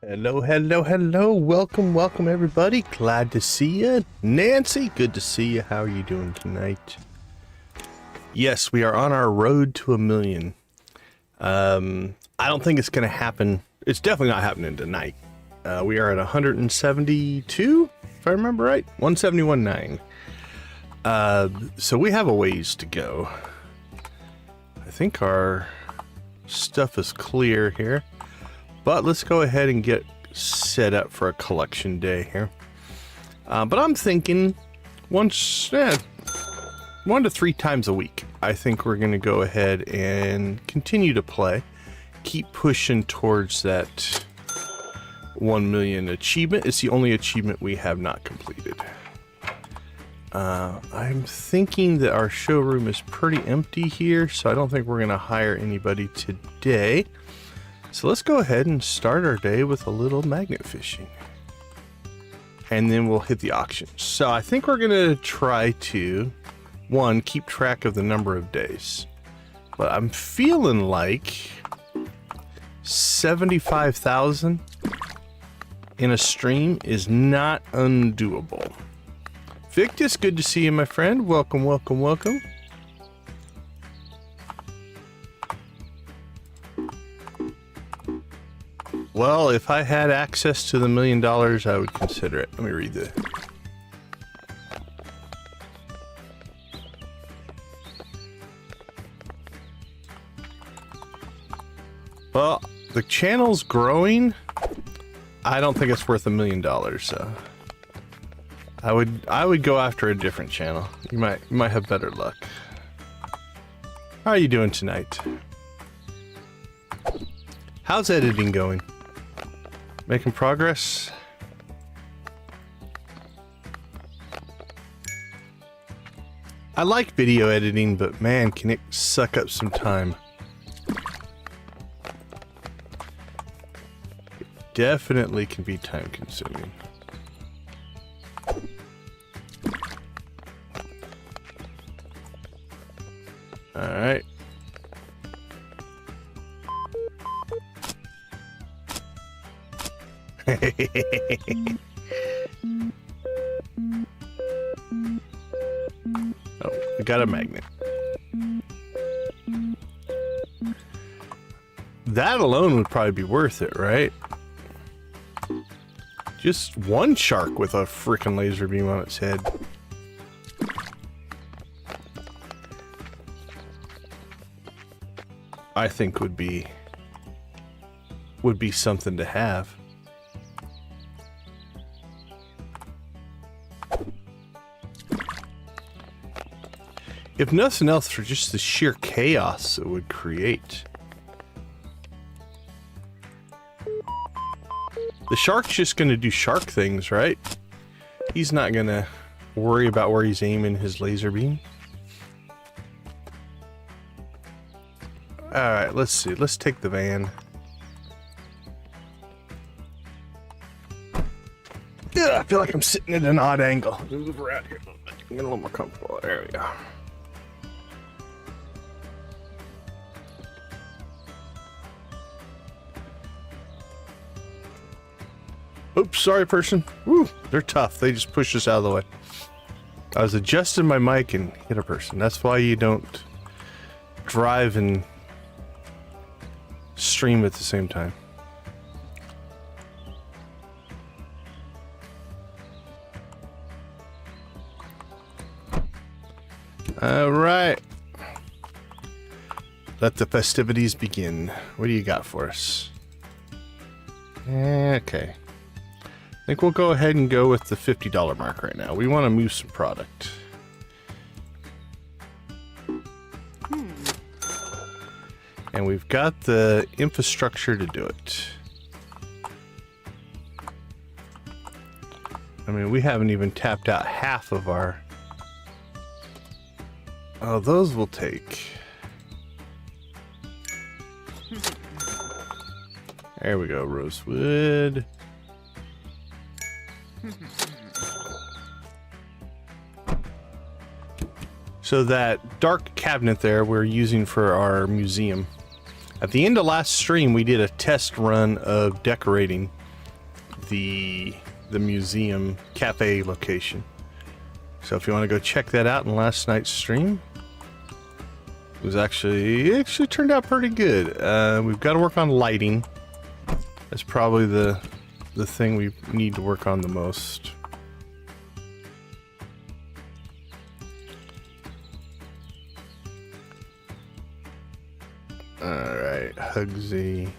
Hello, hello, hello. Welcome everybody. Glad to see you. Nancy, good to see you. How are you doing tonight? Yes, we are on our road to 1 million. I don't think it's going to happen. It's definitely not happening tonight. We are at 172, if I remember right. 171.9. So we have a ways to go. I think our stuff is clear here. But let's go ahead and get set up for a collection day here. But I'm thinking 1 to 3 times a week. I think we're going to go ahead and continue to play. Keep pushing towards that 1 million achievement. It's the only achievement we have not completed. I'm thinking that our showroom is pretty empty here, so I don't think we're going to hire anybody today. So let's go ahead and start our day with a little magnet fishing. And then we'll hit the auction. So I think we're going to try to, 1, keep track of the number of days. But I'm feeling like 75,000 in a stream is not undoable. Victus, good to see you, my friend. Welcome. Well, if I had access to the $1 million, I would consider it. Let me read this. Well, the channel's growing. I don't think it's worth $1 million, so I would go after a different channel. You might have better luck. How are you doing tonight? How's editing going? Making progress? I like video editing, but man, can it suck up some time. It definitely can be time consuming. Alright. Oh, we got a magnet. That alone would probably be worth it, right? Just one shark with a freaking laser beam on its head. I think would be something to have. If nothing else, for just the sheer chaos it would create. The shark's just gonna do shark things, right? He's not gonna worry about where he's aiming his laser beam. Alright, let's see. Let's take the van. Ugh, I feel like I'm sitting at an odd angle. Move around here a little bit. Get a little more comfortable. There we go. Oops, sorry, person. Woo, they're tough. They just push us out of the way. I was adjusting my mic and hit a person. That's why you don't drive and stream at the same time. All right. Let the festivities begin. What do you got for us? Okay. I think we'll go ahead and go with the $50 mark right now. We want to move some product. And we've got the infrastructure to do it. I mean, we haven't even tapped out half of our... Oh, those will take. There we go, rosewood. So that dark cabinet there we're using for our museum. At the end of last stream, we did a test run of decorating the museum cafe location. So if you want to go check that out in last night's stream, it actually turned out pretty good. We've got to work on lighting. That's probably the thing we need to work on the most. Alright, Hugsy.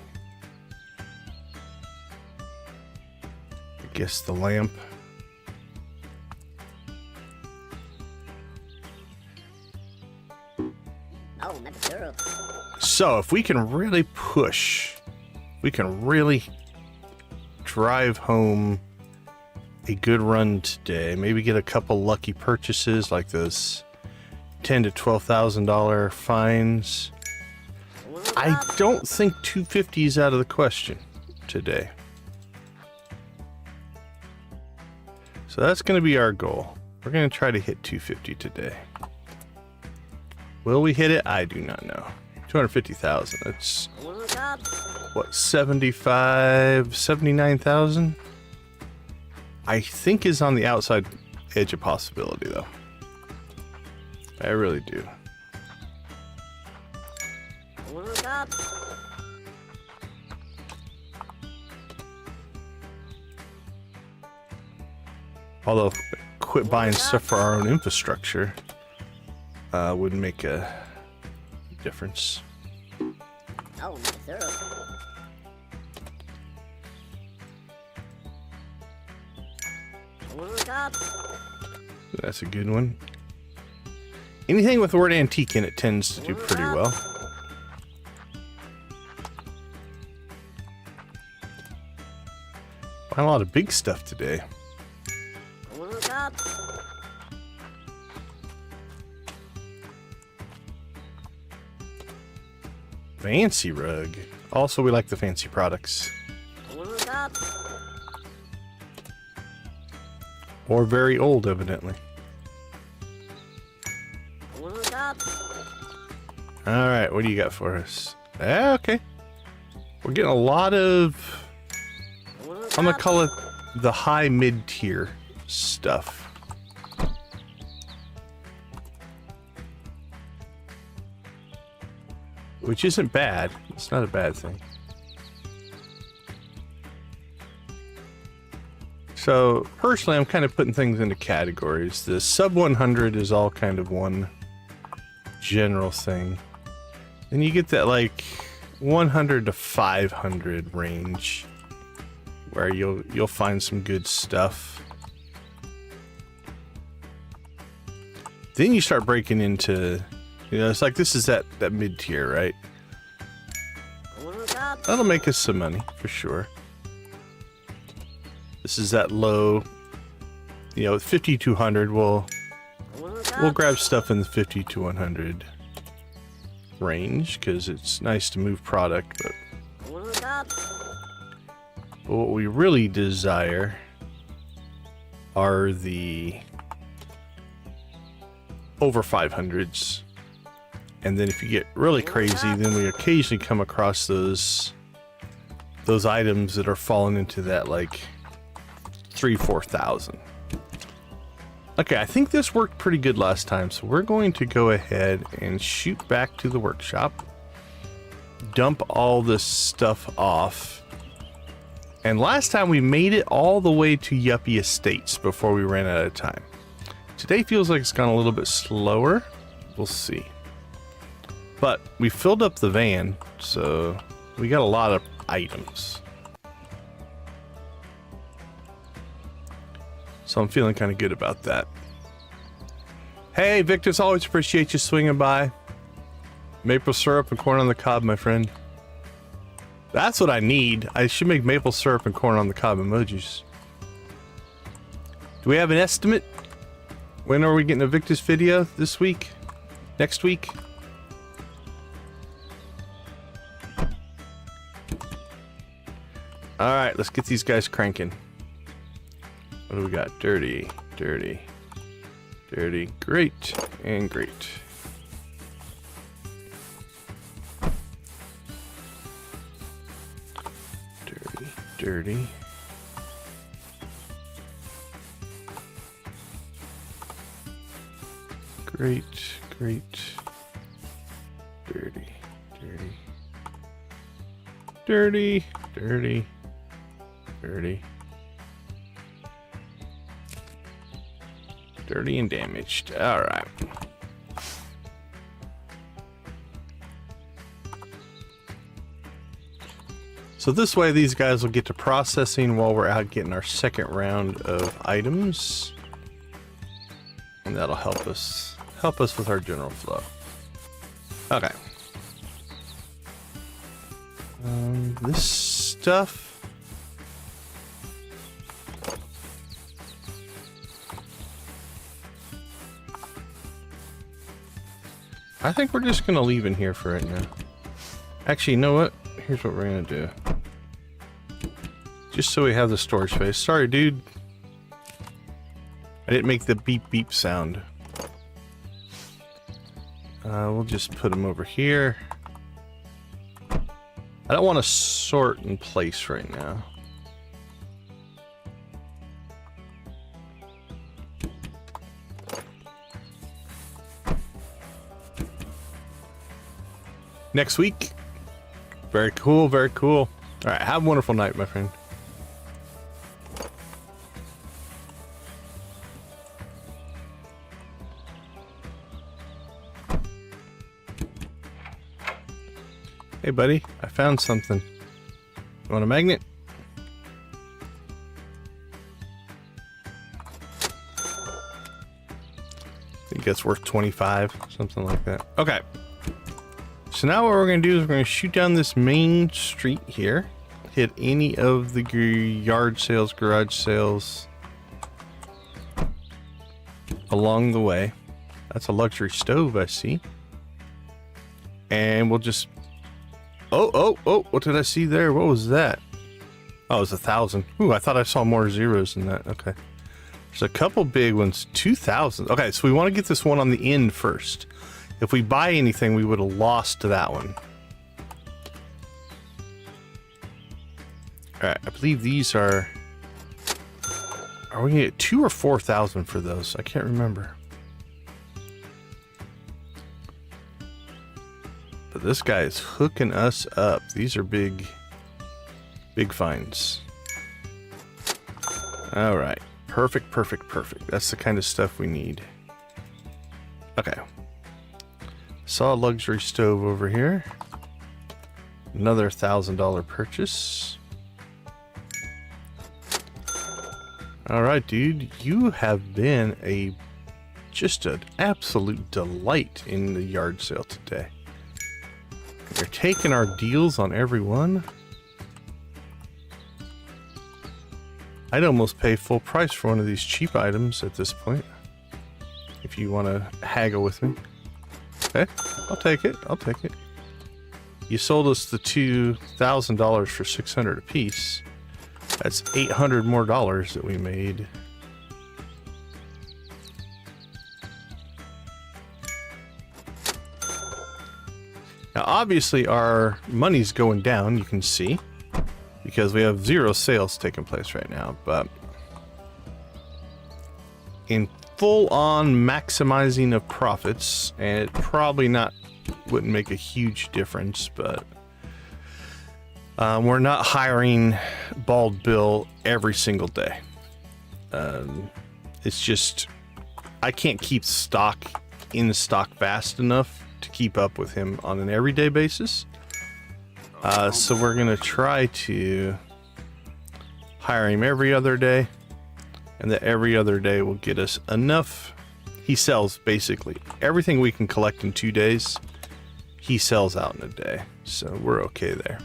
I guess the lamp. So if we can really push, we can really drive home a good run today, maybe get a couple lucky purchases like those $10,000 to $12,000 fines. I don't think 250 is out of the question today. So that's going to be our goal. We're going to try to hit 250 today. Will we hit it? I do not know. 250,000. That's what, 79,000? I think is on the outside edge of possibility though. I really do. Although, quit buying stuff for our own infrastructure would make a difference. Oh, that's a good one. Anything with the word antique in it tends to do pretty well. Find a lot of big stuff today. Fancy rug. Also, we like the fancy products. Or very old, evidently. Alright, what do you got for us? Okay. We're getting a lot of... I'm gonna call it the high mid-tier stuff. Which isn't bad. It's not a bad thing. So, personally, I'm kind of putting things into categories. The sub 100 is all kind of one general thing. Then you get that, like, 100 to 500 range, where you'll find some good stuff. Then you start breaking into, you know, it's like this is that mid-tier, right? That'll make us some money, for sure. This is that low, you know, 50 to 100, we'll grab stuff in the 50 to 100 range, because it's nice to move product, but what we really desire are the over 500s. And then if you get really crazy, then we occasionally come across those items that are falling into that, like, 3,000-4,000. Okay, I think this worked pretty good last time, so we're going to go ahead and shoot back to the workshop, dump all this stuff off. And last time we made it all the way to Yuppie Estates before we ran out of time. Today feels like it's gone a little bit slower. We'll see. But we filled up the van, so we got a lot of items. So I'm feeling kind of good about that. Hey, Victus, always appreciate you swinging by. Maple syrup and corn on the cob, my friend. That's what I need. I should make maple syrup and corn on the cob emojis. Do we have an estimate? When are we getting a Victus video? This week? Next week? Alright, let's get these guys cranking. What do we got? Dirty, dirty, dirty, great, and great. Dirty, dirty, Great, great. Dirty, dirty. Dirty, dirty, dirty. Dirty and damaged. All right. So this way these guys will get to processing while we're out getting our second round of items. And that'll help us with our general flow. Okay. This stuff. I think we're just gonna leave in here for right now. Actually, you know what? Here's what we're gonna do. Just so we have the storage space. Sorry, dude. I didn't make the beep beep sound. We'll just put them over here. I don't want to sort in place right now. Next week. Very cool, very cool. All right, have a wonderful night, my friend. Hey, buddy, I found something. You want a magnet? I think that's worth 25, something like that. Okay. So now what we're going to do is we're going to shoot down this main street here. Hit any of the yard sales, garage sales along the way. That's a luxury stove, I see. And we'll just... Oh, what did I see there? What was that? Oh, it was 1,000. Ooh, I thought I saw more zeros than that. Okay. There's a couple big ones. 2,000. Okay, so we want to get this one on the end first. If we buy anything, we would have lost to that one. Alright, I believe these are... Are we going to get 2,000 or 4,000 for those? I can't remember. But this guy is hooking us up. These are big finds. All right. Perfect, perfect, perfect. That's the kind of stuff we need. Okay. Saw a luxury stove over here. Another $1,000 purchase. All right, dude. You have been just an absolute delight in the yard sale today. You're taking our deals on every one. I'd almost pay full price for one of these cheap items at this point. If you want to haggle with me. Okay, I'll take it. I'll take it. You sold us the $2,000 for $600 a piece. That's $800 more that we made. Now, obviously, our money's going down, you can see, because we have 0 sales taking place right now, but in full-on maximizing of profits, and it probably wouldn't make a huge difference, but we're not hiring Bald Bill every single day. It's just, I can't keep stock in stock fast enough to keep up with him on an everyday basis. So we're gonna try to hire him every other day, and that every other day will get us enough. He sells basically everything we can collect in 2 days. He sells out in a day, so we're okay there.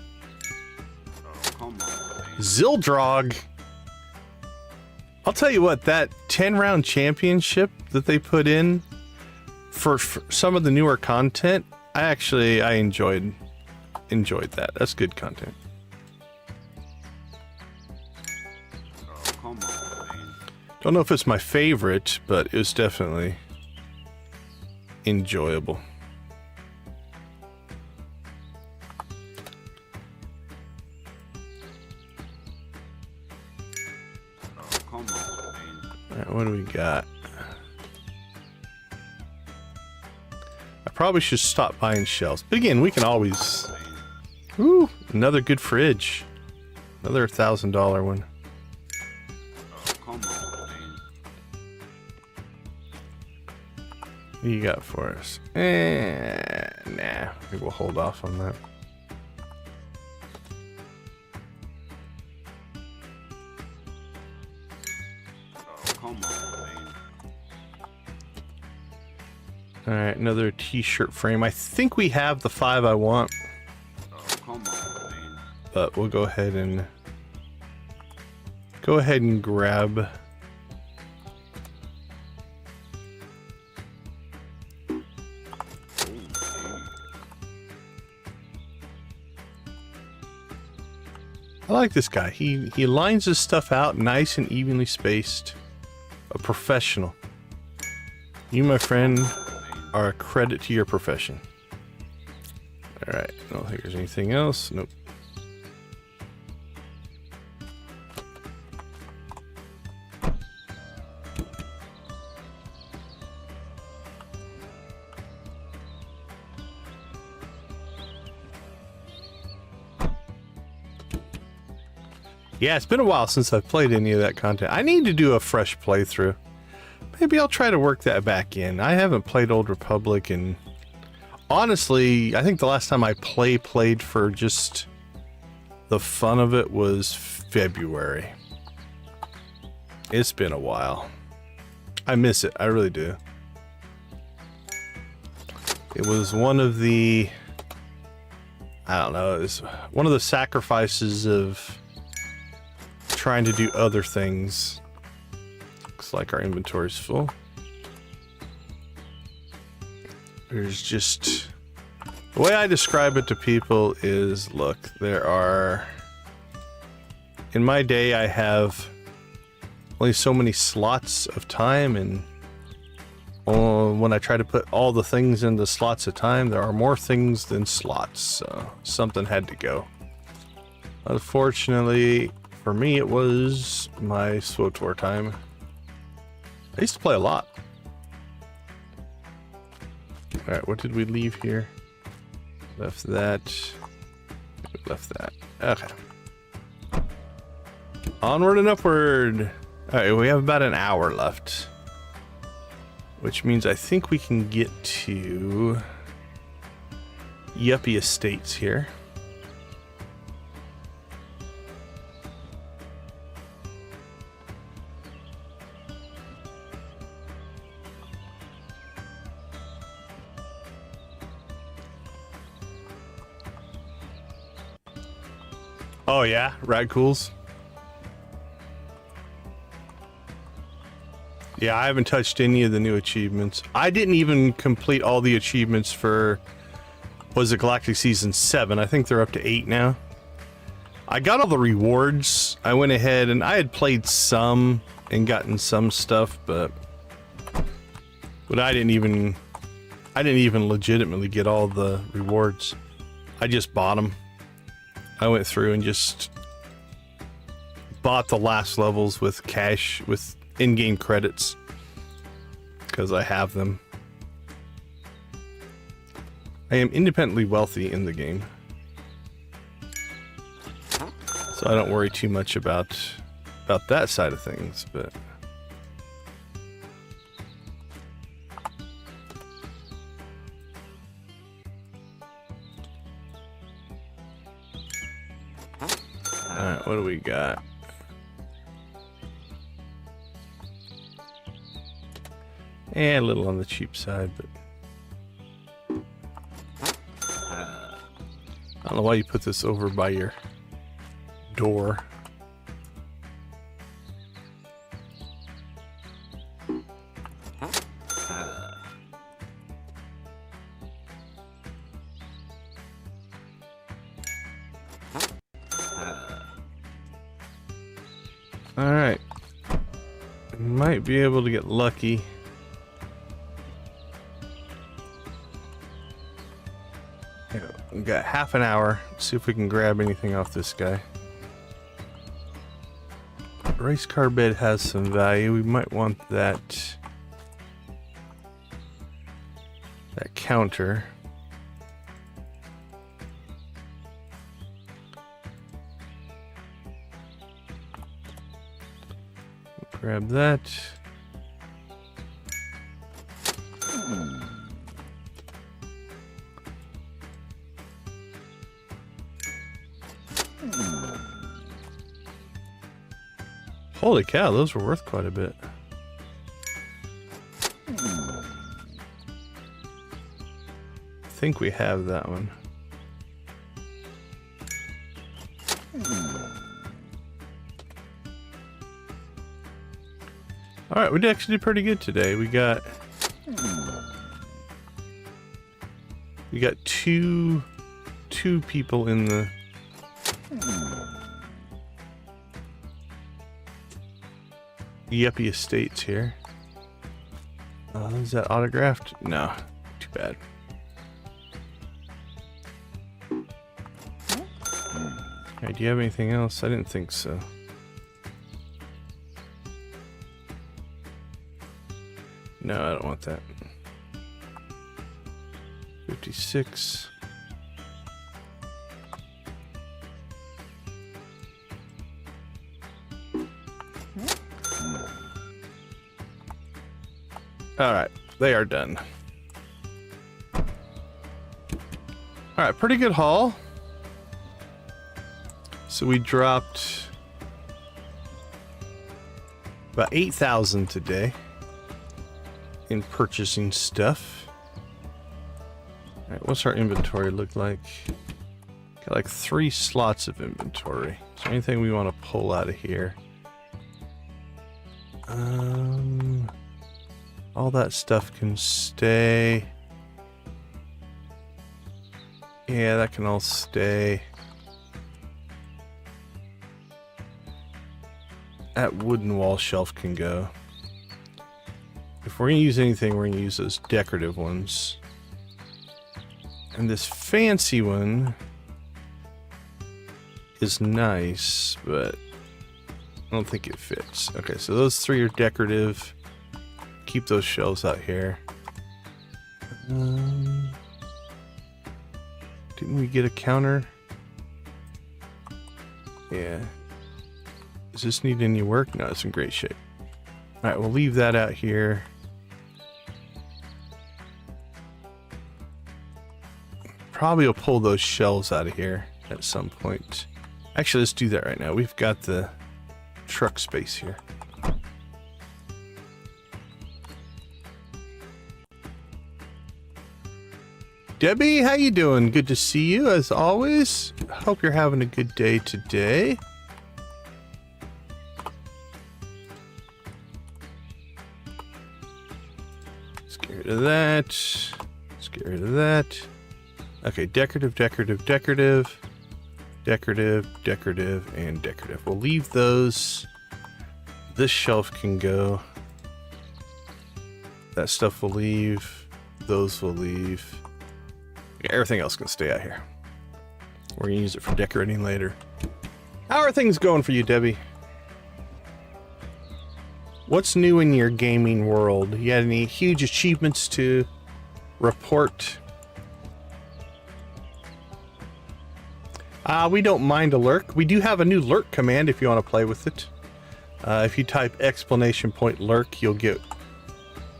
Zildrog. I'll tell you what, that 10-round championship that they put in for some of the newer content, I enjoyed that. That's good content. Don't know if it's my favorite, but it was definitely enjoyable. Alright, what do we got? probably should stop buying shelves. But again, we can always... Ooh, another good fridge. Another $1,000 one. Oh, come on, man. What you got for us? Nah. Maybe we'll hold off on that. Oh, come on, man. Alright, another t-shirt frame. I think we have the 5 I want. Oh, come on, man. But we'll go ahead and grab I like this guy. He lines his stuff out nice and evenly spaced. A professional. You, my friend, are a credit to your profession. Alright, I don't think there's anything else. Nope. Yeah, it's been a while since I've played any of that content. I need to do a fresh playthrough. Maybe I'll try to work that back in. I haven't played Old Republic, and honestly, I think the last time I played for just the fun of it was February. It's been a while. I miss it. I really do. It was one of the... I don't know. It was one of the sacrifices of trying to do other things. Looks like our inventory's full. There's just... The way I describe it to people is, look, there are... In my day, I have only so many slots of time, and when I try to put all the things into slots of time, there are more things than slots, so something had to go. Unfortunately, for me, it was my SWTOR time. I used to play a lot. Alright, what did we leave here? Left that. We left that. Okay. Onward and upward. Alright, we have about an hour left. Which means I think we can get to Yuppie Estates here. Oh yeah, Radcools. Yeah, I haven't touched any of the new achievements. I didn't even complete all the achievements for, was it Galactic Season 7? I think they're up to 8 now. I got all the rewards. I went ahead and I had played some and gotten some stuff, but I didn't even legitimately get all the rewards. I just bought them. I went through and just bought the last levels with cash, with in-game credits, because I have them. I am independently wealthy in the game, so I don't worry too much about that side of things, but... Alright, what do we got? A little on the cheap side, but... I don't know why you put this over by your door. Alright. Might be able to get lucky. We've got half an hour. Let's see if we can grab anything off this guy. Race car bed has some value. We might want that. that counter. Grab that. Holy cow, those were worth quite a bit. I think we have that one. Alright, we actually did pretty good today. We got two people in the Yuppie Estates here. Is that autographed? No, too bad. Alright, do you have anything else? I didn't think so. No, I don't want that. 56. Alright, they are done. Alright, pretty good haul. So we dropped about 8,000 today in purchasing stuff. Alright, what's our inventory look like? Got like 3 slots of inventory. Is there anything we want to pull out of here? All that stuff can stay. Yeah, that can all stay. That wooden wall shelf can go. If we're going to use anything, we're going to use those decorative ones. And this fancy one is nice, but I don't think it fits. Okay, so those 3 are decorative. Keep those shelves out here. Didn't we get a counter? Yeah. Does this need any work? No, it's in great shape. Alright, we'll leave that out here. Probably will pull those shelves out of here at some point. Actually, let's do that right now. We've got the truck space here. Debbie, how you doing? Good to see you as always. Hope you're having a good day today. Let's get rid of that. Let's get rid of that. Okay, decorative, decorative, decorative, decorative, decorative, and decorative. We'll leave those. This shelf can go. That stuff will leave. Those will leave. Yeah, everything else can stay out here. We're gonna use it for decorating later. How are things going for you, Debbie? What's new in your gaming world? You had any huge achievements to report? We don't mind a lurk. We do have a new lurk command if you want to play with it. If you type !lurk, you'll get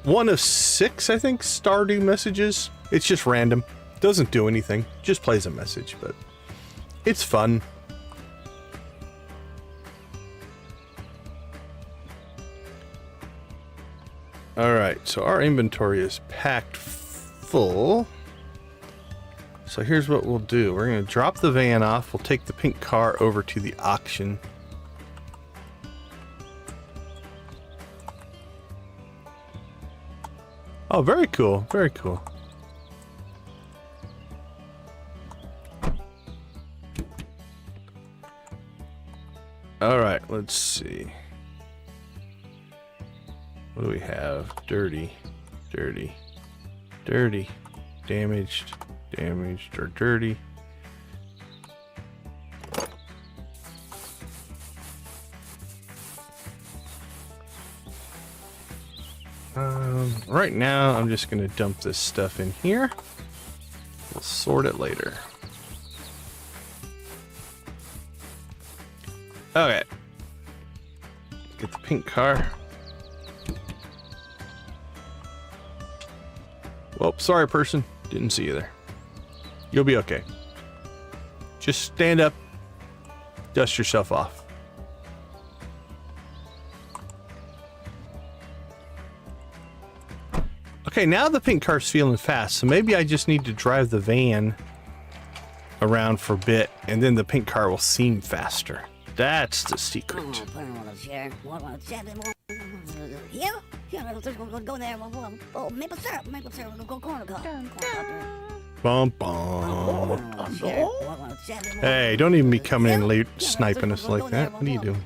1 of 6, I think, Stardew messages. It's just random. Doesn't do anything. Just plays a message, but it's fun. Alright, so our inventory is packed full. So here's what we'll do. We're going to drop the van off. We'll take the pink car over to the auction. Oh, very cool. Very cool. Alright, let's see. What do we have? Dirty, dirty, dirty, damaged, damaged, or dirty. Right now, I'm just going to dump this stuff in here. We'll sort it later. Okay. Get the pink car. Well, sorry, person. Didn't see you there. You'll be okay. Just stand up. Dust yourself off. Okay, now the pink car's feeling fast, so maybe I just need to drive the van around for a bit, and then the pink car will seem faster. That's the secret. Bum, bum. Hey, don't even be coming in late sniping us like that. What are you doing?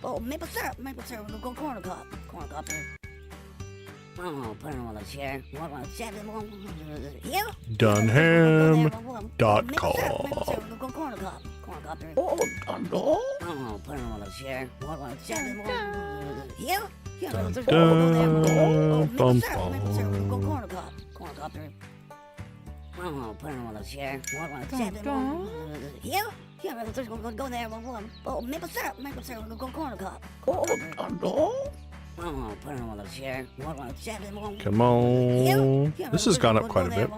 Come on. This has gone up quite a bit.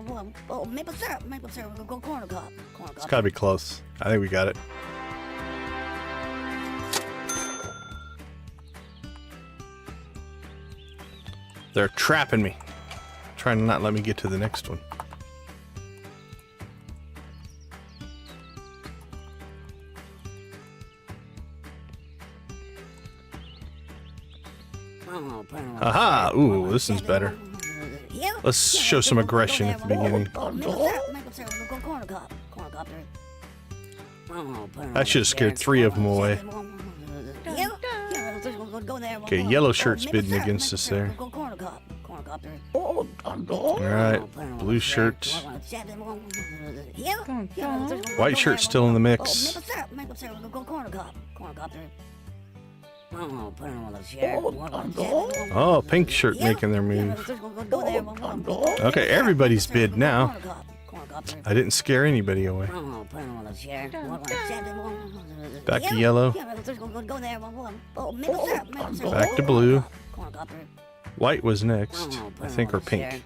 It's gotta be close. I think we got it. They're trapping me. Trying to not let me get to the next one. Aha! Ooh, this is better. Let's show some aggression at the beginning. That should have scared 3 of them away. Okay, yellow shirt's bidding against us there. Alright, blue shirt. White shirt's still in the mix. Oh, pink shirt making their move. Okay, everybody's bid now. I didn't scare anybody away. Back to yellow. Back to blue. White was next, I think, or pink.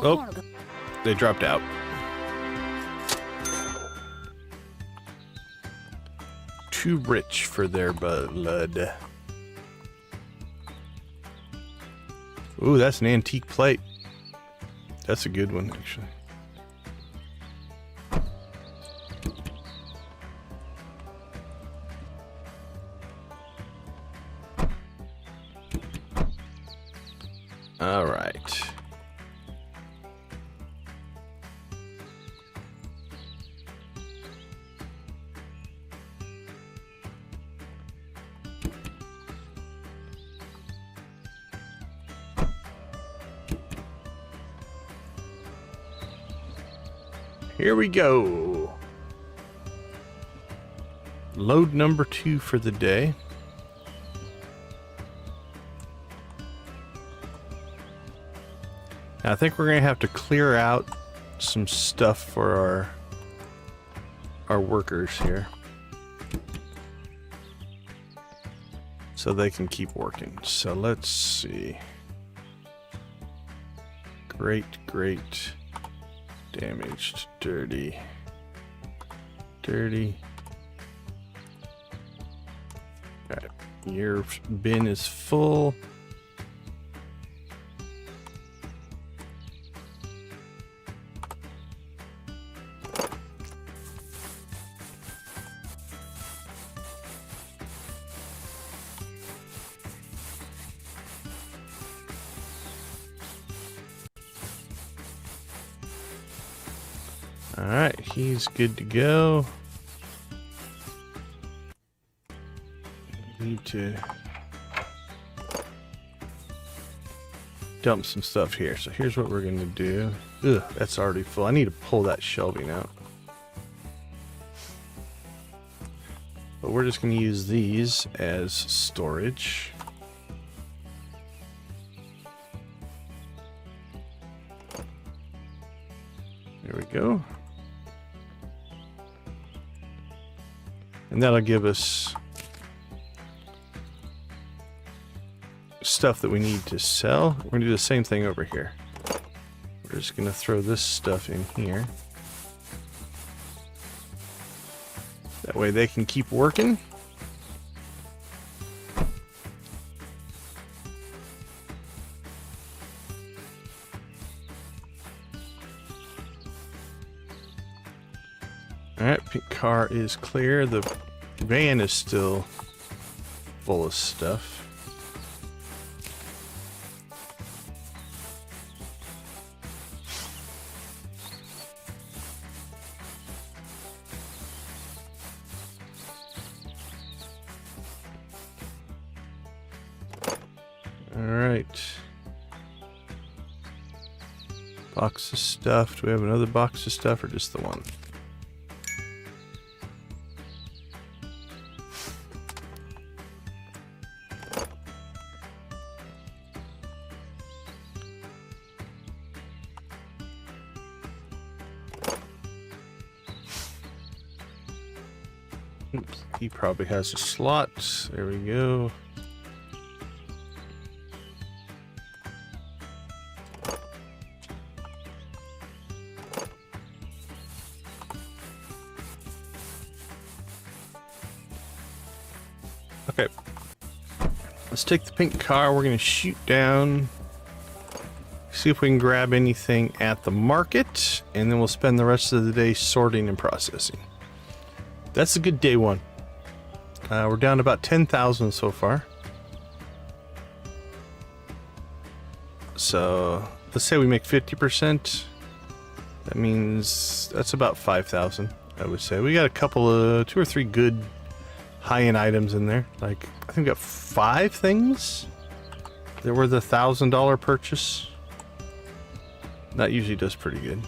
Oh, they dropped out. Too rich for their blood. Ooh, that's an antique plate. That's a good one, actually. All right. Here we go. Load number 2 for the day. Now, I think we're gonna have to clear out some stuff for our workers here, so they can keep working. So let's see. Great. Damaged, dirty. Alright, your bin is full. Alright, he's good to go. Need to dump some stuff here. So here's what we're gonna do. Ugh, that's already full. I need to pull that shelving out. But we're just going to use these as storage. There we go. And that'll give us stuff that we need to sell. We're going to do the same thing over here. We're just going to throw this stuff in here. That way they can keep working. Alright, pink car is clear. The van is still full of stuff. Alright. Box of stuff. Do we have another box of stuff or just the one? Oops, he probably has a slot. There we go. Okay. Let's take the pink car. We're going to shoot down. See if we can grab anything at the market. And then we'll spend the rest of the day sorting and processing. That's a good day one. We're down to about 10,000 so far. So let's say we make 50%. That means that's about 5,000, I would say. We got a couple of 2 or 3 good high-end items in there. Like, I think we got 5 things that were the $1,000 purchase. That usually does pretty good.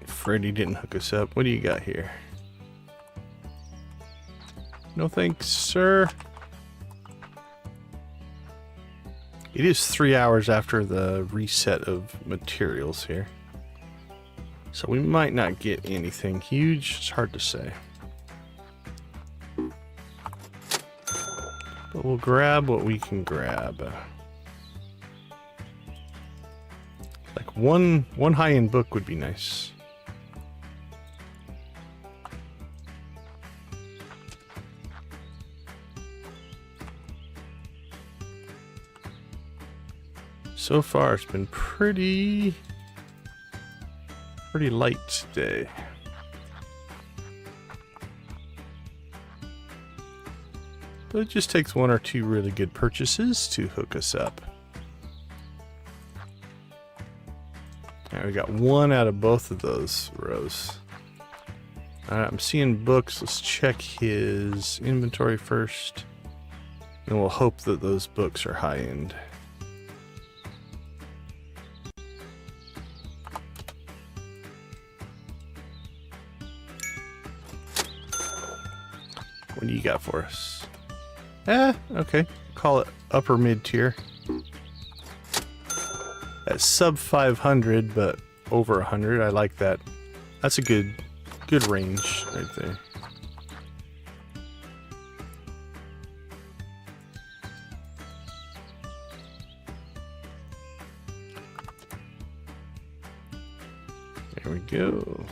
Freddy didn't hook us up. What do you got here? No thanks, sir. It is 3 hours after the reset of materials here. So we might not get anything huge. It's hard to say. But we'll grab what we can grab. Like one high-end book would be nice. So far, it's been pretty light today. But it just takes 1 or 2 really good purchases to hook us up. Alright, we got 1 out of both of those rows. Alright, I'm seeing books. Let's check his inventory first. And we'll hope that those books are high-end. What do you got for us? Okay. Call it upper mid-tier. That's sub 500, but over 100. I like that. That's a good range right there. There we go.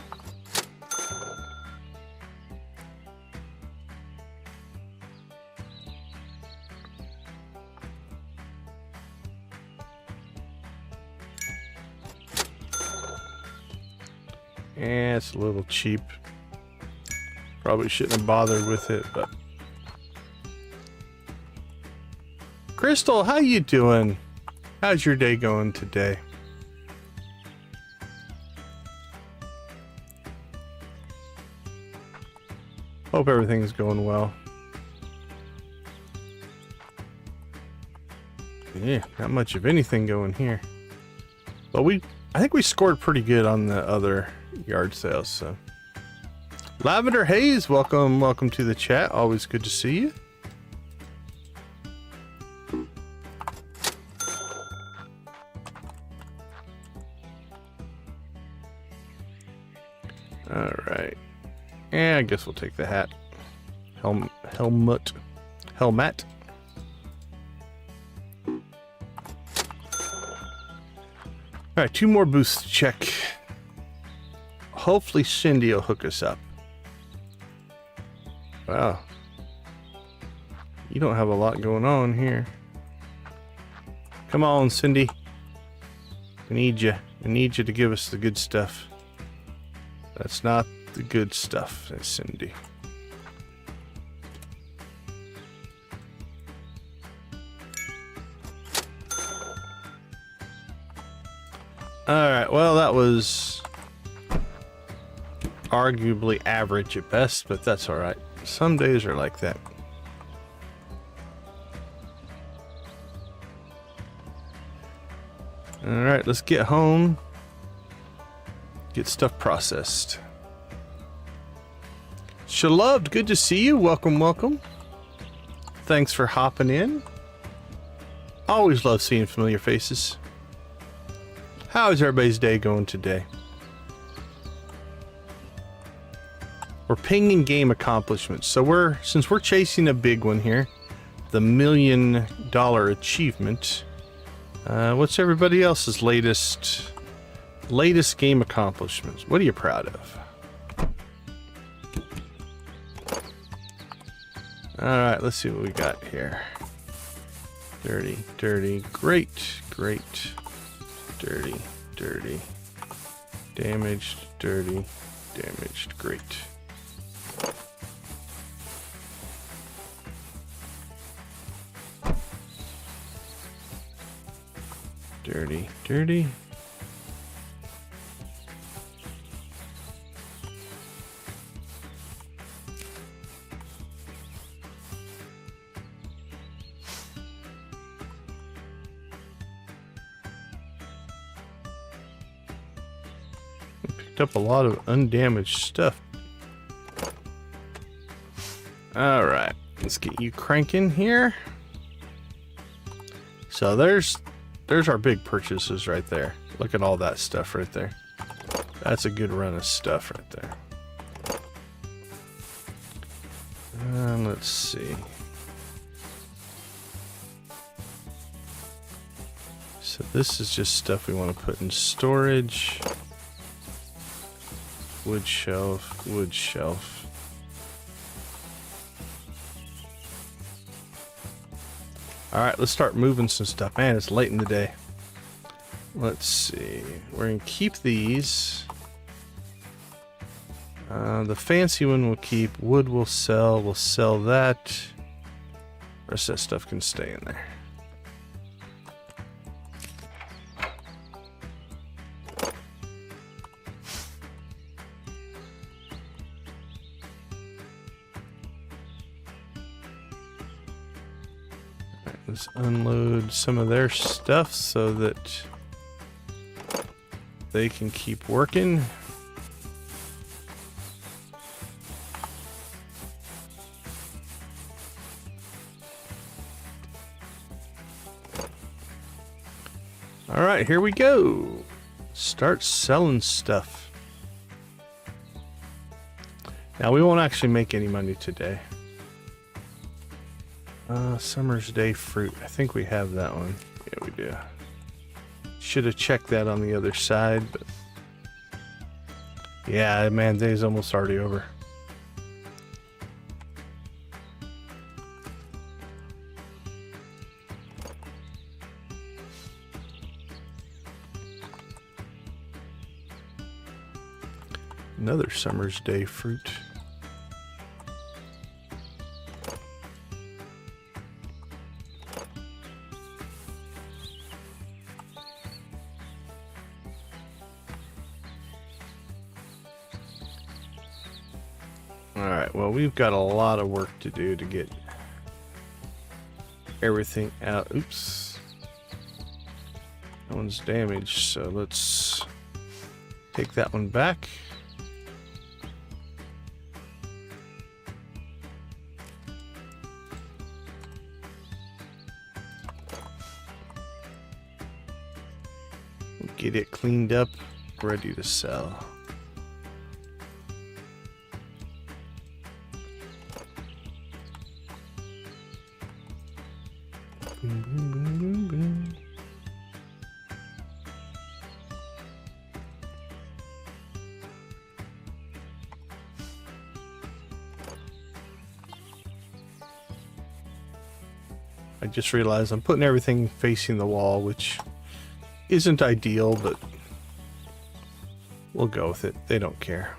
Yeah, it's a little cheap. Probably shouldn't have bothered with it, but... Crystal, how you doing? How's your day going today? Hope everything's going well. Yeah, not much of anything going here. But I think we scored pretty good on the other yard sales, so. Lavender Haze, welcome to the chat. Always good to see you. All right. Yeah, I guess we'll take the hat. Helmet. All right, 2 more boosts to check. Hopefully Cindy will hook us up. Wow. You don't have a lot going on here. Come on, Cindy. I need you. I need you to give us the good stuff. That's not the good stuff, that's Cindy. Alright, well, that was arguably average at best, but that's alright. Some days are like that. Alright, let's get home. Get stuff processed. Shaloved, good to see you. Welcome. Thanks for hopping in. Always love seeing familiar faces. How is everybody's day going today? We're pinging game accomplishments. So since we're chasing a big one here, the $1 million achievement. What's everybody else's latest game accomplishments? What are you proud of? All right, let's see what we got here. Dirty, great, dirty, damaged, dirty, damaged, great. Dirty. Up a lot of undamaged stuff. All right, let's get you cranking here. So there's our big purchases right there. Look at all that stuff right there. That's a good run of stuff right there. Let's see. So this is just stuff we want to put in storage. Wood shelf. Alright, let's start moving some stuff. Man, it's late in the day. Let's see. We're going to keep these. The fancy one we'll keep. Wood we'll sell. We'll sell that. The rest of that stuff can stay in there. Let's unload some of their stuff so that they can keep working. All right, here we go. Start selling stuff. Now, we won't actually make any money today. Summer's Day fruit. I think we have that one. Yeah, we do. Should have checked that on the other side, but yeah, man, day's almost already over. Another Summer's Day fruit. Alright, well, we've got a lot of work to do to get everything out. Oops. That one's damaged, so let's take that one back. Get it cleaned up, ready to sell. Boom, boom, boom, boom, boom. I just realized I'm putting everything facing the wall, which isn't ideal, but we'll go with it. They don't care.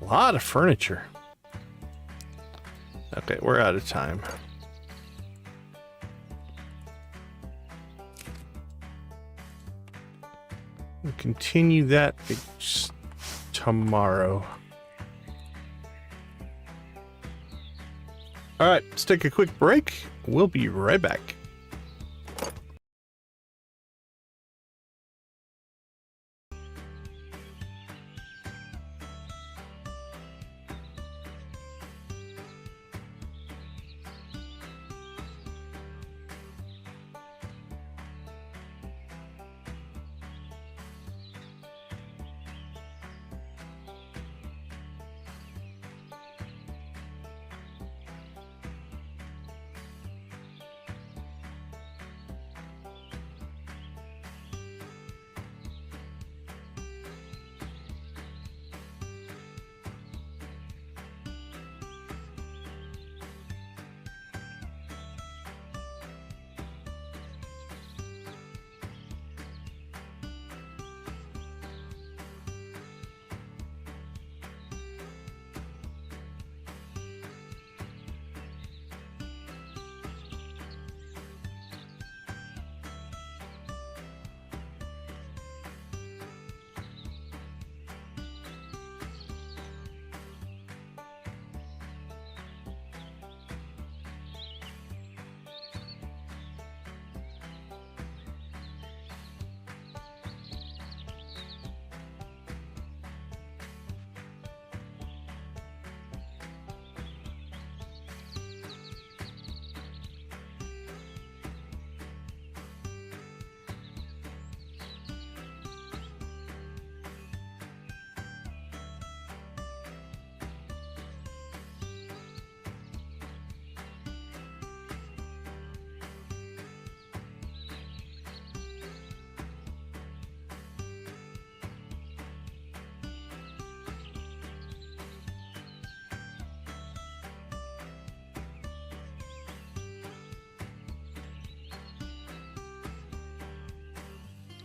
A lot of furniture. Okay, we're out of time. We'll continue that tomorrow. All right, let's take a quick break. We'll be right back.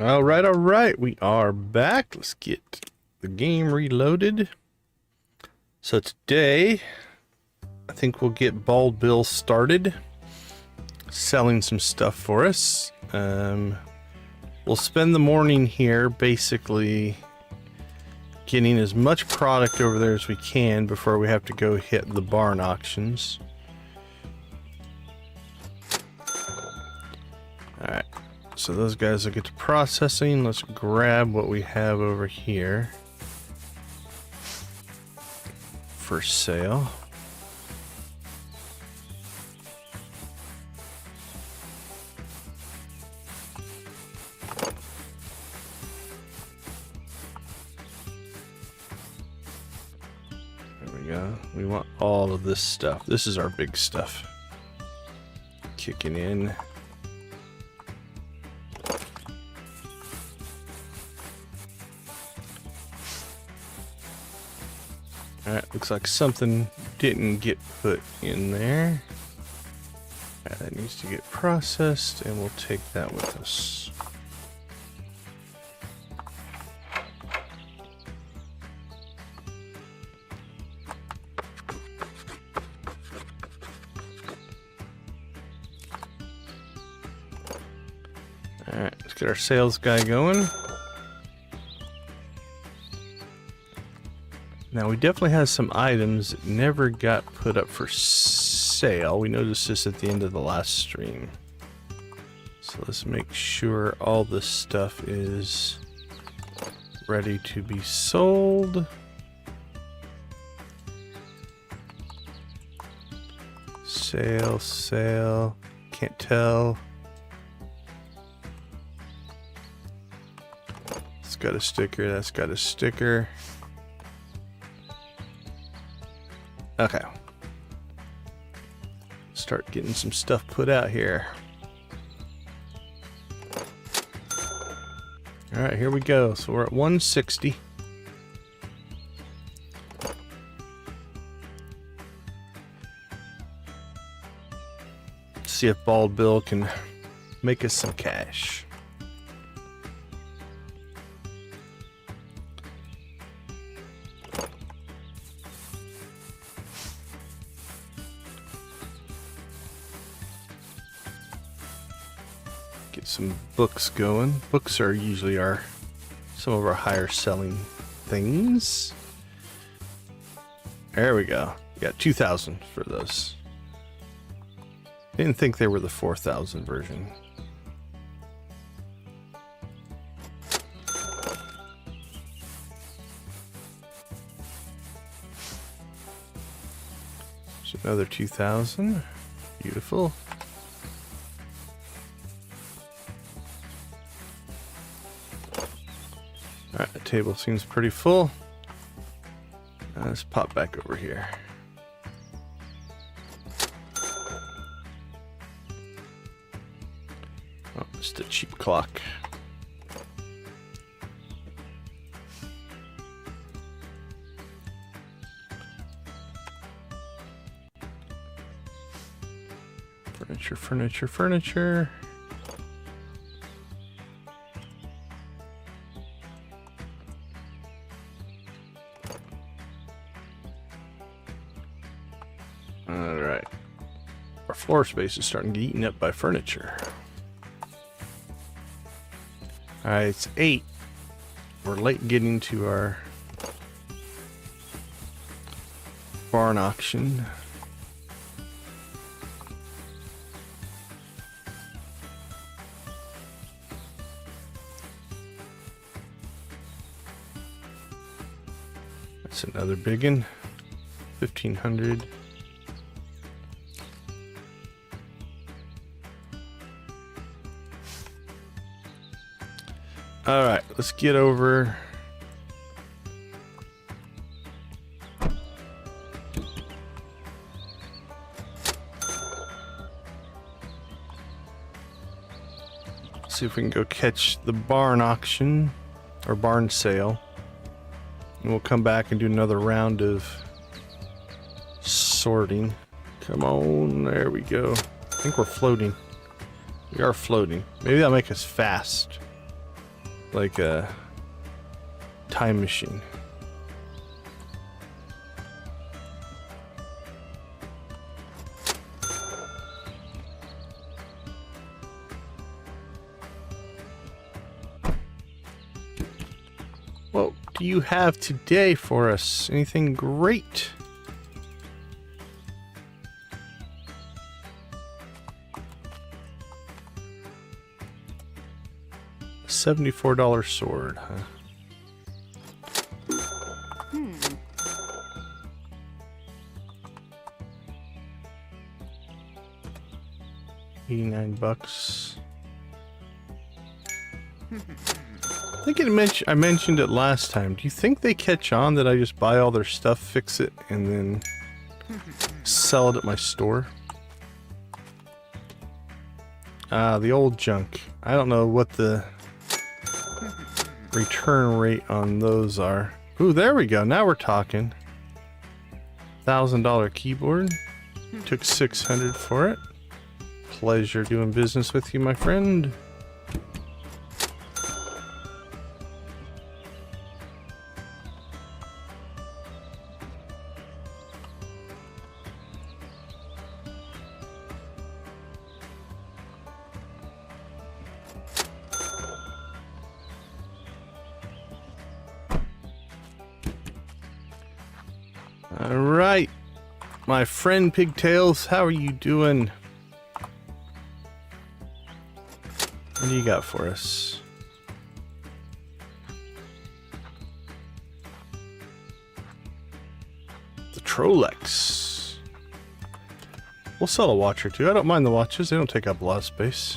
All right. We are back. Let's get the game reloaded. So today, I think we'll get Bald Bill started selling some stuff for us. We'll spend the morning here basically getting as much product over there as we can before we have to go hit the barn auctions. All right. So those guys will get to processing. Let's grab what we have over here for sale. There we go. We want all of this stuff. This is our big stuff. Kicking in. Alright, looks like something didn't get put in there. Right, that needs to get processed, and we'll take that with us. Alright, let's get our sales guy going. Now we definitely have some items that never got put up for sale. We noticed this at the end of the last stream. So let's make sure all this stuff is ready to be sold. Sale, sale, can't tell. It's got a sticker, that's got a sticker. Okay. Start getting some stuff put out here. Alright, here we go. So we're at 160. See if Bald Bill can make us some cash. Get some books going. Books are usually some of our higher selling things. There we go. We got 2,000 for those. Didn't think they were the 4,000 version. There's another 2,000. Beautiful. Alright, the table seems pretty full. Let's pop back over here. Oh, just a cheap clock. Furniture, furniture, furniture. Alright. Our floor space is starting to get eaten up by furniture. Alright, it's 8. We're late getting to our barn auction. That's another big one. 1,500. All right, let's get over. See if we can go catch the barn auction or barn sale. And we'll come back and do another round of sorting. Come on, there we go. I think we're floating. We are floating. Maybe that'll make us fast. Like a time machine. What do you have today for us? Anything great? $74 sword, huh? $89. I think I mentioned it last time. Do you think they catch on that I just buy all their stuff, fix it, and then sell it at my store? Ah, the old junk. I don't know what the return rate on those are. Ooh, there we go. Now we're talking. $1,000 keyboard. Took $600 for it. Pleasure doing business with you, my friend. All right, my friend Pigtails, how are you doing? What do you got for us? The Trolex. We'll sell a watch or two. I don't mind the watches. They don't take up a lot of space.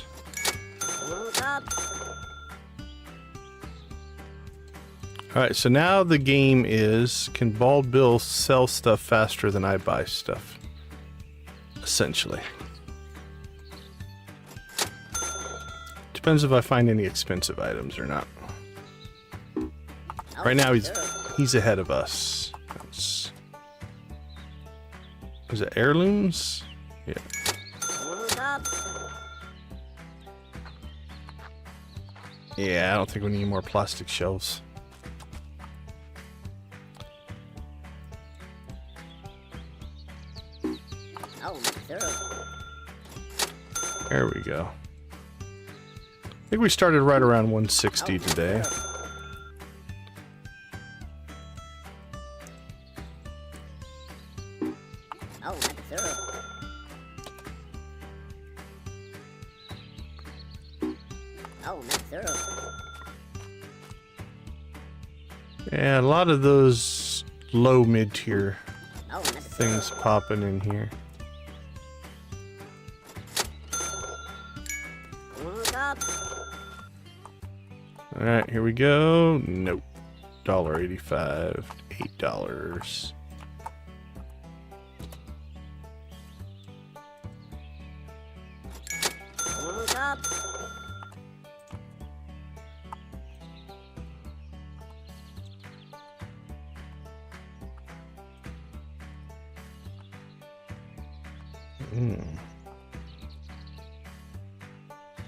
Alright, so now the game is, can Bald Bill sell stuff faster than I buy stuff? Essentially. Depends if I find any expensive items or not. Right now he's ahead of us. Is it heirlooms? Yeah. Yeah, I don't think we need more plastic shelves. There we go. I think we started right around 160 today. Yeah, a lot of those low mid-tier things popping in here. Alright, here we go. Nope. $1.85. $8.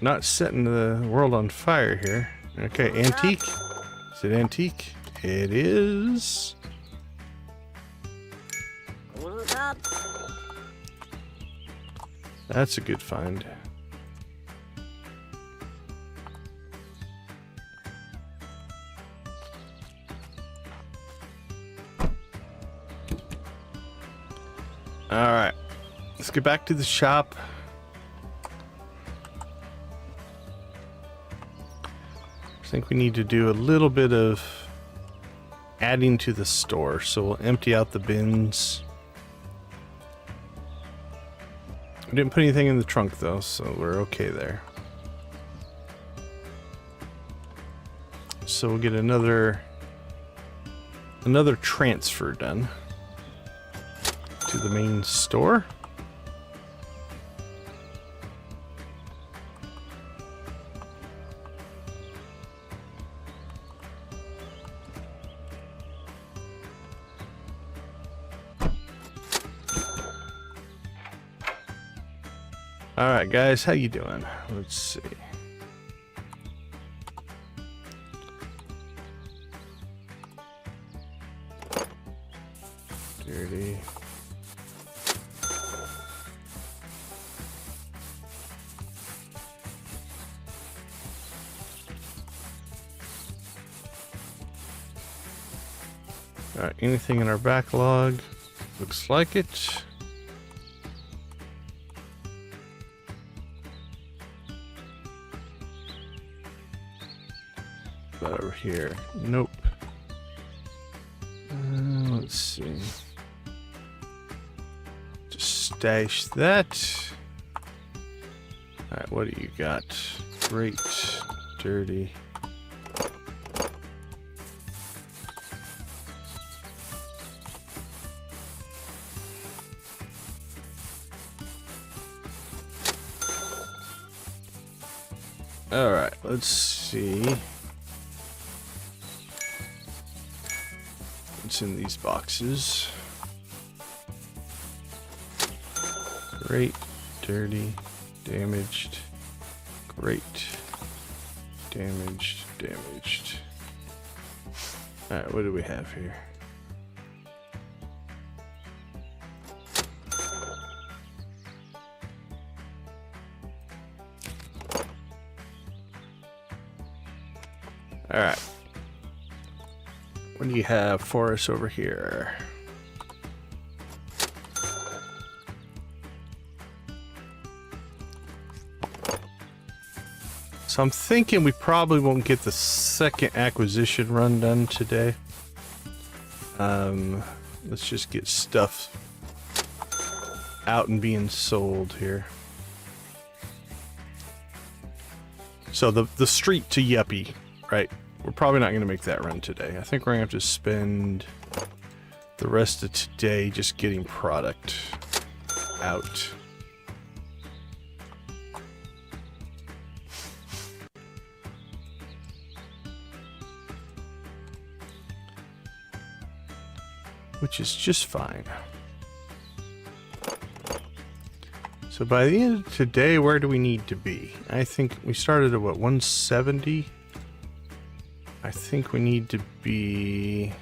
Not setting the world on fire here. Okay, antique. Is it antique? It is. That's a good find. Alright. Let's get back to the shop. I think we need to do a little bit of adding to the store, so we'll empty out the bins. We didn't put anything in the trunk though, so we're okay there. So we'll get another transfer done to the main store. Alright guys, how you doing? Let's see. Dirty. Alright, anything in our backlog? Looks like it. Over here. Nope. Let's see. Just stash that. Alright, what do you got? Great. Dirty. Alright, let's see. What's in these boxes? Great, dirty, damaged, great, damaged, damaged. Alright, what do we have here? Alright. What do you have for us over here? So I'm thinking we probably won't get the second acquisition run done today. Let's just get stuff out and being sold here. So the street to Yuppie, right? We're probably not going to make that run today. I think we're going to have to spend the rest of today just getting product out. Which is just fine. So by the end of today, where do we need to be? I think we started at what, 170? I think we need to be...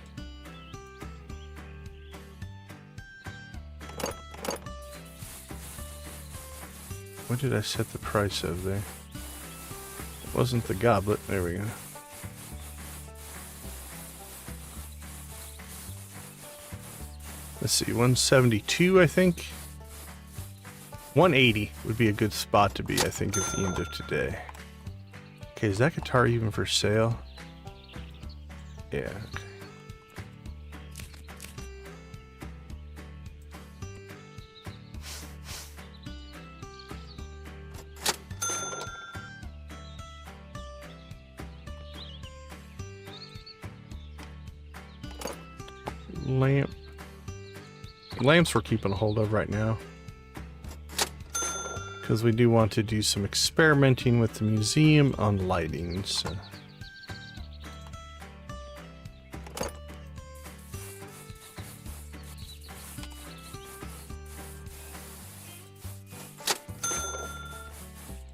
What did I set the price of there? It wasn't the goblet. There we go. Let's see, 172, I think. 180 would be a good spot to be, I think, at the end of today. Okay, is that guitar even for sale? Yeah, okay. Lamps we're keeping a hold of right now, because we do want to do some experimenting with the museum on lighting. So.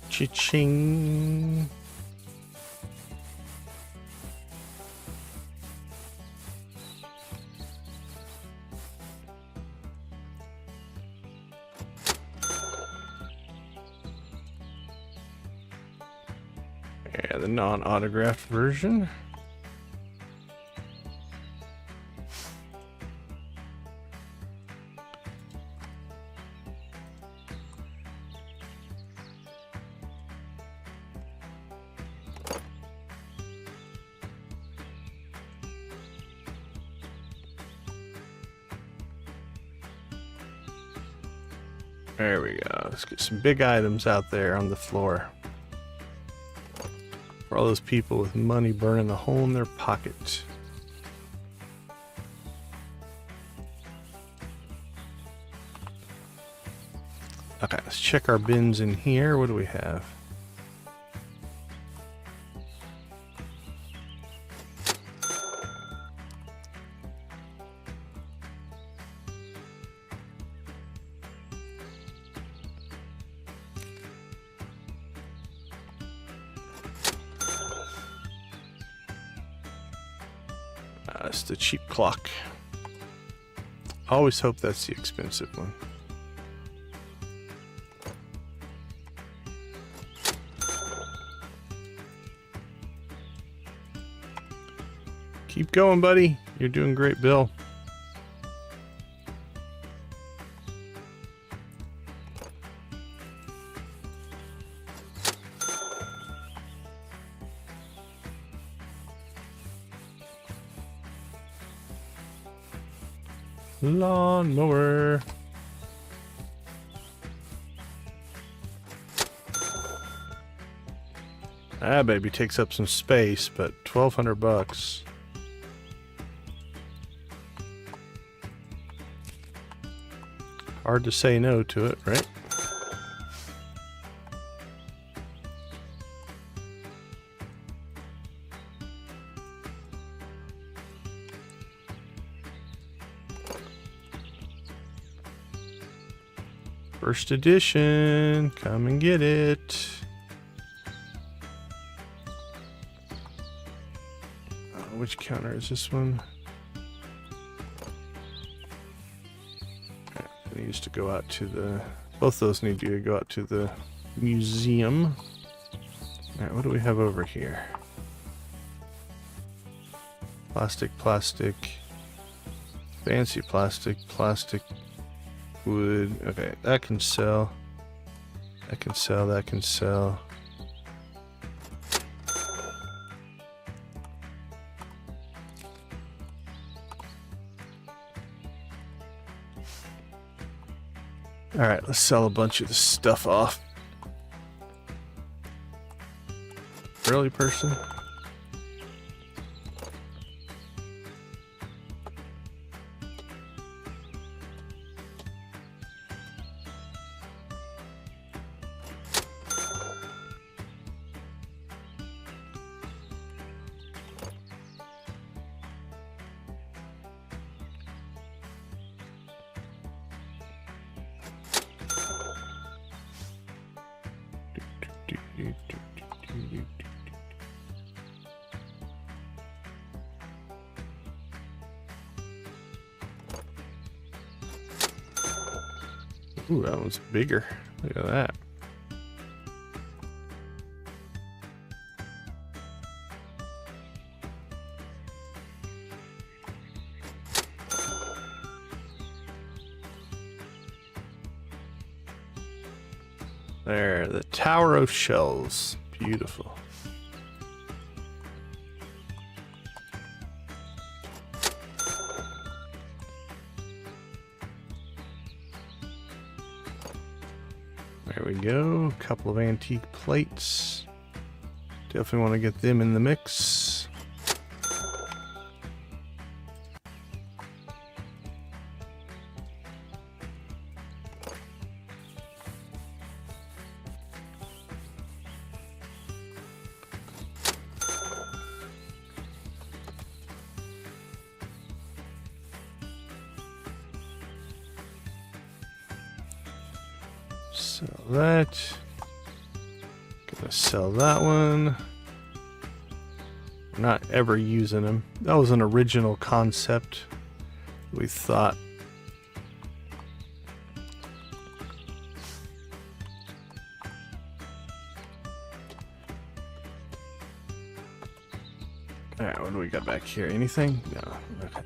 Cha-ching. Yeah, the non-autographed version. There we go. Let's get some big items out there on the floor. For all those people with money burning a hole in their pocket. Okay, let's check our bins in here. What do we have? It's the cheap clock. I always hope that's the expensive one. Keep going, buddy. You're doing great, Bill. Lawnmower. That baby takes up some space, but $1,200. Hard to say no to it, right? First edition, come and get it. Which counter is this one? It needs to go out to the... Both those need to go out to the museum. Alright, what do we have over here? Plastic, plastic. Fancy plastic, plastic. Wood. Okay, that can sell. That can sell, that can sell. Alright, let's sell a bunch of this stuff off. Really, person? Ooh, that one's bigger. Look at that. There, the Tower of Shells. Beautiful. There we go. A couple of antique plates. Definitely want to get them in the mix. Sell that. Gonna sell that one. We're not ever using them. That was an original concept. We thought. Alright, what do we got back here? Anything? No. Okay.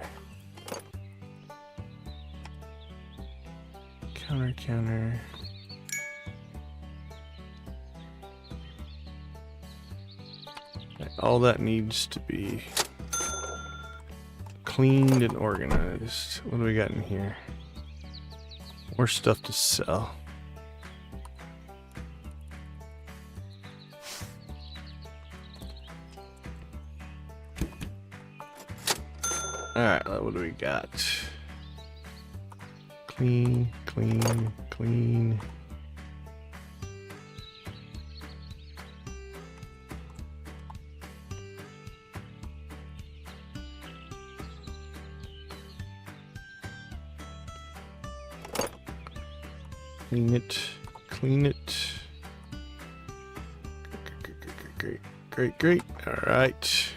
Counter. All that needs to be cleaned and organized. What do we got in here? More stuff to sell. Alright, what do we got? Clean. Clean it. Great. All right.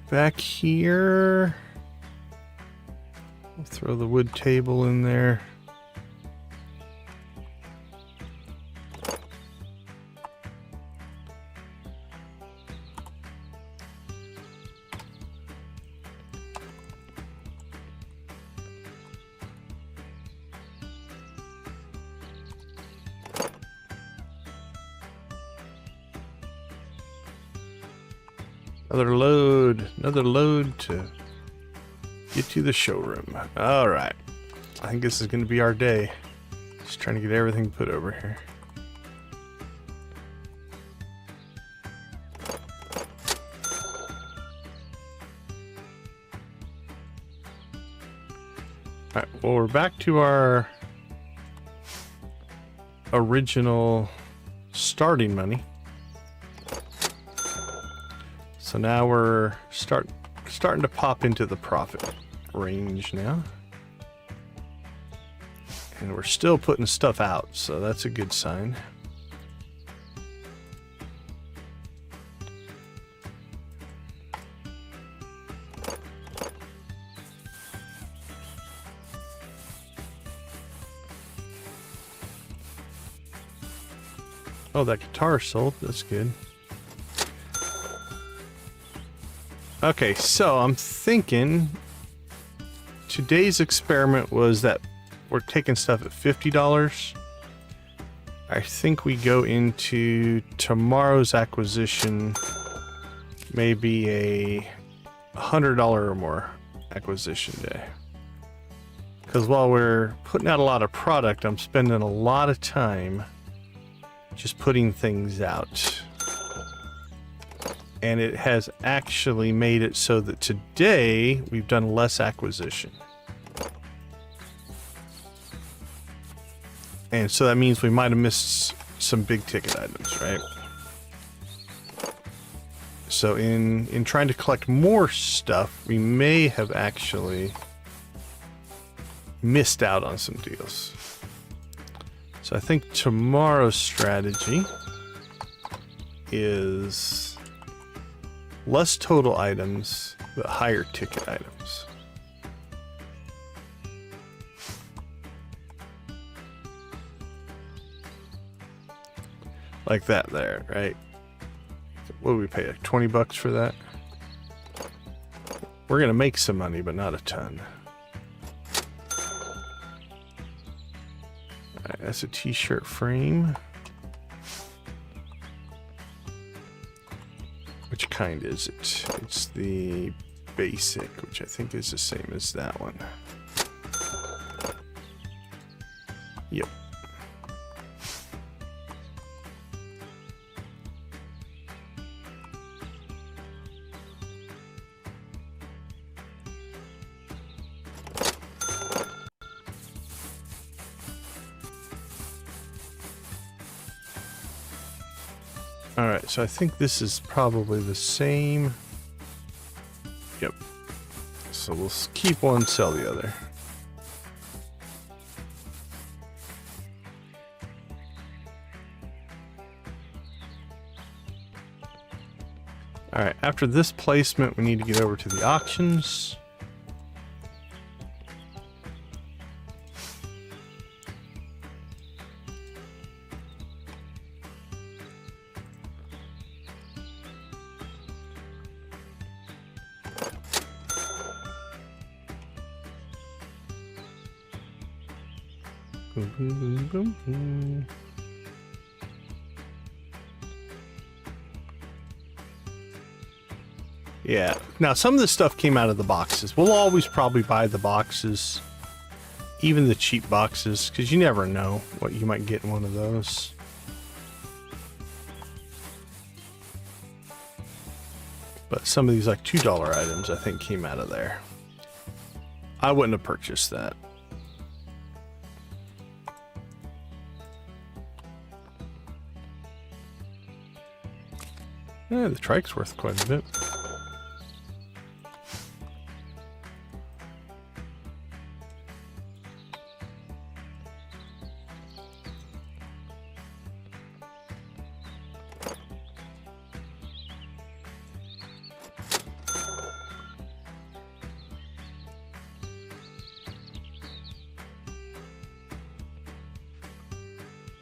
Back here. We'll throw the wood table in there. Another load to get to the showroom. All right. I think this is going to be our day. Just trying to get everything put over here. All right. Well, we're back to our original starting money. So now we're starting to pop into the profit range now. And we're still putting stuff out, so that's a good sign. Oh, that guitar sold. That's good. Okay, so I'm thinking today's experiment was that we're taking stuff at $50. I think we go into tomorrow's acquisition, maybe a $100 or more acquisition day. Because while we're putting out a lot of product, I'm spending a lot of time just putting things out. And it has actually made it so that today we've done less acquisition. And so that means we might have missed some big ticket items, right? So in trying to collect more stuff, we may have actually missed out on some deals. So I think tomorrow's strategy is less total items, but higher ticket items. Like that there, right? What do we pay, like 20 bucks for that? We're gonna make some money, but not a ton. Alright, that's a t-shirt frame. Which kind is it? It's the basic, which I think is the same as that one. Yep. Alright, so I think this is probably the same. Yep. So we'll keep one, sell the other. Alright, after this placement, we need to get over to the auctions. Boom, boom, boom, boom. Yeah. Now, some of this stuff came out of the boxes. We'll always probably buy the boxes, even the cheap boxes, because you never know what you might get in one of those. But some of these, like $2 items, I think came out of there. I wouldn't have purchased that. Yeah, the trike's worth quite a bit.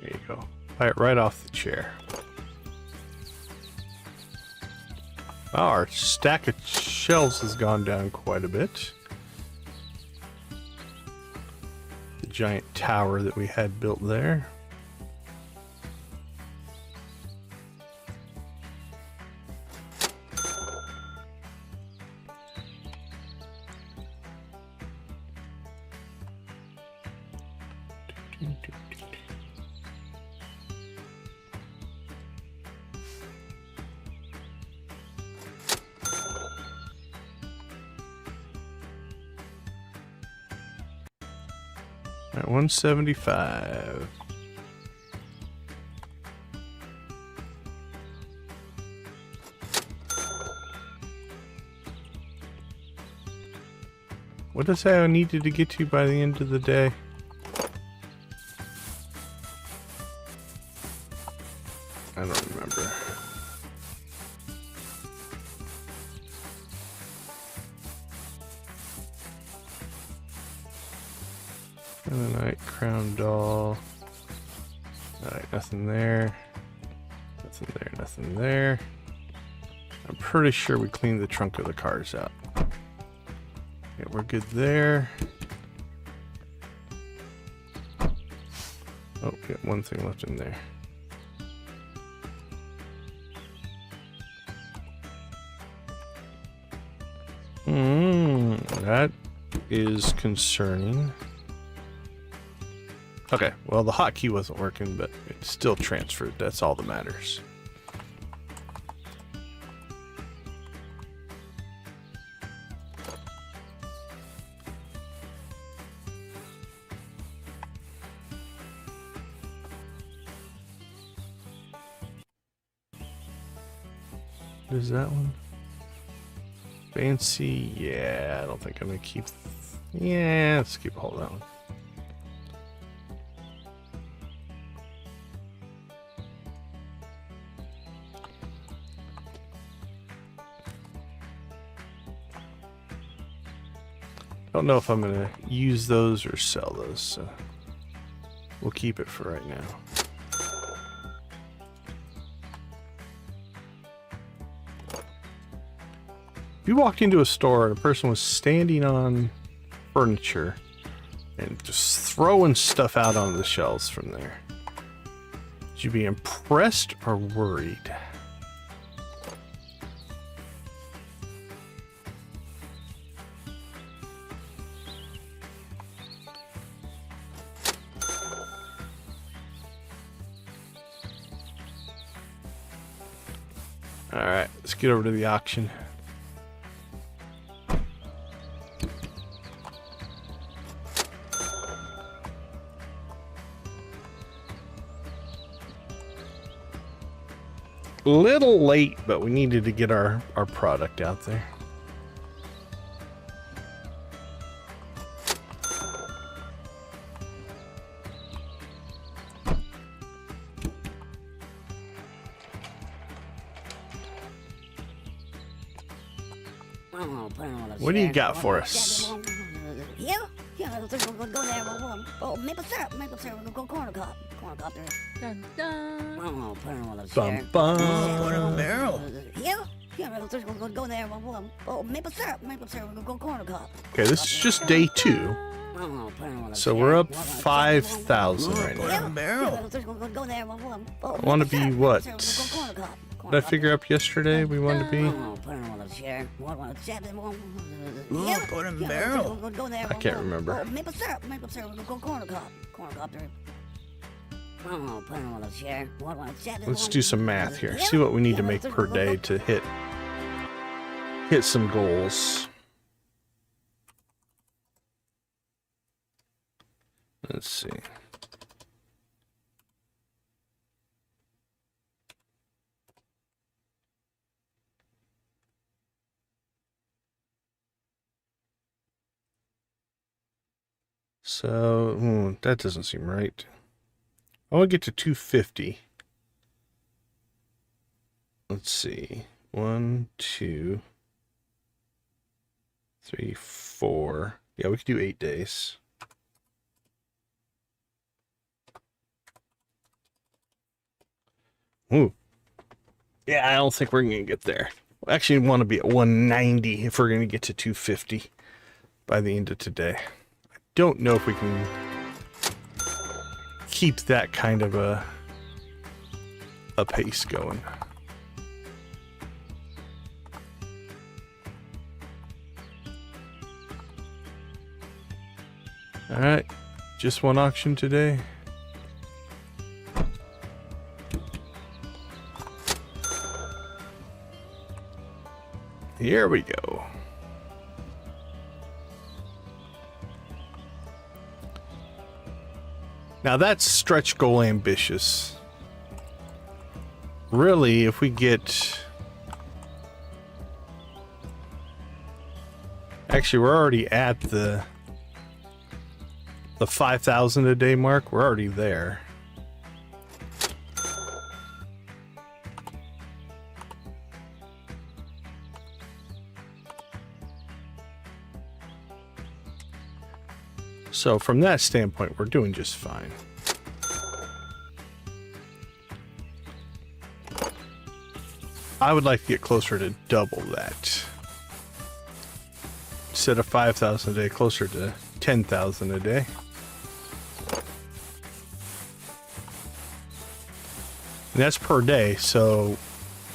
There you go. Buy it right off the chair. Our stack of shelves has gone down quite a bit. The giant tower that we had built there. At 175. What did I say I needed to get to by the end of the day? I don't remember. Night crown doll. Alright, nothing there. Nothing there, nothing there. I'm pretty sure we cleaned the trunk of the cars out. Yeah, we're good there. Oh, got one thing left in there. That is concerning. Okay, well the hotkey wasn't working, but it still transferred. That's all that matters. What is that one? Fancy, yeah, I don't think I'm gonna keep. Yeah, let's keep a hold of that one. Don't know if I'm gonna use those or sell those, so we'll keep it for right now. If you walked into a store and a person was standing on furniture and just throwing stuff out onto the shelves from there, would you be impressed or worried? Alright, let's get over to the auction. Little late, but we needed to get our product out there. What do you got for us? Go there. Oh, maple syrup. Go corner cup. Dun, dun. Bum bum. Barrel. Go there. Oh, maple syrup. Go corner cup. Okay, this is just day 2. So we're up 5,000 right now. Barrel. I want to be what? What did I figure up yesterday we wanted to be? I can't remember. Maple syrup. Go corner cup. Let's do some math here. See what we need to make per day to hit some goals. Let's see. So, that doesn't seem right. I want to get to 250. Let's see. 1, 2, 3, 4. Yeah, we could do 8 days. Ooh. Yeah, I don't think we're going to get there. We actually want to be at 190 if we're going to get to 250 by the end of today. I don't know if we can keep that kind of a pace going. All right, just one auction today. Here we go. Now that's stretch goal ambitious. Really, if we get... Actually, we're already at the 5,000 a day mark. We're already there. So from that standpoint, we're doing just fine. I would like to get closer to double that. Instead of 5,000 a day, closer to 10,000 a day. And that's per day, so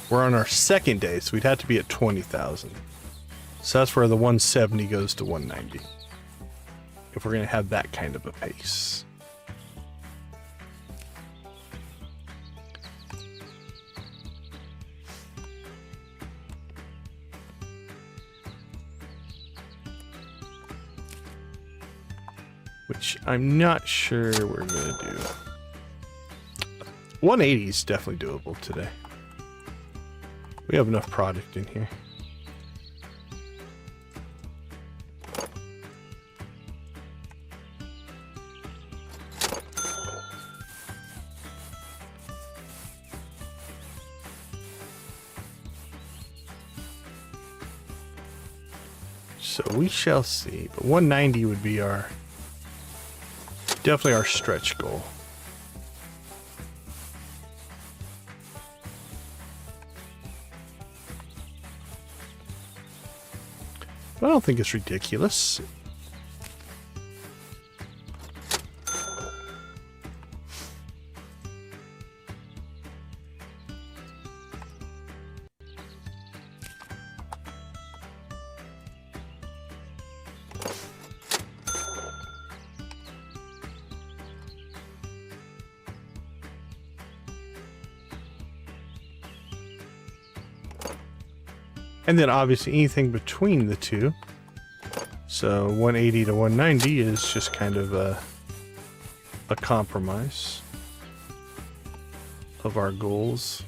we're on our second day, so we'd have to be at 20,000. So that's where the 170 goes to 190. If we're going to have that kind of a pace. which I'm not sure we're gonna do. 180 is definitely doable today. We have enough product in here. So we shall see, but 190 would be our, definitely our stretch goal. But I don't think it's ridiculous. And then obviously anything between the two. So 180 to 190 is just kind of a compromise of our goals.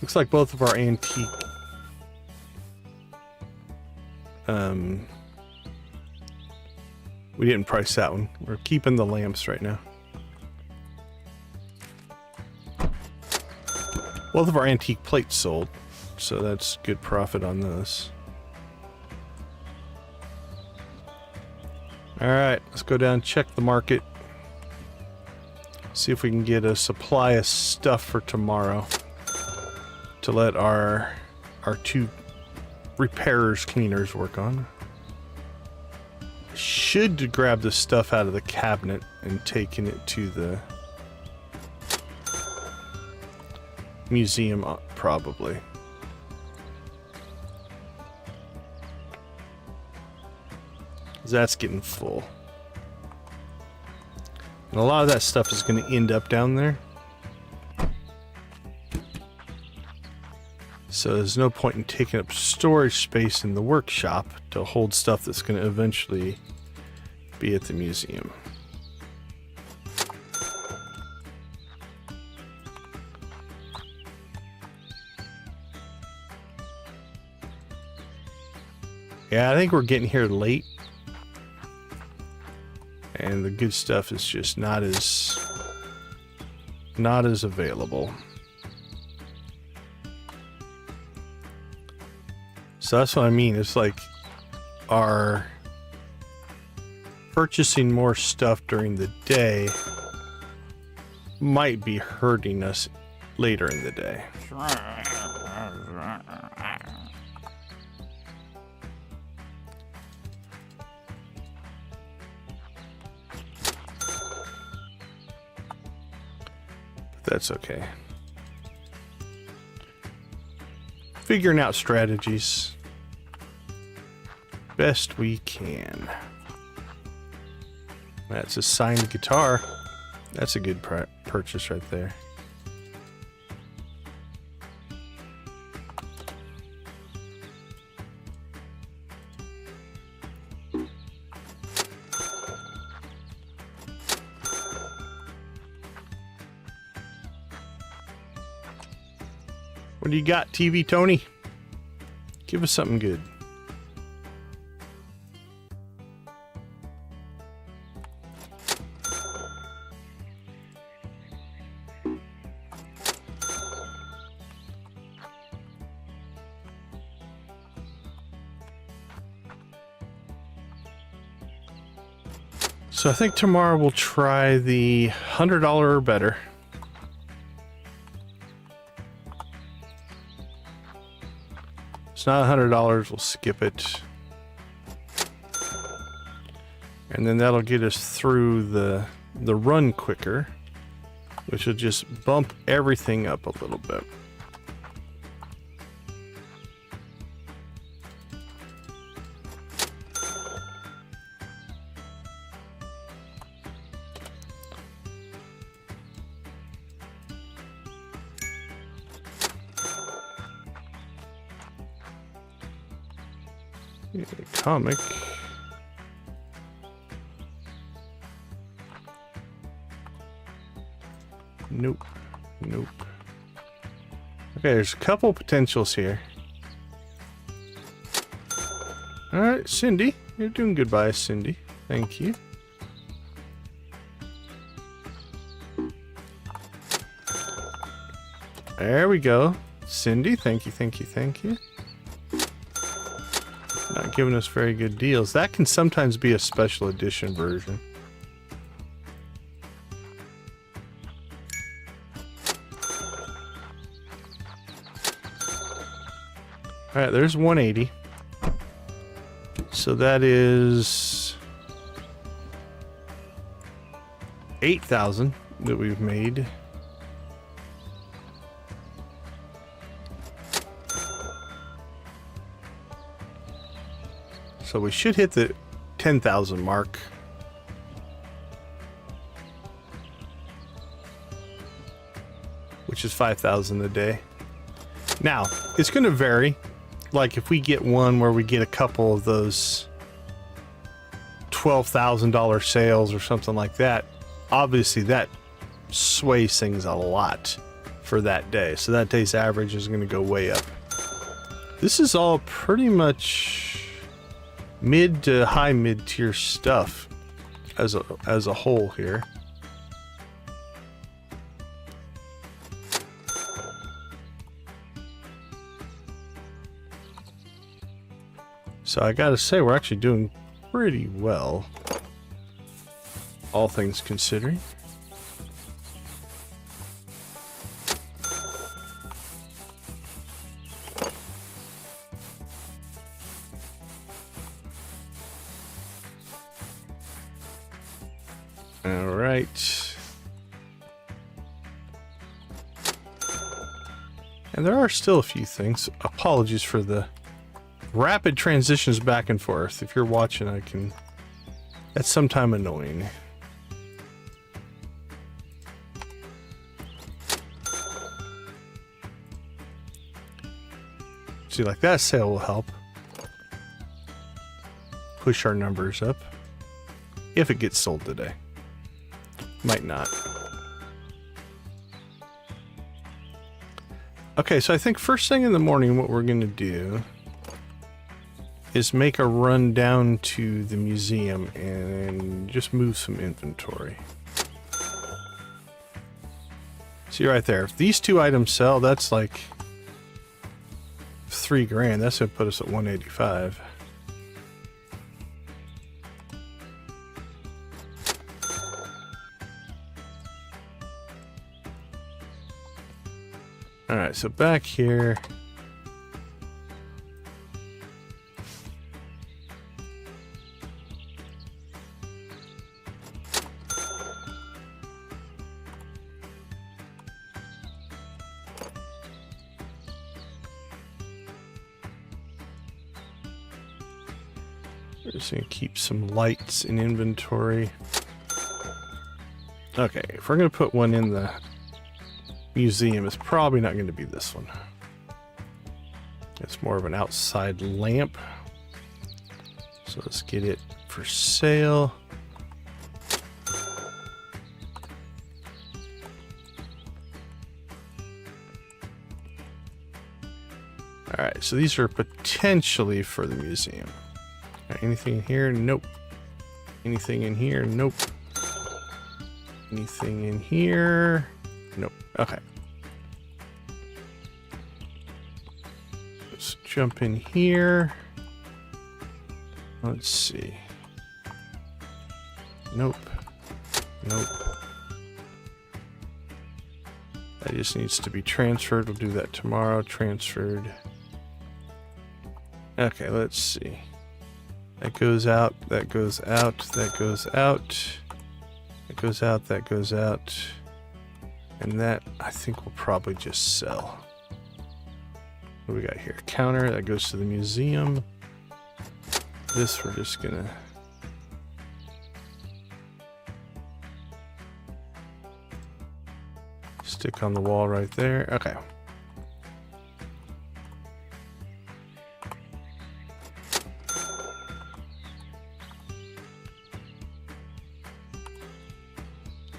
Looks like both of our antique we didn't price that one. We're keeping the lamps right now. Both of our antique plates sold, so that's good profit on those. Alright, let's go down and check the market. See if we can get a supply of stuff for tomorrow to let our two repairers, cleaners work on. Should grab the stuff out of the cabinet and taking it to the museum, probably. That's getting full. And a lot of that stuff is going to end up down there. So there's no point in taking up storage space in the workshop to hold stuff that's going to eventually be at the museum. Yeah, I think we're getting here late. And the good stuff is just not as available. So that's what I mean. It's like our purchasing more stuff during the day might be hurting us later in the day. That's okay. Figuring out strategies best we can. That's a signed guitar. That's a good purchase right there. What do you got, TV Tony? Give us something good. So I think tomorrow we'll try the $100 or better. It's not $100, we'll skip it. And then that'll get us through the run quicker, which will just bump everything up a little bit. Yeah, comic. Nope. Nope. Okay, there's a couple potentials here. Alright, Cindy. You're doing goodbye, Cindy. Thank you. There we go. Cindy, thank you, thank you, thank you. Not giving us very good deals. That can sometimes be a special edition version. Alright, there's 180. So that is 8,000 that we've made. So we should hit the 10,000 mark. Which is 5,000 a day. Now, it's going to vary. Like if we get one where we get a couple of those $12,000 sales or something like that, obviously that sways things a lot for that day. So that day's average is going to go way up. This is all pretty much mid to high mid-tier stuff as a whole here. So I gotta say, we're actually doing pretty well, all things considering. All right. And there are still a few things. Apologies for the rapid transitions back and forth. If you're watching, that's sometimes annoying. See, like that sale will help push our numbers up if it gets sold today. Might not. Okay, so I think first thing in the morning what we're gonna do is make a run down to the museum and just move some inventory. See right there, if these two items sell, that's like $3 grand. That's gonna put us at 185. All right, so back here. We're just gonna keep some lights in inventory. Okay, if we're gonna put one in the museum, it's probably not gonna be this one. It's more of an outside lamp. So let's get it for sale. Alright, so these are potentially for the museum. Anything in here? Nope. Anything in here? Nope. Anything in here? Nope. Okay. Let's jump in here. Let's see. Nope. Nope. That just needs to be transferred. We'll do that tomorrow. Transferred. Okay, let's see. That goes out, that goes out, that goes out. That goes out, that goes out. And that, I think, will probably just sell. What do we got here? Counter, that goes to the museum. This we're just gonna... stick on the wall right there. Okay.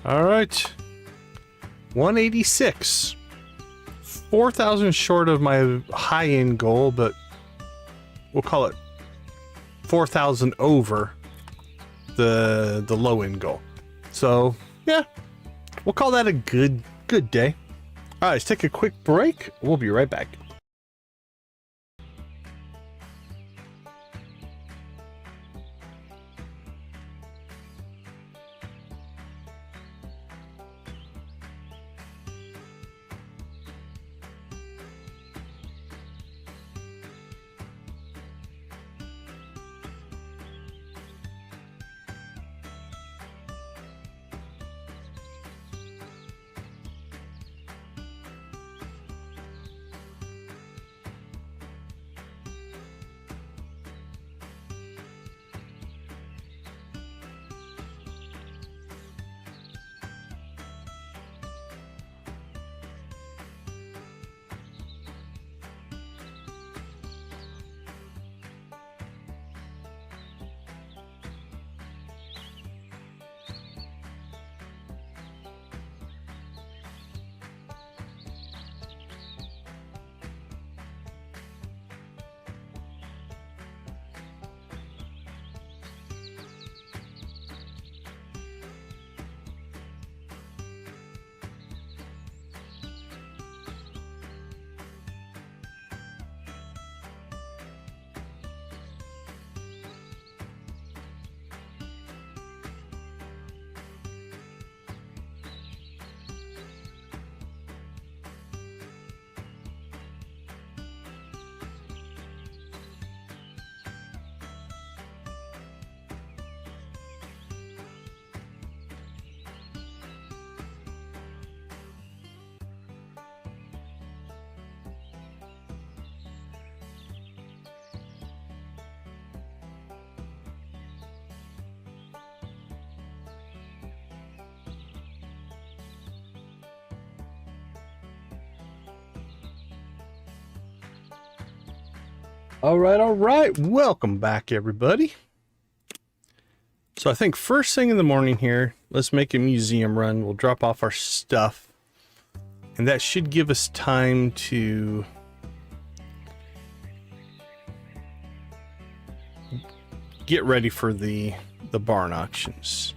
All right. 186. 4,000 short of my high-end goal, but we'll call it 4,000 over the low-end goal. So, yeah, we'll call that a good day. All right, let's take a quick break. We'll be right back. All right. Welcome back, everybody. So I think first thing in the morning here, let's make a museum run. We'll drop off our stuff. And that should give us time to get ready for the barn auctions.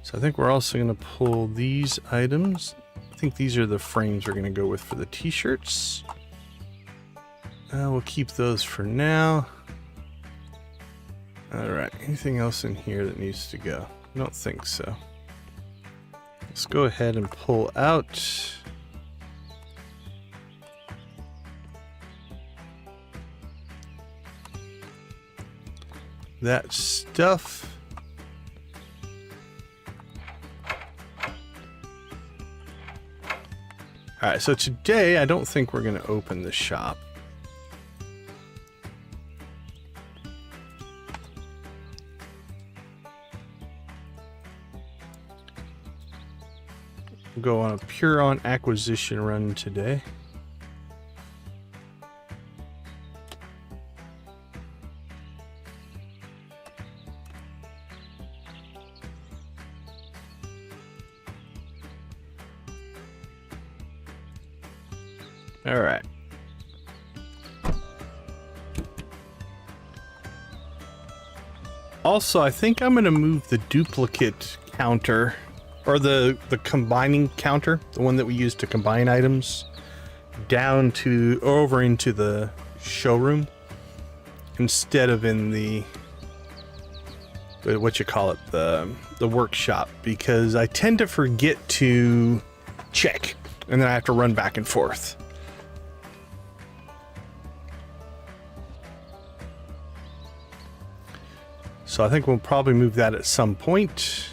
So I think we're also going to pull these items. I think these are the frames we're going to go with for the t-shirts. We'll keep those for now. All right, anything else in here that needs to go? I don't think so. Let's go ahead and pull out that stuff. All right, so today I don't think we're going to open the shop. Go on a pure on acquisition run today. All right. Also, I think I'm going to move the duplicate counter, or the combining counter, the one that we use to combine items, down to over into the showroom instead of in the what you call it, the workshop, because I tend to forget to check and then I have to run back and forth. So I think we'll probably move that at some point.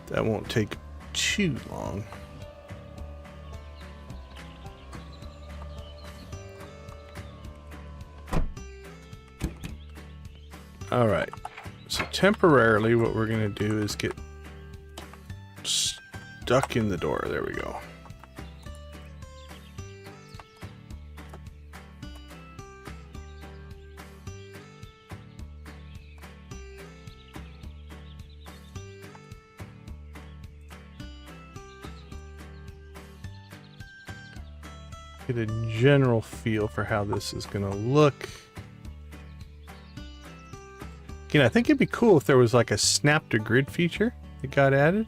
That won't take too long. All right. So temporarily what we're going to do is get stuck in the door. There we go. get a general feel for how this is going to look. Again, I think it'd be cool if there was like a snap to grid feature that got added.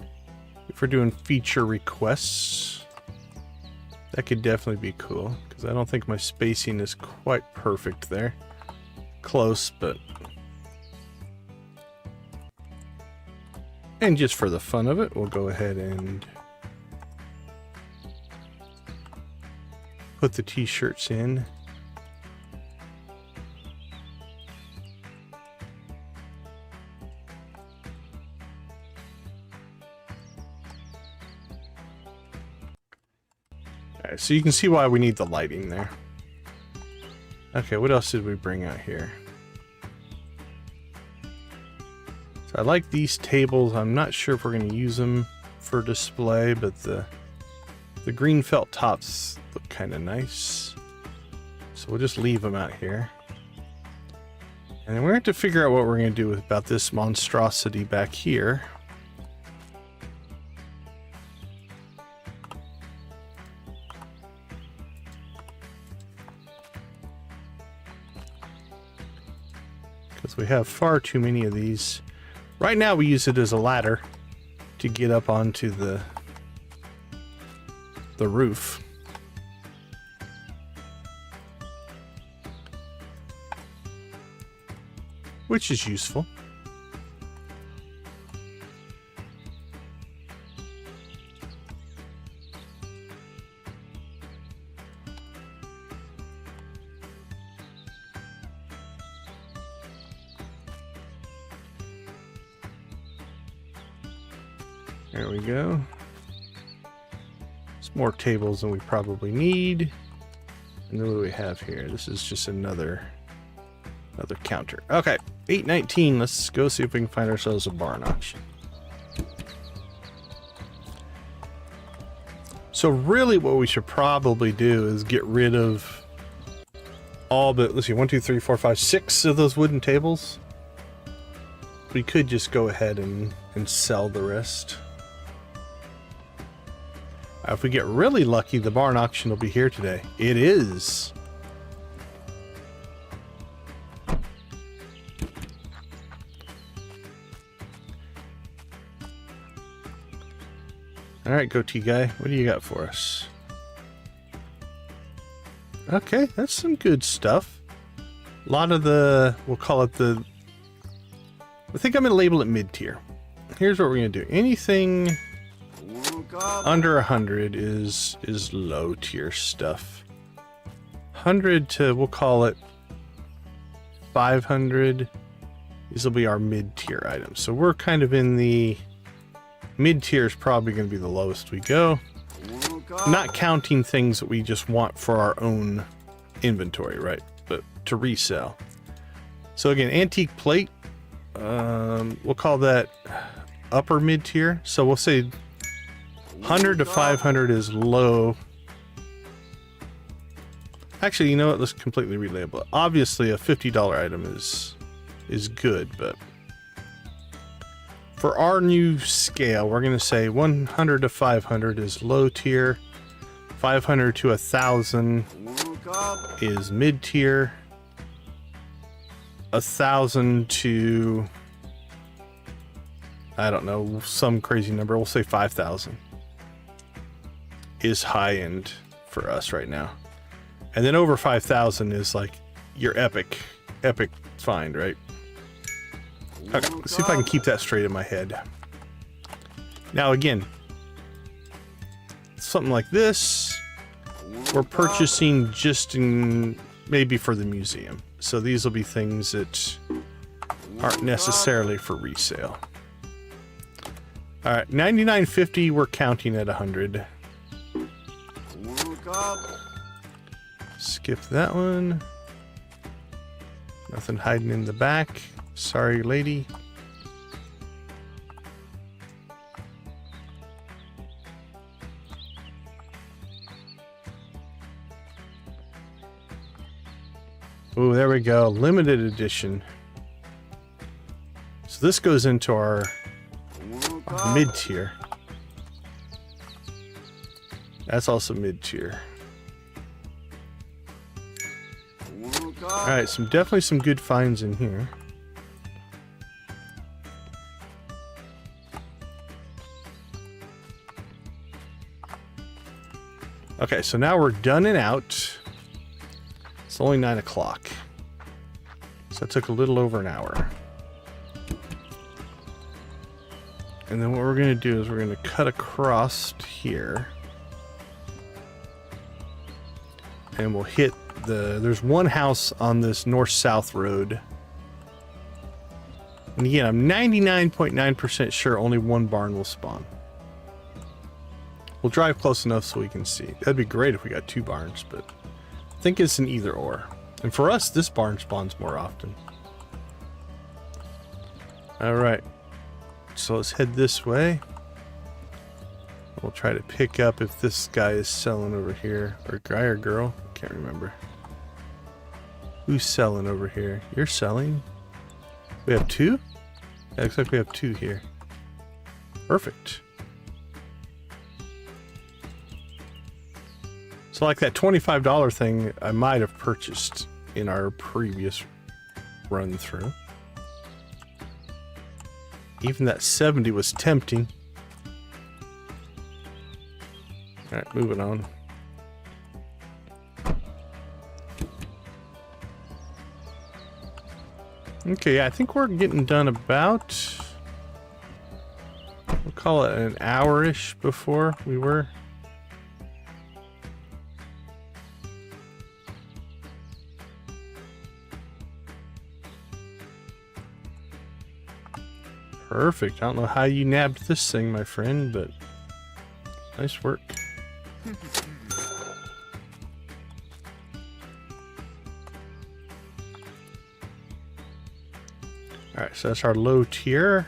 If we're doing feature requests, that could definitely be cool, because I don't think my spacing is quite perfect there. Close, but... And just for the fun of it, we'll go ahead and put the t-shirts in. Alright, so you can see why we need the lighting there. Okay, what else did we bring out here? So I like these tables. I'm not sure if we're going to use them for display, but the green felt tops look kind of nice. So we'll just leave them out here. And then we're going to have to figure out what we're going to do about this monstrosity back here. Because we have far too many of these. Right now we use it as a ladder to get up onto the roof. Which is useful. There we go. Some more tables than we probably need. And then what do we have here? This is just another counter. Okay, 819. Let's go see if we can find ourselves a barn auction. So really what we should probably do is get rid of all but, let's see, 1, 2, 3, 4, 5, 6 of those wooden tables. We could just go ahead and sell the rest. If we get really lucky, the barn auction will be here today. It is. All right, goatee guy, what do you got for us? Okay, that's some good stuff. A lot of the, we'll call it the, I think I'm going to label it mid-tier. Here's what we're going to do. Anything under 100 is low tier stuff. 100 to, we'll call it 500. These will be our mid-tier items. So we're kind of in the mid-tier is probably going to be the lowest we go. Not counting things that we just want for our own inventory, right? But to resell. So again, antique plate. We'll call that upper mid-tier. So we'll say 100 to 500 is low. Actually, you know what? Let's completely relabel it. Obviously, a $50 item is good, but for our new scale, we're going to say 100 to 500 is low tier. 500 to 1,000 is mid tier. 1,000 to, I don't know, some crazy number. We'll say 5,000. Is high end for us right now. And then over 5,000 is like your epic find, right? Okay, let's see if I can keep that straight in my head. Now again, something like this, we're purchasing just in, maybe for the museum. So these will be things that aren't necessarily for resale. All right, 99.50, we're counting at 100. Skip that one. Nothing hiding in the back. Sorry, lady. Oh, there we go. Limited edition. So this goes into our mid-tier. That's also mid-tier. Alright, definitely some good finds in here. Okay, so now we're done and out. It's only 9 o'clock. So that took a little over an hour. And then what we're going to do is we're going to cut across here. And we'll hit there's one house on this north-south road. And again, I'm 99.9% sure only one barn will spawn. We'll drive close enough so we can see. That'd be great if we got 2 barns, but I think it's an either or. And for us, this barn spawns more often. Alright. So let's head this way. We'll try to pick up if this guy is selling over here. Or guy or girl. Can't remember. Who's selling over here? You're selling? We have 2? Yeah, looks like we have 2 here. Perfect. So like that $25 thing I might have purchased in our previous run through. Even that 70 was tempting. Alright, moving on. Okay, I think we're getting done about, we'll call it an hour-ish before we were. Perfect. I don't know how you nabbed this thing, my friend, but nice work. Alright, so that's our low tier.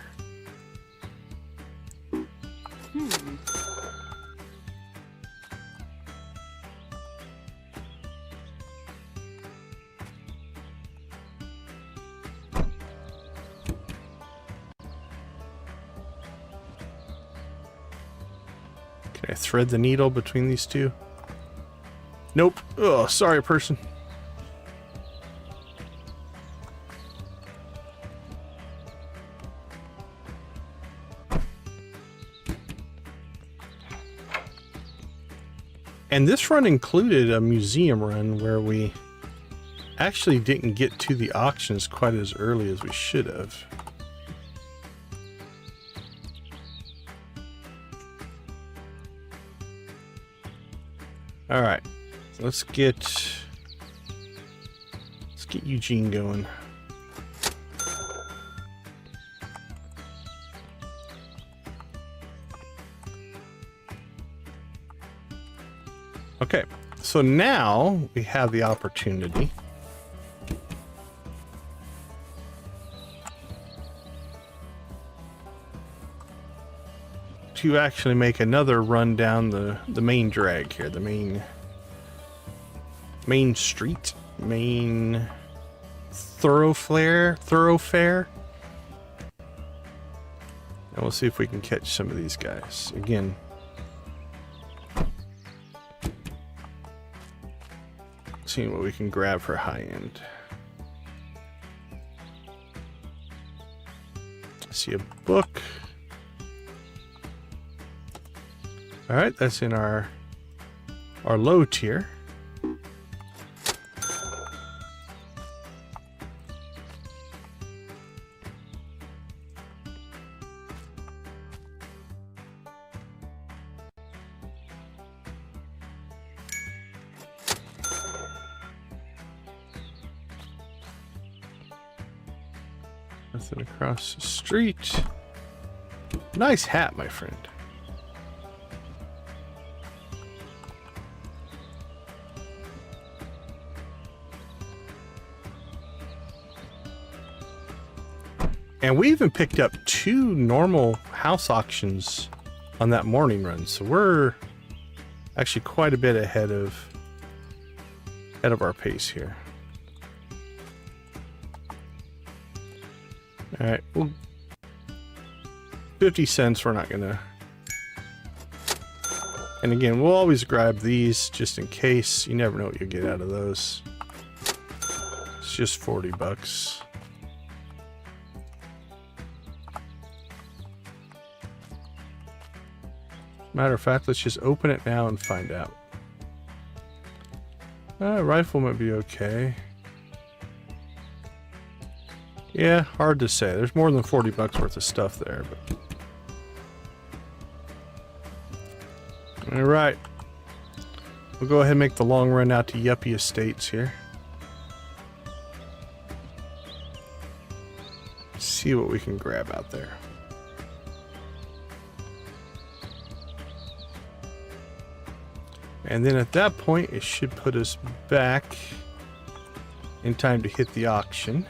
Can I thread the needle between these two? Nope. Oh, sorry, person. And this run included a museum run where we actually didn't get to the auctions quite as early as we should have. All right, let's get Eugene going. Okay, so now we have the opportunity to actually make another run down the main drag here, the main street, main thoroughfare. And we'll see if we can catch some of these guys. Again, seeing what we can grab for high end. I see a book. All right, that's in our low tier. Nothing across the street. Nice hat, my friend. And we even picked up 2 normal house auctions on that morning run, so we're actually quite a bit ahead of our pace here. All right, well, 50 cents, we're not gonna. And again, we'll always grab these just in case. You never know what you'll get out of those. It's just 40 bucks. Matter of fact, let's just open it now and find out. Rifle might be okay. Yeah, hard to say. There's more than 40 bucks worth of stuff there, but... Alright. We'll go ahead and make the long run out to Yuppie Estates here. See what we can grab out there. And then at that point, it should put us back in time to hit the auction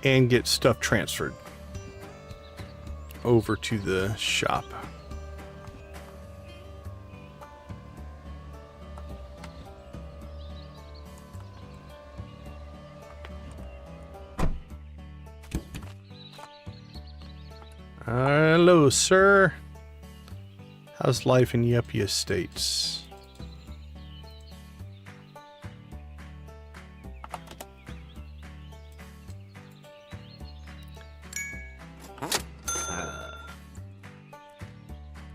and get stuff transferred over to the shop. Hello, sir. How's life in Yuppie Estates?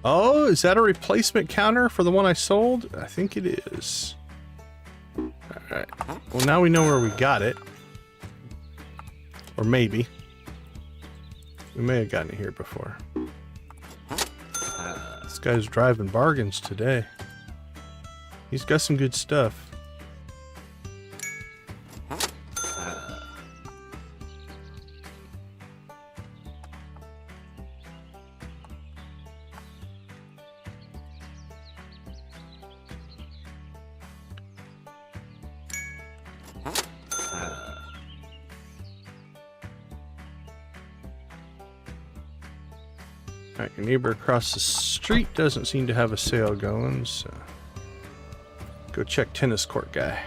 Oh, is that a replacement counter for the one I sold? I think it is. Alright. Well, now we know where we got it. Or maybe. We may have gotten it here before. This guy's driving bargains today. He's got some good stuff. Alright, your neighbor across the street doesn't seem to have a sale going, so go check tennis court guy.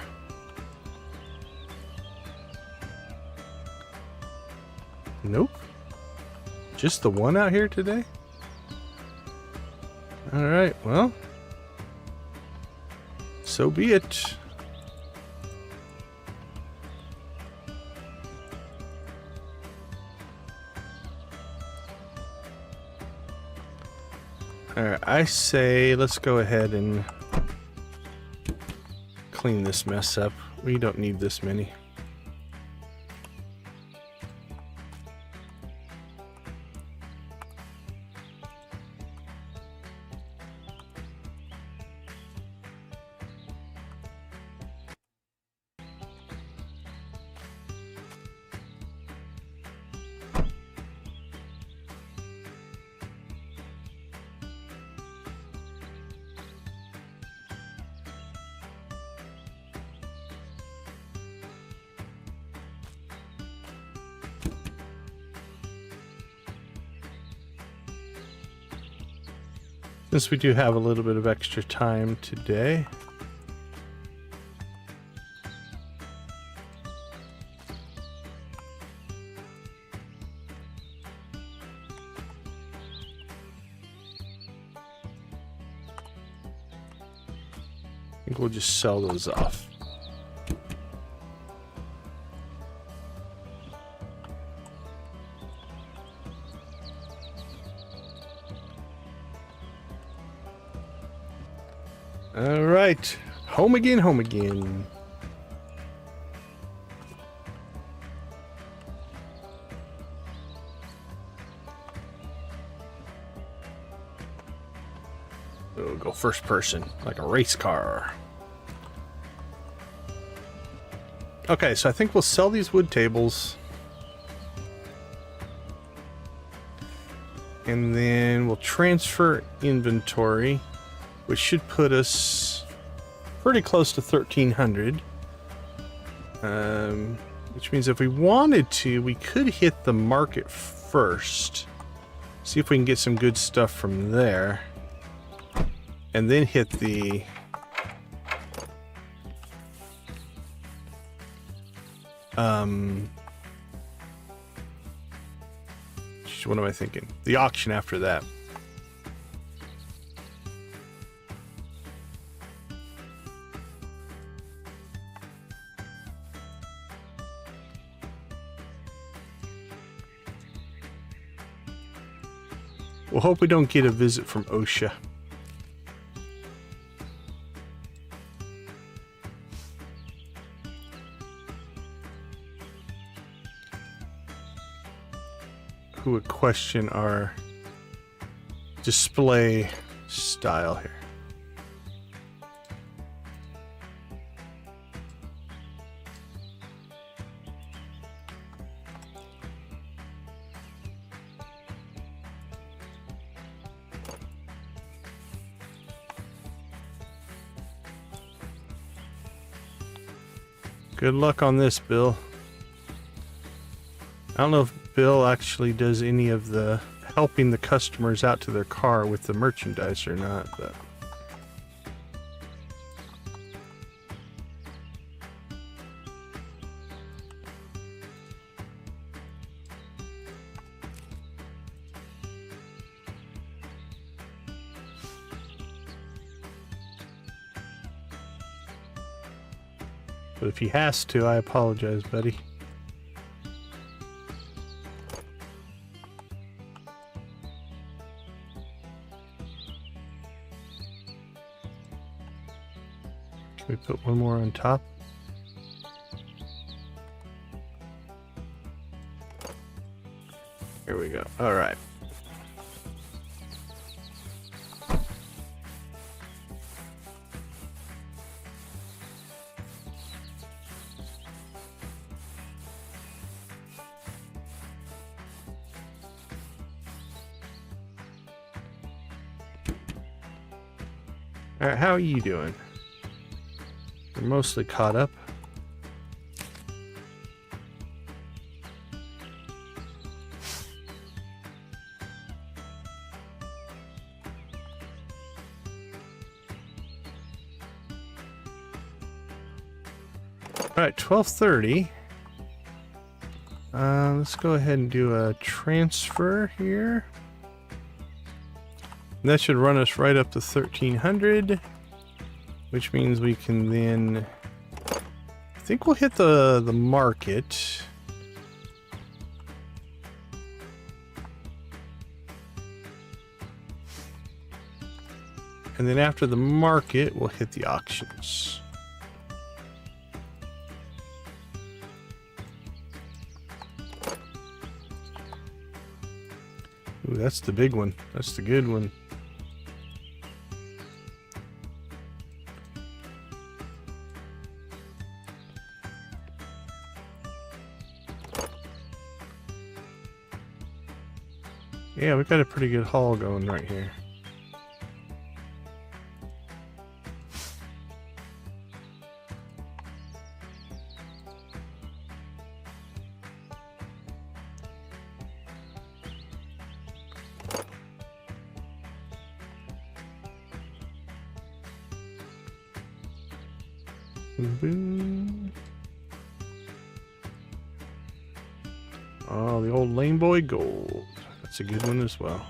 Nope. Just the one out here today? Alright, well, so be it. Alright, I say let's go ahead and clean this mess up. We don't need this many. Since we do have a little bit of extra time today, I think we'll just sell those off. All right, home again, home again. We'll go first person, like a race car. Okay, so I think we'll sell these wood tables. And then we'll transfer inventory, which should put us pretty close to 1,300. Which means if we wanted to, we could hit the market first. See if we can get some good stuff from there. And then hit the... what am I thinking? The auction after that. We'll hope we don't get a visit from OSHA. Who would question our display style here. Good luck on this, Bill. I don't know if Bill actually does any of the helping the customers out to their car with the merchandise or not, but if he has to, I apologize, buddy. Can we put one more on top? Here we go. All right. All right, how are you doing? You're mostly caught up. All right, 12:30. Let's go ahead and do a transfer here. And that should run us right up to 1300, which means we can then, I think we'll hit the market. And then after the market, we'll hit the auctions. Ooh, that's the big one. That's the good one. Yeah, we've got a pretty good haul going right here. Boom. Oh, the old Lame Boy Gold. That's a good one as well.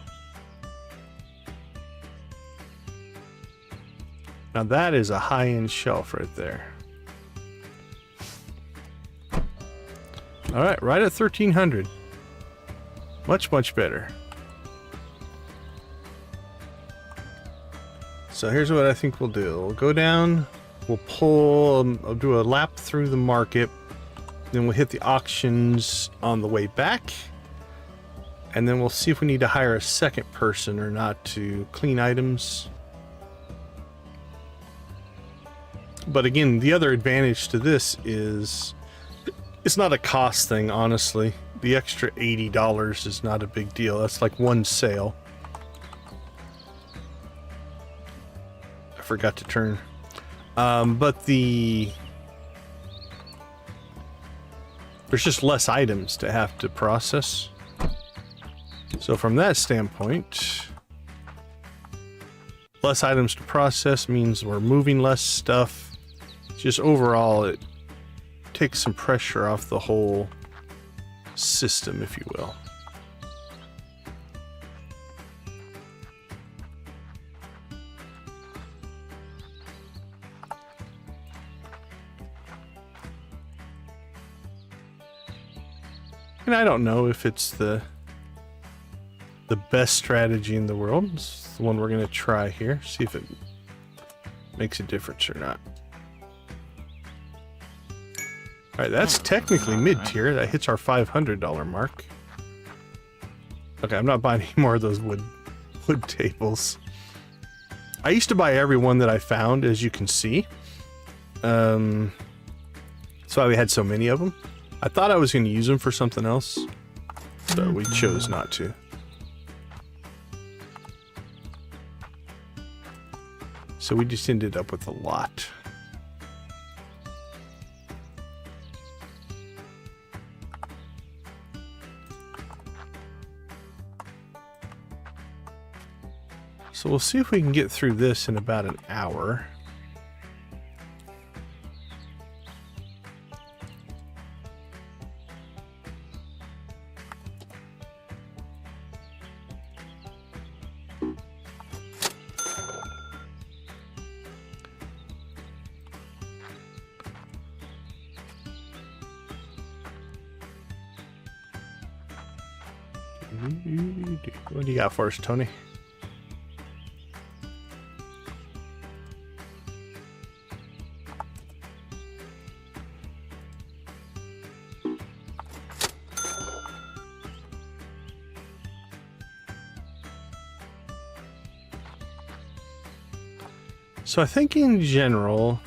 Now that is a high-end shelf right there. All right, right at 1300. Much, much better. So here's what I think we'll do. We'll go down, we'll pull, I'll do a lap through the market, then we'll hit the auctions on the way back. And then we'll see if we need to hire a second person or not to clean items. But again, the other advantage to this is it's not a cost thing, honestly. The extra $80 is not a big deal. That's like one sale. I forgot to turn. But there's just less items to have to process. So from that standpoint, less items to process means we're moving less stuff. Just overall, it takes some pressure off the whole system, if you will. And I don't know if it's the the best strategy in the world. It's the one we're going to try here. See if it makes a difference or not. All right, that's technically mid-tier. That hits our $500 mark. Okay, I'm not buying any more of those wood tables. I used to buy every one that I found, as you can see. That's why we had so many of them. I thought I was going to use them for something else, so we chose not to. So we just ended up with a lot. So we'll see if we can get through this in about an hour. What do you got for us, Tony? So I think in general,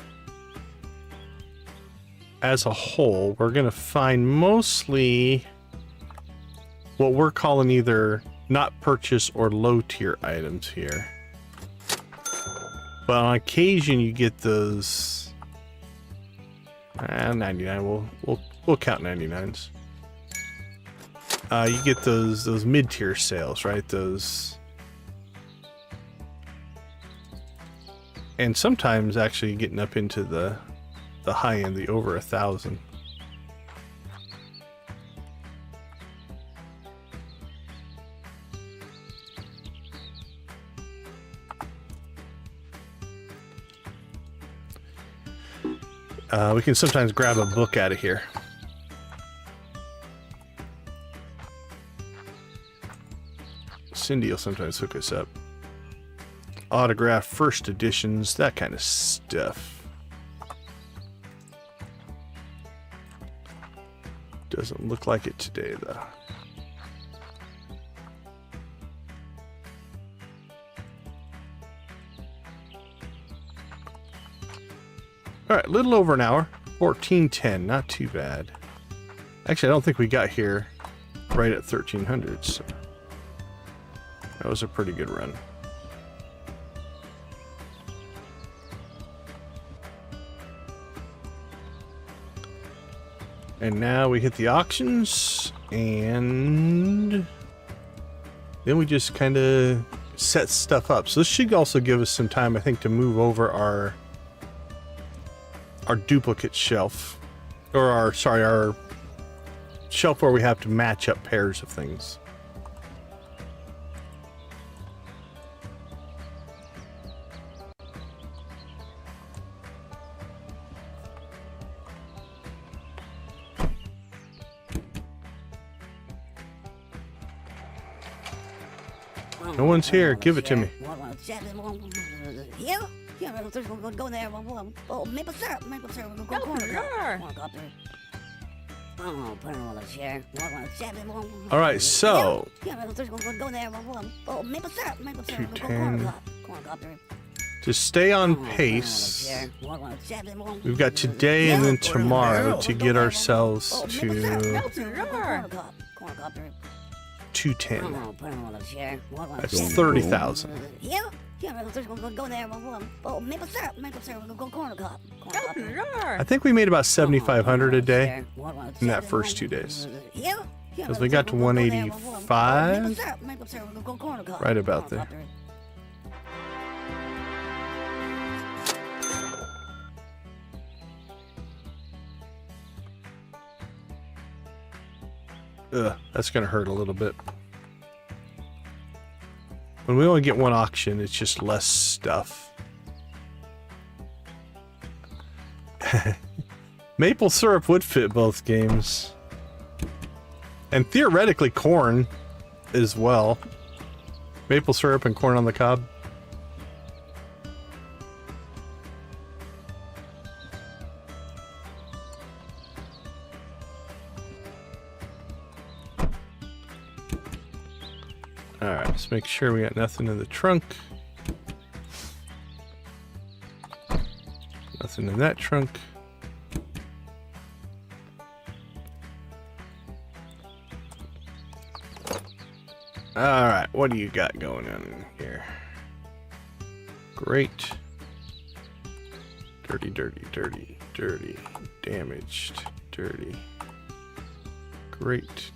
as a whole, we're going to find mostly what we're calling either not purchase or low tier items here. But on occasion you get those 99. We'll count 99s. You get those mid-tier sales, right? Those, and sometimes actually getting up into the high end, the over 1,000. We can sometimes grab a book out of here. Cindy will sometimes hook us up. Autograph first editions, that kind of stuff. Doesn't look like it today, though. All right, a little over an hour. 14:10, not too bad. Actually, I don't think we got here right at 1300, so that was a pretty good run. And now we hit the auctions, and then we just kind of set stuff up. So this should also give us some time, I think, to move over our duplicate shelf, or our shelf where we have to match up pairs of things. No one's here. Give it to me. Go there. Oh, maple syrup. Go up there. Oh, put it on the chair. All right, so Go there. Oh, maple syrup. 210. To stay on pace, we've got today and then tomorrow to get ourselves to 210. That's 30,000. Go there. Oh, maple syrup. Go corner cup. I think we made about 7,500 a day in that first 2 days. Because we got to 185, right about there. Ugh, that's gonna hurt a little bit. When we only get one auction, it's just less stuff. Maple syrup would fit both games. And theoretically corn as well. Maple syrup and corn on the cob. Alright, let's make sure we got nothing in the trunk. Nothing in that trunk. Alright, what do you got going on in here? Great. Dirty, dirty, dirty, dirty. Damaged, dirty. Great.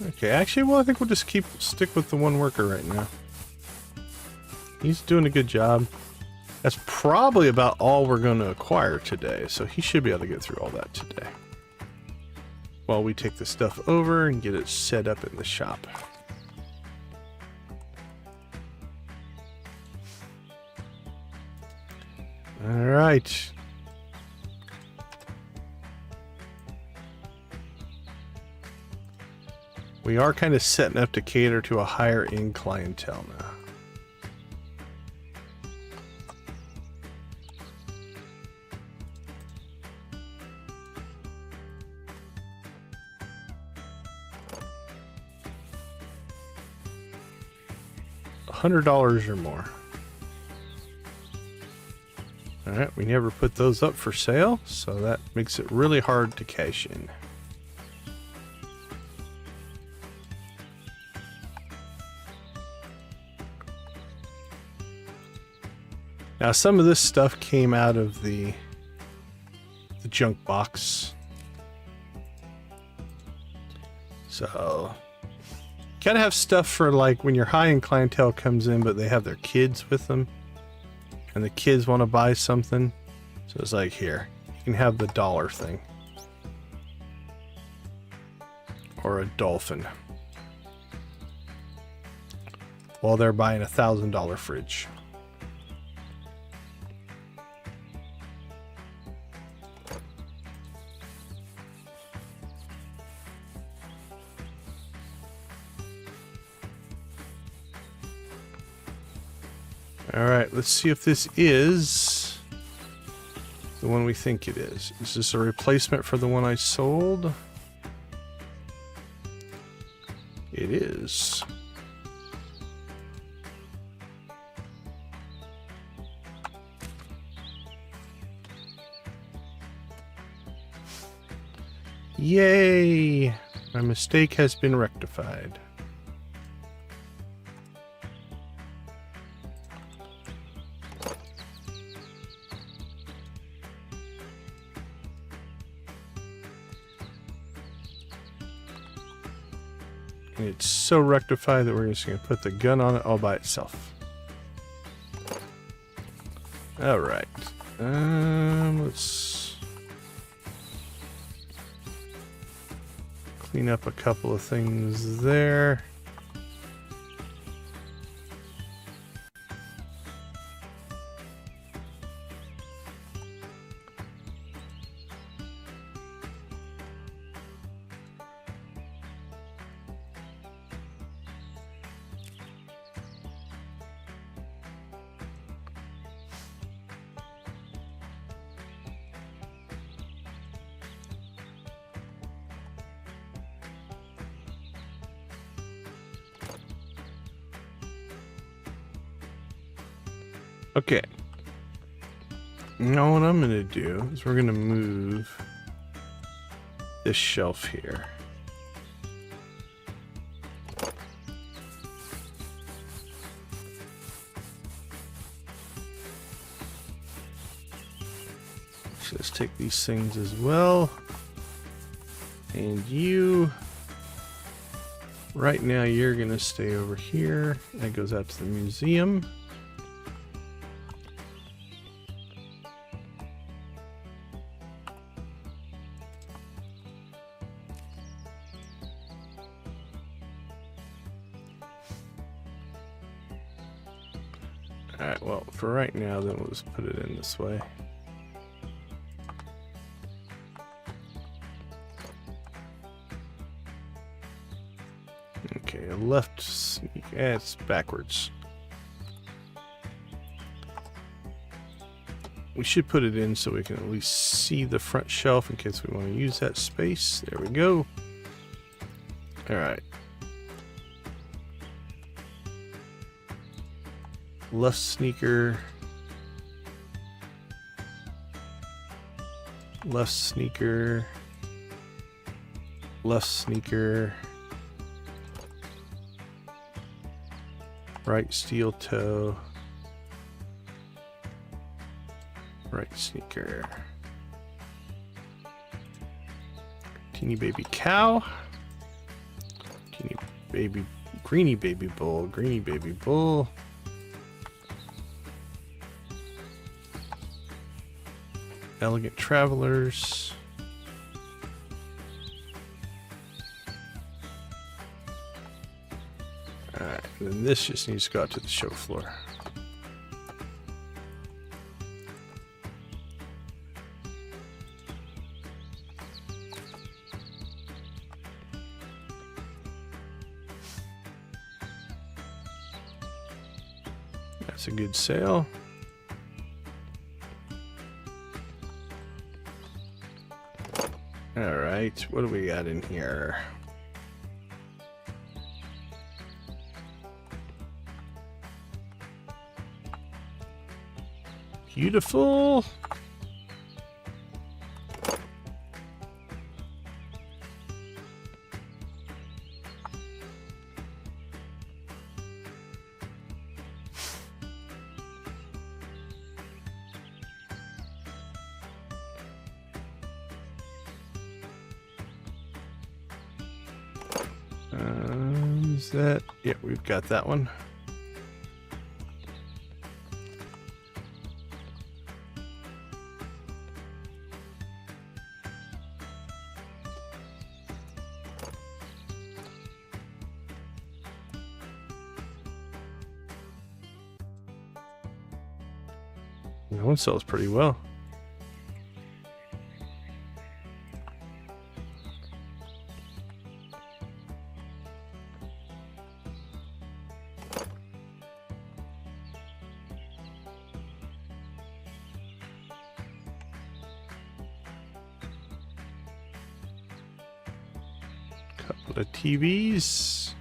Okay, actually, well, I think we'll just stick with the one worker right now. He's doing a good job. That's probably about all we're going to acquire today, so he should be able to get through all that today. While we take the stuff over and get it set up in the shop. Alright. We are kind of setting up to cater to a higher end clientele now. $100 or more. Alright, we never put those up for sale, so that makes it really hard to cash in. Now, some of this stuff came out of the junk box. So, kind of have stuff for like when your high-end clientele comes in, but they have their kids with them, and the kids want to buy something. So it's like, here, you can have the dollar thing, or a dolphin, while they're buying a $1,000 fridge. Alright, let's see if this is the one we think it is. Is this a replacement for the one I sold? It is. Yay! My mistake has been rectified. It's so rectified that we're just going to put the gun on it all by itself. Alright. Let's clean up a couple of things there. Okay. Now what I'm going to do is we're going to move this shelf here. Let's take these things as well. And you, right now you're going to stay over here. That goes out to the museum. Alright, well, for right now, then we'll just put it in this way. Okay, a left sneak. It's backwards. We should put it in so we can at least see the front shelf in case we want to use that space. There we go. Alright. Left sneaker. Left sneaker. Left sneaker. Right steel toe. Right sneaker. Teeny baby cow. Teeny baby, greeny baby bull. Greeny baby bull. Elegant travelers. Alright, and then this just needs to go out to the show floor. That's a good sale. All right, what do we got in here? Beautiful. Is that? Yeah, we've got that one. That one sells pretty well. Couple of TVs.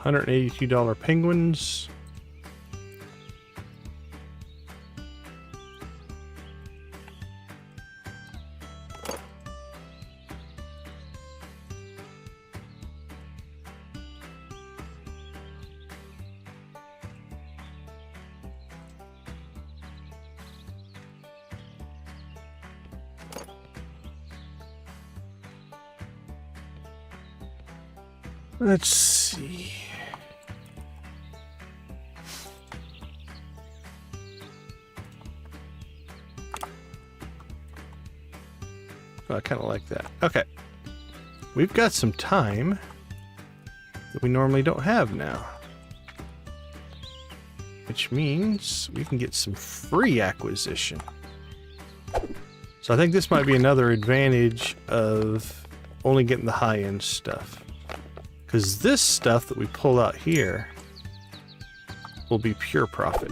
$182 penguins. Let's see. Oh, I kind of like that. Okay. We've got some time that we normally don't have now. Which means we can get some free acquisition. So I think this might be another advantage of only getting the high-end stuff. Because this stuff that we pull out here will be pure profit.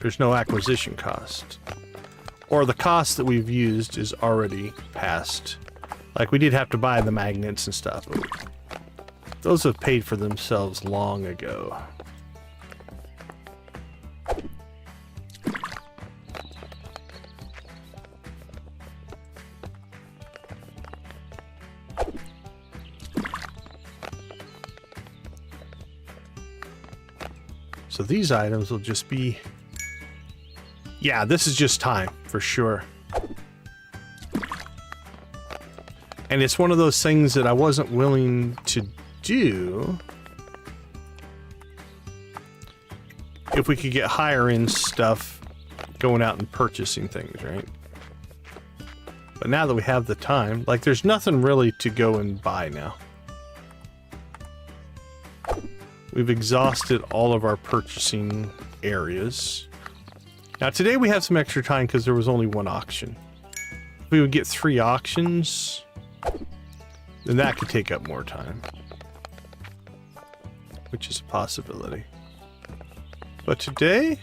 There's no acquisition cost. Or the cost that we've used is already past. Like, we did have to buy the magnets and stuff, but those have paid for themselves long ago. So these items will just be... Yeah, this is just time, for sure. And it's one of those things that I wasn't willing to do if we could get higher end stuff going out and purchasing things, right? But now that we have the time, like there's nothing really to go and buy now. We've exhausted all of our purchasing areas. Now today we have some extra time because there was only one auction. If we would get 3 auctions, then that could take up more time. Which is a possibility. But today...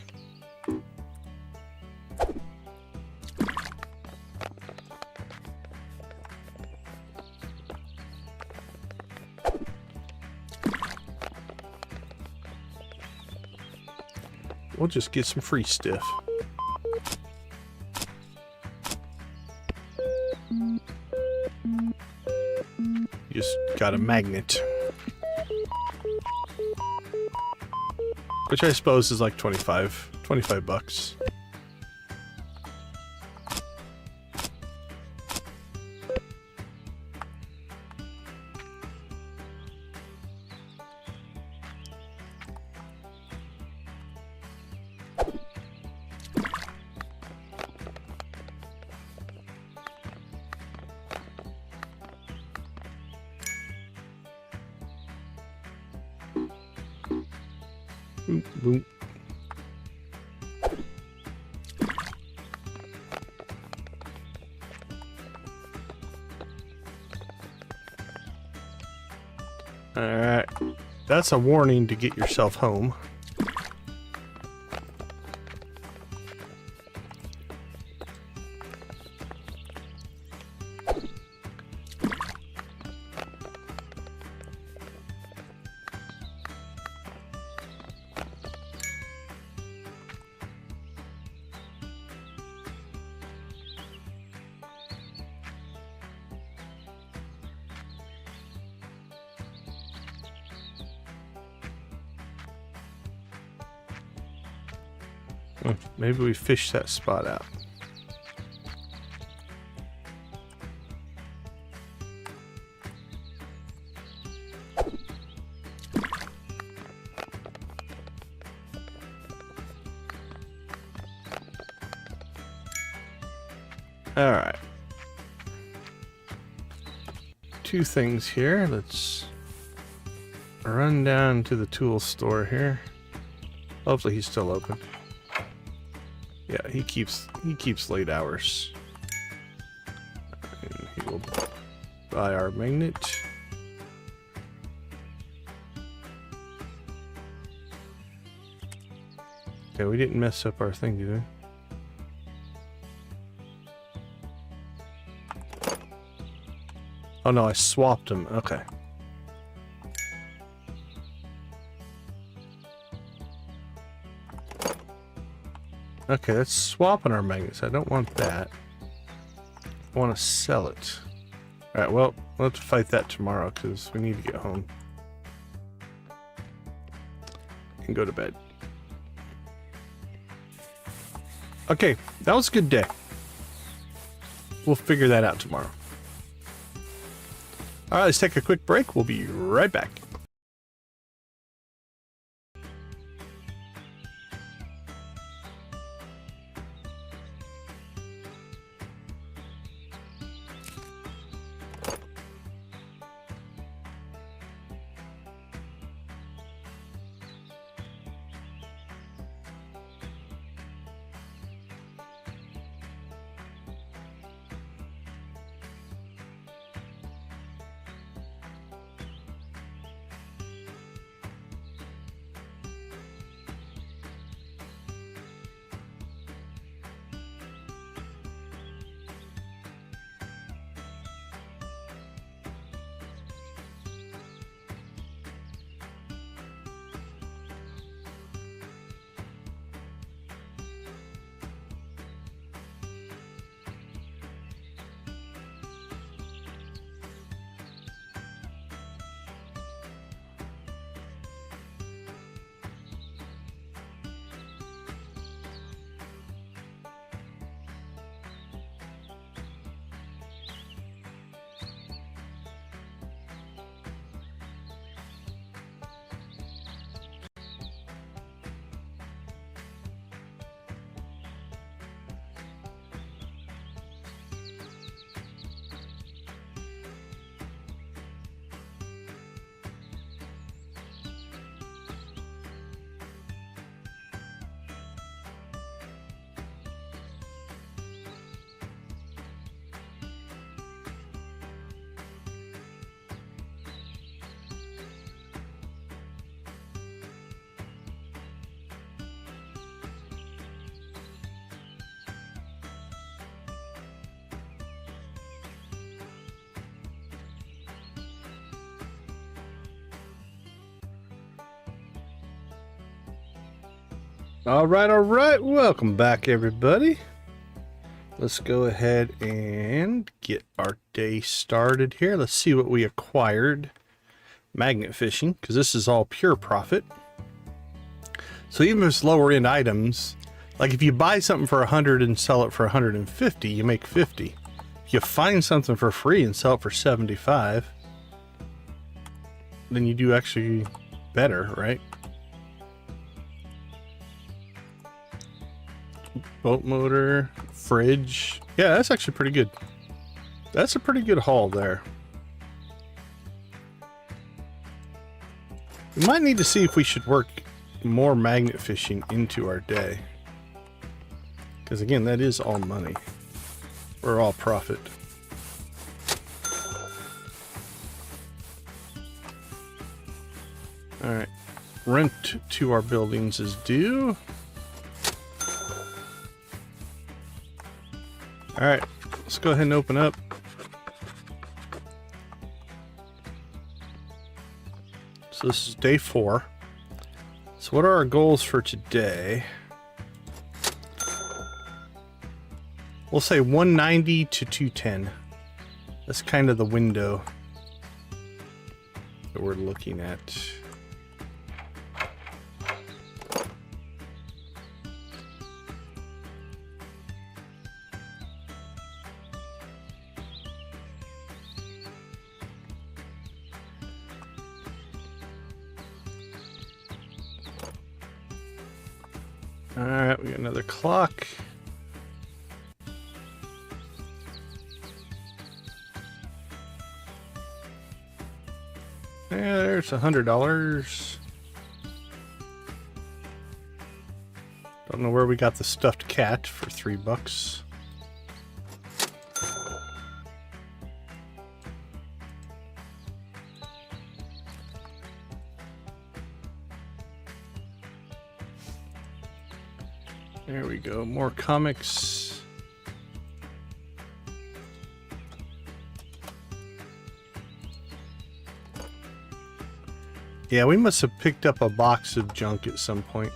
we'll just get some free stuff. Just got a magnet. Which I suppose is like 25 bucks. Boom, boom. Alright. That's a warning to get yourself home. Maybe we fish that spot out. All right. 2 things here. Let's run down to the tool store here. Hopefully he's still open. Yeah, he keeps late hours. And he will buy our magnet. Okay, we didn't mess up our thing, did we? Oh no, I swapped them. Okay. Okay, that's swapping our magnets. I don't want that. I want to sell it. Alright, well, we'll have to fight that tomorrow because we need to get home. And go to bed. Okay, that was a good day. We'll figure that out tomorrow. Alright, let's take a quick break. We'll be right back. All right. Welcome back, everybody. Let's go ahead and get our day started here. Let's see what we acquired. Magnet fishing, because this is all pure profit. So even if it's lower end items, like if you buy something for 100 and sell it for 150, you make 50. If you find something for free and sell it for 75, then you do actually better, right? Boat motor, fridge. Yeah, that's actually pretty good. That's a pretty good haul there. We might need to see if we should work more magnet fishing into our day. Because again, that is all money. Or all profit. Alright. Rent to our buildings is due. Alright, let's go ahead and open up. So this is day 4. So what are our goals for today? We'll say 190 to 210. That's kind of the window that we're looking at. Alright, we got another clock. Yeah, there's $100. Don't know where we got the stuffed cat for $3. There we go, more comics. Yeah, we must have picked up a box of junk at some point.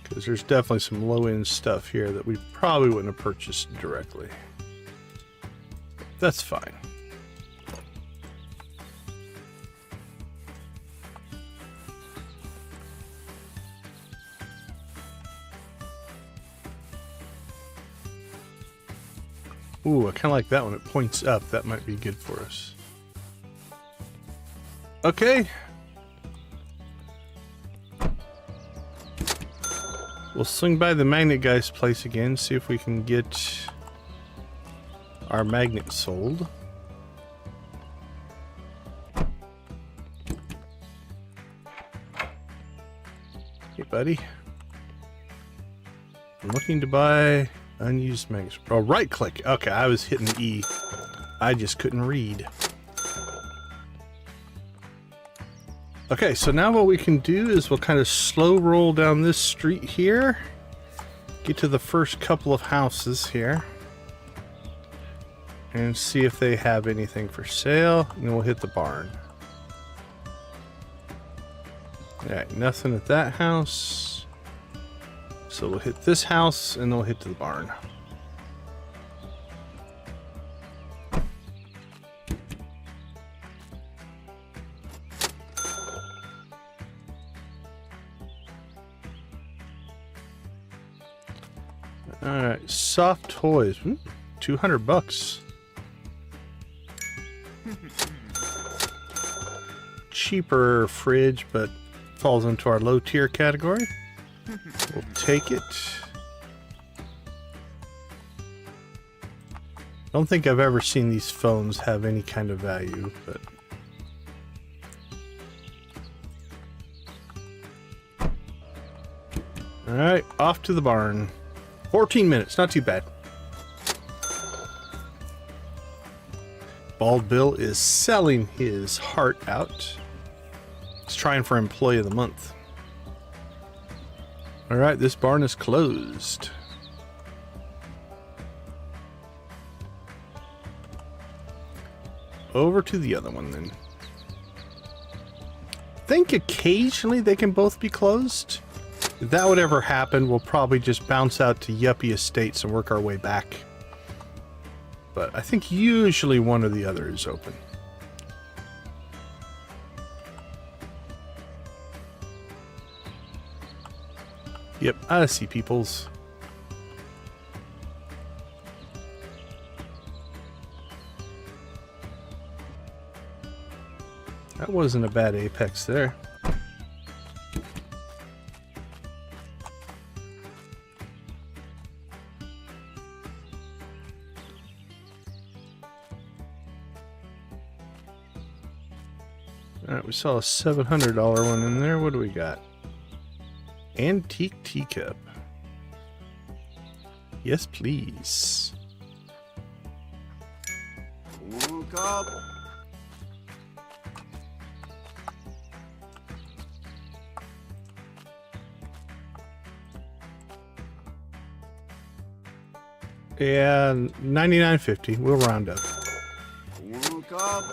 Because there's definitely some low-end stuff here that we probably wouldn't have purchased directly. That's fine. Ooh, I kind of like that one. It points up. That might be good for us. Okay. We'll swing by the magnet guy's place again, see if we can get our magnet sold. Hey, buddy. I'm looking to buy unused magnets. Oh, right click. Okay, I was hitting E. I just couldn't read. Okay, so now what we can do is we'll kind of slow roll down this street here. Get to the first couple of houses here. And see if they have anything for sale. And then we'll hit the barn. Alright, nothing at that house. So we'll hit this house and then we'll hit to the barn. Alright, soft toys. Ooh, $200. Cheaper fridge, but falls into our low tier category. We'll take it. Don't think I've ever seen these phones have any kind of value, but alright, off to the barn. 14 minutes, not too bad. Bald Bill is selling his heart out. He's trying for Employee of the Month. Alright, this barn is closed. Over to the other one then. I think occasionally they can both be closed. If that would ever happen, we'll probably just bounce out to Yuppie Estates and work our way back. But I think usually one or the other is open. Yep, I see peoples. That wasn't a bad apex there. Alright, we saw a $700 one in there. What do we got? Antique teacup. Yes, please. One cup. Yeah, $99.50. We'll round up. One cup.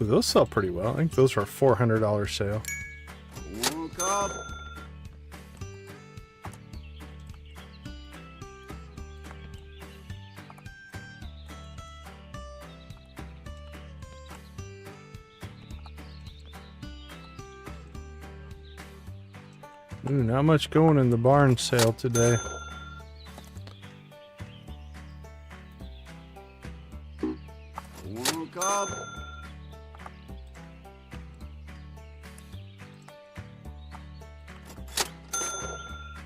Ooh, those sell pretty well. I think those were a $400 sale. One cup. Ooh, not much going in the barn sale today. One cup.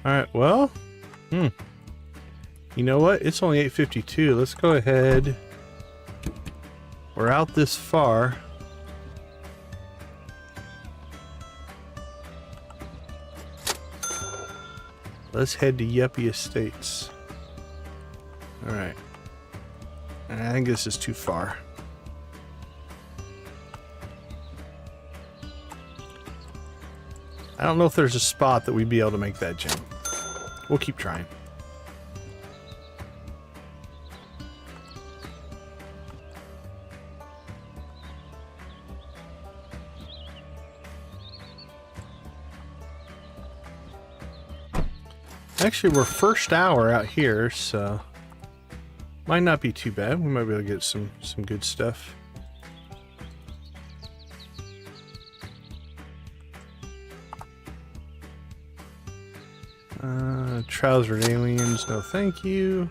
Alright, well. You know what? It's only 8:52. Let's go ahead. We're out this far. Let's head to Yuppie Estates. Alright. I think this is too far. I don't know if there's a spot that we'd be able to make that jump. We'll keep trying. Actually, we're first hour out here, so might not be too bad. We might be able to get some good stuff. Trousered aliens, no thank you.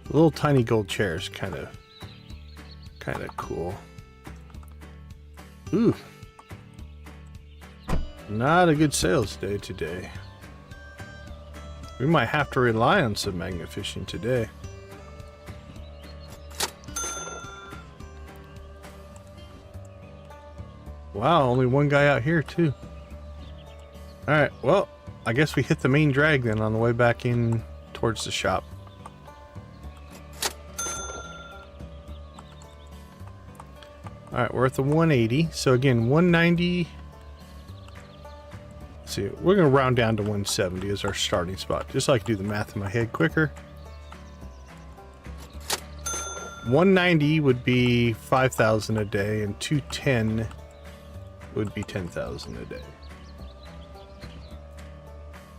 Little tiny gold chairs, kind of cool. Ooh, not a good sales day today. We might have to rely on some magnet fishing today. Wow, only one guy out here too. Alright, well, I guess we hit the main drag then on the way back in towards the shop. Alright, we're at the 180. So again, 190. Let's see, we're going to round down to 170 as our starting spot. Just so I can do the math in my head quicker. 190 would be 5,000 a day, and 210 would be 10,000 a day.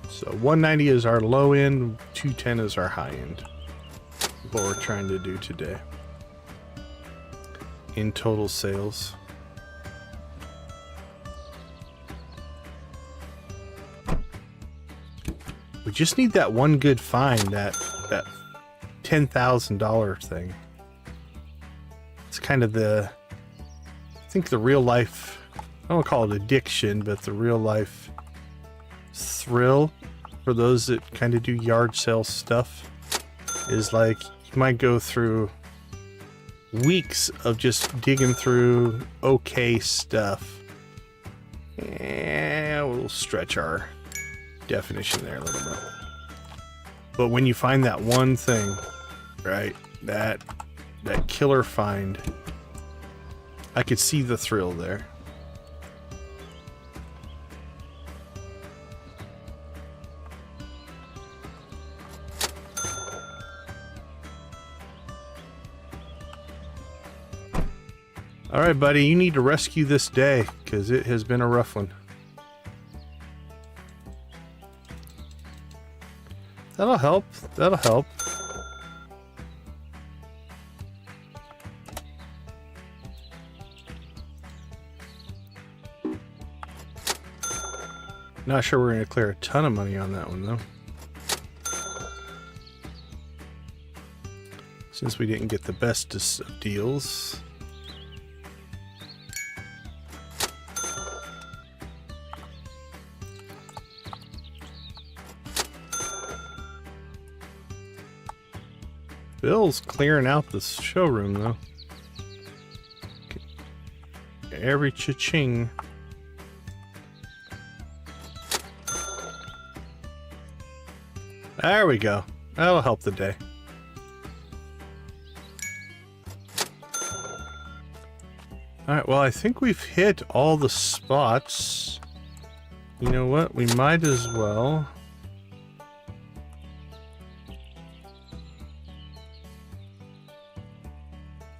So 190 is our low end, 210 is our high end. What we're trying to do today in total sales. We just need that one good find, that $10,000 thing. It's kind of the, I think the real life, I don't call it addiction, but the real life thrill for those that kind of do yard sale stuff is like, you might go through weeks of just digging through okay stuff. And we'll stretch our definition there a little bit. But when you find that one thing, right, that killer find, I could see the thrill there. All right, buddy, you need to rescue this day because it has been a rough one. That'll help. That'll help. Not sure we're going to clear a ton of money on that one, though. Since we didn't get the best of deals. Bill's clearing out the showroom, though. Every cha-ching. There we go. That'll help the day. Alright, well, I think we've hit all the spots. You know what? We might as well.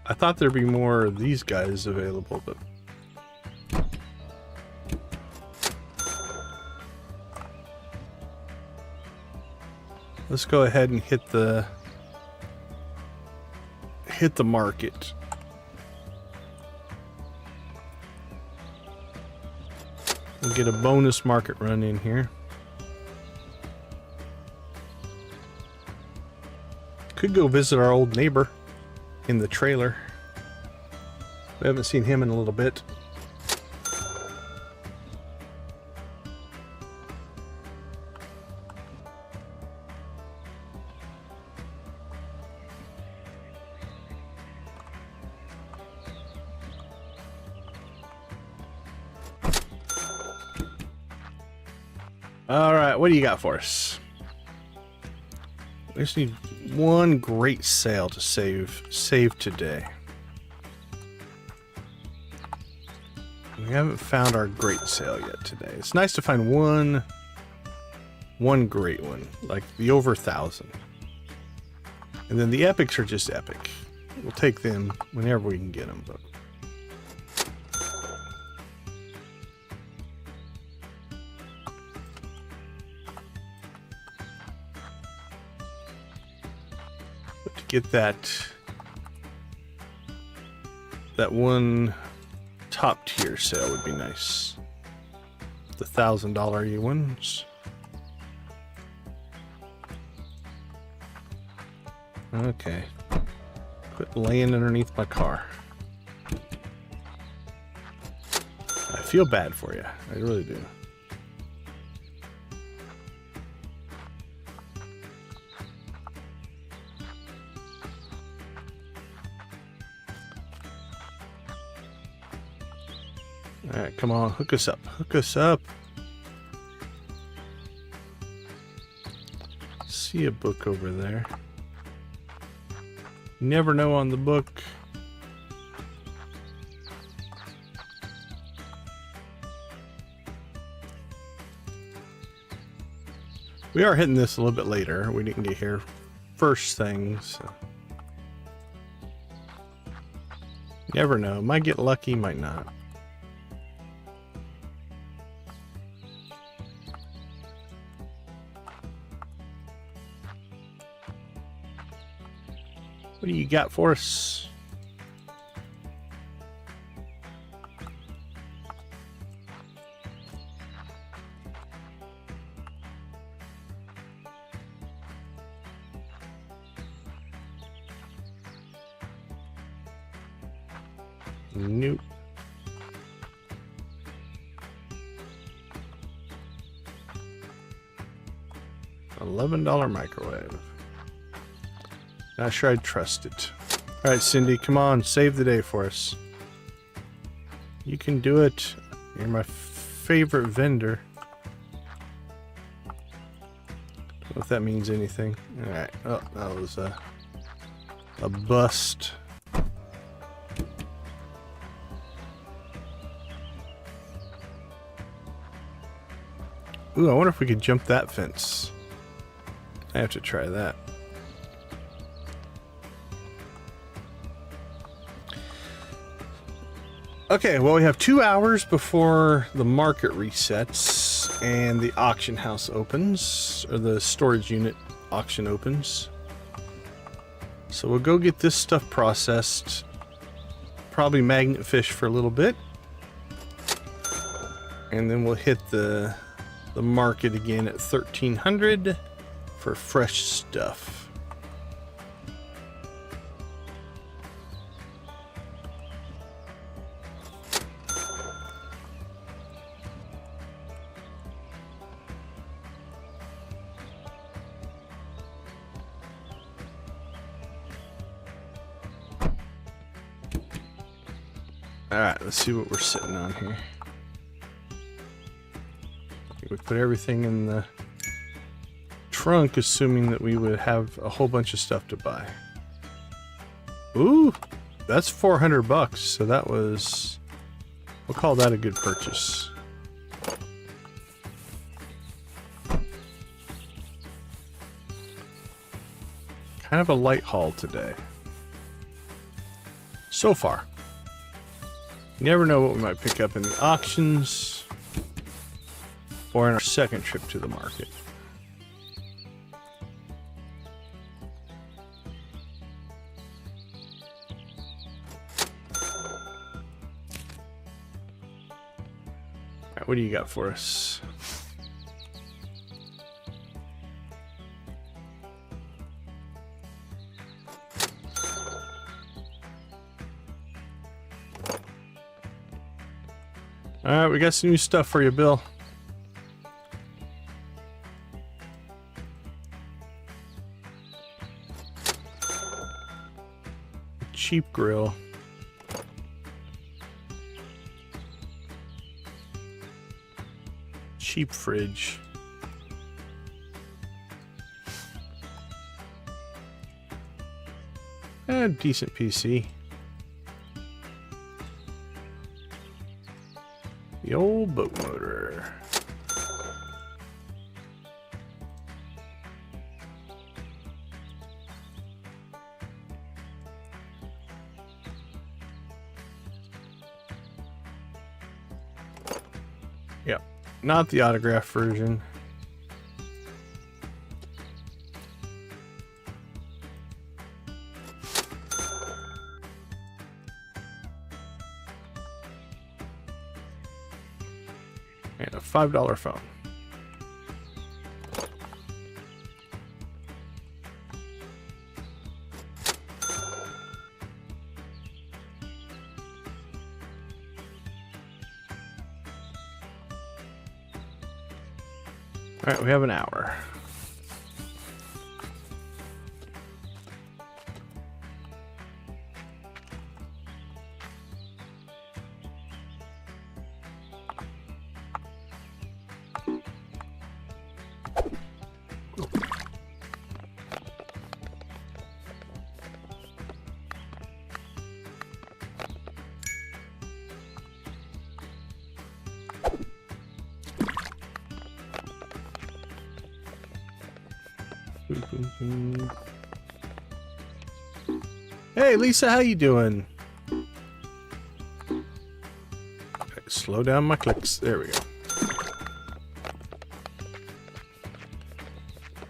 I thought there'd be more of these guys available, but... Let's go ahead and hit the market. We'll get a bonus market run in here. Could go visit our old neighbor in the trailer. We haven't seen him in a little bit. All right, what do you got for us? We just need one great sale to save today. We haven't found our great sale yet today. It's nice to find one great one, like the over 1,000. And then the epics are just epic. We'll take them whenever we can get them, but get that one top tier sale would be nice. The $1,000 ones. Okay. Quit laying underneath my car. I feel bad for you. I really do. Alright, come on, hook us up. Hook us up. See a book over there. You never know on the book. We are hitting this a little bit later. We didn't get here first thing, so. You never know. Might get lucky, might not. What do you got for us? Nope. $11 microwave. Not sure I'd trust it. Alright, Cindy, come on, save the day for us. You can do it. You're my favorite vendor. Don't know if that means anything. Alright, oh, that was a bust. Ooh, I wonder if we could jump that fence. I have to try that. Okay, well, we have 2 hours before the market resets and the auction house opens, or the storage unit auction opens. So we'll go get this stuff processed, probably magnet fish for a little bit, and then we'll hit the market again at 1300 for fresh stuff. Alright, let's see what we're sitting on here. We put everything in the trunk, assuming that we would have a whole bunch of stuff to buy. Ooh, that's 400 bucks, so that was... we'll call that a good purchase. Kind of a light haul today. So far. You never know what we might pick up in the auctions or in our second trip to the market. All right, what do you got for us? Alright, we got some new stuff for you, Bill. Cheap grill. Cheap fridge. And decent PC. The old boat motor. Yep, not the autograph version. And a $5 phone. All right, we have an hour. Hey Lisa, how you doing? Okay, slow down my clicks. There we go.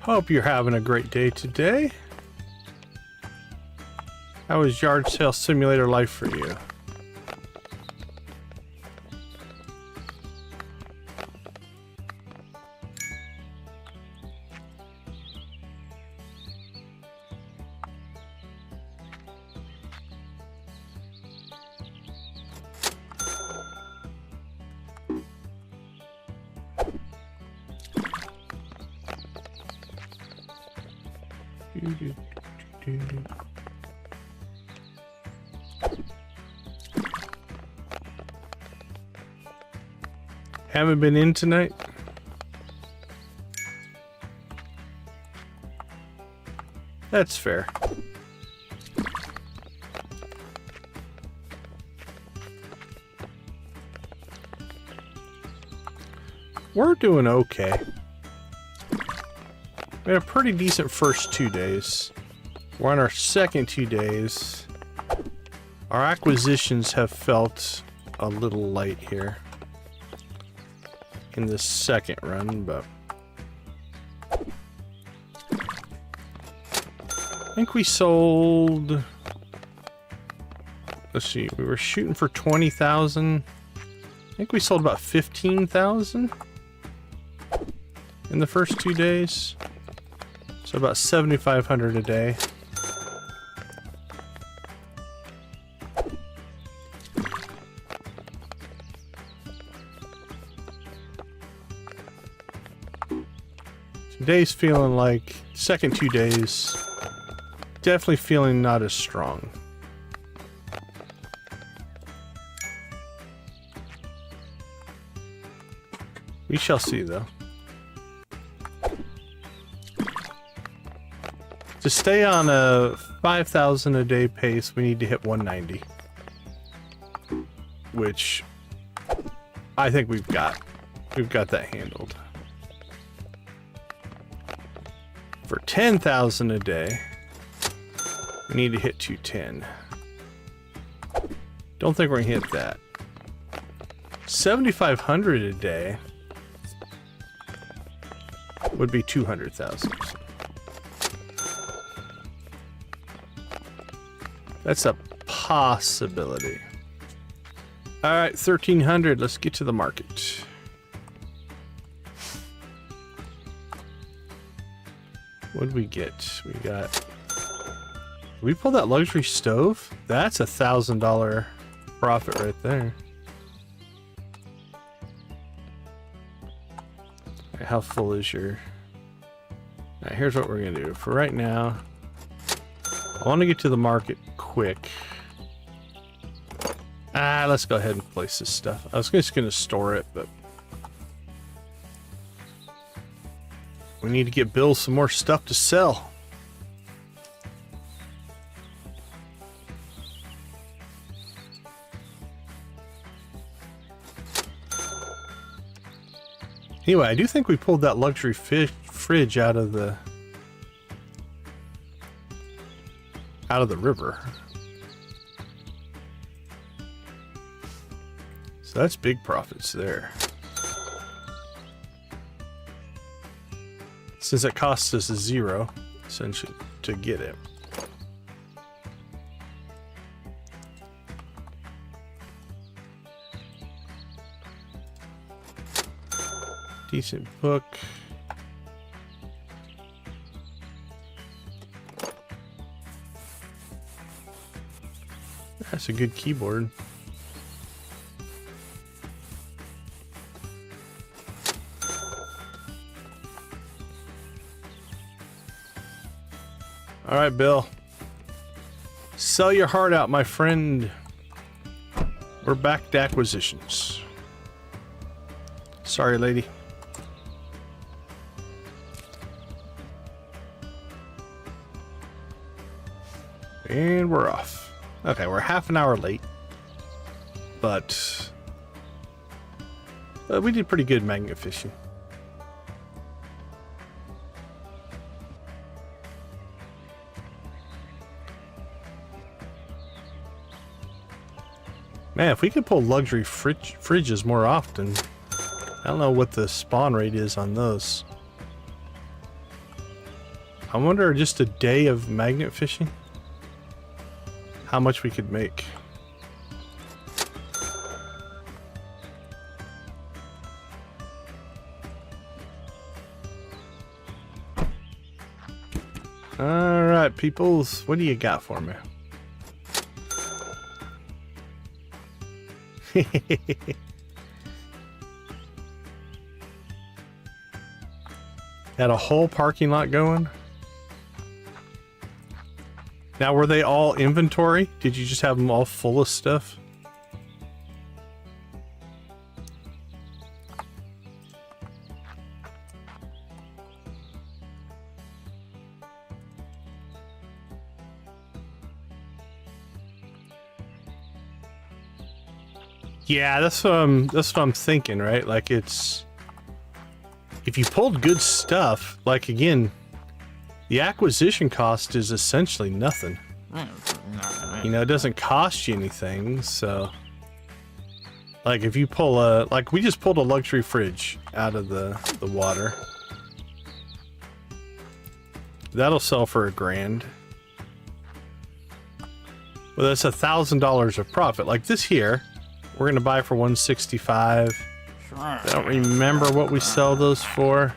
Hope you're having a great day today. How was Yard Sale Simulator life for you? Haven't been in tonight? That's fair. We're doing okay. We had a pretty decent first 2 days. We're on our second 2 days. Our acquisitions have felt a little light here in the second run, but I think we sold, let's see, we were shooting for 20,000. I think we sold about 15,000 in the first 2 days. So about 7,500 a day. Today's feeling like, second 2 days, definitely feeling not as strong. We shall see, though. To stay on a 5,000 a day pace, we need to hit 190. Which I think we've got. We've got that handled. For 10,000 a day, we need to hit 210. Don't think we're gonna hit that. 7,500 a day would be 200,000. That's a possibility. All right, 1,300. Let's get to the market. What did we get? We got. Did we pull that luxury stove? That's $1,000 profit right there. All right, how full is your? All right, here's what we're gonna do. For right now, I want to get to the market quick. Let's go ahead and place this stuff. I was just gonna store it, but we need to get Bill some more stuff to sell. Anyway, I do think we pulled that luxury fridge out of the river. So that's big profits there. Since it costs us a 0, essentially, to get it. Decent book. That's a good keyboard. All right, Bill. Sell your heart out, my friend. We're back to acquisitions. Sorry, lady. And we're off. Okay, we're half an hour late. But we did pretty good magnet fishing. Man, if we could pull luxury fridges more often, I don't know what the spawn rate is on those. I wonder just a day of magnet fishing, how much we could make. All right, peoples, what do you got for me? Had a whole parking lot going. Now, were they all inventory? Did you just have them all full of stuff? Yeah, that's what I'm thinking, right? Like, it's, if you pulled good stuff, like, again, the acquisition cost is essentially nothing. You know, it doesn't cost you anything, so Like if you pull a, like we just pulled a luxury fridge out of the water. That'll sell for $1,000. Well, that's $1,000 of profit. Like this here, we're gonna buy for 165. I don't remember what we sell those for.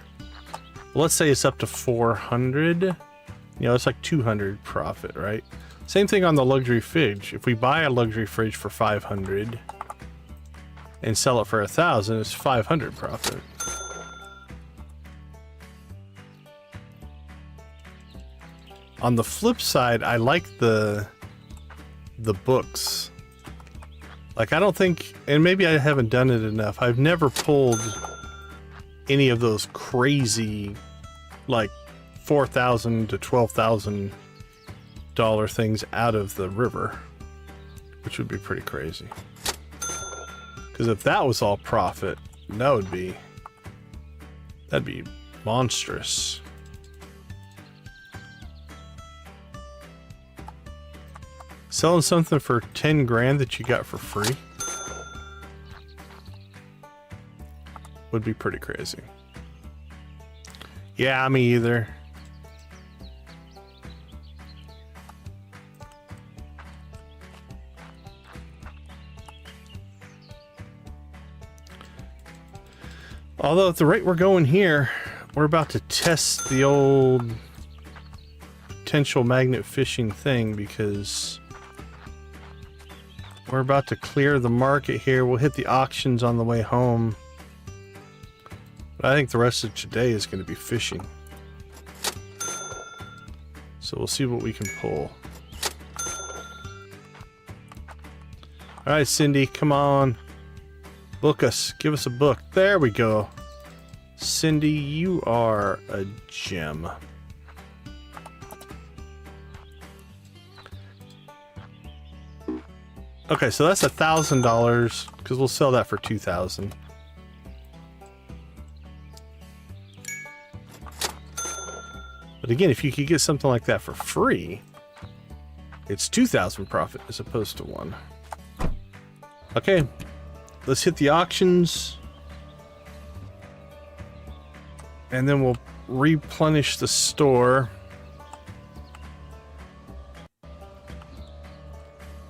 Let's say it's up to 400. You know, it's like 200 profit, right? Same thing on the luxury fridge. If we buy a luxury fridge for 500 and sell it for 1,000, it's 500 profit. On the flip side, I like the books. Like, I don't think, and maybe I haven't done it enough, I've never pulled any of those crazy, like, $4,000 to $12,000 things out of the river, which would be pretty crazy. Because if that was all profit, that'd be monstrous. Selling something for 10 grand that you got for free would be pretty crazy. Yeah, me either. Although at the rate we're going here, we're about to test the old potential magnet fishing thing because we're about to clear the market here. We'll hit the auctions on the way home. But I think the rest of today is going to be fishing. So we'll see what we can pull. Alright, Cindy, come on. Book us. Give us a book. There we go. Cindy, you are a gem. Okay, so that's $1,000 because we'll sell that for $2,000. But again, if you could get something like that for free, it's 2,000 profit as opposed to 1. Okay, let's hit the auctions, and then we'll replenish the store.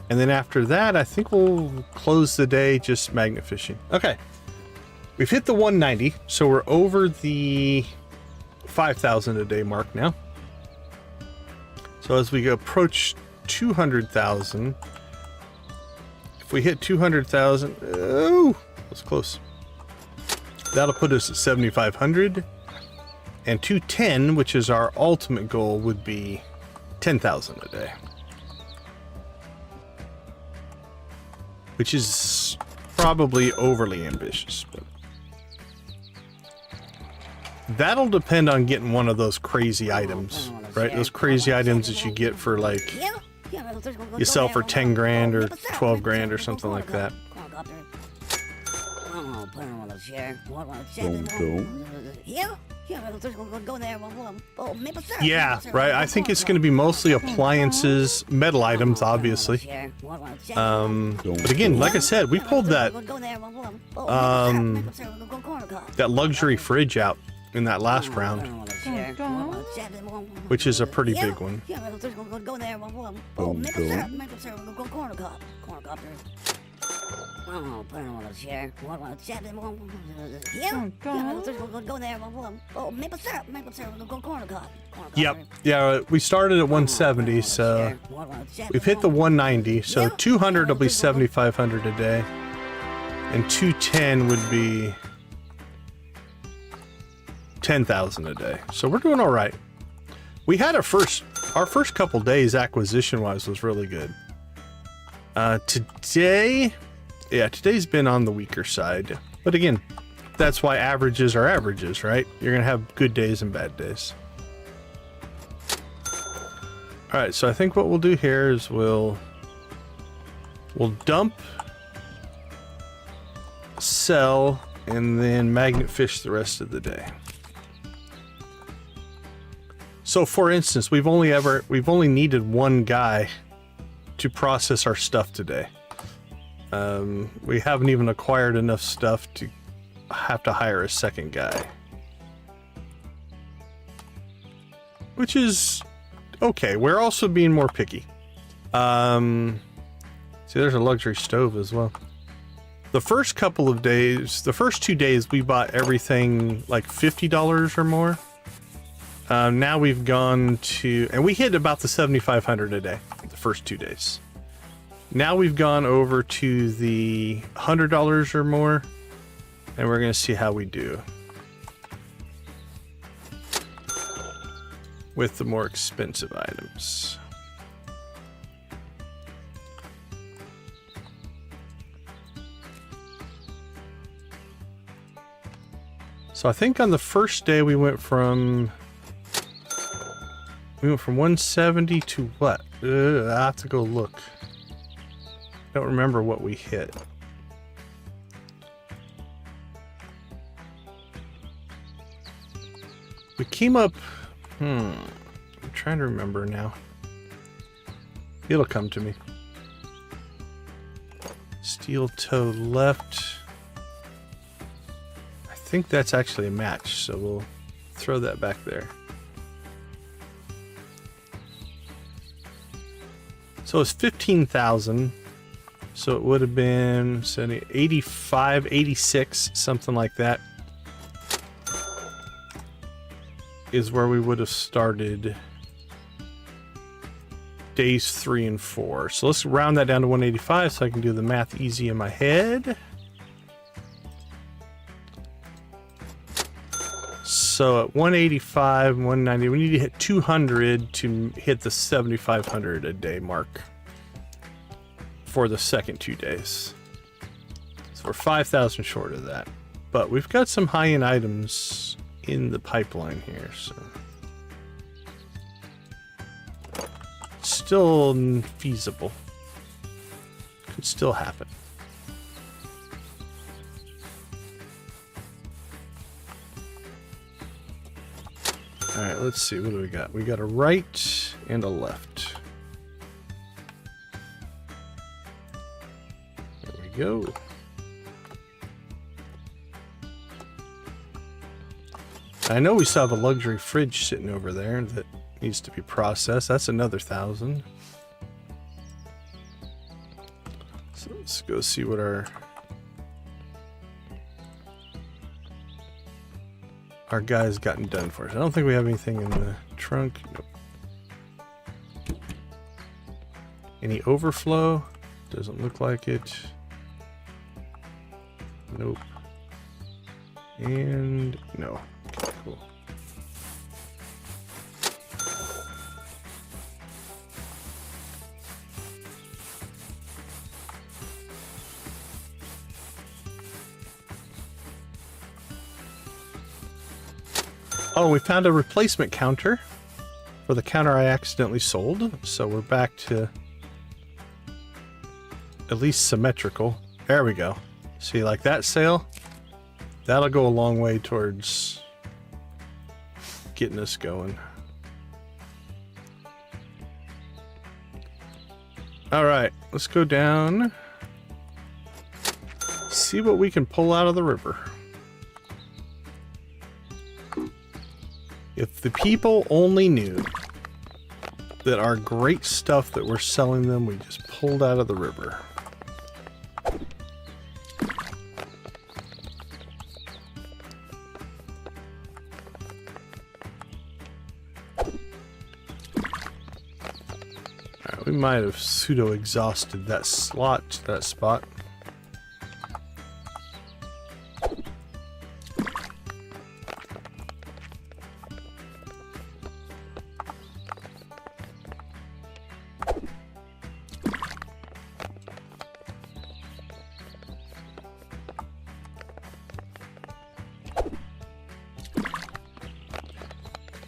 And then after that, I think we'll close the day just magnet fishing. Okay. We've hit the 190, so we're over the 5,000 a day mark now. So as we approach 200,000, if we hit 200,000, oh, that's close. That'll put us at 7,500. And 210, which is our ultimate goal, would be 10,000 a day. Which is probably overly ambitious, but that'll depend on getting one of those crazy items, right? Those crazy items that you get for like, you sell for 10 grand or 12 grand or something like that. Yeah, right. I think it's going to be mostly appliances, metal items, obviously. But again, like I said, we pulled that that luxury fridge out in that last round, which is a pretty big one. Yep. Yeah, we started at 170, so we've hit the 190. So 200 will be 7,500 a day, and 210 would be 10,000 a day. So we're doing all right. We had our first couple days acquisition-wise was really good. Today, yeah, today's been on the weaker side. But again, that's why averages are averages, right? You're gonna have good days and bad days. All right, so I think what we'll do here is we'll dump, sell, and then magnet fish the rest of the day. So for instance, we've only needed one guy to process our stuff today. We haven't even acquired enough stuff to have to hire a second guy. Which is okay. We're also being more picky. See, there's a luxury stove as well. The first couple of days, the first 2 days, we bought everything like $50 or more. Now we've gone to, and we hit about the 7,500 a day the first 2 days. Now we've gone over to the $100 or more, and we're going to see how we do with the more expensive items. So I think on the first day we went from 170 to what? I have to go look. I don't remember what we hit. We came up, I'm trying to remember now. It'll come to me. Steel toe left. I think that's actually a match, so we'll throw that back there. So it's 15,000. So it would have been 85, 86, something like that. Is where we would have started days 3 and 4. So let's round that down to 185 so I can do the math easy in my head. So at 185, 190, we need to hit 200 to hit the 7,500 a day mark for the second 2 days. So we're 5,000 short of that. But we've got some high-end items in the pipeline here, so still feasible. Could still happen. All right, let's see. What do we got? We got a right and a left. There we go. I know we still have a luxury fridge sitting over there that needs to be processed. That's another 1,000. So let's go see what our guy's gotten done for us. I don't think we have anything in the trunk. Nope. Any overflow? Doesn't look like it. Nope. And no. Okay, cool. Oh, we found a replacement counter for the counter I accidentally sold. So we're back to at least symmetrical. There we go. See, like that sale? That'll go a long way towards getting us going. All right, let's go down. See what we can pull out of the river. If the people only knew that our great stuff that we're selling them, we just pulled out of the river. Alright, we might have pseudo-exhausted that spot.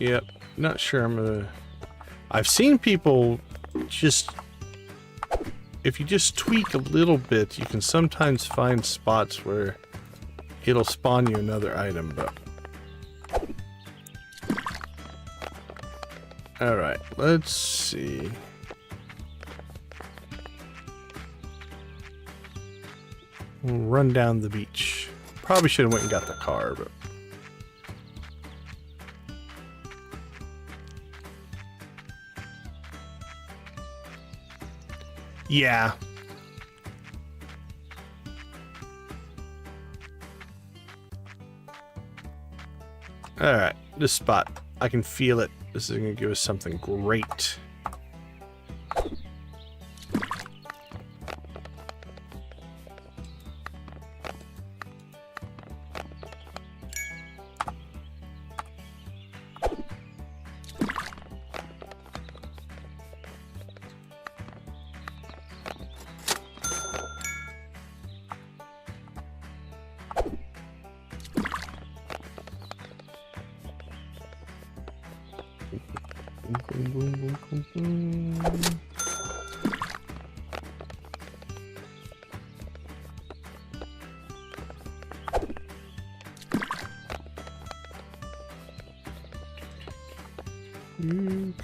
Yep, not sure I've seen people just, if you just tweak a little bit, you can sometimes find spots where it'll spawn you another item, but. Alright, let's see. We'll run down the beach. Probably should have went and got the car, but... Yeah. Alright, this spot. I can feel it. This is going to give us something great.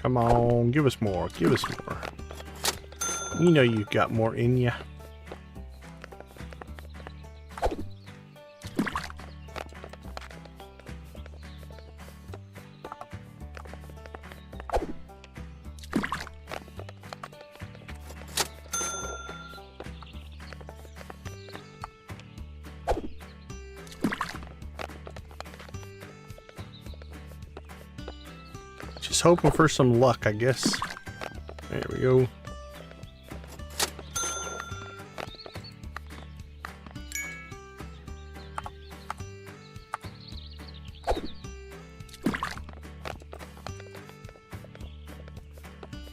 Come on, give us more, give us more. You know you've got more in ya. Just hoping for some luck, I guess. There we go.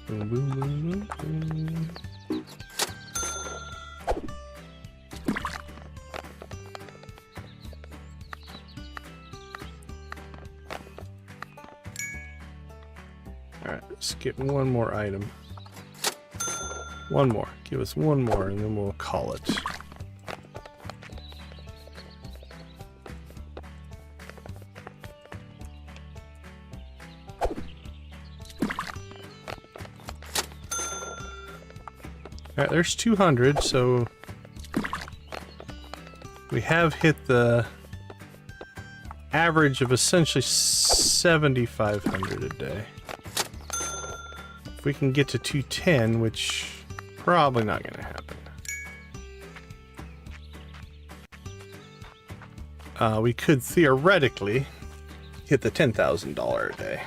Boom, boom, boom, boom, boom. Alright, let's get one more item. One more. Give us one more and then we'll call it. Alright, there's 200, so we have hit the average of essentially 7,500 a day. If we can get to 210, which probably not going to happen. We could theoretically hit the $10,000 a day.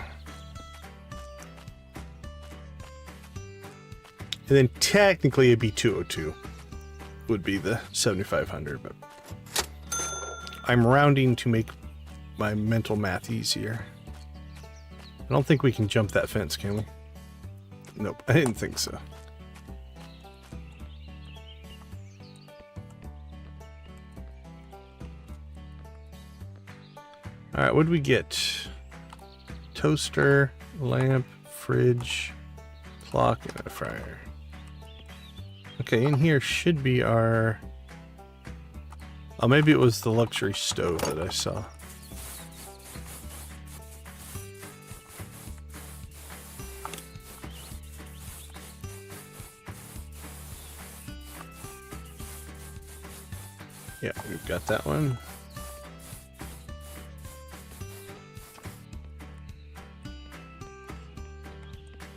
And then technically it'd be 202 would be the 7,500, but I'm rounding to make my mental math easier. I don't think we can jump that fence, can we? Nope, I didn't think so. Alright, what did we get? Toaster, lamp, fridge, clock, and a fryer. Okay, in here should be our... Oh, maybe it was the luxury stove that I saw. Yeah, we've got that one.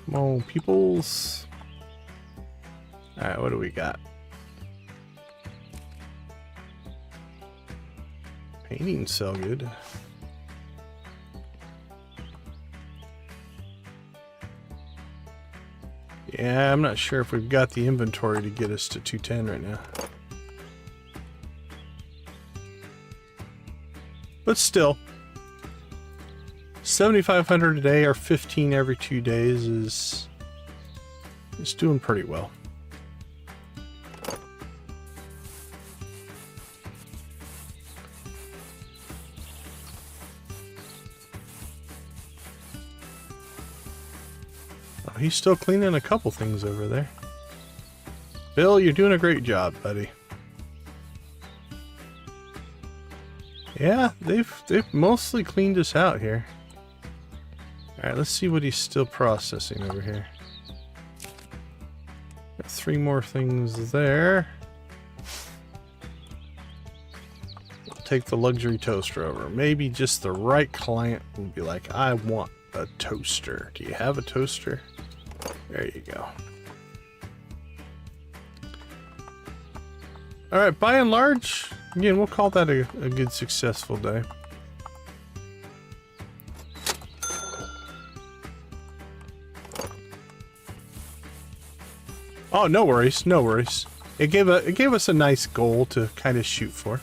Come on, peoples. Alright, what do we got? Paintings sell good. Yeah, I'm not sure if we've got the inventory to get us to 210 right now. But still, 7,500 a day or 15 every 2 days is doing pretty well. Oh, he's still cleaning a couple things over there. Bill, you're doing a great job, buddy. Yeah, they've mostly cleaned us out here. Alright, let's see what he's still processing over here. Got 3 more things there. take the luxury toaster over. Maybe just the right client will be like, I want a toaster. Do you have a toaster? There you go. All right, by and large, again, we'll call that a good, successful day. Oh, no worries, no worries. It gave us a nice goal to kind of shoot for.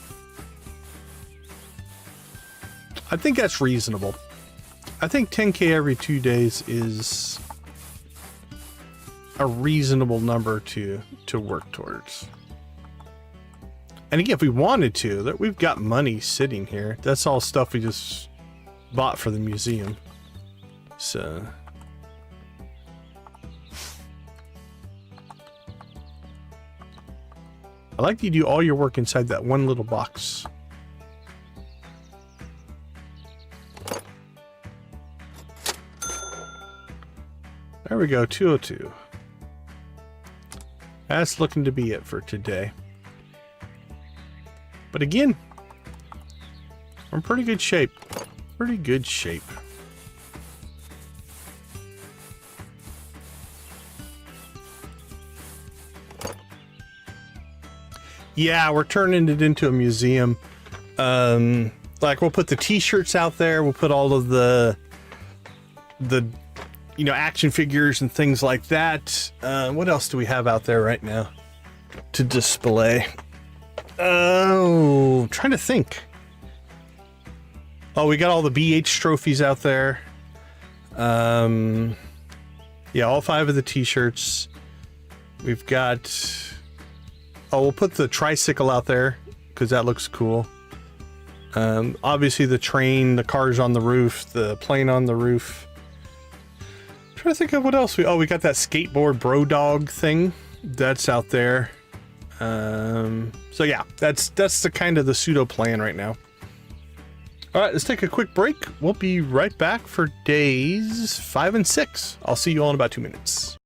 I think that's reasonable. I think 10K every 2 days is a reasonable number to work towards. And again, if we wanted to, that we've got money sitting here. That's all stuff we just bought for the museum. So I like that you do all your work inside that one little box. There we go, 202. That's looking to be it for today. But again, we're in pretty good shape. Pretty good shape. Yeah, we're turning it into a museum. Like we'll put the t-shirts out there. We'll put all of the you know, action figures and things like that. What else do we have out there right now to display? Oh, trying to think. Oh, we got all the BH trophies out there. Yeah, all 5 of the t-shirts. We've got... Oh, we'll put the tricycle out there because that looks cool. Obviously the train, the cars on the roof, the plane on the roof. I'm trying to think of what else we got that skateboard bro dog thing that's out there. So yeah, that's the kind of the pseudo plan right now. All right, let's take a quick break. We'll be right back for days 5 and 6. I'll see you all in about 2 minutes.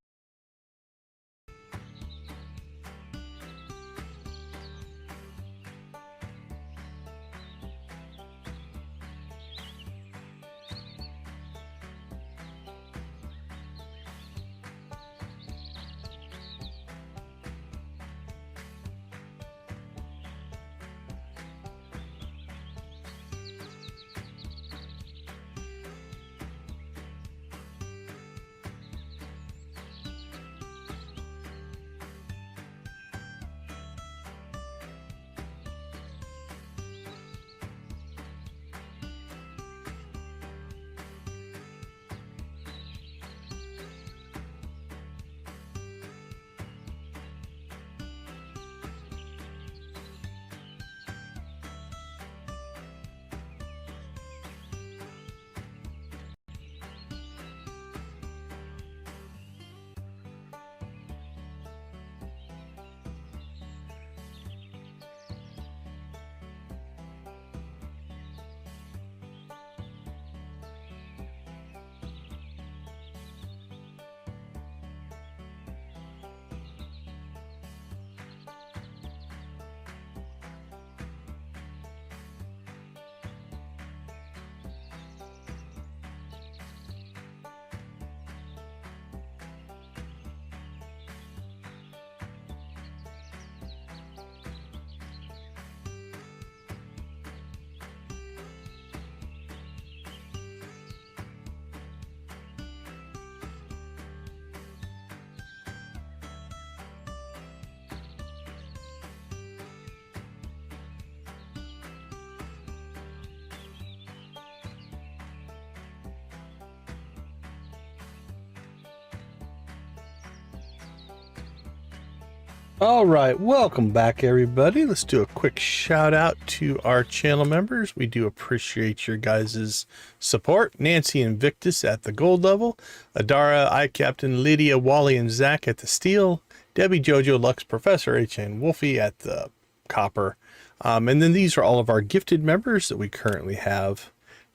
All right, welcome back everybody. Let's do a quick shout out to our channel members. We do appreciate your guys' support. Nancy and Victus at the gold level, Adara, iCaptain, Lydia, Wally, and Zach at the steel, Debbie, Jojo, Lux, Professor H, and Wolfie at the copper. And then these are all of our gifted members that we currently have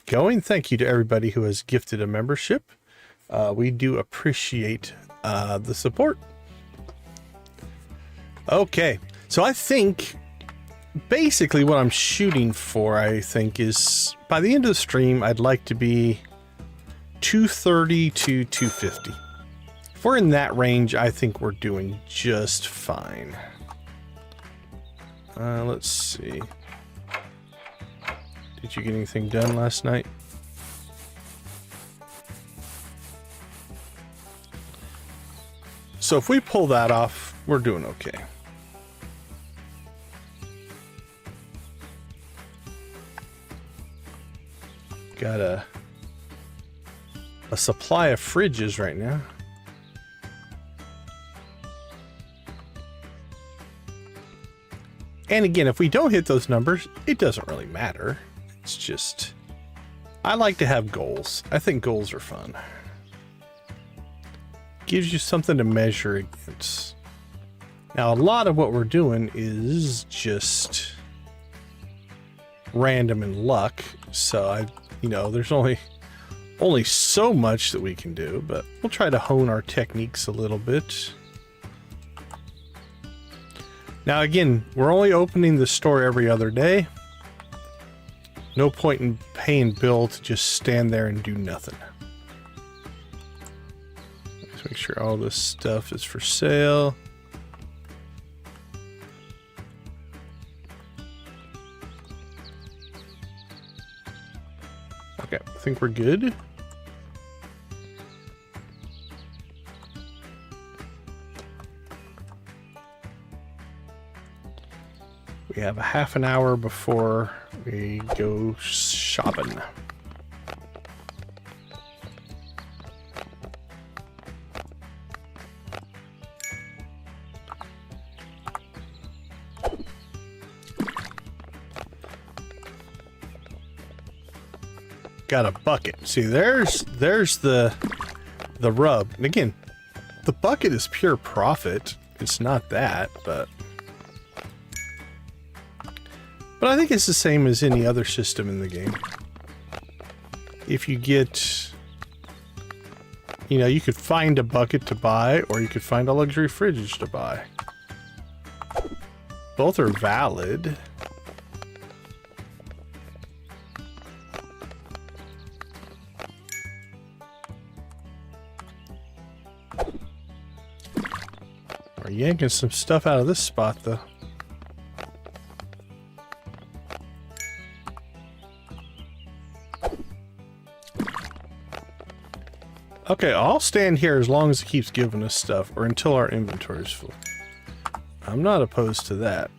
going. Thank you to everybody who has gifted a membership. We do appreciate the support. Okay, so I think basically what I'm shooting for, I think, is by the end of the stream, I'd like to be 230 to 250. If we're in that range, I think we're doing just fine. Let's see. Did you get anything done last night? So if we pull that off, we're doing okay. Got a supply of fridges right now. And again, if we don't hit those numbers, it doesn't really matter. It's just, I like to have goals. I think goals are fun. Gives you something to measure against. Now, a lot of what we're doing is just random and luck. So there's only so much that we can do, but we'll try to hone our techniques a little bit. Now, again, we're only opening the store every other day. No point in paying Bill to just stand there and do nothing. Let's make sure all this stuff is for sale. Okay, I think we're good. We have a half an hour before we go shopping. Got a bucket. See, there's the rub. And again, the bucket is pure profit. It's not that, but I think it's the same as any other system in the game. If you get, you could find a bucket to buy, or you could find a luxury fridge to buy. Both are valid. We're yanking some stuff out of this spot, though. Okay, I'll stand here as long as it keeps giving us stuff, or until our inventory is full. I'm not opposed to that.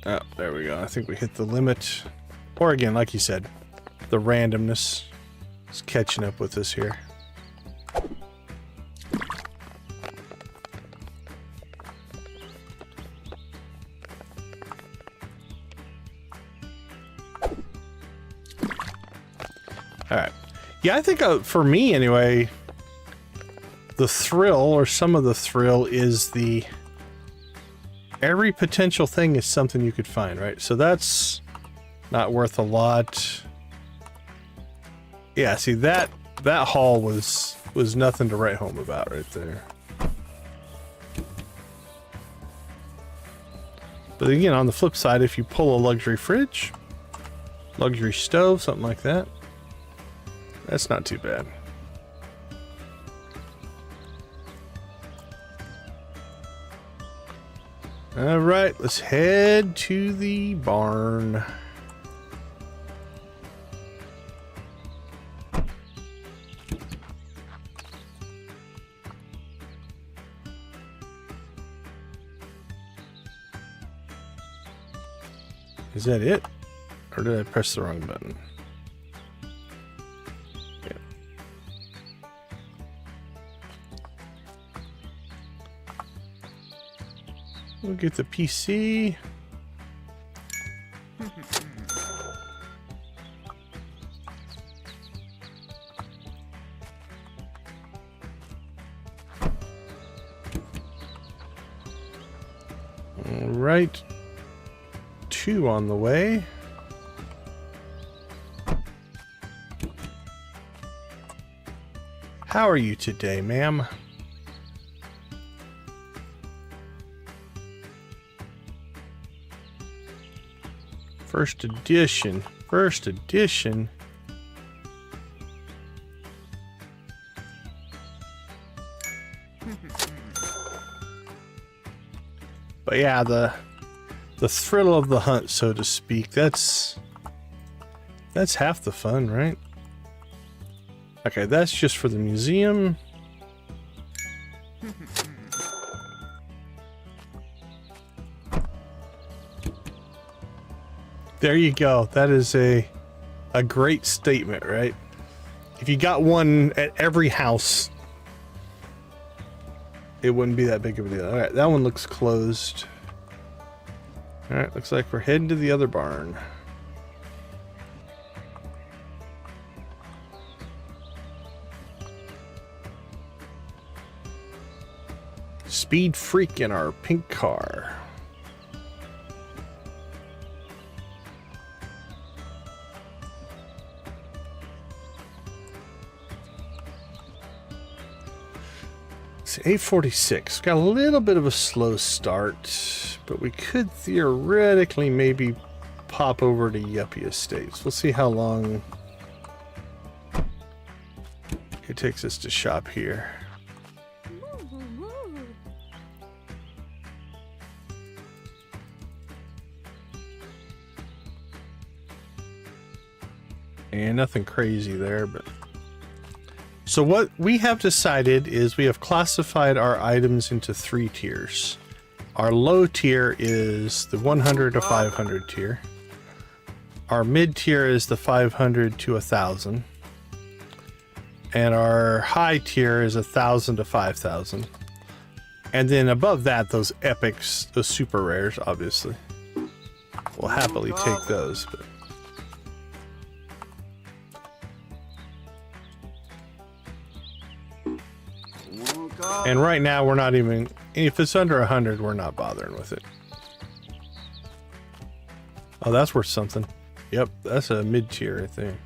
Oh, there we go. I think we hit the limit. Or again, like you said, the randomness is catching up with us here. Alright. Yeah, I think for me anyway, the thrill, or some of the thrill, is every potential thing is something you could find, right? So that's not worth a lot. Yeah, see, that haul was nothing to write home about right there. But again, on the flip side, if you pull a luxury fridge, luxury stove, something like that, that's not too bad. All right, let's head to the barn. Is that it? Or did I press the wrong button? We'll get the PC. All right. 2 on the way. How are you today, ma'am? First edition. First edition. But yeah, the thrill of the hunt, so to speak, that's half the fun, right? Okay, that's just for the museum. There you go. That is a great statement, right? If you got one at every house, it wouldn't be that big of a deal. All right, that one looks closed. All right, looks like we're heading to the other barn. Speed Freak in our pink car. It's 8:46. Got a little bit of a slow start, but we could theoretically maybe pop over to Yuppie Estates. We'll see how long it takes us to shop here. And nothing crazy there, but... So what we have decided is we have classified our items into 3 tiers. Our low tier is the 100 to 500 tier. Our mid tier is the 500 to 1,000. And our high tier is 1,000 to 5,000. And then above that, those epics, those super rares, obviously. We'll happily take those, but... And right now, we're not even... If it's under 100, we're not bothering with it. Oh, that's worth something. Yep, that's a mid-tier right there.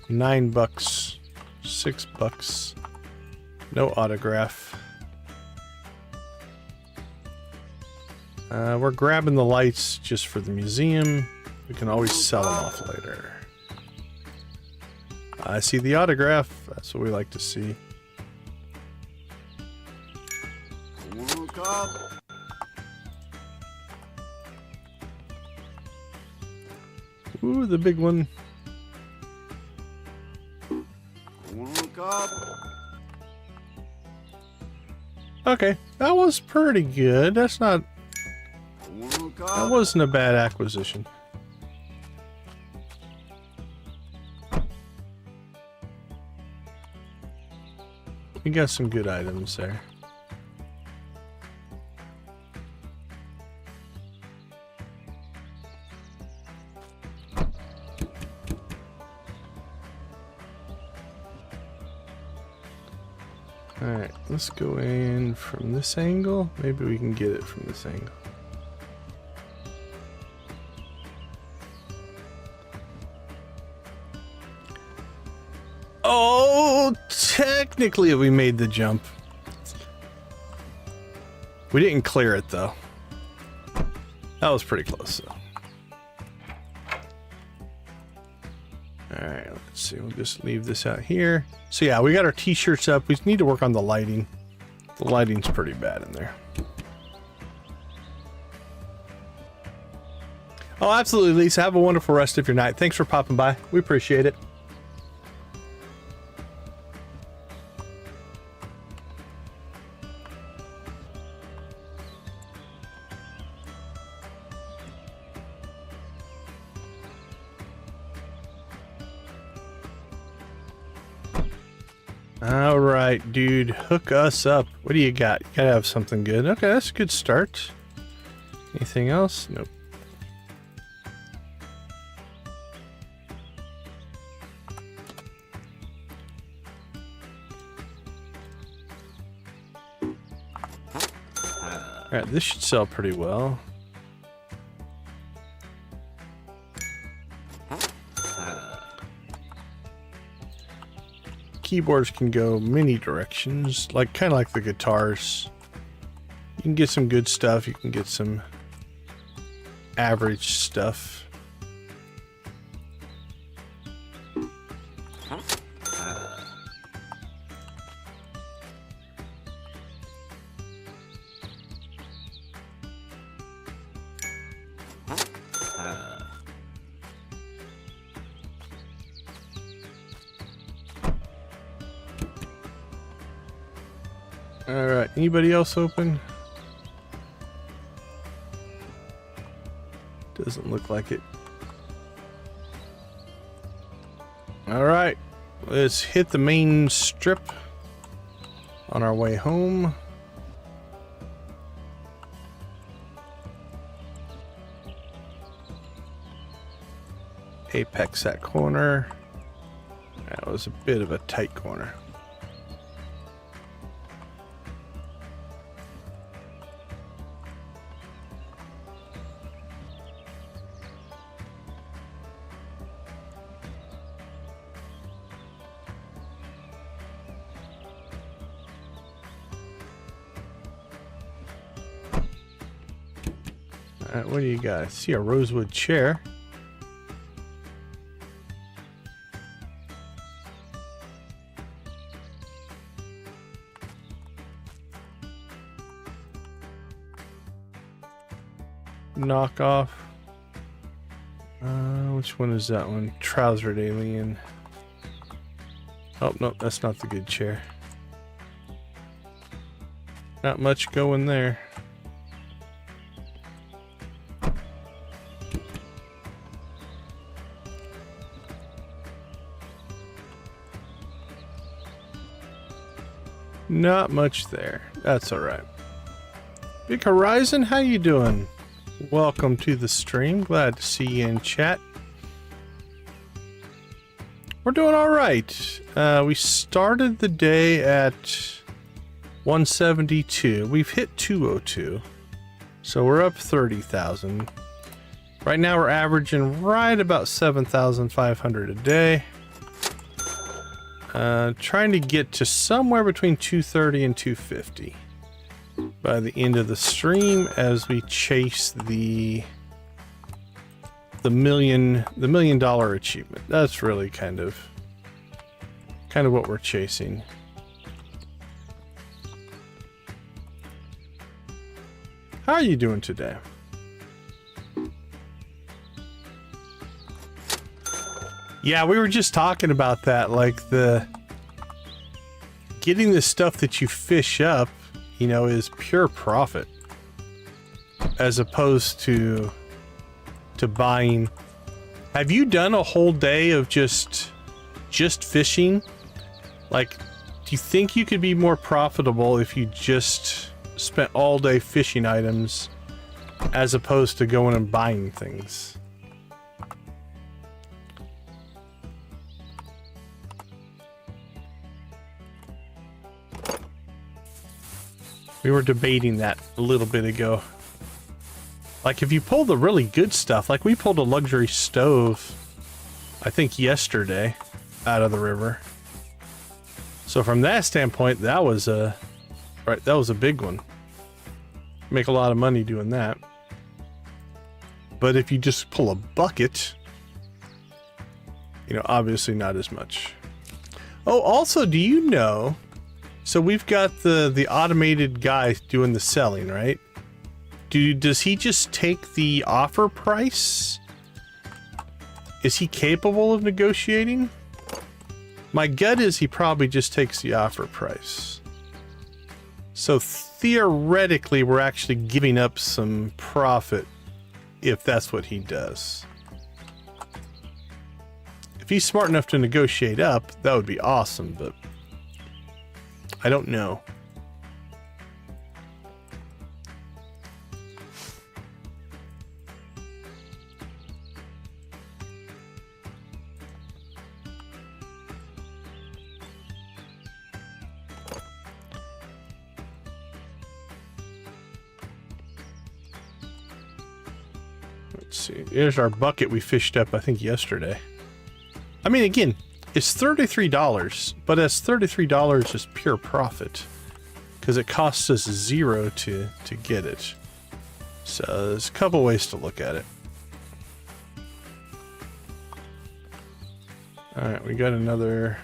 $9, $6. No autograph. We're grabbing the lights just for the museum. We can always sell them off later. I see the autograph. That's what we like to see. Ooh, the big one. Okay, that was pretty good. That's not... That wasn't a bad acquisition. We got some good items there. Alright, let's go in from this angle. Maybe we can get it from this angle. Oh, technically we made the jump. We didn't clear it though. That was pretty close though. Alright, let's see. We'll just leave this out here. So yeah, we got our t-shirts up. We need to work on the lighting. The lighting's pretty bad in there. Oh, absolutely, Lisa. Have a wonderful rest of your night. Thanks for popping by. We appreciate it. All right, dude, hook us up. What do you got? You gotta have something good. Okay, that's a good start. Anything else? Nope. All right, this should sell pretty well. keyboards can go many directions, like kind of like the guitars. You can get some good stuff, you can get some average stuff. Alright, anybody else open? Doesn't look like it. Alright, let's hit the main strip on our way home. Apex that corner. That was a bit of a tight corner. Alright, what do you got? I see a rosewood chair. Knockoff. Which one is that one? Trousered alien. Oh, no, that's not the good chair. Not much going there. Not much there. That's alright. Big Horizon, how you doing? Welcome to the stream. Glad to see you in chat. We're doing alright. We started the day at 172. We've hit 202. So we're up 30,000. Right now we're averaging right about 7,500 a day. Trying to get to somewhere between 230 and 250 by the end of the stream as we chase the $1 million achievement. That's really kind of what we're chasing. How are you doing today? Yeah, we were just talking about that, like getting the stuff that you fish up, you know, is pure profit as opposed to buying. Have you done a whole day of just fishing? Like, do you think you could be more profitable if you just spent all day fishing items as opposed to going and buying things? We were debating that a little bit ago. Like, if you pull the really good stuff, like we pulled a luxury stove, I think yesterday, out of the river. So from that standpoint, that was a big one. Make a lot of money doing that. But if you just pull a bucket, you know, obviously not as much. Oh, also, do you know? So we've got the automated guy doing the selling, right? Does he just take the offer price? Is he capable of negotiating? My gut is he probably just takes the offer price. So theoretically, we're actually giving up some profit if that's what he does. If he's smart enough to negotiate up, that would be awesome, but I don't know. Let's see. Here's our bucket we fished up, I think, yesterday. I mean, again, is $33, but that's $33 is pure profit because it costs us 0 to get it. So there's a couple ways to look at it. All right, we got another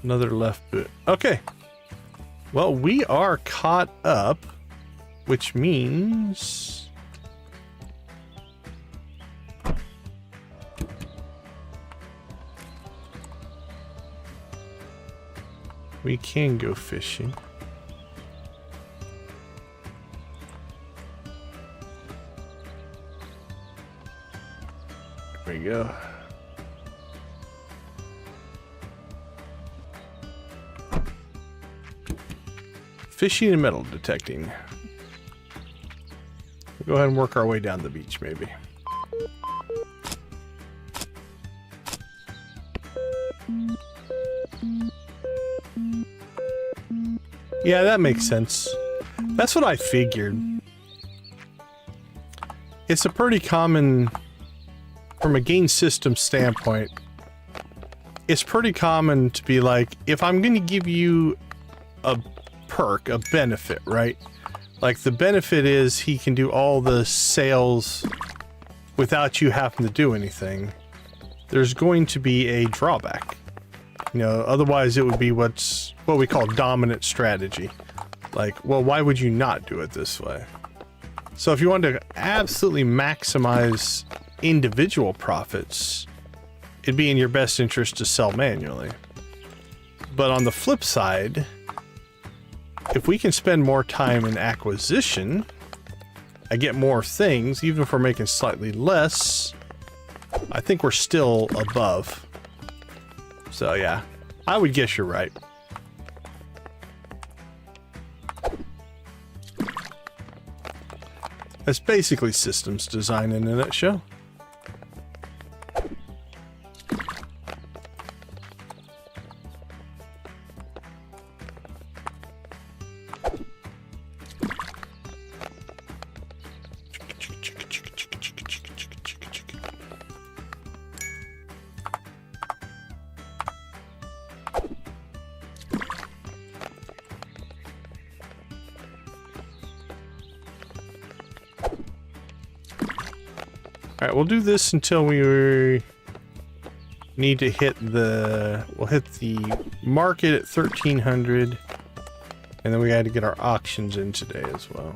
left boot. Okay. Well, we are caught up, which means we can go fishing. There we go. Fishing and metal detecting. We'll go ahead and work our way down the beach, maybe. Yeah, that makes sense. That's what I figured. It's a pretty common, from a game system standpoint, it's pretty common to be like, if I'm going to give you a perk, a benefit, right? Like the benefit is he can do all the sales without you having to do anything. There's going to be a drawback. You know, otherwise it would be what we call dominant strategy. Like, well, why would you not do it this way? So if you want to absolutely maximize individual profits, it'd be in your best interest to sell manually. But on the flip side, if we can spend more time in acquisition, I get more things, even if we're making slightly less, I think we're still above. So yeah, I would guess you're right. That's basically systems design in a nutshell. Alright, we'll do this until we need to hit the... We'll hit the market at 1300. And then we had to get our auctions in today as well.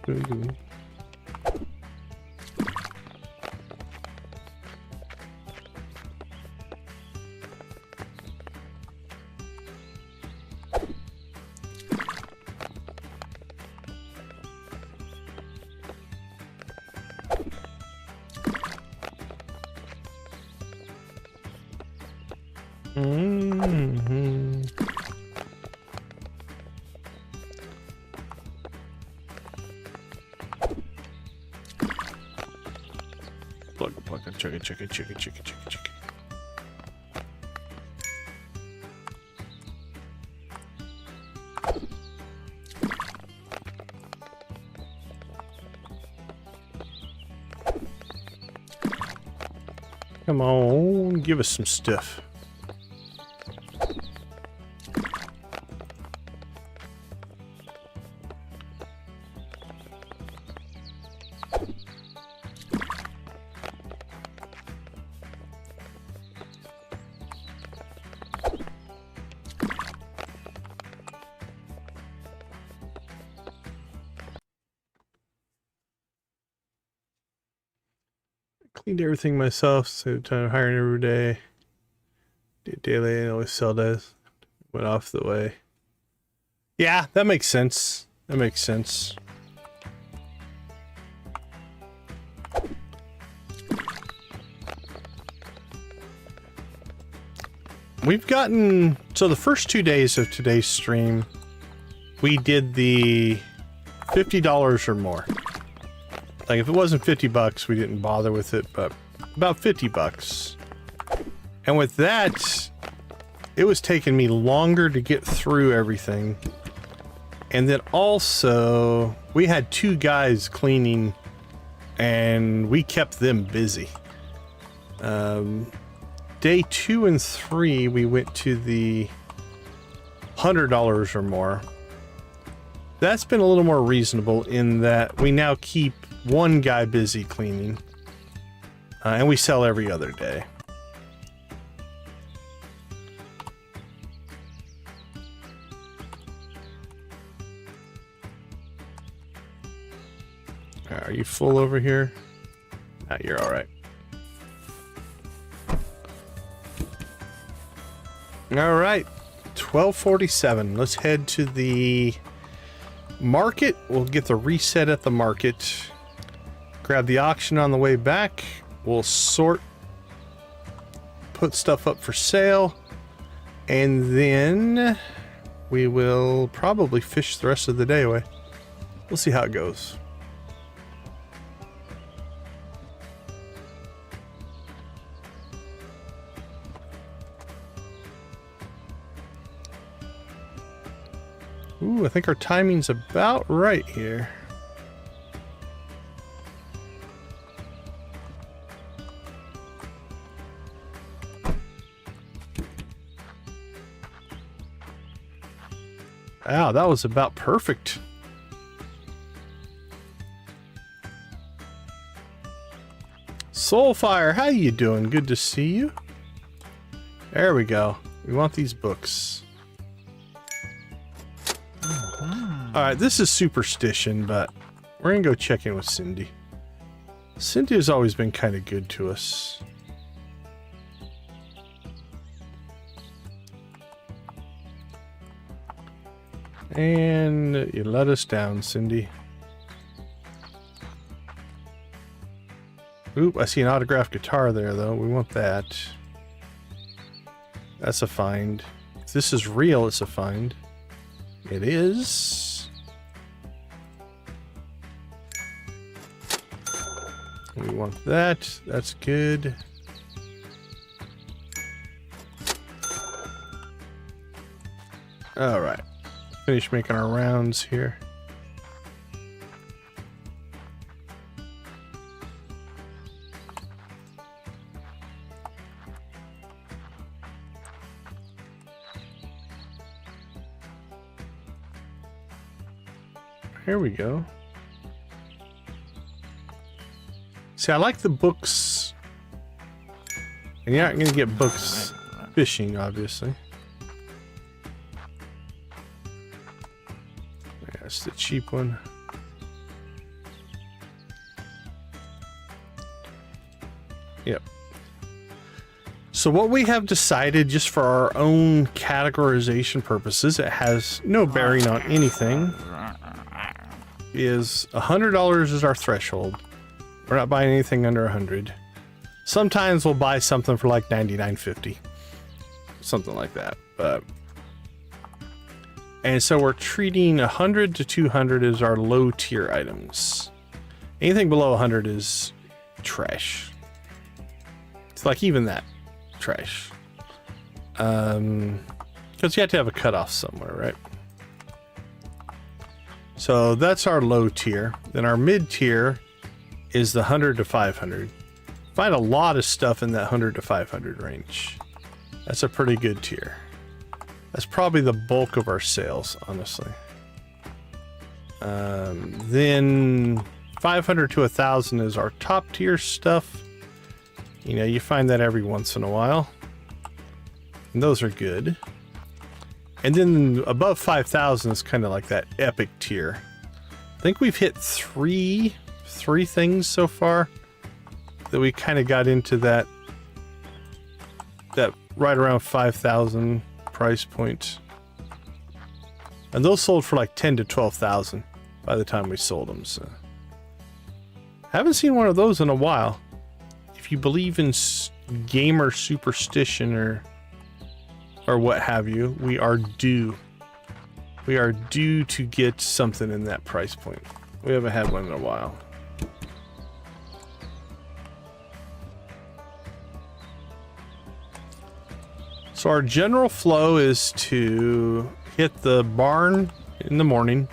Chugga. Come on, give us some stuff. Cleaned everything myself, so time hiring every day. Did daily and always sell days. Went off the way. Yeah, that makes sense. That makes sense. We've gotten... So the first 2 days of today's stream, we did the $50 or more. Like, if it wasn't 50 bucks, we didn't bother with it, but about 50 bucks. And with that, it was taking me longer to get through everything. And then also, we had 2 guys cleaning, and we kept them busy. Day 2 and 3, we went to the $100 or more. That's been a little more reasonable in that we now keep 1 guy busy cleaning, and we sell every other day. Are you full over here? Nah, you're all right. All right, 12:47. Let's head to the market. We'll get the reset at the market. Grab the auction on the way back. We'll sort, put stuff up for sale, and then we will probably fish the rest of the day away. We'll see how it goes. Ooh, I think our timing's about right here. Wow, that was about perfect. Soulfire, how you doing? Good to see you. There we go. We want these books. Alright, this is superstition, but we're gonna go check in with Cindy. Cindy has always been kind of good to us. And you let us down, Cindy. Oop, I see an autographed guitar there, though. We want that. That's a find. If this is real, it's a find. It is. We want that. That's good. All right. Finish making our rounds here. Here we go. See, I like the books. And you're not going to get books fishing, obviously. That's the cheap one. Yep. So what we have decided, just for our own categorization purposes, it has no bearing on anything, is $100 is our threshold. We're not buying anything under 100. Sometimes we'll buy something for like $99.50, something like that. But and so we're treating 100 to 200 as our low tier items. Anything below 100 is trash. It's like even that trash. Because you have to have a cutoff somewhere, right? So that's our low tier. Then our mid tier is the 100 to 500. Find a lot of stuff in that 100 to 500 range. That's a pretty good tier. That's probably the bulk of our sales, honestly. Then 500 to 1,000 is our top tier stuff. You know, you find that every once in a while. And those are good. And then above 5,000 is kind of like that epic tier. I think we've hit three things so far that we kind of got into that right around 5,000 price point. And those sold for like 10 to 12,000 by the time we sold them. So haven't seen one of those in a while. If you believe in gamer superstition or what have you, we are due. We are due to get something in that price point. We haven't had one in a while. So our general flow is to hit the barn in the morning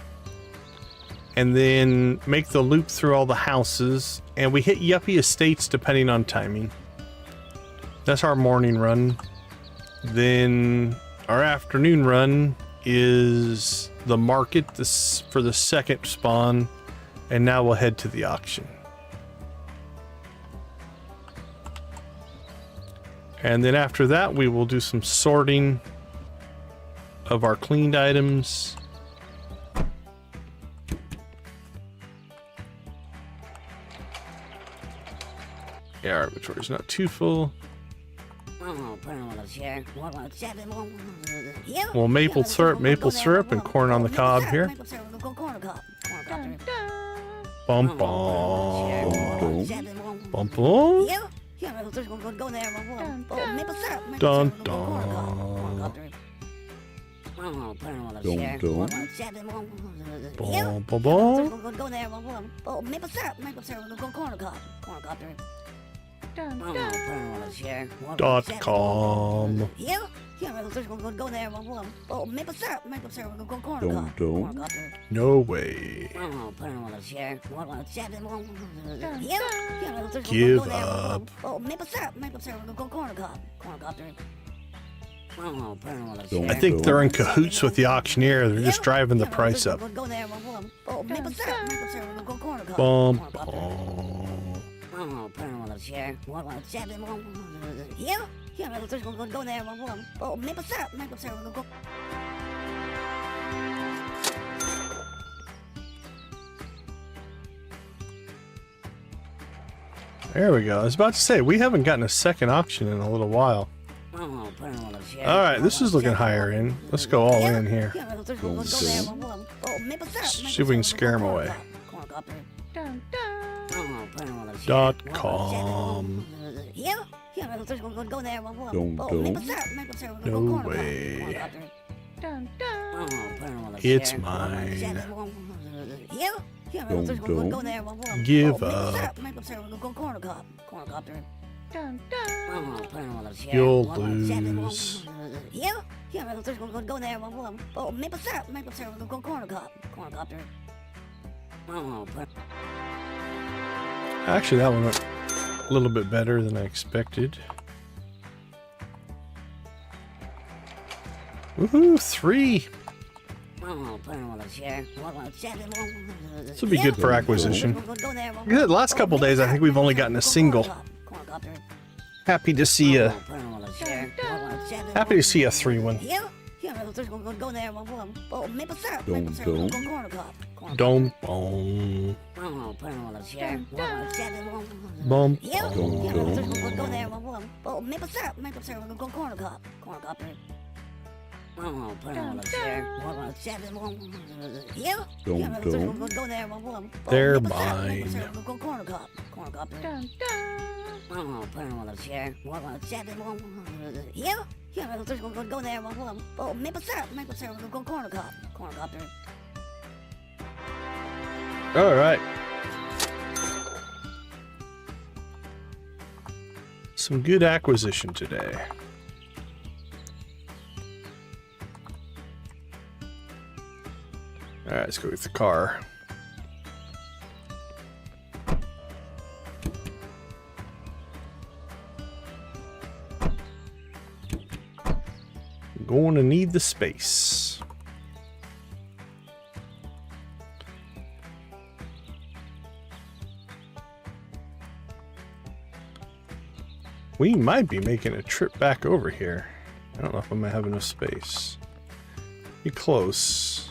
and then make the loop through all the houses, and we hit Yuppie Estates depending on timing. That's our morning run. Then our afternoon run is the market for the second spawn, and now we'll head to the auction. And then after that, we will do some sorting of our cleaned items. Yeah, our inventory's not too full. Well, maple syrup, and corn on the cob here. Bum bum. Bum bum. Dun dun. Bum bum .com. No way. Give up. I think they're in cahoots with the auctioneer. They're just driving the price up. Bum, bum. There we go. I was about to say, we haven't gotten a second auction in a little while. Alright, this is looking higher in. Let's go all in here. See if we can scare them away. .com. No way. It's mine. Give up. You'll lose. Actually, that one went a little bit better than I expected. Woohoo, 3! This will be good for acquisition. The last couple days, I think we've only gotten a single. Happy to see a 3-1. Dome bone. Bum. They're mine. All right. Some good acquisition today. All right, let's go with the car. I'm going to need the space. We might be making a trip back over here. I don't know if I'm gonna have enough space. Be close.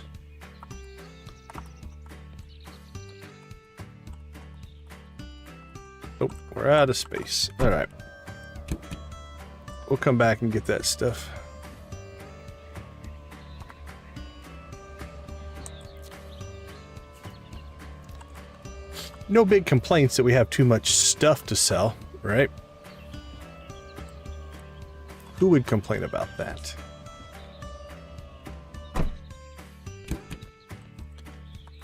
Oh, we're out of space. All right. We'll come back and get that stuff. No big complaints that we have too much stuff to sell, right? Who would complain about that?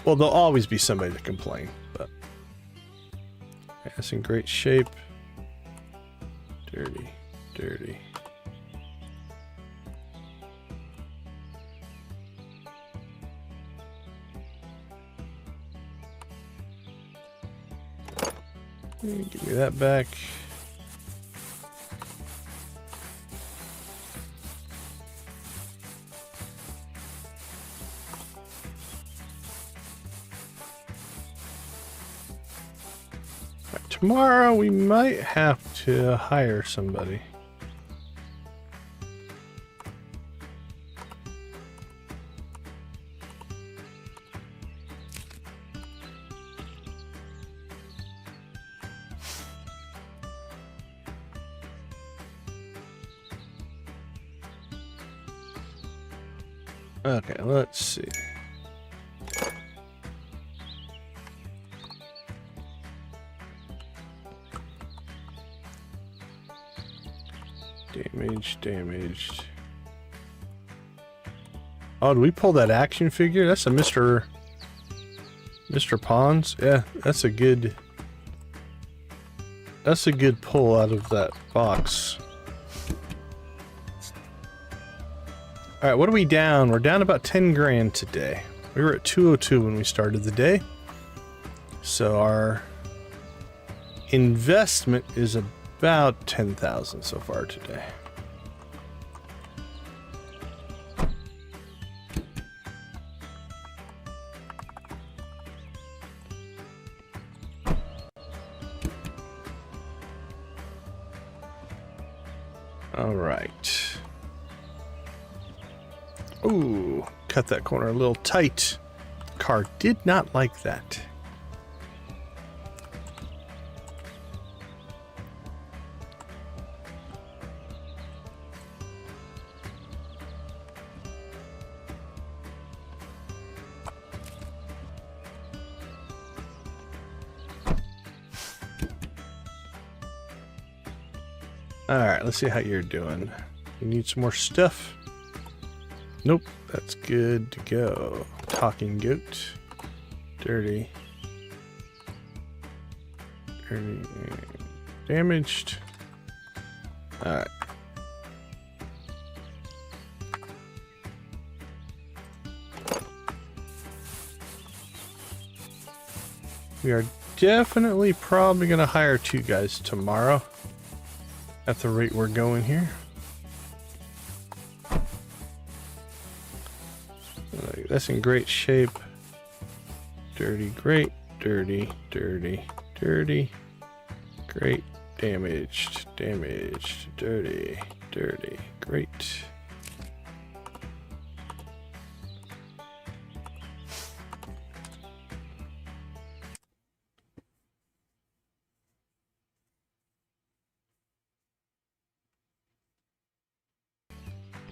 Well, there'll always be somebody to complain, but it's in great shape. Dirty, dirty. Give me that back. Right, tomorrow we might have to hire somebody. Okay, let's see. Damaged. Oh, did we pull that action figure? That's a Mr. Pons. Yeah, that's a good pull out of that box. Alright, what are we down? We're down about 10 grand today. We were at 202 when we started the day. So our investment is about 10,000 so far today. Alright. Ooh, cut that corner a little tight. Car did not like that. Alright, let's see how you're doing. You need some more stuff? Nope, that's good to go. Talking goat. Dirty. Damaged. Alright. We are definitely probably going to hire 2 guys tomorrow at the rate we're going here. That's in great shape. Dirty, great. Dirty, dirty, dirty. Great. Damaged, damaged. Dirty, dirty, great.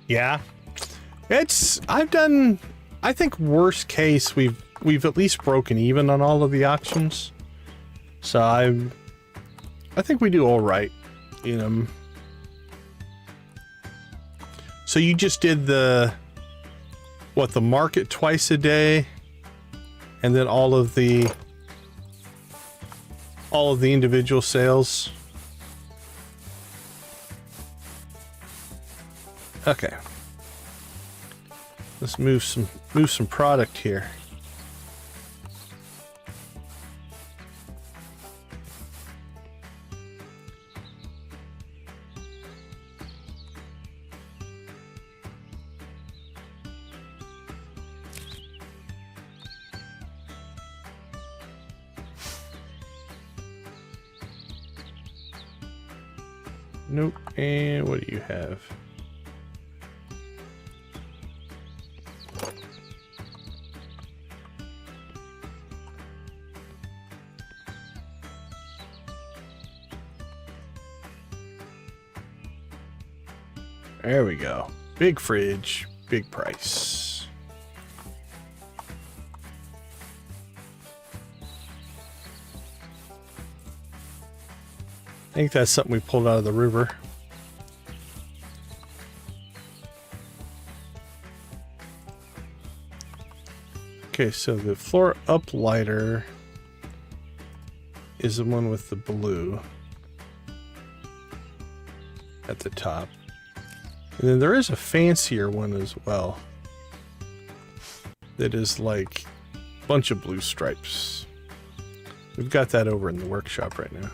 Yeah. I think worst case we've at least broken even on all of the auctions. So I think we do all right in them. So you just did the market twice a day, and then all of the individual sales. Okay. Let's move some product here. Nope. And what do you have? There we go. Big fridge, big price. I think that's something we pulled out of the river. Okay, so the floor up lighter is the one with the blue at the top. And then there is a fancier one as well that is like a bunch of blue stripes. We've got that over in the workshop right now.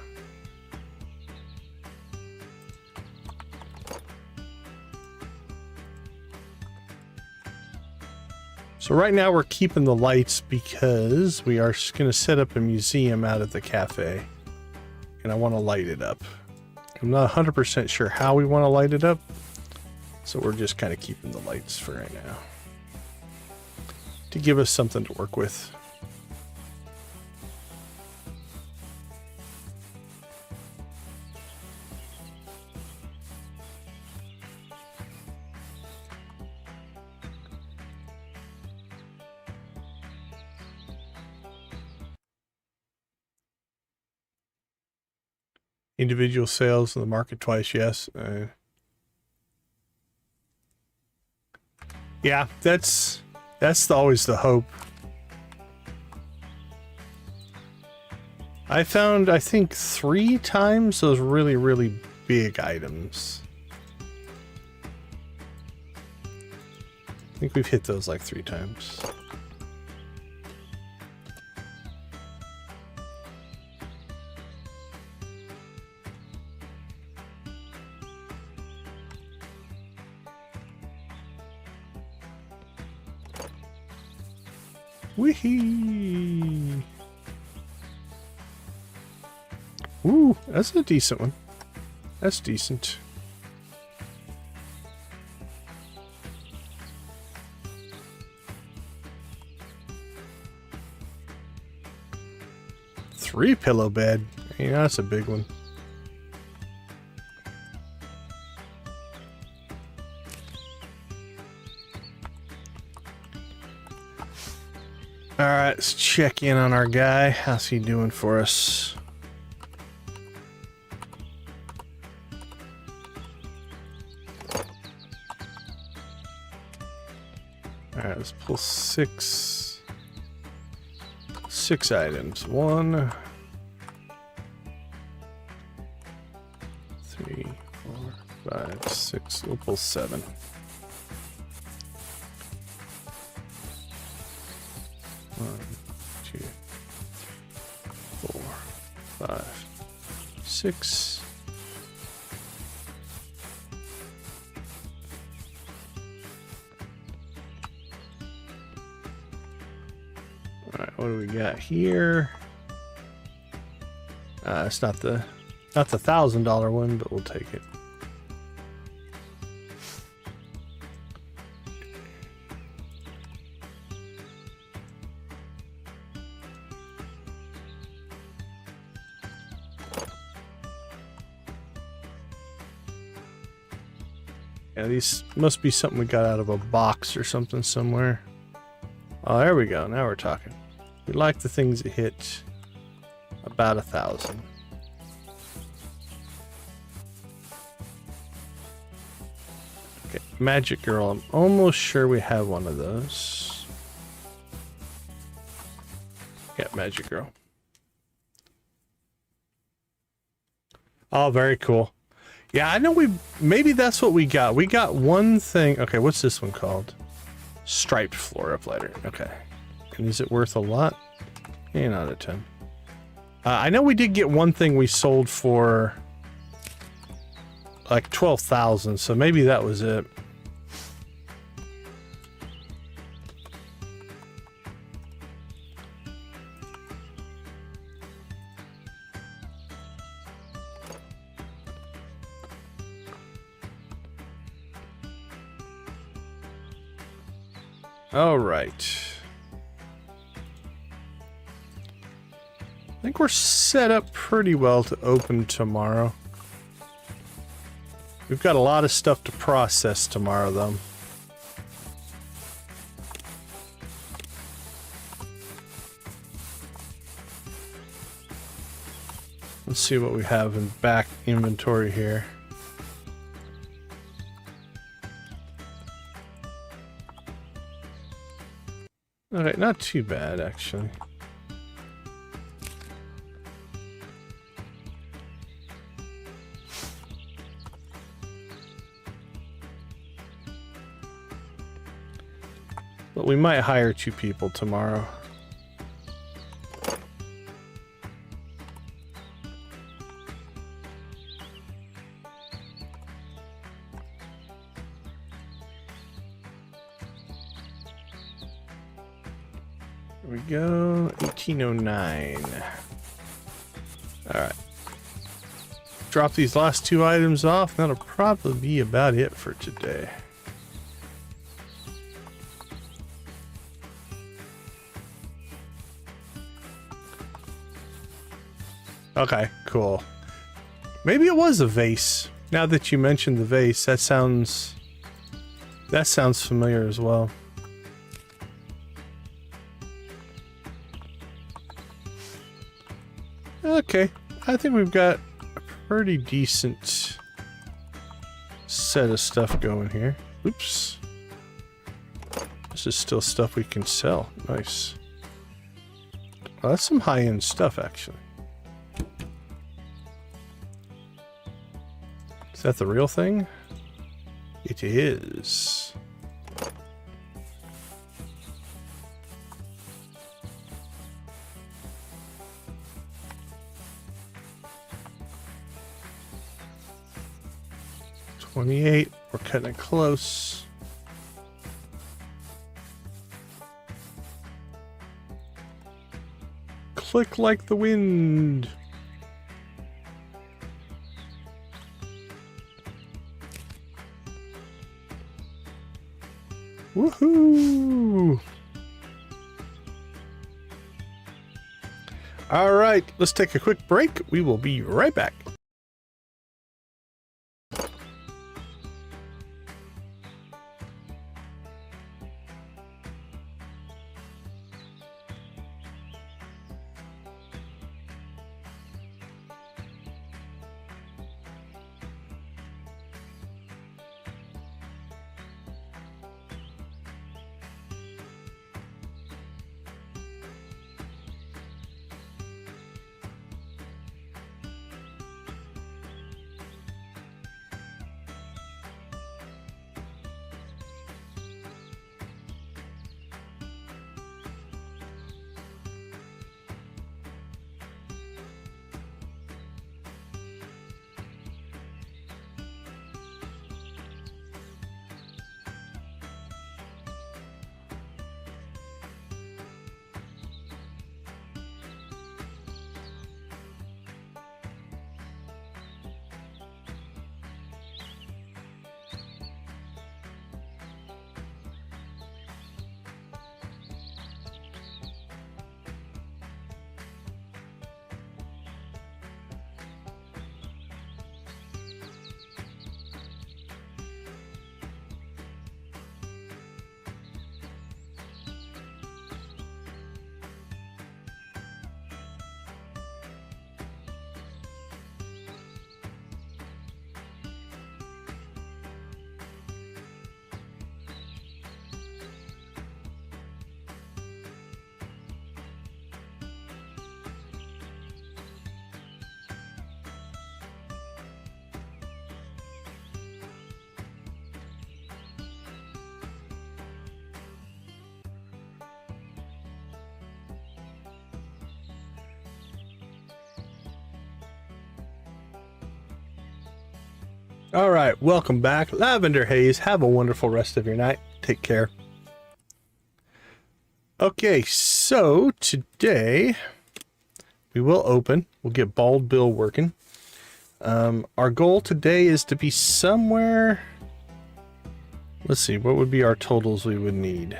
So right now we're keeping the lights because we are going to set up a museum out of the cafe. And I want to light it up. I'm not 100% sure how we want to light it up. So we're just kind of keeping the lights for right now. To give us something to work with. Individual sales in the market twice, yes. Yeah, that's always the hope. I found, I think, 3 times those really, really big items. I think we've hit those like 3 times. Wee-hee! Ooh, that's a decent one. That's decent. Three pillow bed. Yeah, that's a big one. Alright, let's check in on our guy. How's he doing for us? Alright, let's pull 6 items. 1, 3, 4, 5, 6. We'll pull 7. 1, 2, 3, 4, 5, 6. All right, what do we got here? It's not the $1,000 one, but we'll take it. Yeah, these must be something we got out of a box or something somewhere. Oh, there we go. Now we're talking. We like the things that hit about 1,000. Okay, Magic Girl. I'm almost sure we have one of those. Yeah, Magic Girl. Oh, very cool. Yeah, I know maybe that's what we got. We got one thing. Okay, what's this one called? Striped floor uplighter. Okay. And is it worth a lot? 8 out of 10. I know we did get one thing we sold for like 12,000, so maybe that was it. All right. I think we're set up pretty well to open tomorrow. We've got a lot of stuff to process tomorrow, though. Let's see what we have in back inventory here. Okay, not too bad, actually. But we might hire 2 people tomorrow. Here we go. 1809. Alright. Drop these last two items off. That'll probably be about it for today. Okay, cool. Maybe it was a vase. Now that you mentioned the vase, that sounds familiar as well. Okay, I think we've got a pretty decent set of stuff going here. Oops. This is still stuff we can sell. Nice. Well, that's some high-end stuff, actually. Is that the real thing? It is. $28. We're cutting it close. Click like the wind. Woohoo! All right, let's take a quick break. We will be right back. All right, welcome back. Lavender Haze, have a wonderful rest of your night. Take care. Okay, so today we will open. We'll get Bald Bill working. Our goal today is to be somewhere... Let's see, what would be our totals we would need?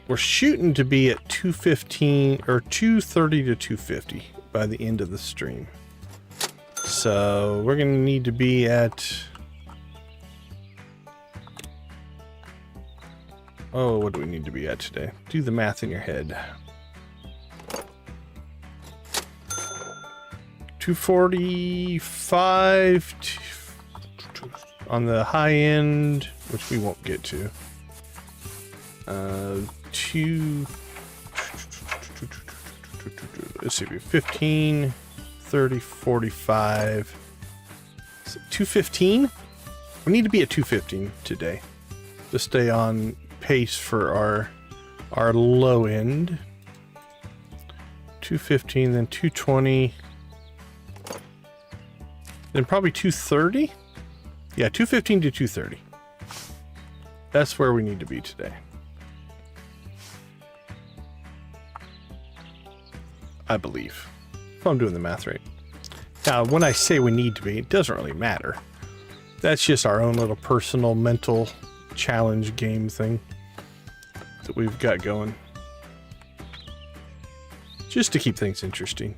We're shooting to be at 215 or 230 to 250 by the end of the stream. So we're going to need to be at... Oh, what do we need to be at today? Do the math in your head. 245 on the high end, which we won't get to. 15, 30, 45. Is it 215? We need to be at 215 today to stay on pace for our low end. 215, then 220, then probably 230. Yeah, 215 to 230. That's where we need to be today. I believe. If I'm doing the math right. Now, when I say we need to be, it doesn't really matter. That's just our own little personal mental challenge game thing that we've got going. Just to keep things interesting.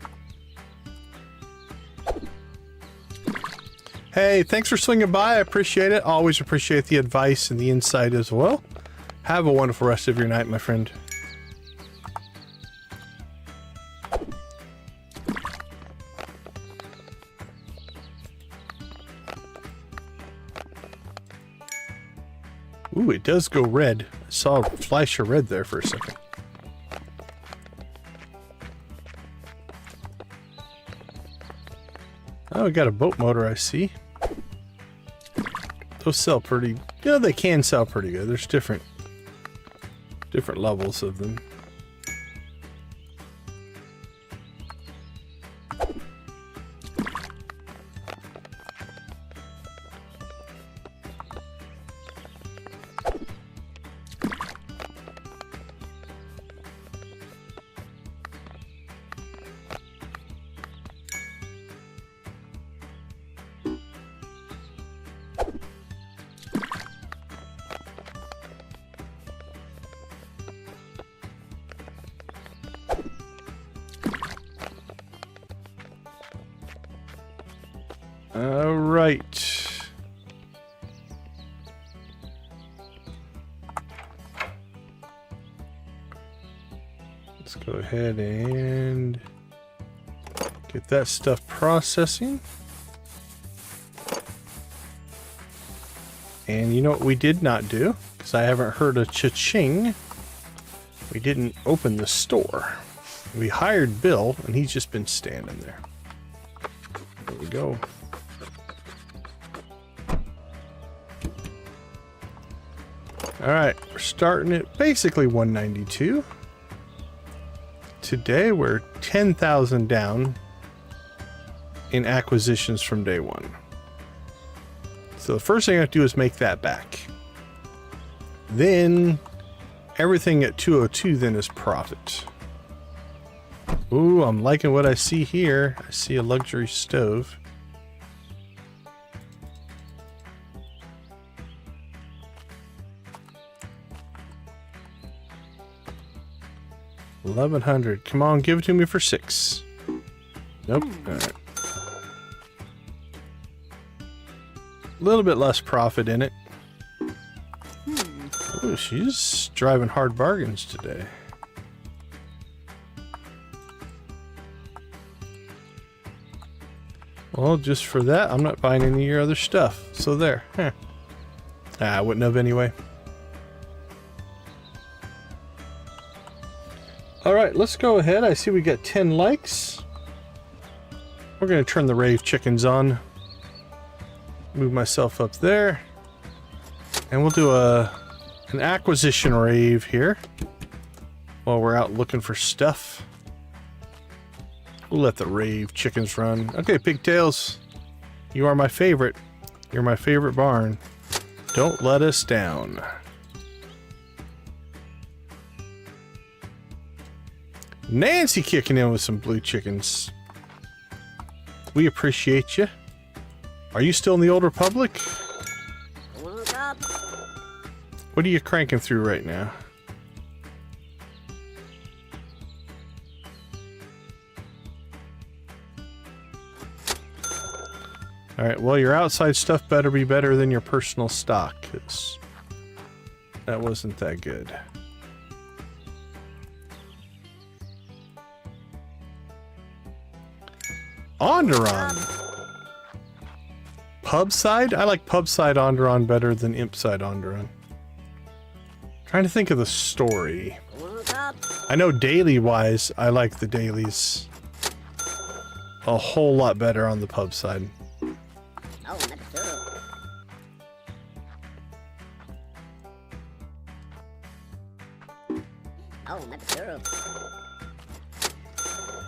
Hey, thanks for swinging by. I appreciate it. Always appreciate the advice and the insight as well. Have a wonderful rest of your night, my friend. Ooh, it does go red. I saw a flash of red there for a second. Oh, we got a boat motor, I see. Those sell pretty... Yeah, they can sell pretty good. There's different levels of them. All right. Let's go ahead and get that stuff processing. And you know what we did not do? Because I haven't heard a cha-ching. We didn't open the store. We hired Bill, and he's just been standing there. There we go. Alright, we're starting at basically 192. Today we're 10,000 down in acquisitions from day one. So the first thing I have to do is make that back. Then everything at 202 then is profit. Ooh, I'm liking what I see here. I see a luxury stove. $1,100. Come on, give it to me for 6. Nope. Alright. A little bit less profit in it. Ooh, she's driving hard bargains today. Well, just for that, I'm not buying any of your other stuff. So there. Huh. I wouldn't have anyway. Alright, let's go ahead. I see we got 10 likes. We're going to turn the rave chickens on. Move myself up there. And we'll do an acquisition rave here. While we're out looking for stuff. We'll let the rave chickens run. Okay, pigtails. You are my favorite. You're my favorite barn. Don't let us down. Nancy kicking in with some blue chickens. We appreciate you. Are you still in the Old Republic? What are you cranking through right now? Alright, well, your outside stuff better be better than your personal stock, because that wasn't that good. Onderon. Pub side? I like pub side Onderon better than imp side Onderon. Trying to think of the story. I know daily wise, I like the dailies a whole lot better on the pub side.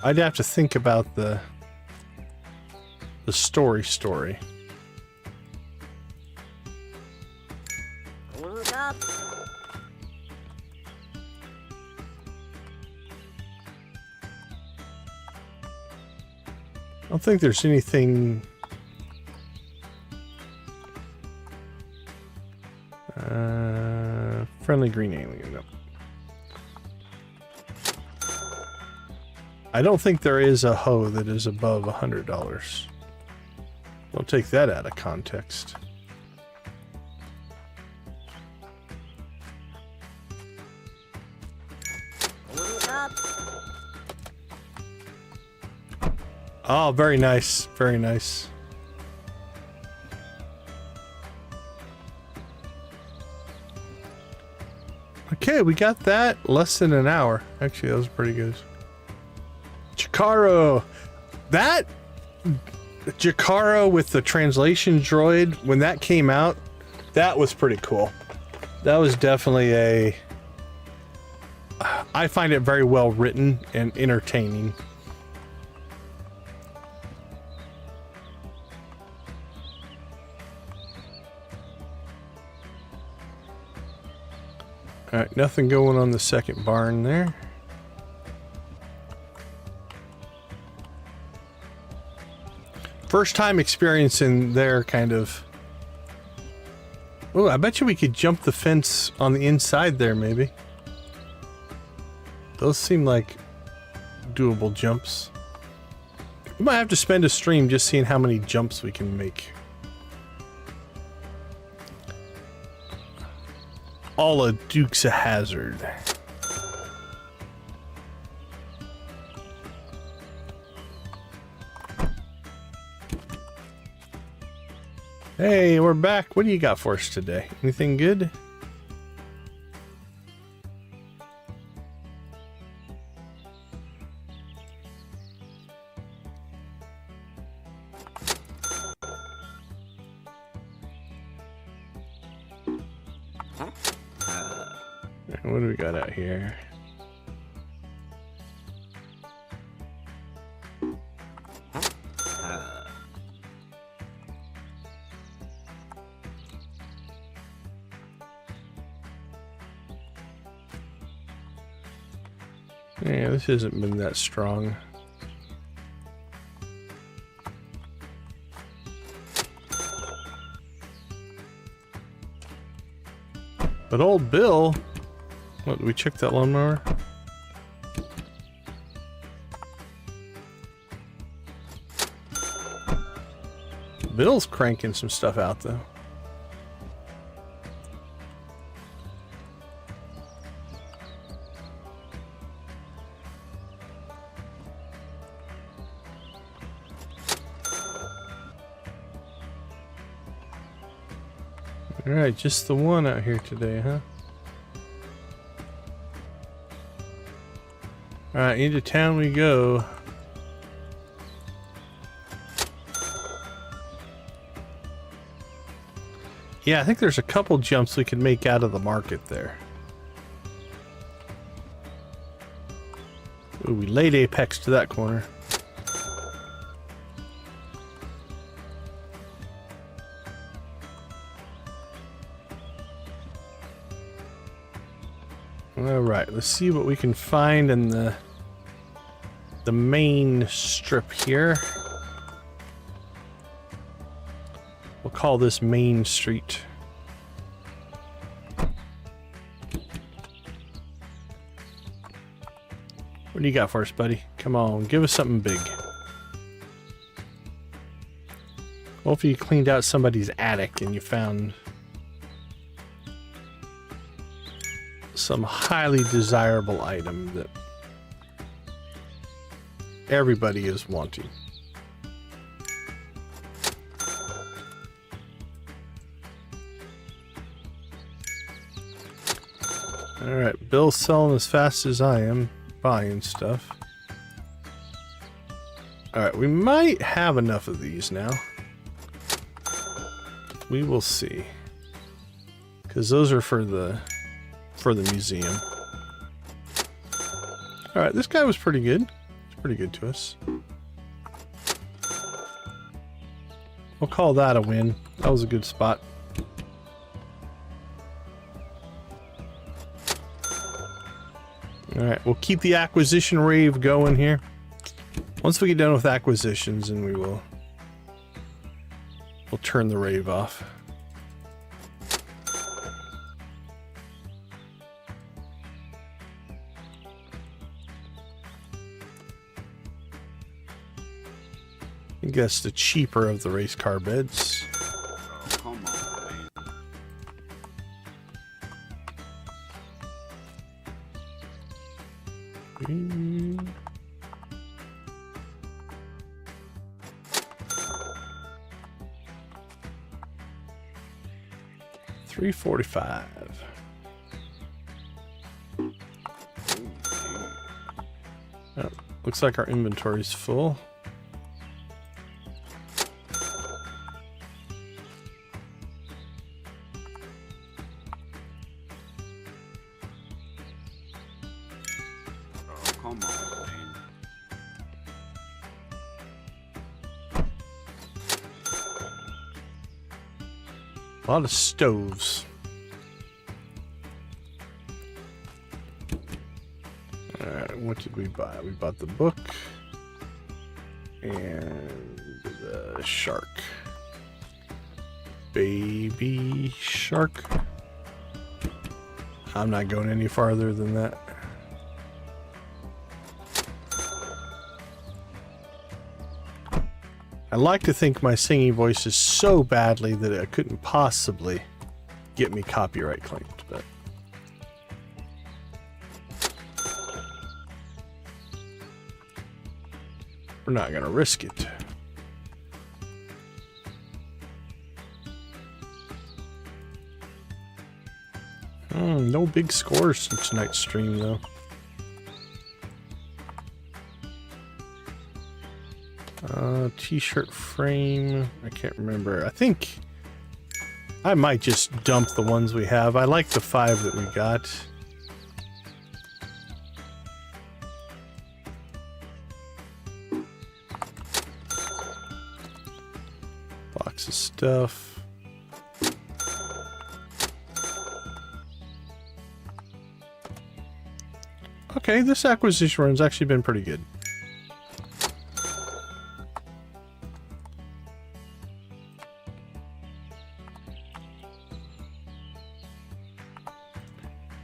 I'd have to think about the story. I don't think there's anything... friendly green alien, no. I don't think there is a hoe that is above $100. Don't take that out of context. Oh, very nice. Very nice. Okay, we got that less than an hour. Actually, that was pretty good. Chikaro. That Chikaro with the translation droid, when that came out, that was pretty cool. That was definitely a... I find it very well written and entertaining. Alright, nothing going on the second barn there. First time experiencing their kind of... Oh, I bet you we could jump the fence on the inside there, maybe. Those seem like doable jumps. We might have to spend a stream just seeing how many jumps we can make. All a Dukes of Hazzard. Hey, we're back. What do you got for us today? Anything good? What do we got out here? Yeah, this hasn't been that strong. But old Bill... What, did we check that lawnmower? Bill's cranking some stuff out, though. Alright, just the one out here today, huh? Alright, into town we go. Yeah, I think there's a couple jumps we can make out of the market there. Ooh, we laid apex to that corner. Alright, let's see what we can find in the main strip here. We'll call this Main Street. What do you got for us, buddy? Come on, give us something big. What if you cleaned out somebody's attic and you found some highly desirable item that everybody is wanting? Alright, Bill's selling as fast as I am buying stuff. Alright, we might have enough of these now. We will see. Because those are for the museum. Alright, this guy was pretty good. It's pretty good to us. We'll call that a win. That was a good spot. Alright, we'll keep the acquisition rave going here. Once we get done with acquisitions, and we'll turn the rave off. I guess the cheaper of the race car beds. Oh, come on, man. 345. Oh, looks like our inventory's full. Oh, come on, man. A lot of stoves. Alright, what did we buy? We bought the book and the shark. Baby shark. I'm not going any farther than that. I like to think my singing voice is so badly that it couldn't possibly get me copyright claimed, but we're not gonna risk it. No big scores in tonight's stream though. T-shirt frame. I can't remember. I think I might just dump the ones we have. I like the 5 that we got. Box of stuff. Okay, this acquisition run's actually been pretty good.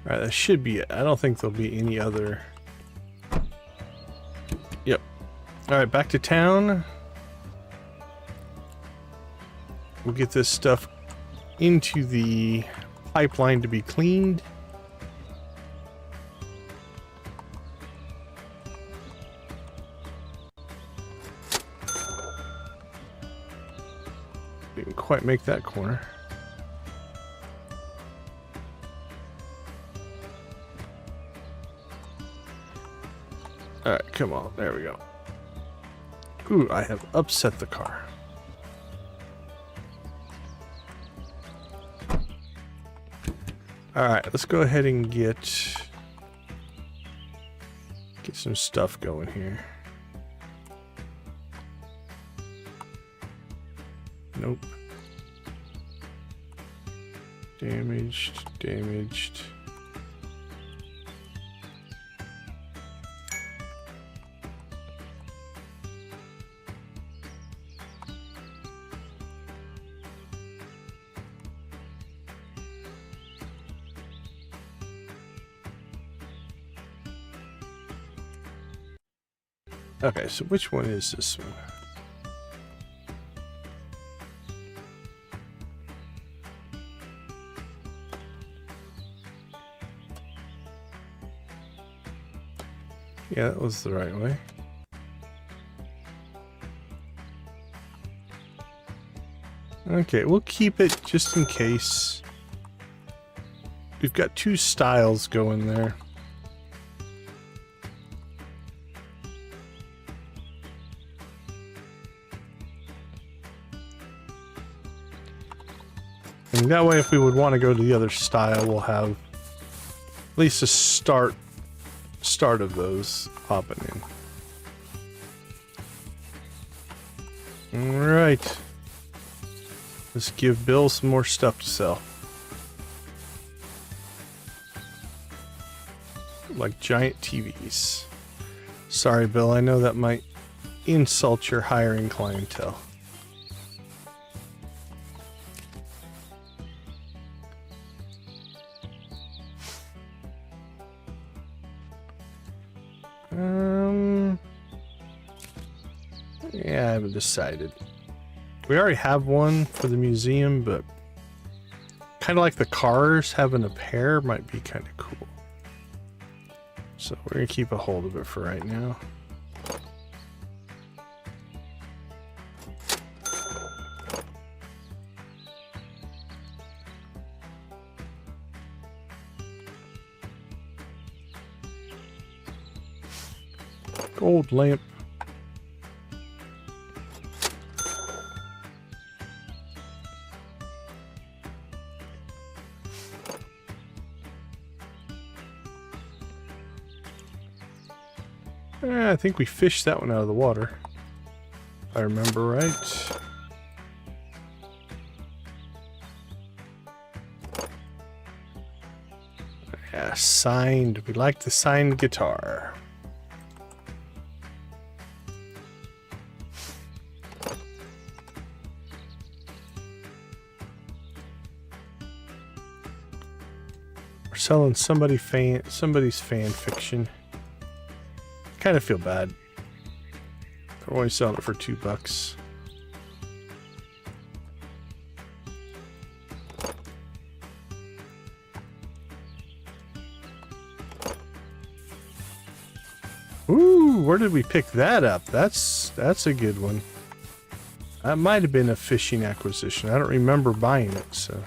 Alright, that should be it. I don't think there'll be any other... Yep. Alright, back to town. We'll get this stuff into the pipeline to be cleaned. Didn't quite make that corner. Alright, come on. There we go. Ooh, I have upset the car. Alright, let's go ahead and get some stuff going here. Nope. Damaged, damaged. Okay, so which one is this one? Yeah, that was the right way. Okay, we'll keep it just in case. We've got 2 styles going there. And that way, if we would want to go to the other style, we'll have at least a start of those popping in. Alright. Let's give Bill some more stuff to sell. Like giant TVs. Sorry, Bill, I know that might insult your hiring clientele. Yeah, I haven't decided. We already have one for the museum, but kind of like the cars, having a pair might be kind of cool. So we're going to keep a hold of it for right now. Gold lamp. I think we fished that one out of the water, if I remember right. Yeah, signed. We like the signed guitar. We're selling somebody's fan fiction. Kind of feel bad. They're only selling it for $2. Ooh, where did we pick that up? That's a good one. That might have been a fishing acquisition. I don't remember buying it, so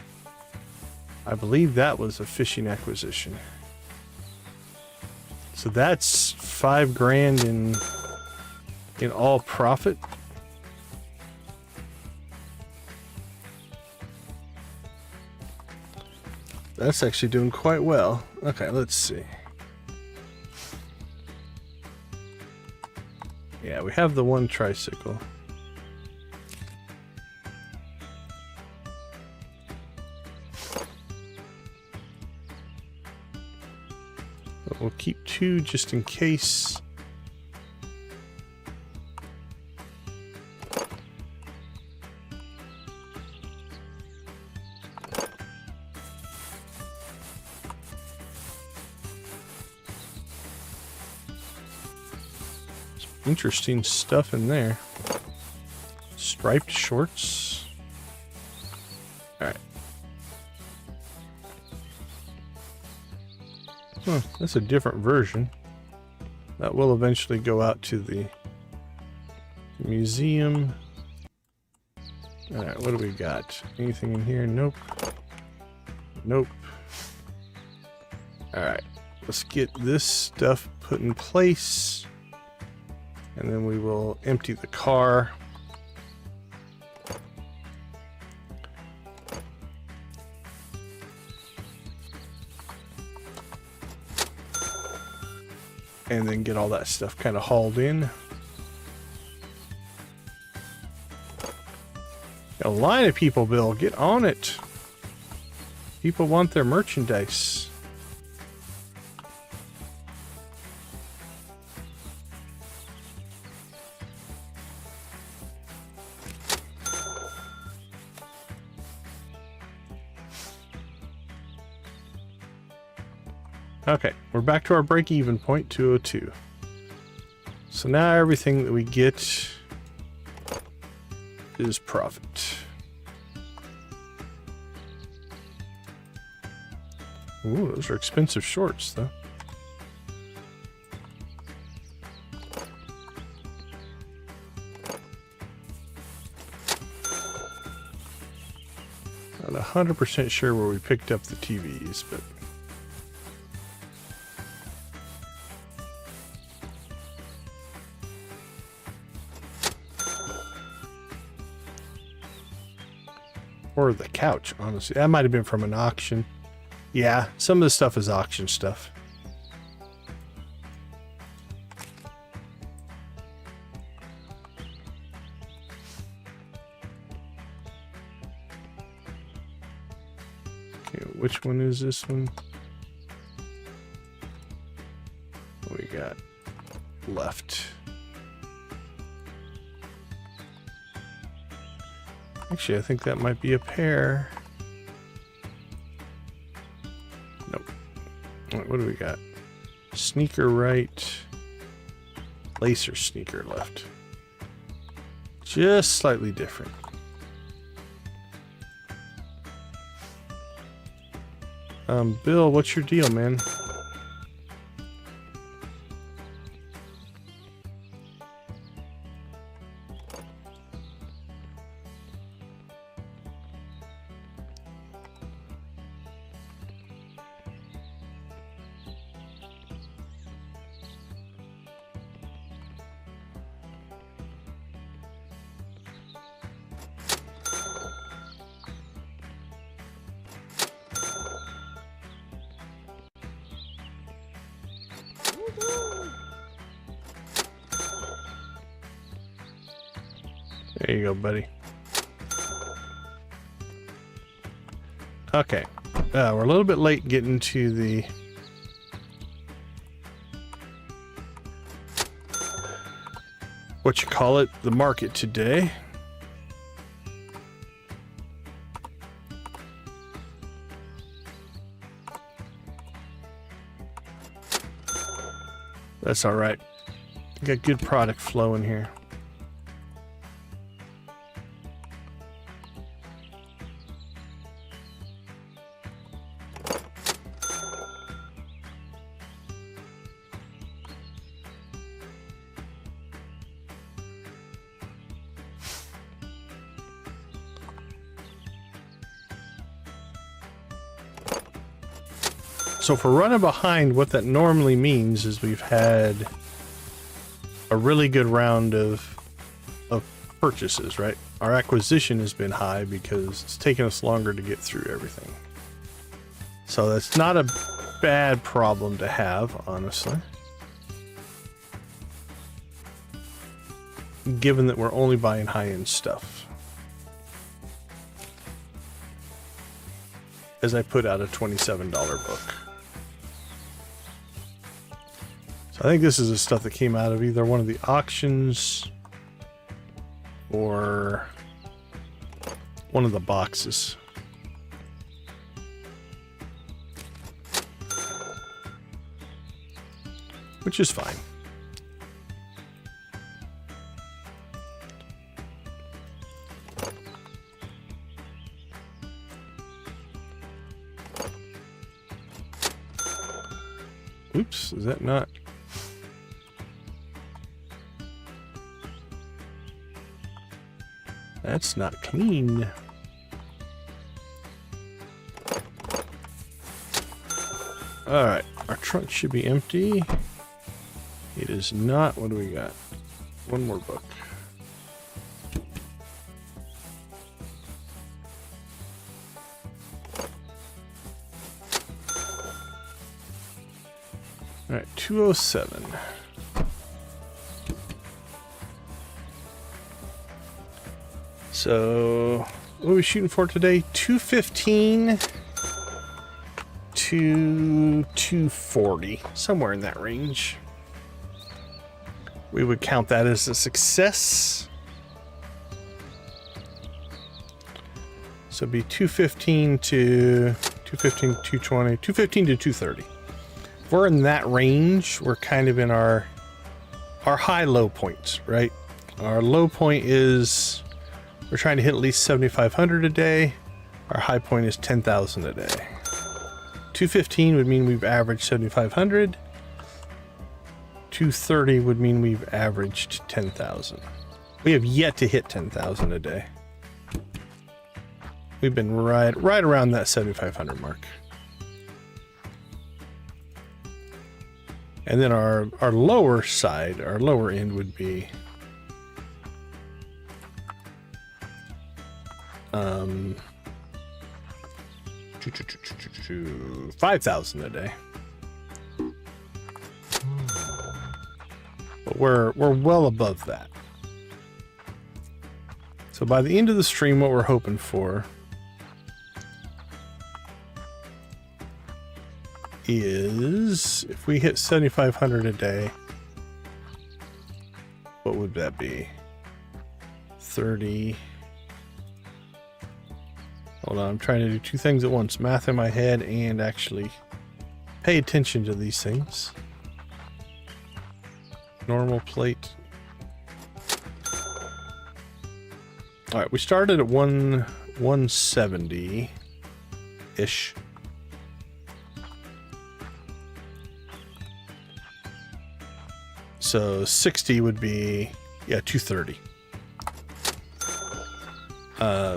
I believe that was a fishing acquisition. So that's $5 grand in all profit. That's actually doing quite well. Okay, let's see. Yeah, we have the one tricycle. But we'll keep 2 just in case. Interesting stuff in there. Striped shorts. Alright. Huh, that's a different version. That will eventually go out to the museum. Alright, what do we got? Anything in here? Nope. Nope. Alright, let's get this stuff put in place. And then we will empty the car. And then get all that stuff kind of hauled in. Got a line of people, Bill. Get on it. People want their merchandise. Okay, we're back to our break-even point, 202. So now everything that we get is profit. Ooh, those are expensive shorts, though. Not 100% sure where we picked up the TVs, but... Or the couch, honestly. That might have been from an auction. Yeah, some of the stuff is auction stuff. Okay, which one is this one? What we got left? Actually, I think that might be a pair. Nope. What do we got? Sneaker right. Lacer sneaker left. Just slightly different. Bill, what's your deal, man? There you go, buddy. Okay. We're a little bit late getting to the... what you call it? The market today. That's all right. Got good product flow in here. So if we're running behind, what that normally means is we've had a really good round of purchases, right? Our acquisition has been high because it's taken us longer to get through everything. So that's not a bad problem to have, honestly. Given that we're only buying high-end stuff. As I put out a $27 book. So I think this is the stuff that came out of either one of the auctions or one of the boxes. Which is fine. Oops, is that not? That's not clean. Alright, our trunk should be empty. It is not. What do we got? One more book. Alright, 207. So, what are we shooting for today? 215 to 240. Somewhere in that range. We would count that as a success. So it'd be 215 to 215, 220, 215 to 230. If we're in that range, we're kind of in our high-low points, right? Our low point is we're trying to hit at least 7,500 a day. Our high point is 10,000 a day. 215 would mean we've averaged 7,500. 230 would mean we've averaged 10,000. We have yet to hit 10,000 a day. We've been right around that 7,500 mark. And then our lower side, our lower end would be 5,000 a day. But we're well above that. So by the end of the stream, what we're hoping for is if we hit 7,500 a day, what would that be? 30. Hold on, I'm trying to do two things at once. Math in my head and actually pay attention to these things. Normal plate. Alright, we started at 170-ish. So 60 would be, yeah, 230.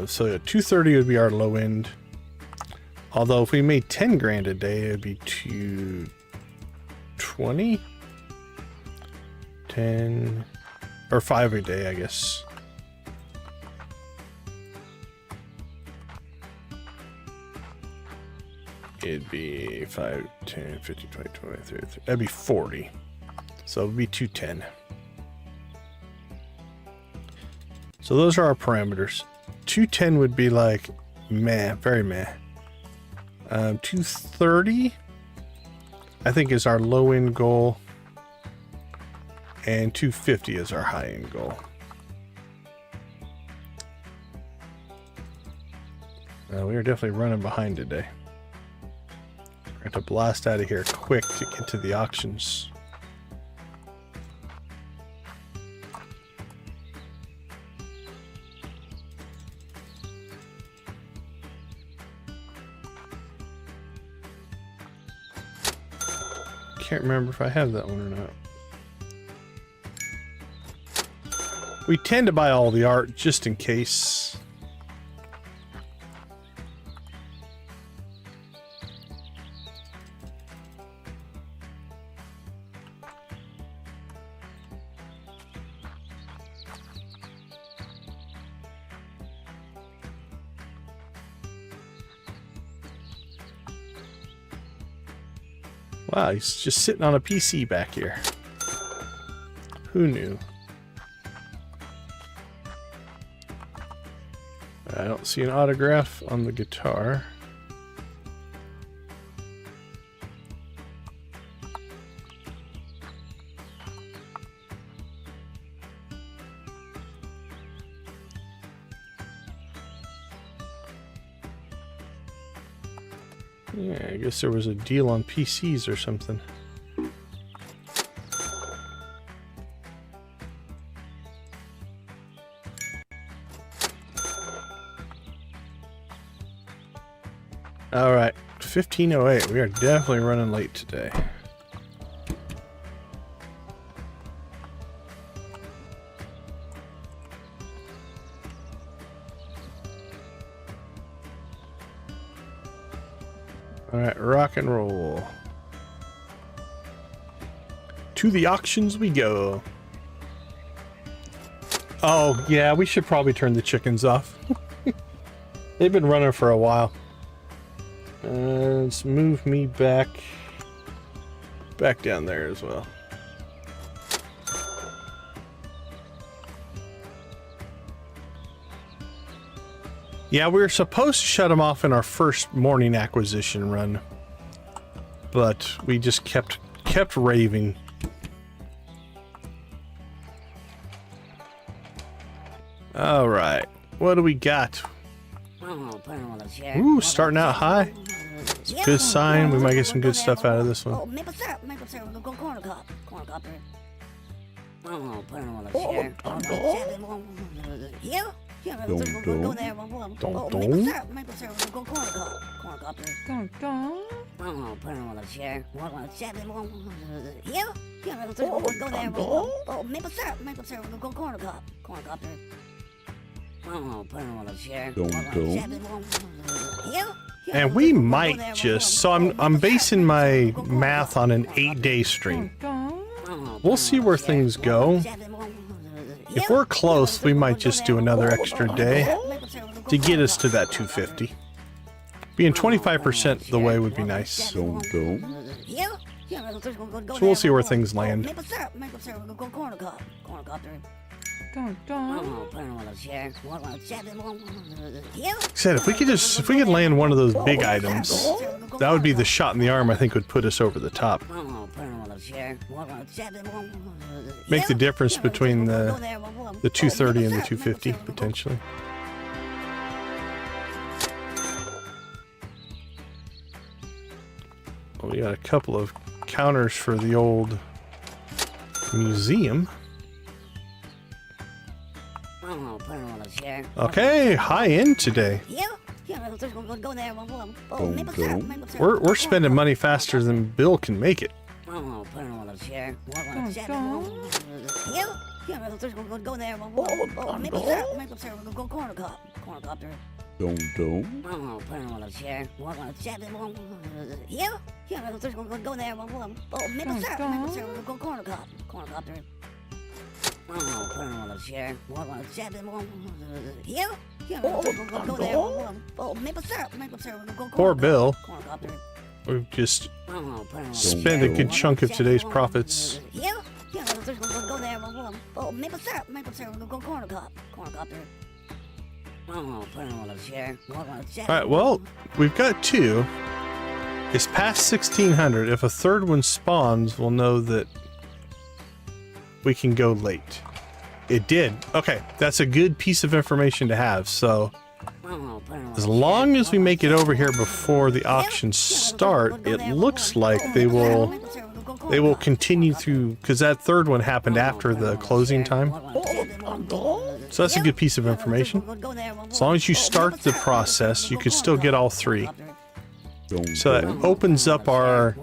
So yeah, 230 would be our low end. Although if we made 10 grand a day, it'd be 220. 10 or 5 a day, I guess. It'd be 5, 10, 15, 20, 20, 30, 30. That'd be 40. So it'd be 210. So those are our parameters. 210 would be like meh, very meh. 230 I think is our low end goal. And 250 is our high end goal. We are definitely running behind today. We're going to blast out of here quick to get to the auctions. Can't remember if I have that one or not. We tend to buy all the art just in case. Wow, he's just sitting on a PC back here. Who knew? I don't see an autograph on the guitar. Yeah, I guess there was a deal on PCs or something. All right, 15:08. We are definitely running late today. All right, rock and roll. To the auctions we go. Oh, yeah, we should probably turn the chickens off. They've been running for a while. Let's move me back down there as well. Yeah, we were supposed to shut them off in our first morning acquisition run, but we just kept raving. All right, what do we got? Ooh, starting out high. It's a good sign. We might get some good stuff out of this one. Oh, maple syrup. We'll go corn cup. Corn cup. Oh, put it on the chair. Here? We'll go there. Oh, maple syrup. We'll go corn cup. Corn cup. Oh, put it on the chair. Here? We'll go there. Oh, maple syrup. We'll go corn cup. Corn cup. Oh, put it on the chair. And we might just, so I'm basing my math on an 8-day stream. We'll see where things go. If we're close, we might just do another extra day to get us to that 250. Being 25% the way would be nice. So we'll see where things land. Said if we could land one of those big items, that would be the shot in the arm I think would put us over the top. Make the difference between the 230 and the 250 potentially. We got a couple of counters for the old museum. Okay, high end today. We're spending money faster than Bill can make it. Poor Bill. We've just spent a good chunk of today's profits. Alright, well, we've got two. It's past 1600. If a third one spawns, we'll know that we can go late. It did. Okay, that's a good piece of information to have. So, as long as we make it over here before the auctions start, it looks like they will continue through, because that third one happened after the closing time. So that's a good piece of information. As long as you start the process, you can still get all three. So that opens up our...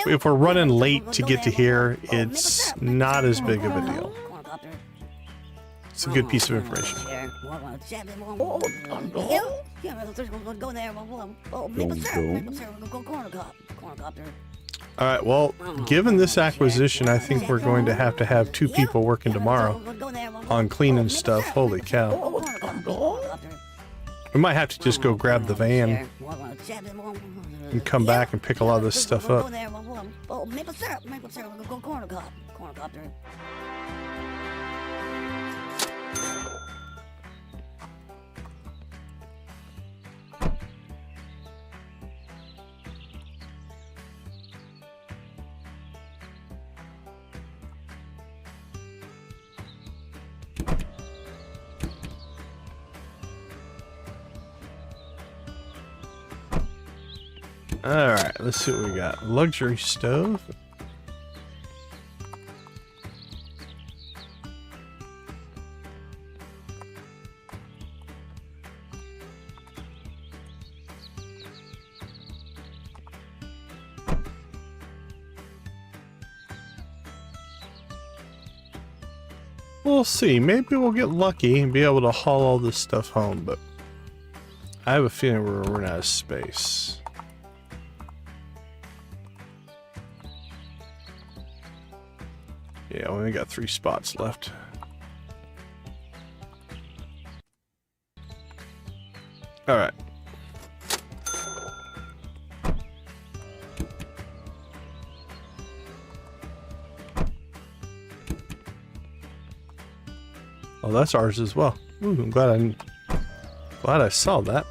If we're running late to get to here, it's not as big of a deal. It's a good piece of information. Alright, well, given this acquisition, I think we're going to have two people working tomorrow on cleaning stuff. Holy cow. We might have to just go grab the van and come back and pick a lot of this stuff up. Alright, let's see what we got. Luxury stove. We'll see. Maybe we'll get lucky and be able to haul all this stuff home, but I have a feeling we're running out of space. Yeah, we only got 3 spots left. Alright. Oh, that's ours as well. Ooh, I'm glad I saw that.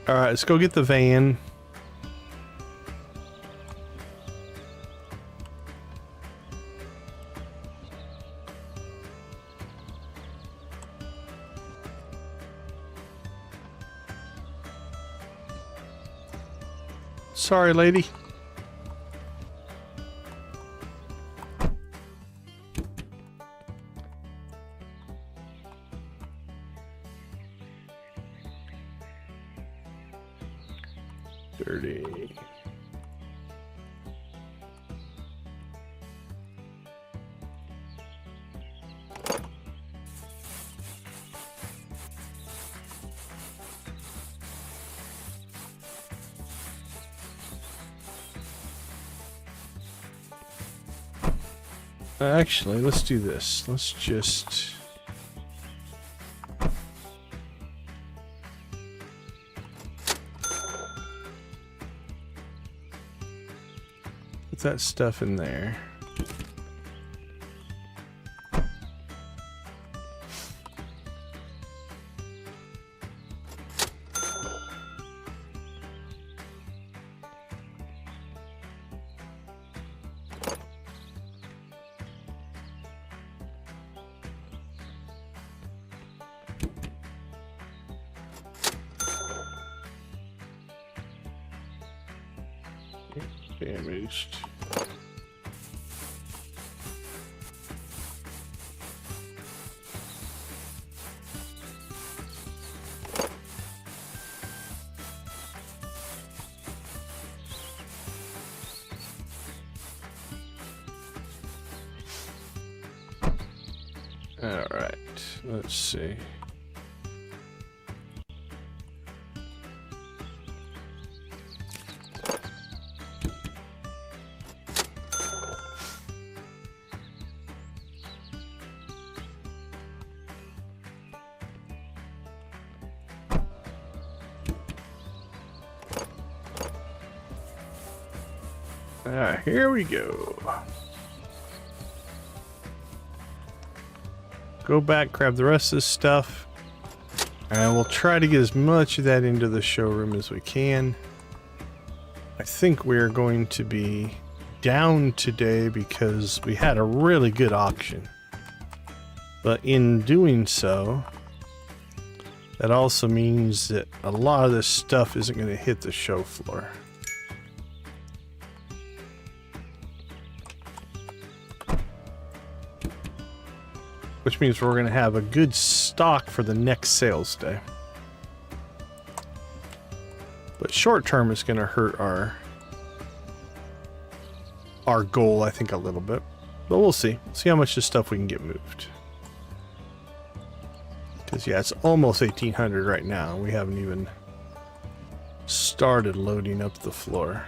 Alright, let's go get the van. Sorry, lady. Dirty. Actually, let's do this. Let's just... put that stuff in there. damaged. All right, let's see. Alright, here we go. Go back, grab the rest of this stuff, and we'll try to get as much of that into the showroom as we can. I think we're going to be down today because we had a really good auction. But in doing so, that also means that a lot of this stuff isn't going to hit the show floor. Which means we're going to have a good stock for the next sales day. But short term is going to hurt our goal, I think, a little bit. But we'll see. See how much of this stuff we can get moved. Because, yeah, it's almost 1800 right now. We haven't even started loading up the floor.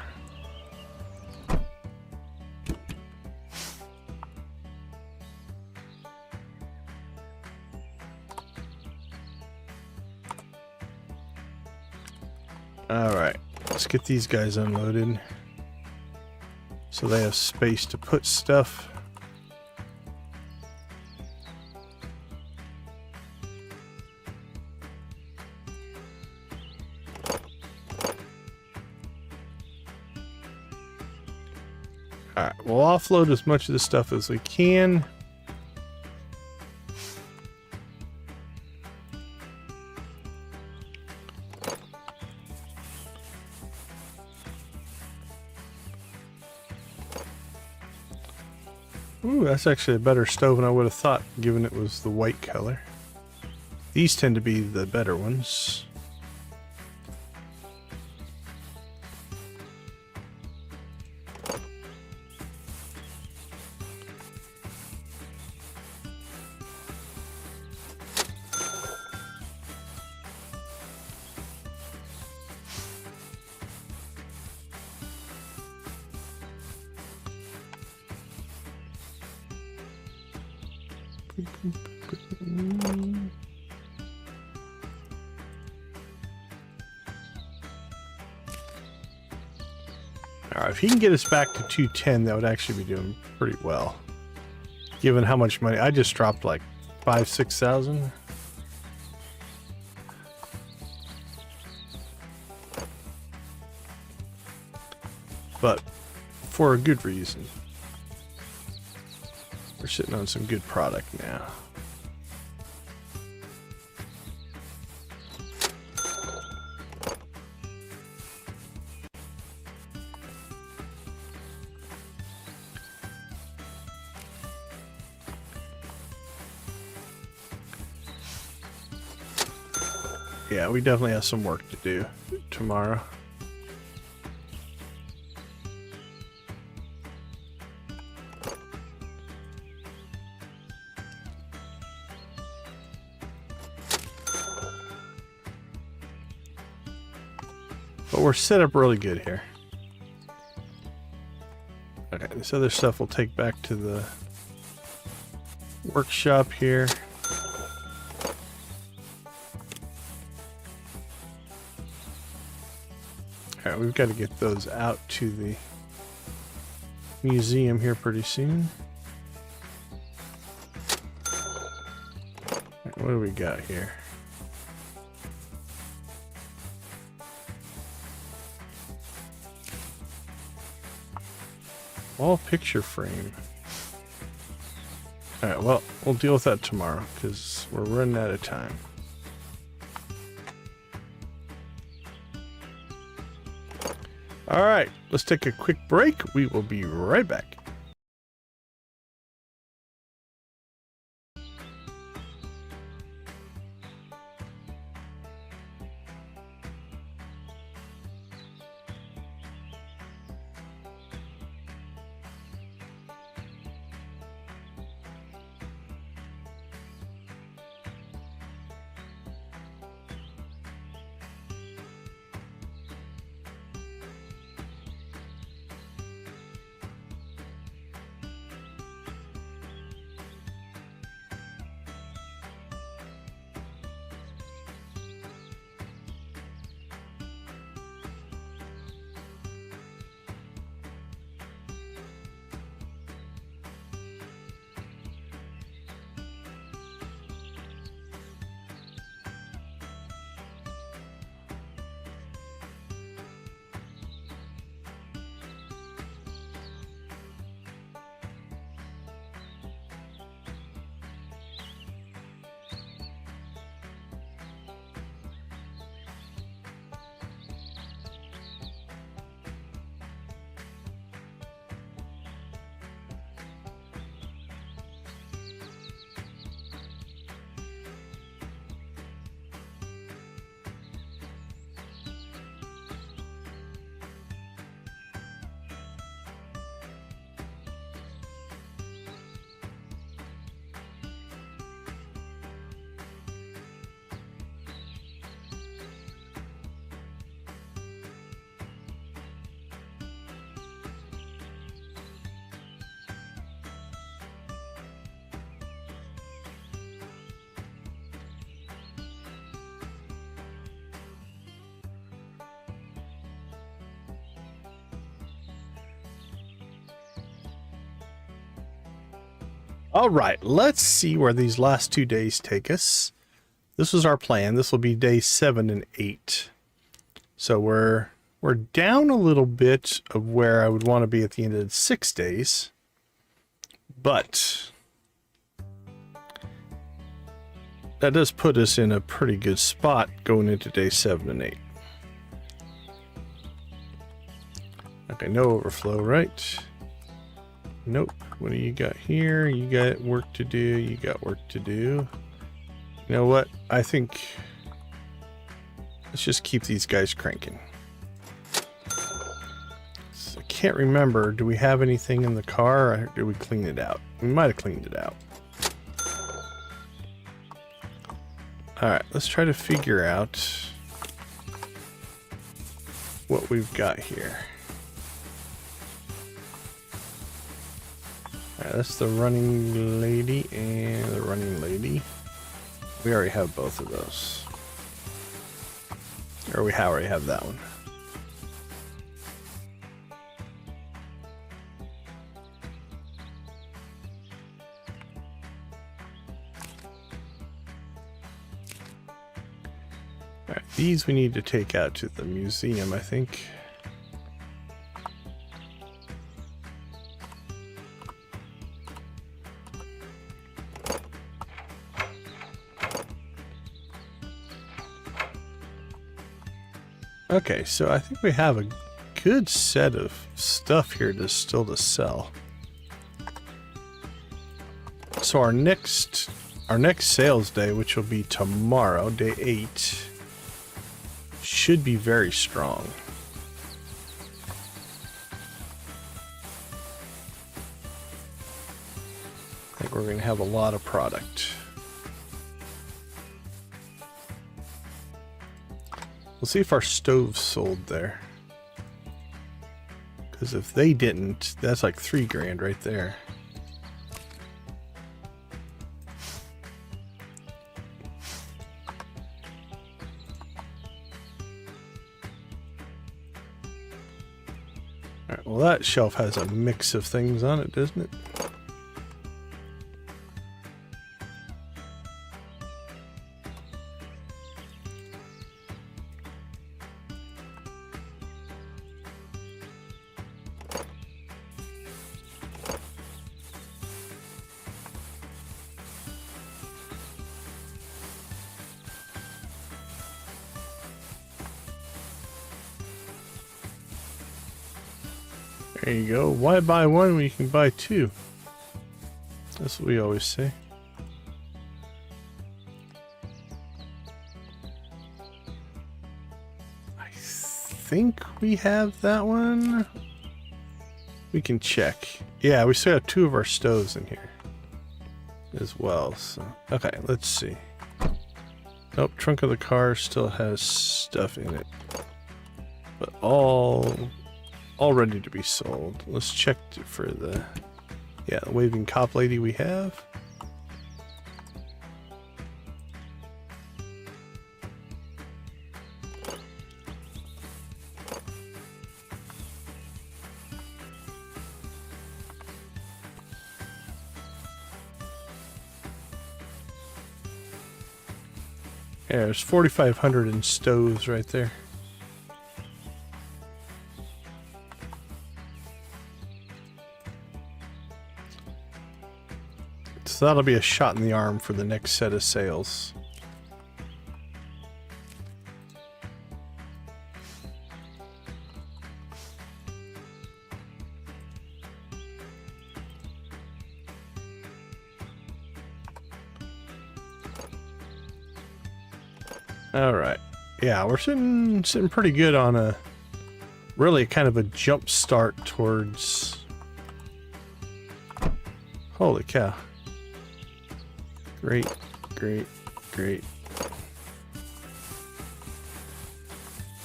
Alright, let's get these guys unloaded so they have space to put stuff. Alright, we'll offload as much of this stuff as we can. Ooh, that's actually a better stove than I would have thought, given it was the white color. These tend to be the better ones. Alright, if he can get us back to 210, that would actually be doing pretty well. Given how much money I just dropped, like 5,000-6,000. But for a good reason. We're sitting on some good product now. Yeah, we definitely have some work to do tomorrow. But we're set up really good here. Okay, this other stuff we'll take back to the workshop here. Alright, we've got to get those out to the museum here pretty soon. Right, what do we got here? Wall picture frame. Alright, well, we'll deal with that tomorrow because we're running out of time. All right, let's take a quick break. We will be right back. All right, let's see where these last 2 days take us. This was our plan. This will be day 7 and 8. So we're down a little bit of where I would want to be at the end of 6 days. But that does put us in a pretty good spot going into day 7 and 8. Okay, no overflow, right? Nope. What do you got here? You got work to do. You got work to do. You know what? I think let's just keep these guys cranking. So I can't remember. Do we have anything in the car or did we clean it out? We might have cleaned it out. Alright, let's try to figure out what we've got here. Alright, that's the running lady and the running lady. We already have both of those. Or we already have that one. Alright, these we need to take out to the museum, I think. Okay, so I think we have a good set of stuff here to still to sell. So our next sales day, which will be tomorrow, day 8, should be very strong. I think we're going to have a lot of product. We'll see if our stoves sold there. Because if they didn't, that's like $3 grand right there. Alright, well that shelf has a mix of things on it, doesn't it? There you go. Why buy one when you can buy two? That's what we always say. I think we have that one. We can check. Yeah, we still have two of our stoves in here as well. So, okay, let's see. Nope, trunk of the car still has stuff in it, but all ready to be sold. Let's check for the waving cop lady we have. Yeah, there's 4,500 in stoves right there. So that'll be a shot in the arm for the next set of sales. All right. Yeah, we're sitting pretty good on a really kind of a jump start towards. Holy cow. Great, great, great.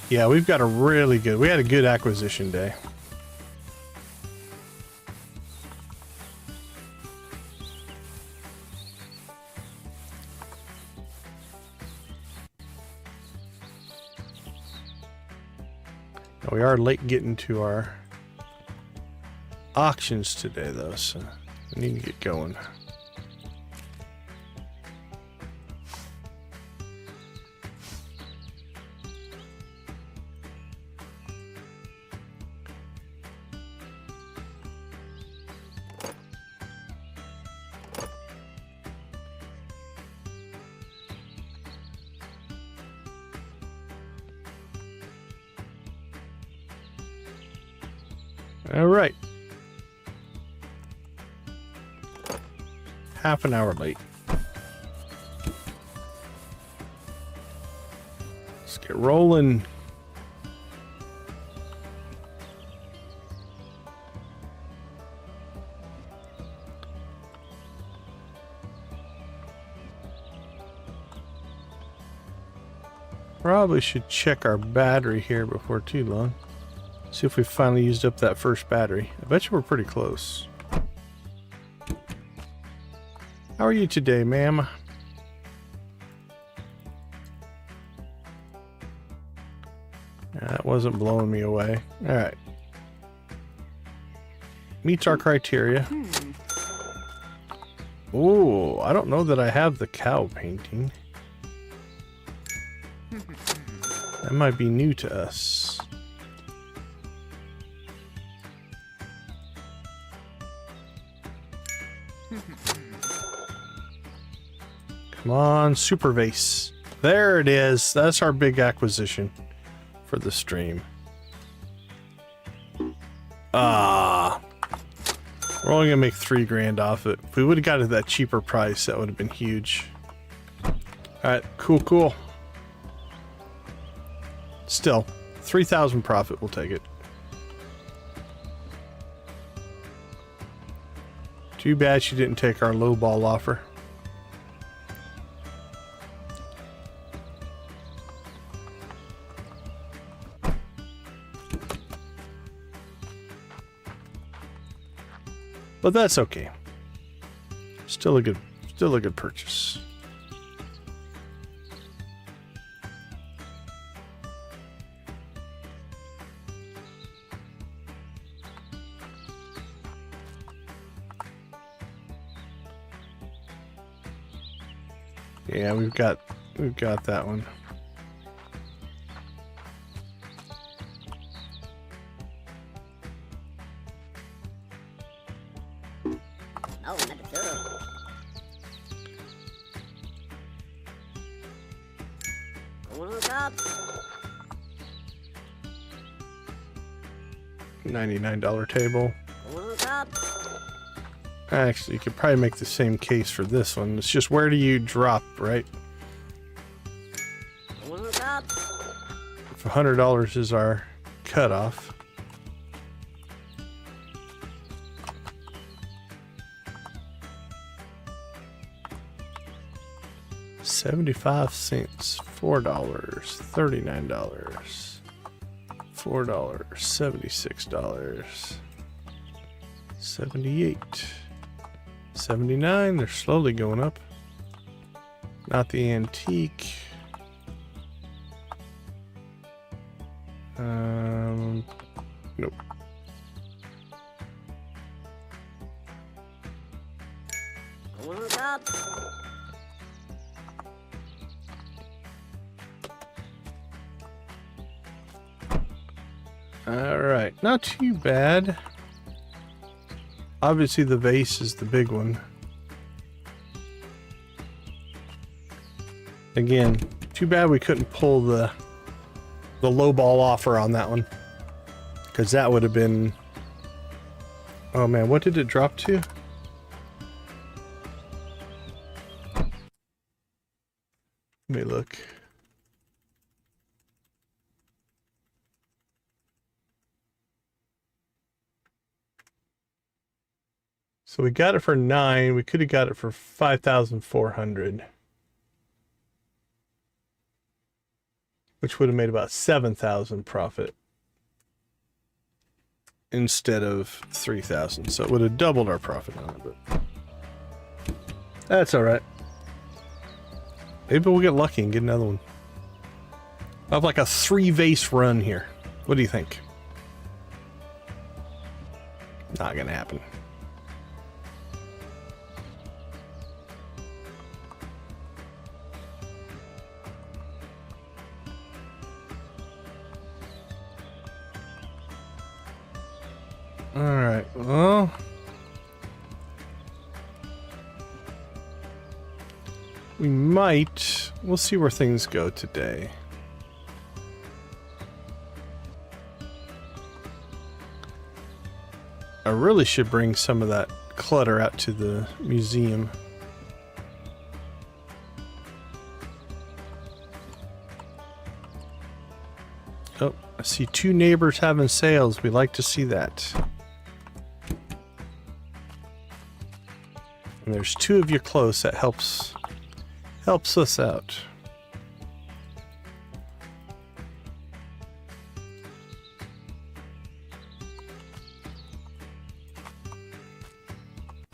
Yeah, we've got we had a good acquisition day. We are late getting to our auctions today though, so we need to get going. All right. Half an hour late. Let's get rolling. Probably should check our battery here before too long. See if we finally used up that first battery. I bet you we're pretty close. How are you today, ma'am? That wasn't blowing me away. All right. Meets our criteria. Oh, I don't know that I have the cow painting. That might be new to us. Come on, super vase. There it is. That's our big acquisition for the stream. We're only gonna make $3 grand off it. If we would have got it at that cheaper price, that would have been huge. Alright, cool. Still, 3,000 profit, we'll take it. Too bad she didn't take our low ball offer. But that's okay. Still a good purchase. Yeah, we've got that one. Oh, number 2. Come on, Cops. $99 table. Look up. Actually, you could probably make the same case for this one. It's just where do you drop, right? Look up. If $100 is our cutoff. $0.75, $4, $39, $4, $76, 78, 79. They're slowly going up. Not the antique. Nope. Look up. All right, not too bad. Obviously, the vase is the big one. Again, too bad we couldn't pull the low ball offer on that one, because that would have been. Oh man, what did it drop to? Let me look. So we got it for 9. We could have got it for 5,400, which would have made about 7,000 profit instead of 3,000. So it would have doubled our profit on it, but that's all right. Maybe we'll get lucky and get another one. I'll have like a 3 vase run here. What do you think? Not gonna happen. Alright, well, we'll see where things go today. I really should bring some of that clutter out to the museum. Oh, I see 2 neighbors having sales. We like to see that. And there's 2 of you close. That helps us out.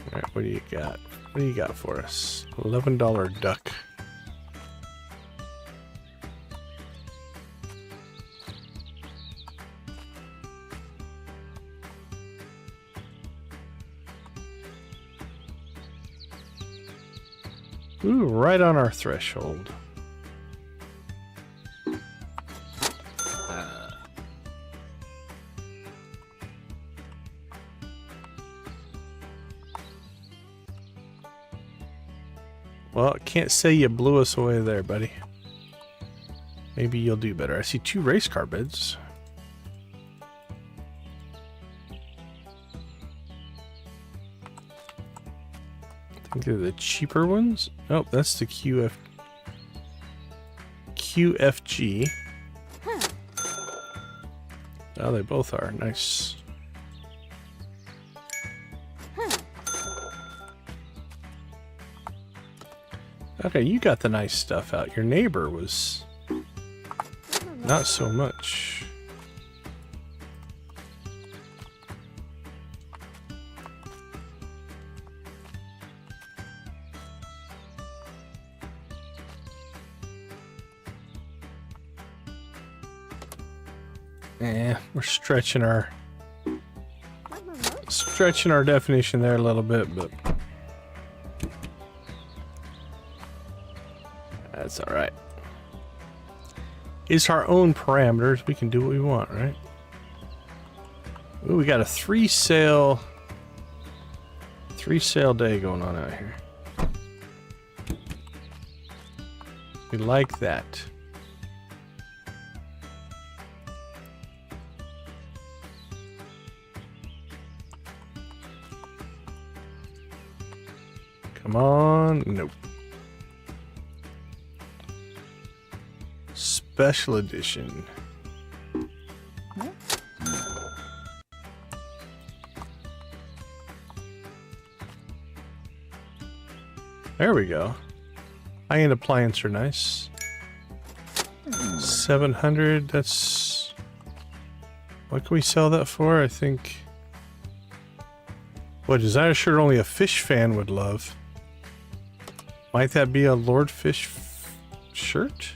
All right, what do you got? What do you got for us? $11 duck. Ooh, right on our threshold. Well, can't say you blew us away there, buddy. Maybe you'll do better. I see 2 race car bids. I think they're the cheaper ones. Oh, that's the QFG. Oh, they both are. Nice. Okay, you got the nice stuff out. Your neighbor was not so much. We're stretching our definition there a little bit, but that's all right. It's our own parameters. We can do what we want, right? Ooh, we got a 3 sale day going on out here. We like that. Come on. Nope. Special edition. There we go. High-end appliance are nice. 700, that's... What can we sell that for? I think... What, designer shirt only a fish fan would love. Might that be a Lord Fish shirt?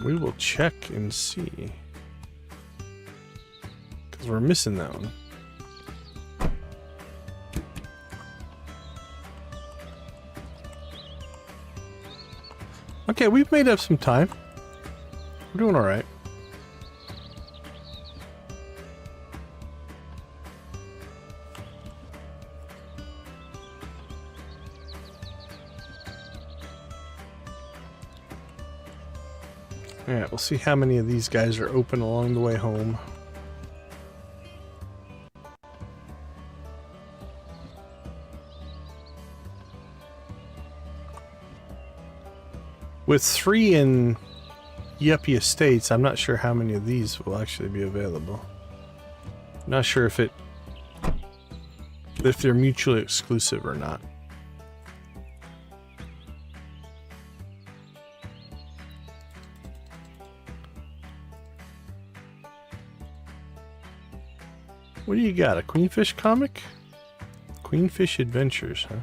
We will check and see. Because we're missing that one. Okay, we've made up some time. We're doing alright. Alright, we'll see how many of these guys are open along the way home. With 3 in Yuppie Estates, I'm not sure how many of these will actually be available. Not sure if they're mutually exclusive or not. What do you got? A Queenfish comic? Queenfish Adventures, huh?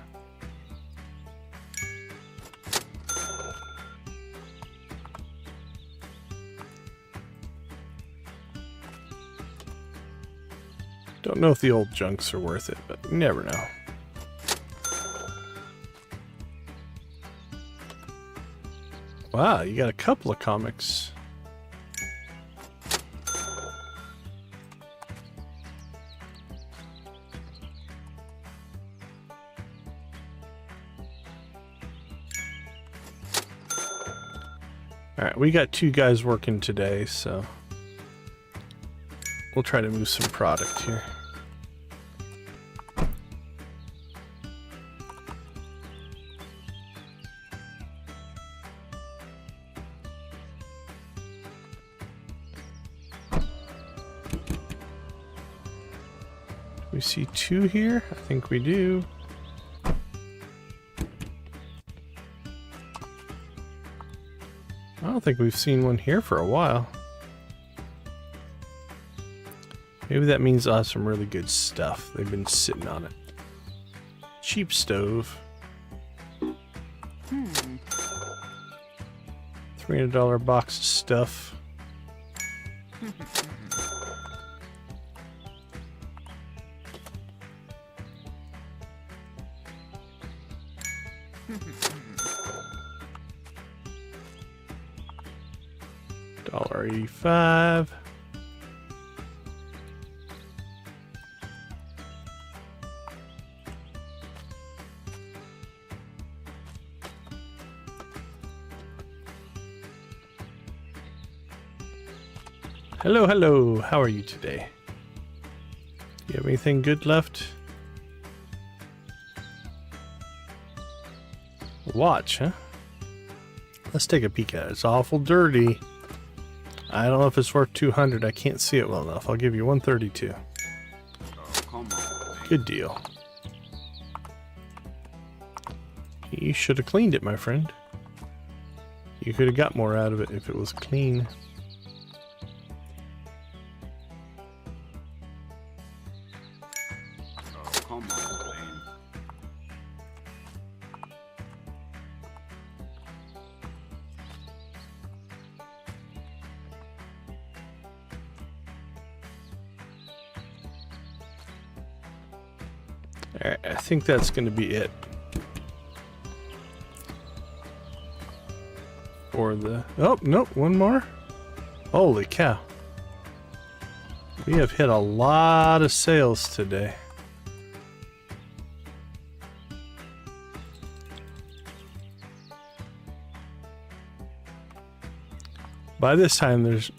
Don't know if the old junks are worth it, but you never know. Wow, you got a couple of comics. Alright, we got 2 guys working today, so we'll try to move some product here. We see 2 here? I think we do. I don't think we've seen one here for a while. Maybe that means I'll have some really good stuff. They've been sitting on it. Cheap stove. $300 box of stuff. $1.85. Hello, hello. How are you today? Do you have anything good left? Watch, huh? Let's take a peek at it. It's awful dirty. I don't know if it's worth 200. I can't see it well enough. I'll give you 132. Oh, come on, man. Good deal. You should have cleaned it, my friend. You could have got more out of it if it was clean. Oh, come on, man. Alright, I think that's going to be it. For the... Oh, nope, one more. Holy cow. We have hit a lot of sales today. By this time there's...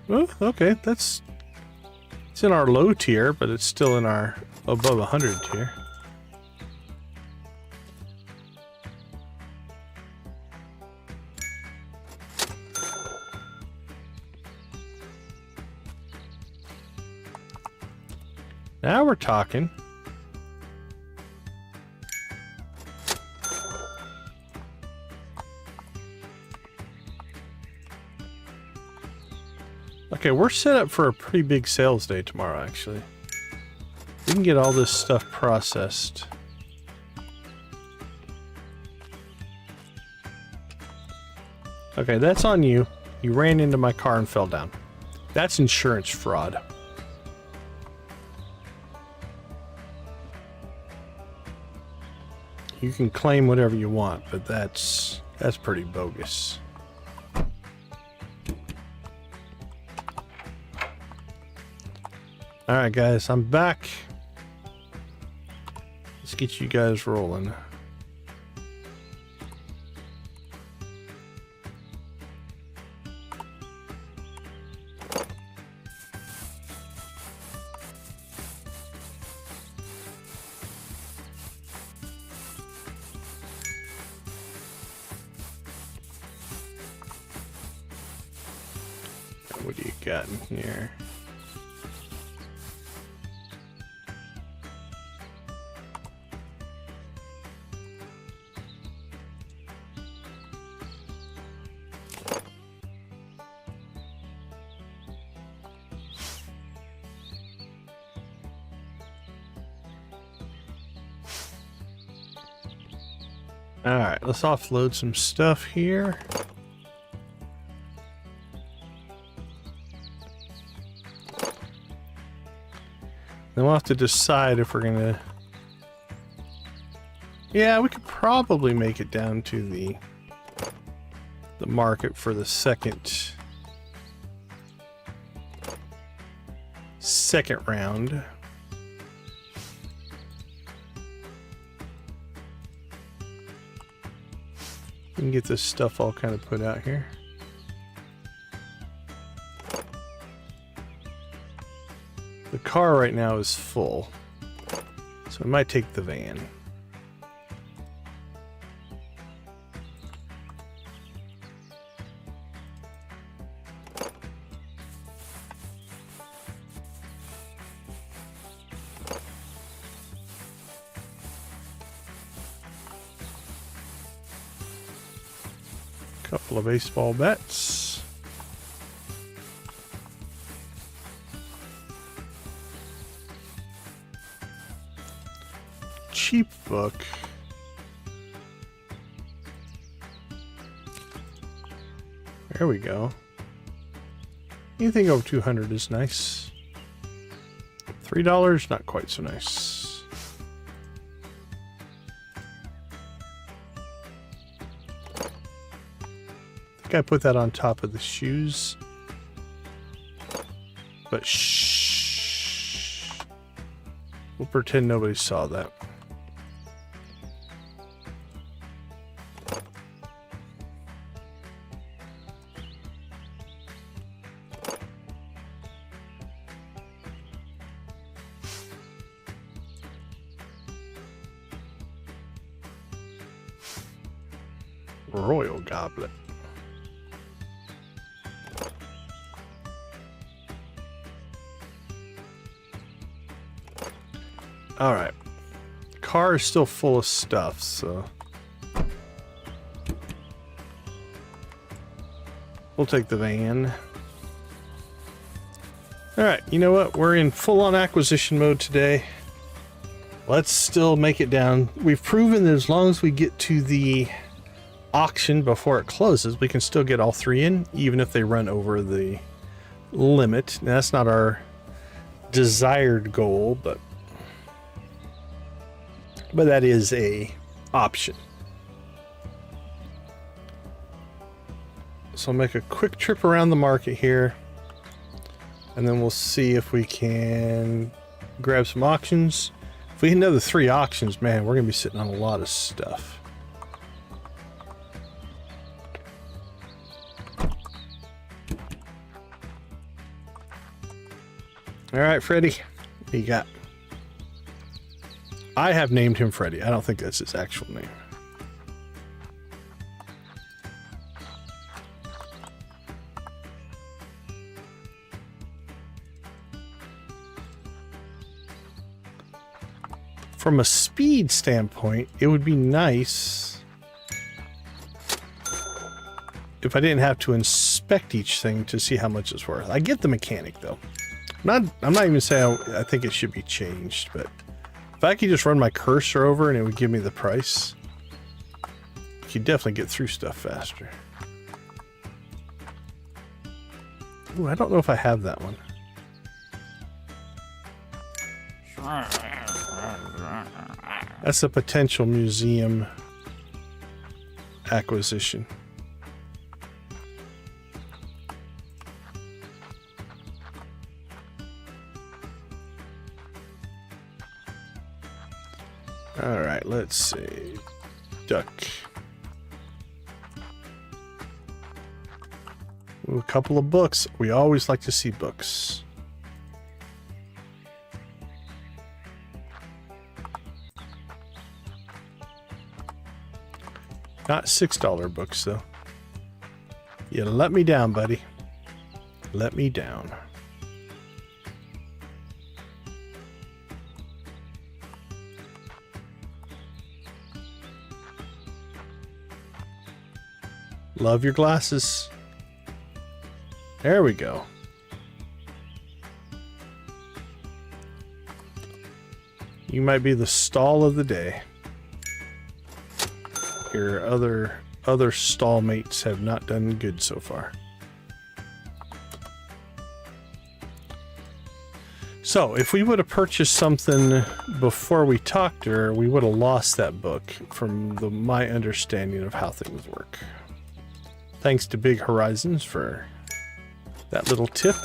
Oh, okay, that's... It's in our low tier, but it's still in our above 100 tier. Now we're talking. Okay, we're set up for a pretty big sales day tomorrow, actually. We can get all this stuff processed. Okay, that's on you. You ran into my car and fell down. That's insurance fraud. You can claim whatever you want, but that's pretty bogus. Alright guys, I'm back. Let's get you guys rolling. What do you got in here? Alright, let's offload some stuff here. Then we'll have to decide if we're gonna... Yeah, we could probably make it down to the market for the second round. We can get this stuff all kind of put out here. The car right now is full, so we might take the van. Couple of baseball bets. Cheap book. There we go. Anything over 200 is nice. $3, not quite so nice. I think I put that on top of the shoes. But shh. We'll pretend nobody saw that. Royal Goblet. Alright. Car is still full of stuff, so... we'll take the van. Alright, you know what? We're in full-on acquisition mode today. Let's still make it down. We've proven that as long as we get to the auction before it closes, we can still get all three in, even if they run over the limit. Now, that's not our desired goal, but that is a option. So I'll make a quick trip around the market here, and then we'll see if we can grab some auctions. If we hit another 3 auctions, man, we're gonna be sitting on a lot of stuff. All right, Freddy, what do you got? I have named him Freddy. I don't think that's his actual name. from a speed standpoint, it would be nice if I didn't have to inspect each thing to see how much it's worth. I get the mechanic though. I'm not even saying I think it should be changed, but if I could just run my cursor over and it would give me the price, you could definitely get through stuff faster. Ooh, I don't know if I have that one. That's a potential museum acquisition. All right, let's see. Duck. Ooh, a couple of books. We always like to see books. Not $6 books, though. You let me down, buddy. Let me down. Love your glasses. There we go. You might be the stall of the day. Your other stall mates have not done good so far. So, if we would have purchased something before we talked to her, we would have lost that book from my understanding of how things work. Thanks to Big Horizons for that little tip.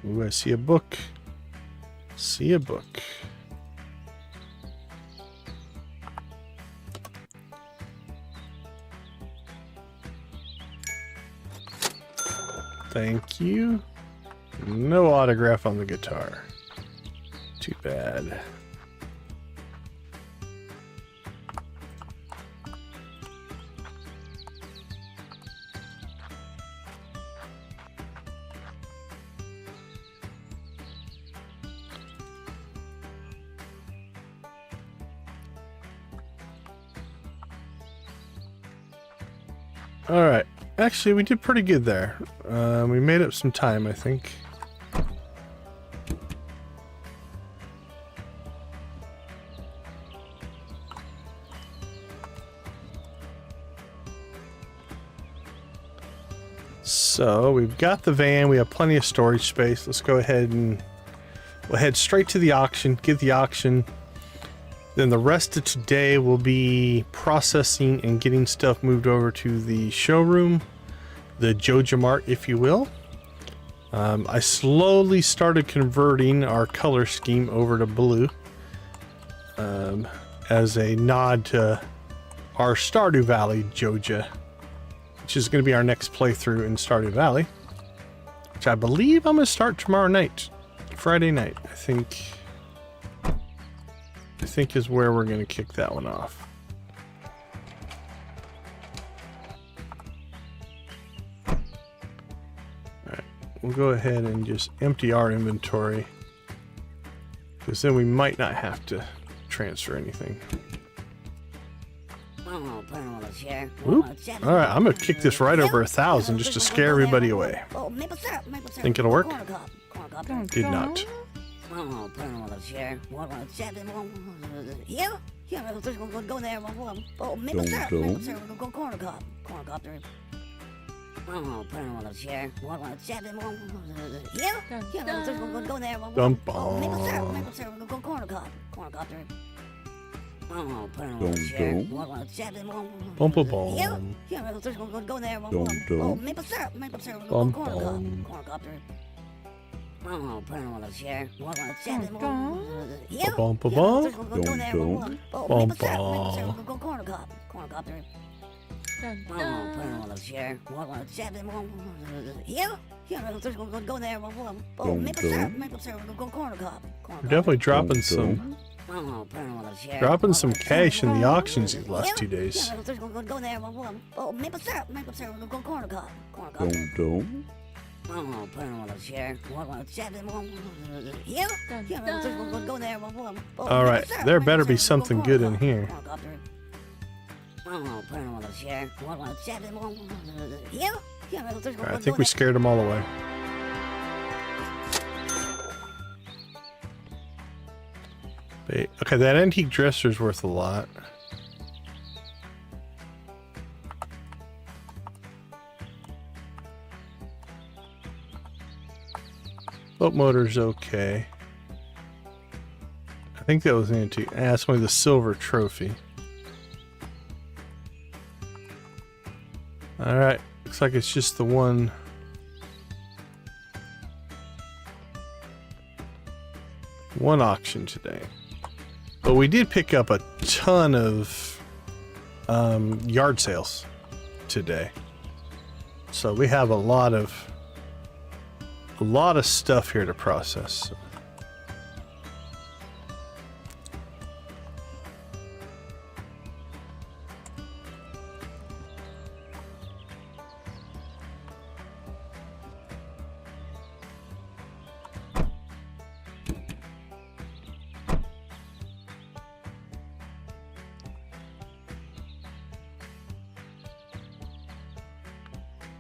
Ooh, I see a book. See a book. Thank you. No autograph on the guitar. Too bad. All right. Actually, we did pretty good there. We made up some time, I think. So we've got the van, we have plenty of storage space. Let's go ahead and we'll head straight to the auction, get the auction. Then the rest of today will be processing and getting stuff moved over to the showroom, the Joja Mart, if you will. I slowly started converting our color scheme over to blue as a nod to our Stardew Valley Joja, which is going to be our next playthrough in Stardew Valley, which I believe I'm going to start tomorrow night, Friday night. I think is where we're going to kick that one off. All right, we'll go ahead and just empty our inventory, because then we might not have to transfer anything. Whoop. All right, I'm gonna kick this right over 1,000 just to scare everybody away. Think it'll work? Did not. Dump We're definitely dropping some Dropping some cash in the auctions these last 2 days. Go there. Oh, maple syrup. Maple syrup. Go corner cup. Corner cup. Don't. Oh, put him on a chair. Here? Go there. All right, there better be something good in here. Oh, put him on a chair. Here? All right, I think we scared them all away. Okay, that antique dresser's worth a lot. Boat motor's okay. I think that was an antique. That's only the silver trophy. Alright, looks like it's just the one. One auction today. But we did pick up a ton of yard sales today. So we have a lot of stuff here to process.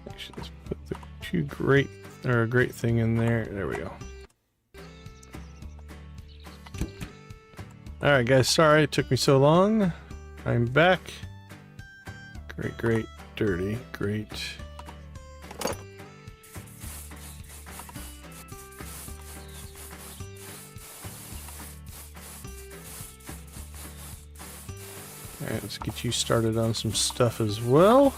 Actually, let's put the a great thing in there. There we go. Alright guys, sorry it took me so long. I'm back. Great, dirty, great. Alright, let's get you started on some stuff as well.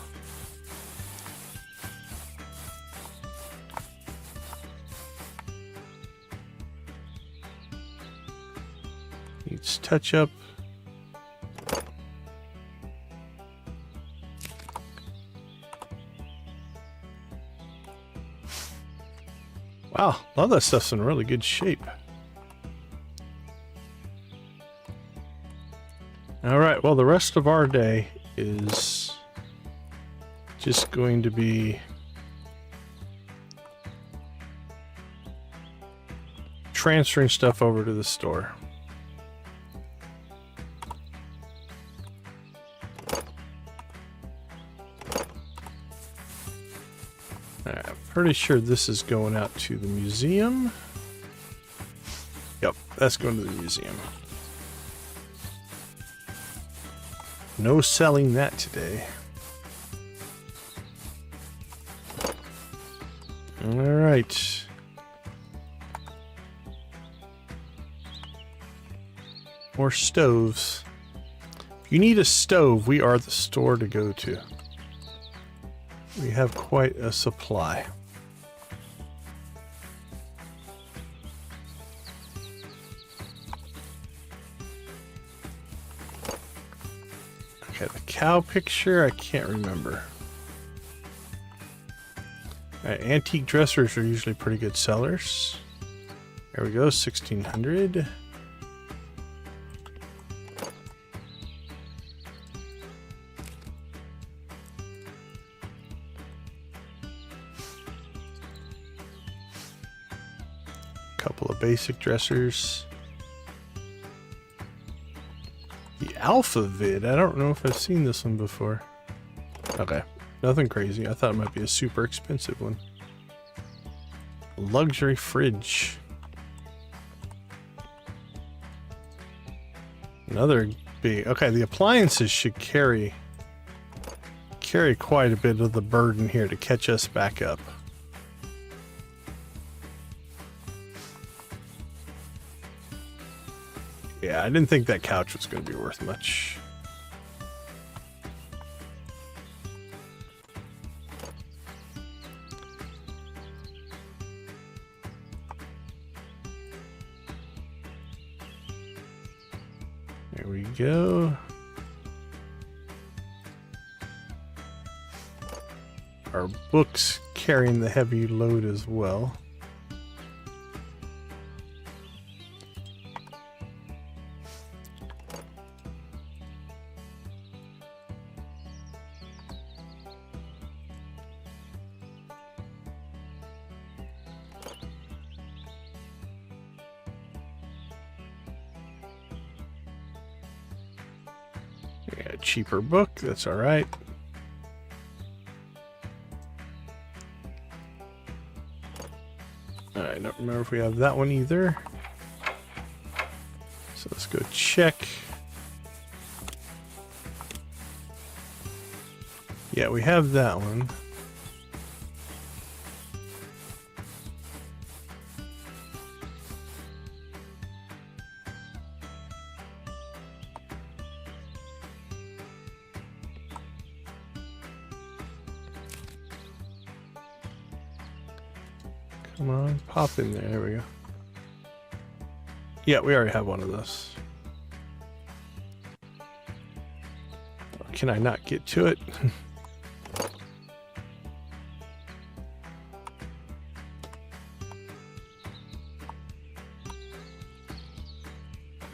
Needs touch up. Wow, a lot of that stuff's in really good shape. Alright, well the rest of our day is just going to be transferring stuff over to the store. Alright, I'm pretty sure this is going out to the museum. Yep, that's going to the museum. No selling that today. Alright. More stoves. If you need a stove, we are the store to go to. We have quite a supply. Okay, the cow picture, I can't remember. Alright, antique dressers are usually pretty good sellers. There we go, 1600. Couple of basic dressers. The Alpha Vid, I don't know if I've seen this one before. Okay, nothing crazy. I thought it might be a super expensive one. Luxury fridge. Another big, okay, the appliances should carry quite a bit of the burden here to catch us back up. Yeah, I didn't think that couch was going to be worth much. There we go. Our books carrying the heavy load as well. Yeah, cheaper book. That's all right. I don't remember if we have that one either. So let's go check. Yeah, we have that one. Come on, pop in there. There we go. Yeah, we already have one of those. Can I not get to it?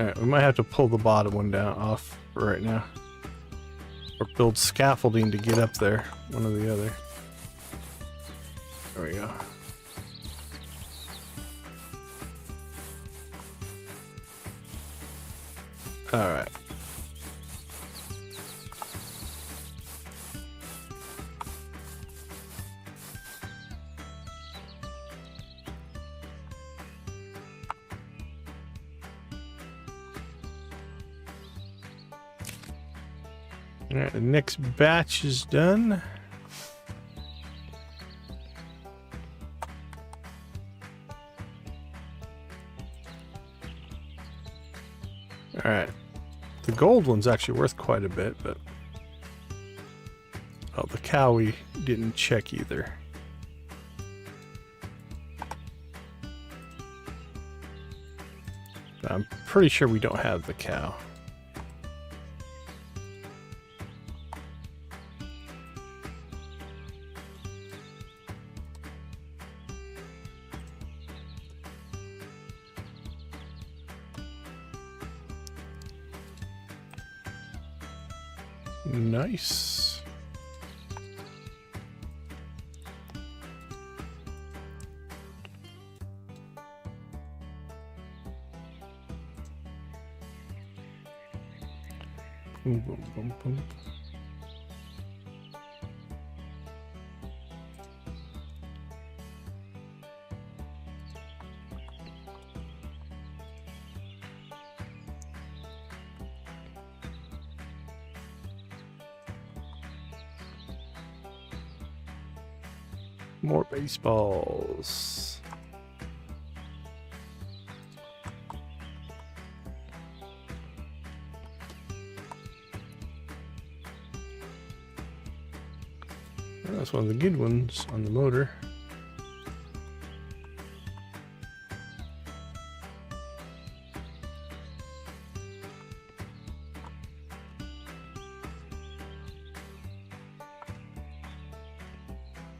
Alright, we might have to pull the bottom one down off right now. Or build scaffolding to get up there. One or the other. There we go. Alright. Alright, the next batch is done. Alright. The gold one's actually worth quite a bit, but... Oh, the cow we didn't check either. I'm pretty sure we don't have the cow. Nice. Boom, boom, boom, boom. More baseballs. That's one of the good ones on the motor.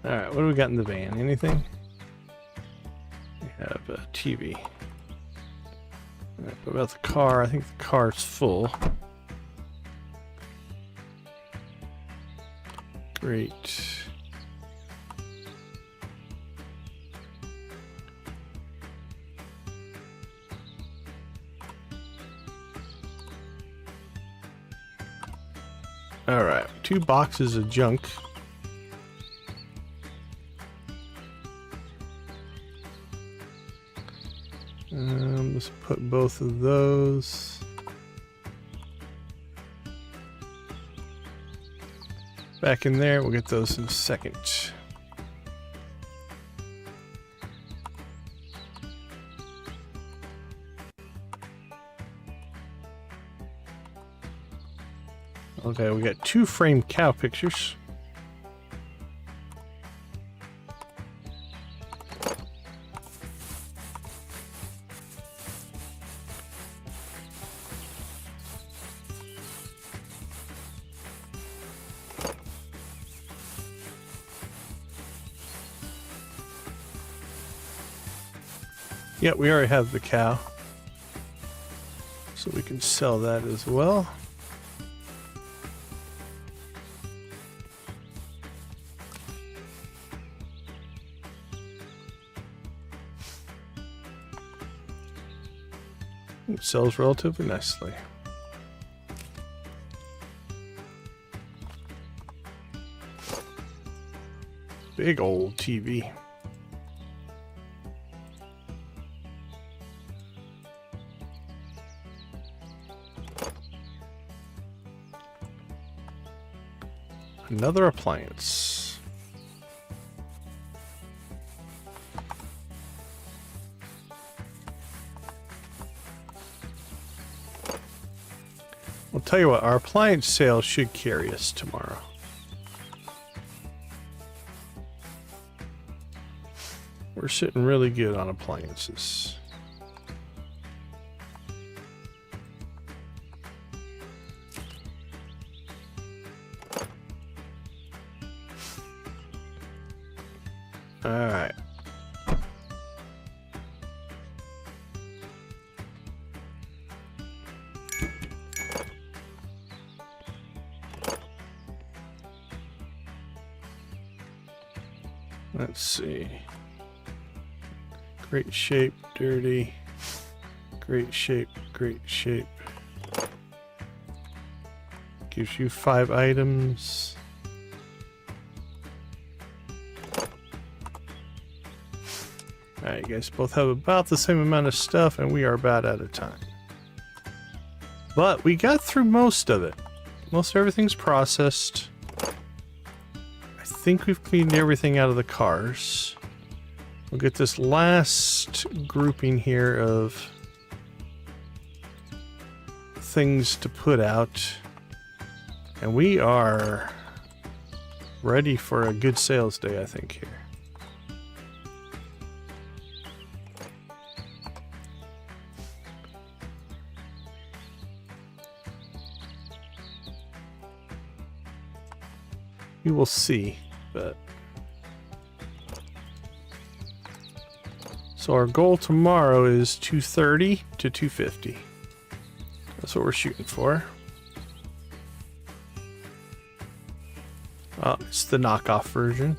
Alright, what do we got in the van? Anything? We have a TV. Alright, what about the car? I think the car's full. Great. Alright, 2 boxes of junk. Let's put both of those. Back in there, we'll get those in a second. Okay, we got 2 framed cow pictures. Yeah, we already have the cow, so we can sell that as well. It sells relatively nicely. Big old TV. Another appliance. I'll tell you what, our appliance sale should carry us tomorrow. We're sitting really good on appliances. All right. Let's see. Great shape, dirty. Great shape, great shape. Gives you 5 items. Alright, you guys both have about the same amount of stuff, and we are about out of time. But we got through most of it. Most everything's processed. I think we've cleaned everything out of the cars. We'll get this last grouping here of things to put out. And we are ready for a good sales day, I think, here. We will see, but... So our goal tomorrow is 230 to 250. That's what we're shooting for. Oh, it's the knockoff version.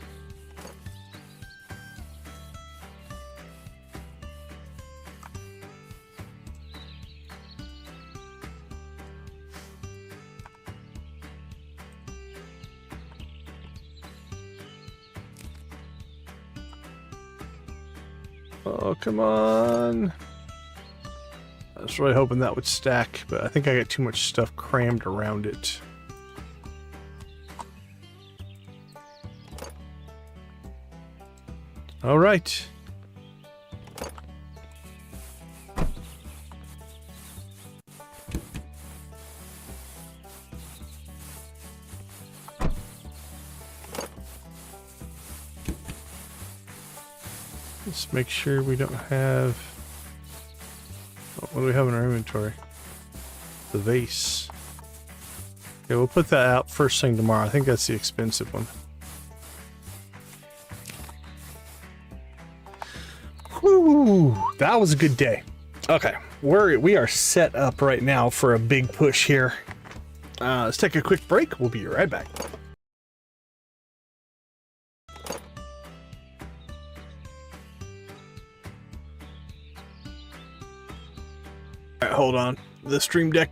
Oh, come on. I was really hoping that would stack, but I think I got too much stuff crammed around it. All right. Let's make sure we don't have... Oh, what do we have in our inventory? The vase. Okay, we'll put that out first thing tomorrow. I think that's the expensive one. Whew, that was a good day. Okay, we are set up right now for a big push here. Let's take a quick break. We'll be right back. All right, hold on. The stream deck.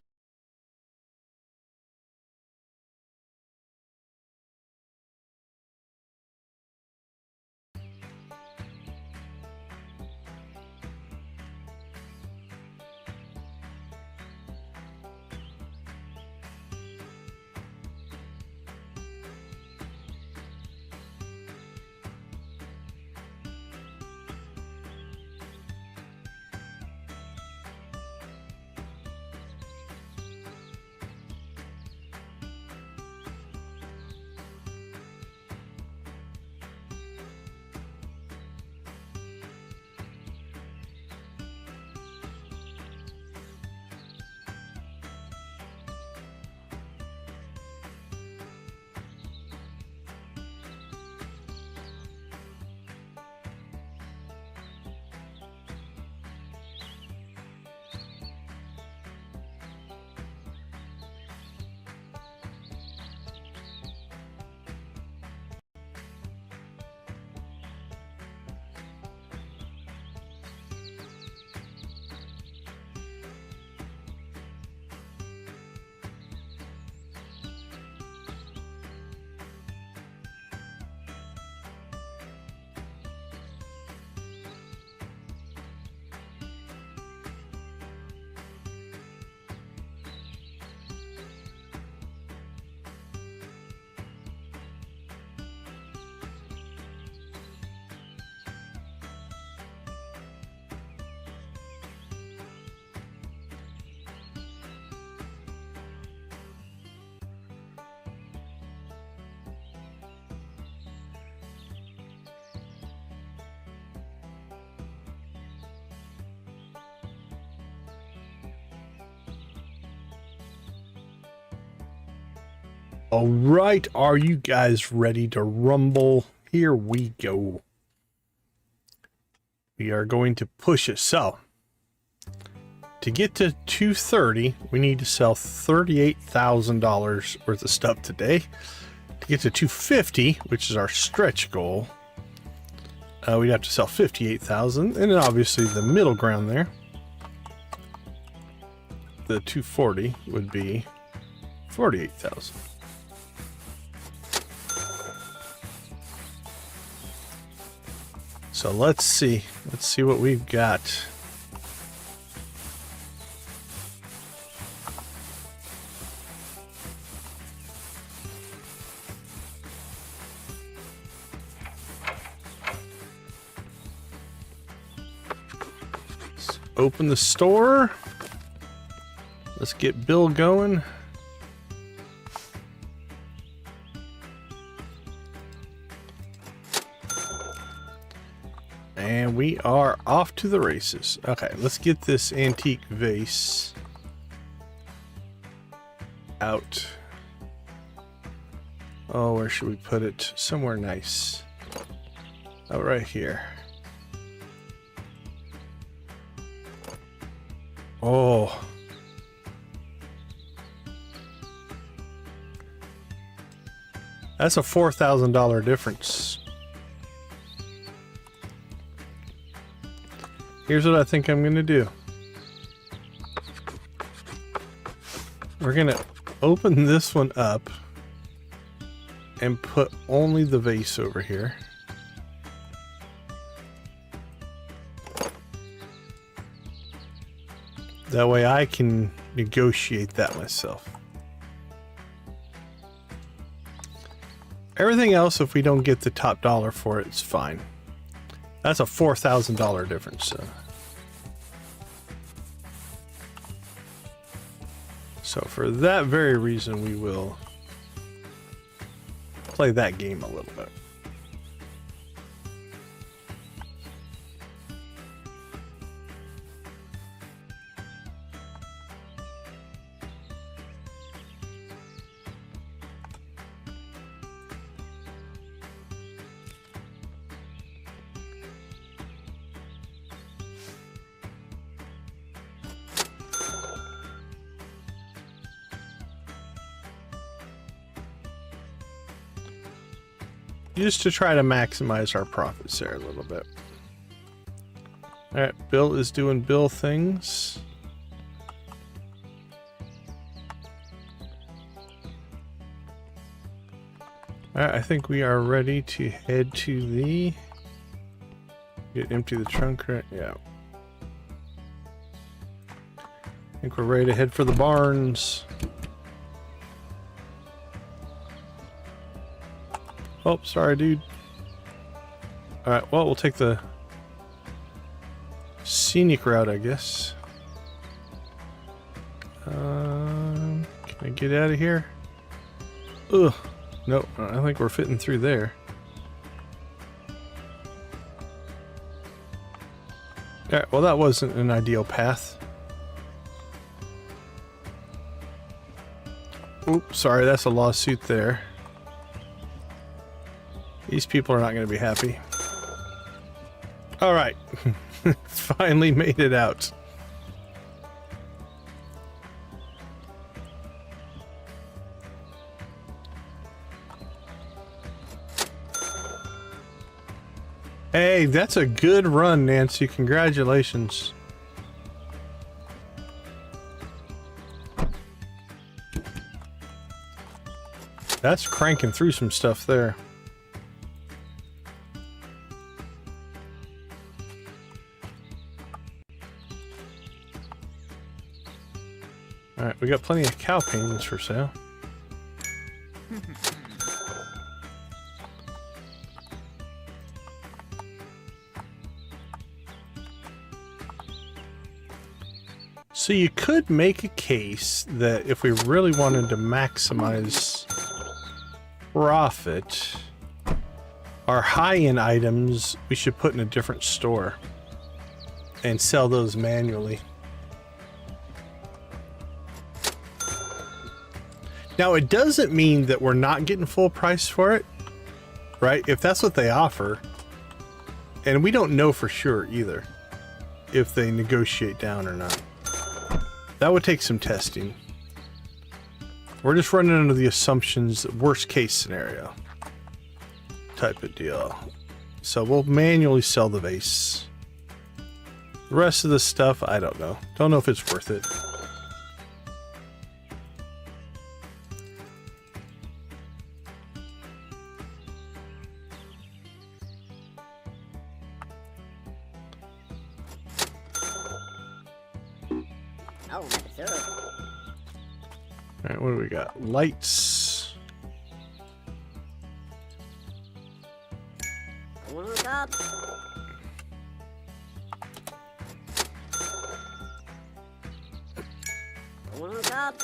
All right, are you guys ready to rumble? Here we go. We are going to push it. So, to get to 230, we need to sell $38,000 worth of stuff today. To get to 250, which is our stretch goal, we'd have to sell 58,000, and then obviously the middle ground there, the 240 would be 48,000. So let's see what we've got. Let's open the store. Let's get Bill going. And we are off to the races. Okay, let's get this antique vase out. Oh, where should we put it? Somewhere nice. Oh, right here. Oh. That's a $4,000 difference. Here's what I think I'm gonna do. We're gonna open this one up and put only the vase over here. That way I can negotiate that myself. Everything else, if we don't get the top dollar for it, it's fine. That's a $4,000 difference. So for that very reason, we will play that game a little bit. Just to try to maximize our profits there a little bit. Alright, Bill is doing Bill things. Alright, I think we are ready to head to the... empty the trunk, right? Yeah. I think we're ready to head for the barns. Oh, sorry, dude. Alright, well, we'll take the scenic route, I guess. Can I get out of here? Ugh. Nope, I think we're fitting through there. Alright, well, that wasn't an ideal path. Oops, sorry, that's a lawsuit there. These people are not going to be happy. All right. Finally made it out. Hey, that's a good run, Nancy. Congratulations. That's cranking through some stuff there. Alright, we got plenty of cow paintings for sale. So you could make a case that if we really wanted to maximize profit, our high-end items we should put in a different store and sell those manually. Now, it doesn't mean that we're not getting full price for it, right? If that's what they offer, and we don't know for sure either if they negotiate down or not. That would take some testing. We're just running under the assumptions, worst case scenario type of deal. So we'll manually sell the vase. The rest of the stuff, I don't know. Don't know if it's worth it. Oh, sure. Alright, what do we got? Lights. One on top. One on top.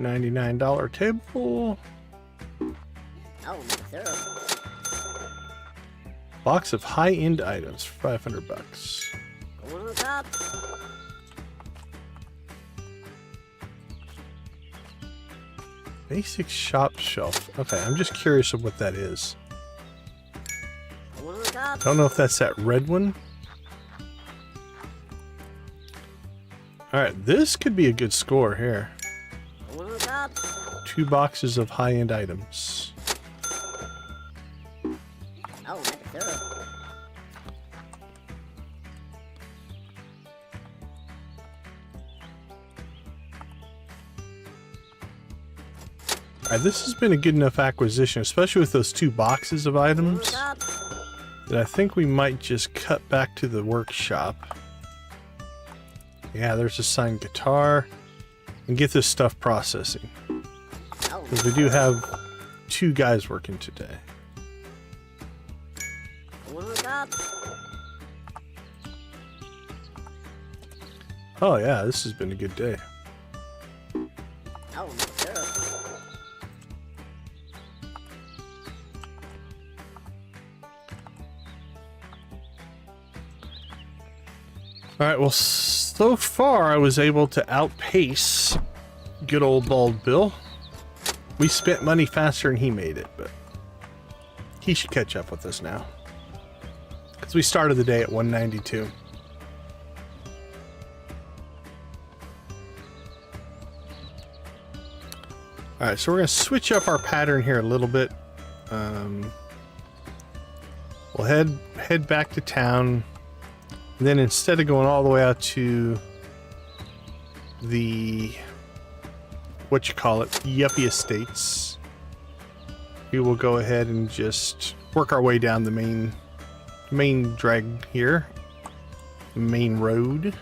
$99 table. Oh, sure. Box of high-end items for $500. One on top. Basic shop shelf. Okay, I'm just curious of what that is. One on top. Don't know if that's that red one. Alright, this could be a good score here. One on top. 2 boxes of high-end items. Oh, sure. Alright, this has been a good enough acquisition, especially with those 2 boxes of items, that I think we might just cut back to the workshop. Yeah, there's a signed guitar. And get this stuff processing. Because we do have 2 guys working today. One on top. Oh yeah, this has been a good day. Oh, sure. Alright, well, so far I was able to outpace good old Bald Bill. We spent money faster than he made it, but he should catch up with us now. Because we started the day at 192. Alright, so we're going to switch up our pattern here a little bit. We'll head back to town. And then instead of going all the way out to the, Yuppie Estates, we will go ahead and just work our way down the main drag here, main road.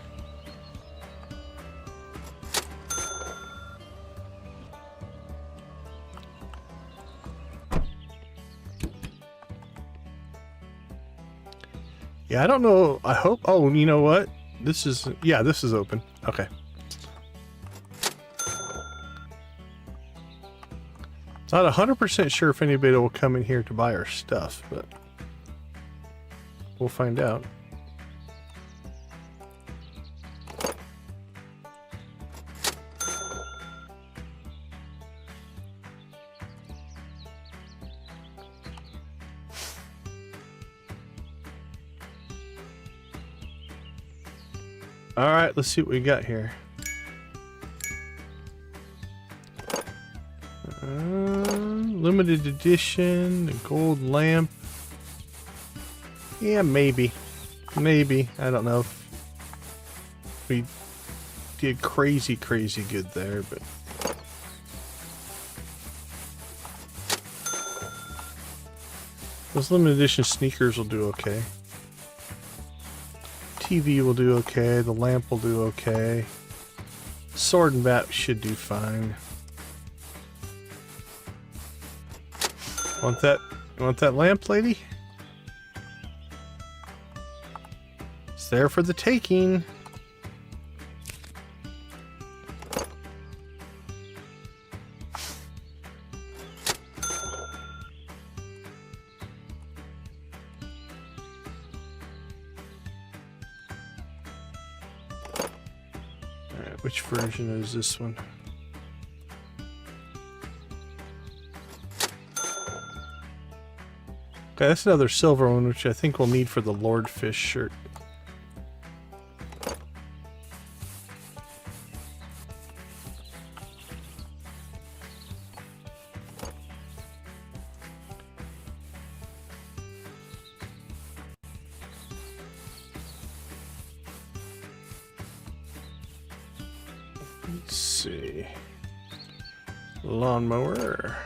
Yeah, I don't know. I hope. Oh, you know what? This is open. Okay. Not 100% sure if anybody will come in here to buy our stuff, but we'll find out. All right, let's see what we got here. Limited edition, the gold lamp. Yeah, maybe. I don't know if we did crazy good there, but those limited edition sneakers will do okay. TV will do okay. The lamp will do okay. Sword and bat should do fine. Want that lamp, lady? It's there for the taking. Which version is this one? Okay, that's another silver one, which I think we'll need for the Lord Fish shirt. Let's see. Lawnmower.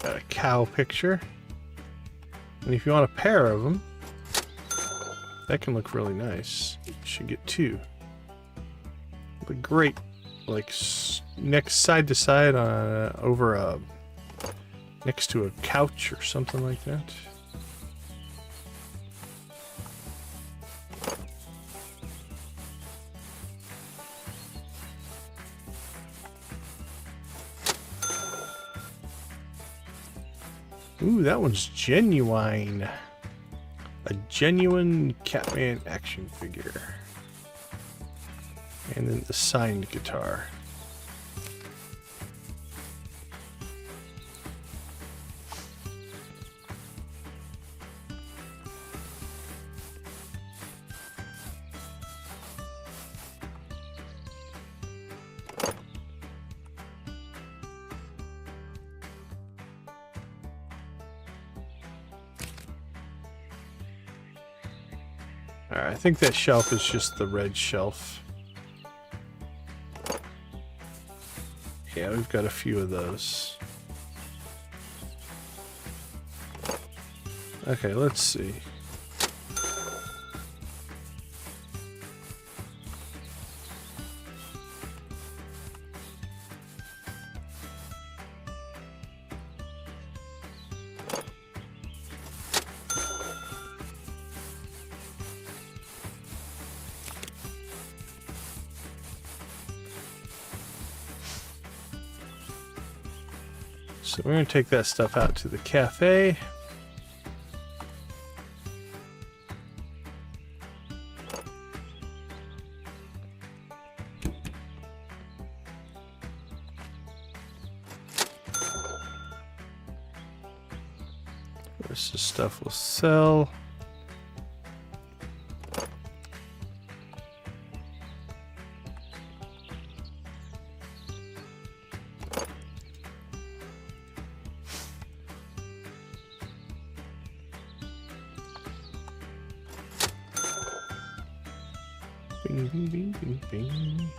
Got a cow picture. And if you want a pair of them, that can look really nice. You should get two. Look great, like next side to side over a next to a couch or something like that. Ooh, that one's genuine. A genuine Catman action figure. And then the signed guitar. Alright, I think that shelf is just the red shelf. Yeah, we've got a few of those. Okay, let's see. So we're going to take that stuff out to the cafe. This is stuff we'll sell. Bing, bing, bing, bing, bing.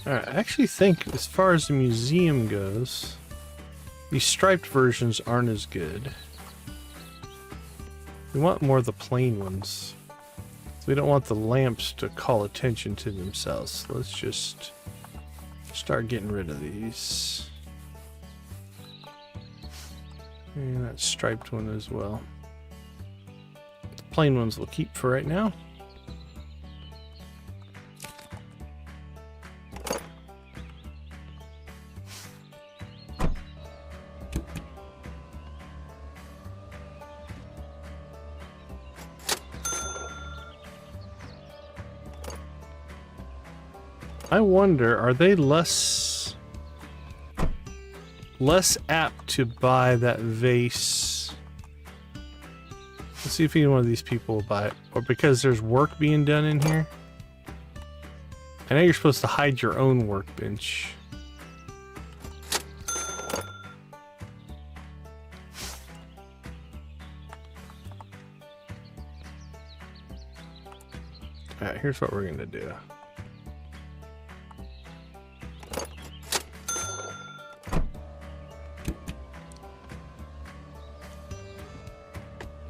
Alright, I actually think as far as the museum goes, these striped versions aren't as good. We want more of the plain ones. So we don't want the lamps to call attention to themselves. So let's just start getting rid of these. And that striped one as well. The plain ones we'll keep for right now. I wonder, are they less apt to buy that vase? Let's see if any one of these people will buy it. Or because there's work being done in here. I know you're supposed to hide your own workbench. Alright, here's what we're gonna do.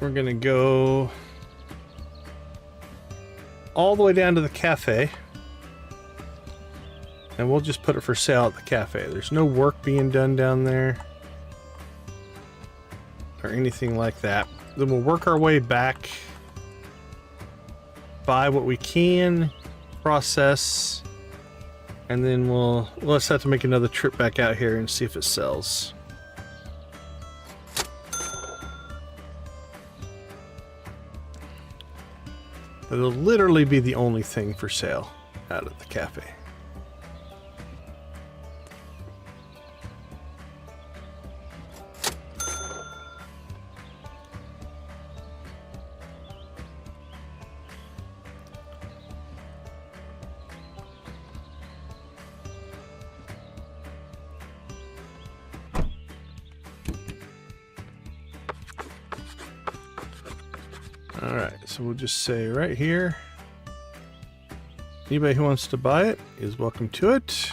We're gonna go all the way down to the cafe. And we'll just put it for sale at the cafe. There's no work being done down there. Or anything like that. Then we'll work our way back. Buy what we can. Process. And then we'll just have to make another trip back out here and see if it sells. It'll literally be the only thing for sale out at the cafe. Alright, so we'll just say right here, anybody who wants to buy it is welcome to it.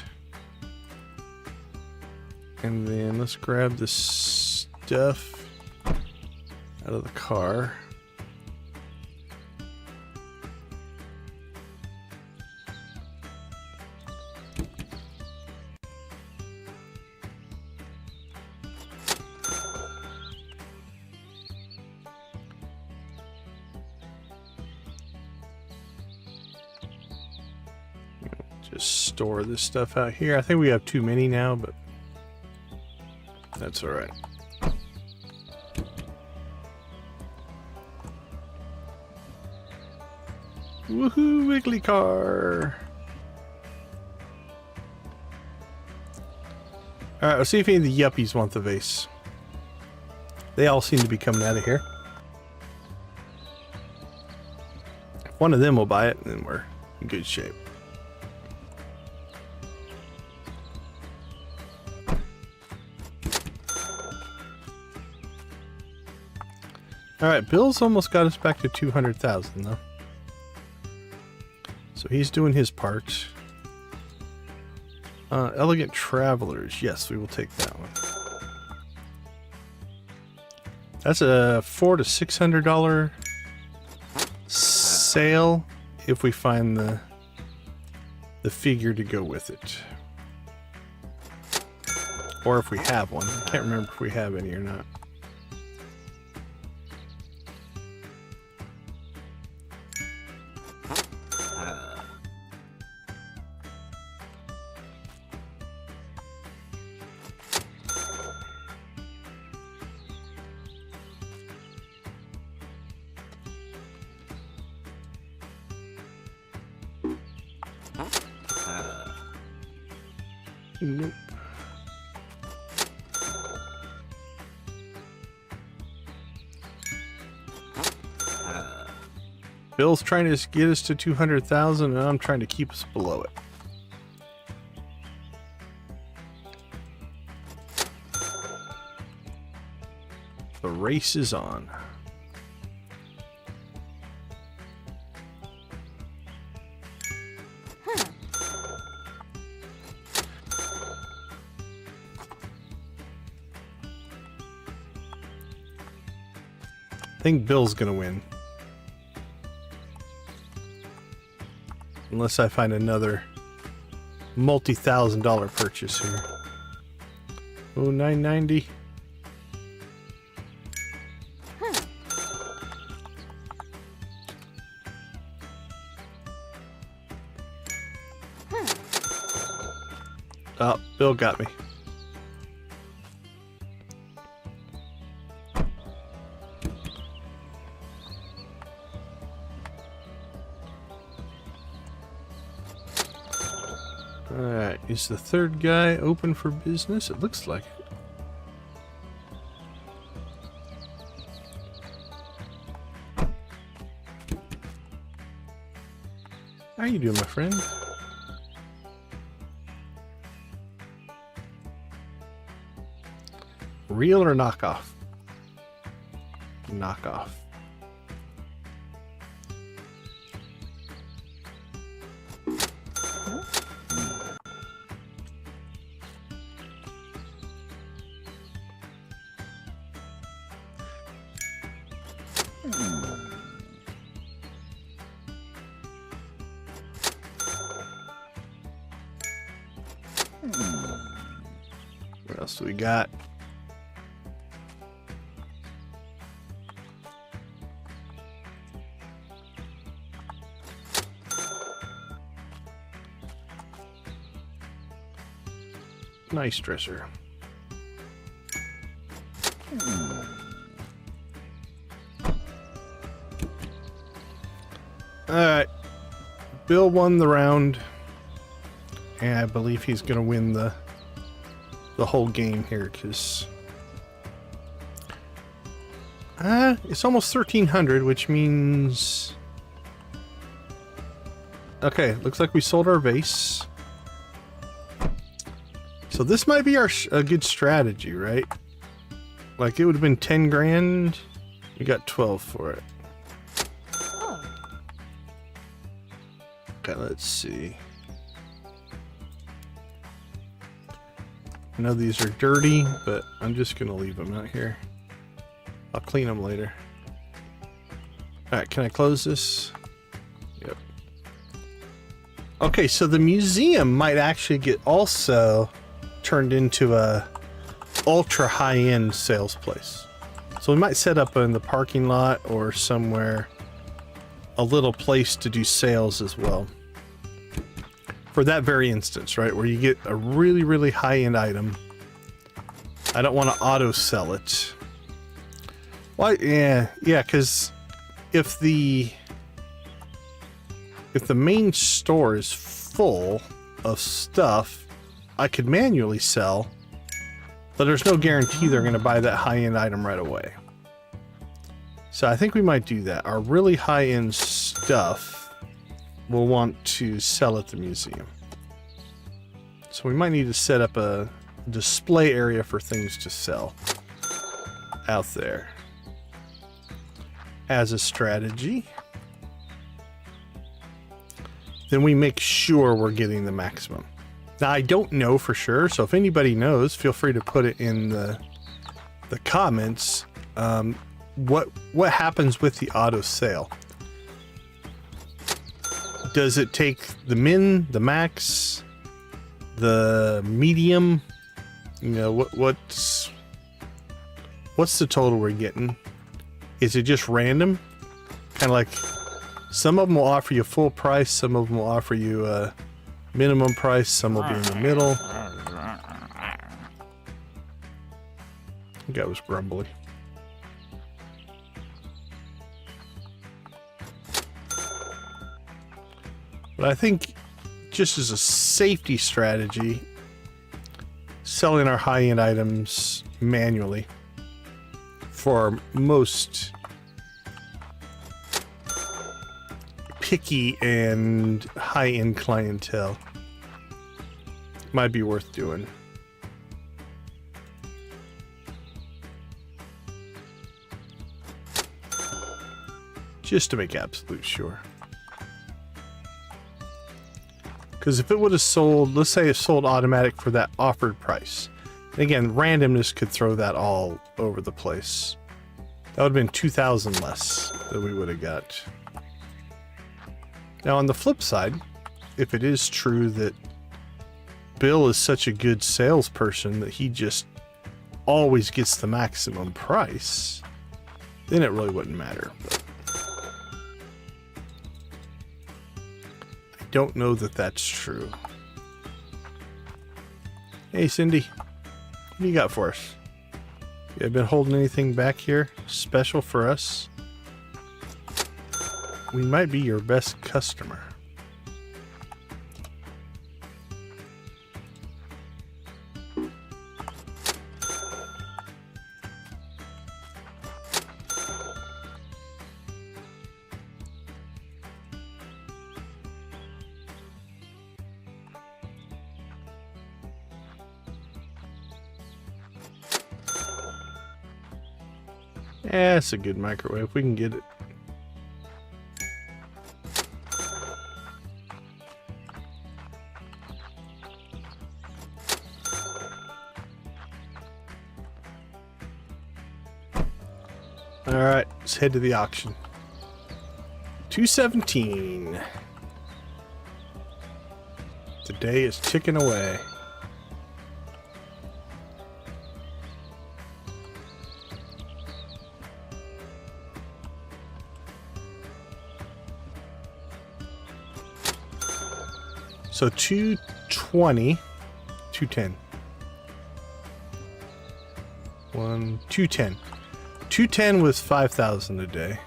And then let's grab this stuff out of the car. Just store this stuff out here. I think we have too many now, but that's all right. Woohoo, Wiggly car. All right, let's see if any of the yuppies want the vase. They all seem to be coming out of here. If one of them will buy it, then we're in good shape. Alright, Bill's almost got us back to 200,000 though. So he's doing his part. Elegant Travelers. Yes, we will take that one. That's a $400 to $600 sale if we find the figure to go with it. Or if we have one. I can't remember if we have any or not. Nope. Bill's trying to get us to 200,000 and I'm trying to keep us below it. The race is on. I think Bill's gonna win. Unless I find another multi-thousand-dollar purchase here. Oh, 990. Oh, Bill got me. Alright, is the third guy open for business? It looks like it. How you doing, my friend? Real or knockoff? Knockoff. else do we got? Nice dresser. Alright. Bill won the round. And I believe he's going to win the whole game here, because it's almost 1300, which means... Okay, looks like we sold our vase. So this might be a good strategy, right? Like, it would have been 10 grand. We got 12 for it. Okay, let's see. I know these are dirty, but I'm just gonna leave them out here. I'll clean them later. Alright, can I close this? Yep. Okay, so the museum might actually get also turned into a ultra high-end sales place. So we might set up in the parking lot or somewhere a little place to do sales as well. For that very instance, right, where you get a really, really high-end item. I don't want to auto-sell it. Why? Yeah, because if the main store is full of stuff, I could manually sell, but there's no guarantee they're going to buy that high-end item right away. So I think we might do that. Our really high-end stuff we'll want to sell at the museum. So we might need to set up a display area for things to sell out there as a strategy. Then we make sure we're getting the maximum. Now, I don't know for sure, so if anybody knows, feel free to put it in the comments. What happens with the auto sale? Does it take the min, the max, the medium? You know, what's the total we're getting? Is it just random? Kind of like some of them will offer you full price, some of them will offer you a minimum price, some will be in the middle. I think that was grumbly. But I think just as a safety strategy, selling our high-end items manually for most picky and high-end clientele might be worth doing. Just to make absolute sure. Because if it would have sold, let's say it sold automatic for that offered price. And again, randomness could throw that all over the place. That would have been 2,000 less that we would have got. Now on the flip side, if it is true that Bill is such a good salesperson that he just always gets the maximum price, then it really wouldn't matter. But I don't know that that's true. Hey Cindy, what do you got for us? You have been holding anything back here special for us? We might be your best customer. Yeah, it's a good microwave. We can get it. Alright, let's head to the auction. 217. The day is ticking away. So 220, 210. 210. 210 was 5,000 a day.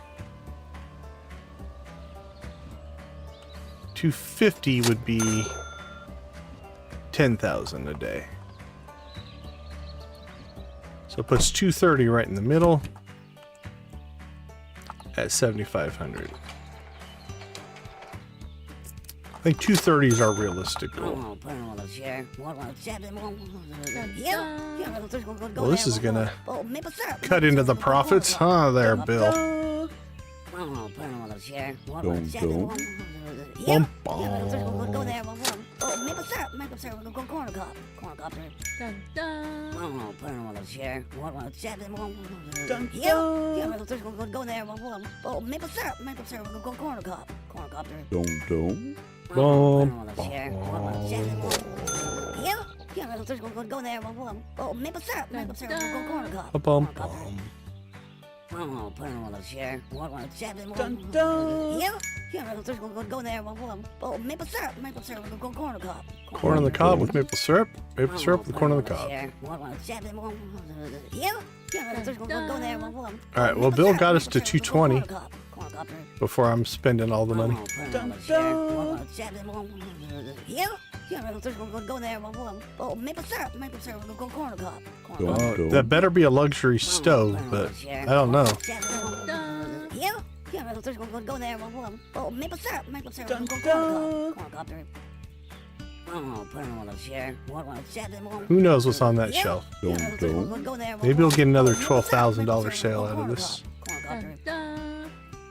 250 would be 10,000 a day. So it puts 230 right in the middle at 7,500. I think 230 is our realistic goal. Well, this is gonna cut into the profits, huh? There, Bill. Bum, bum. Oh, maple syrup, we're gonna go corn cup. Dun dun. Put on the chair. Dun Yeah, dun. we're gonna go there. Oh, maple syrup, we're gonna go corn cup. Dum, dum. Put on the chair. Yeah, we're gonna go there. Oh, maple syrup, we're gonna go corn cup. Bum, bum. Put on the chair. Dun dun. Yeah, we're gonna go there. Oh, maple syrup, we're gonna go corn cup. Corn on the cob with maple syrup. Maple syrup with corn on the cob. Alright, well, Bill got us to 220 before I'm spending all the money. Dun dun. Oh, maple syrup, we're gonna go corn cup. That better be a luxury stove, but I don't know. Dun. Yeah, we're gonna go there. Oh, maple syrup, we're Dun gonna go dun. corn cup. Put on the chair. Who knows what's on that shelf? Maybe we'll get another $12,000 sale out of this. Dun dun.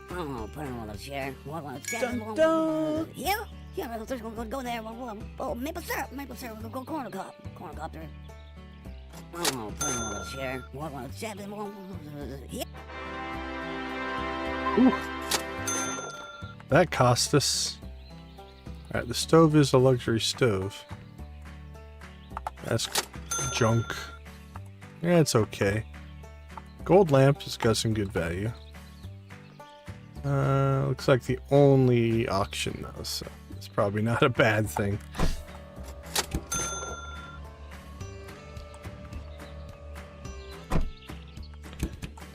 Put on the chair. Dun dun. Yeah, we're gonna go there. Oh, maple syrup, we're gonna go corn cup. Put on the chair. Yeah. Ooh. That cost us. Alright, the stove is a luxury stove. That's junk. Yeah, it's okay. Gold lamp has got some good value. Looks like the only auction though, so it's probably not a bad thing.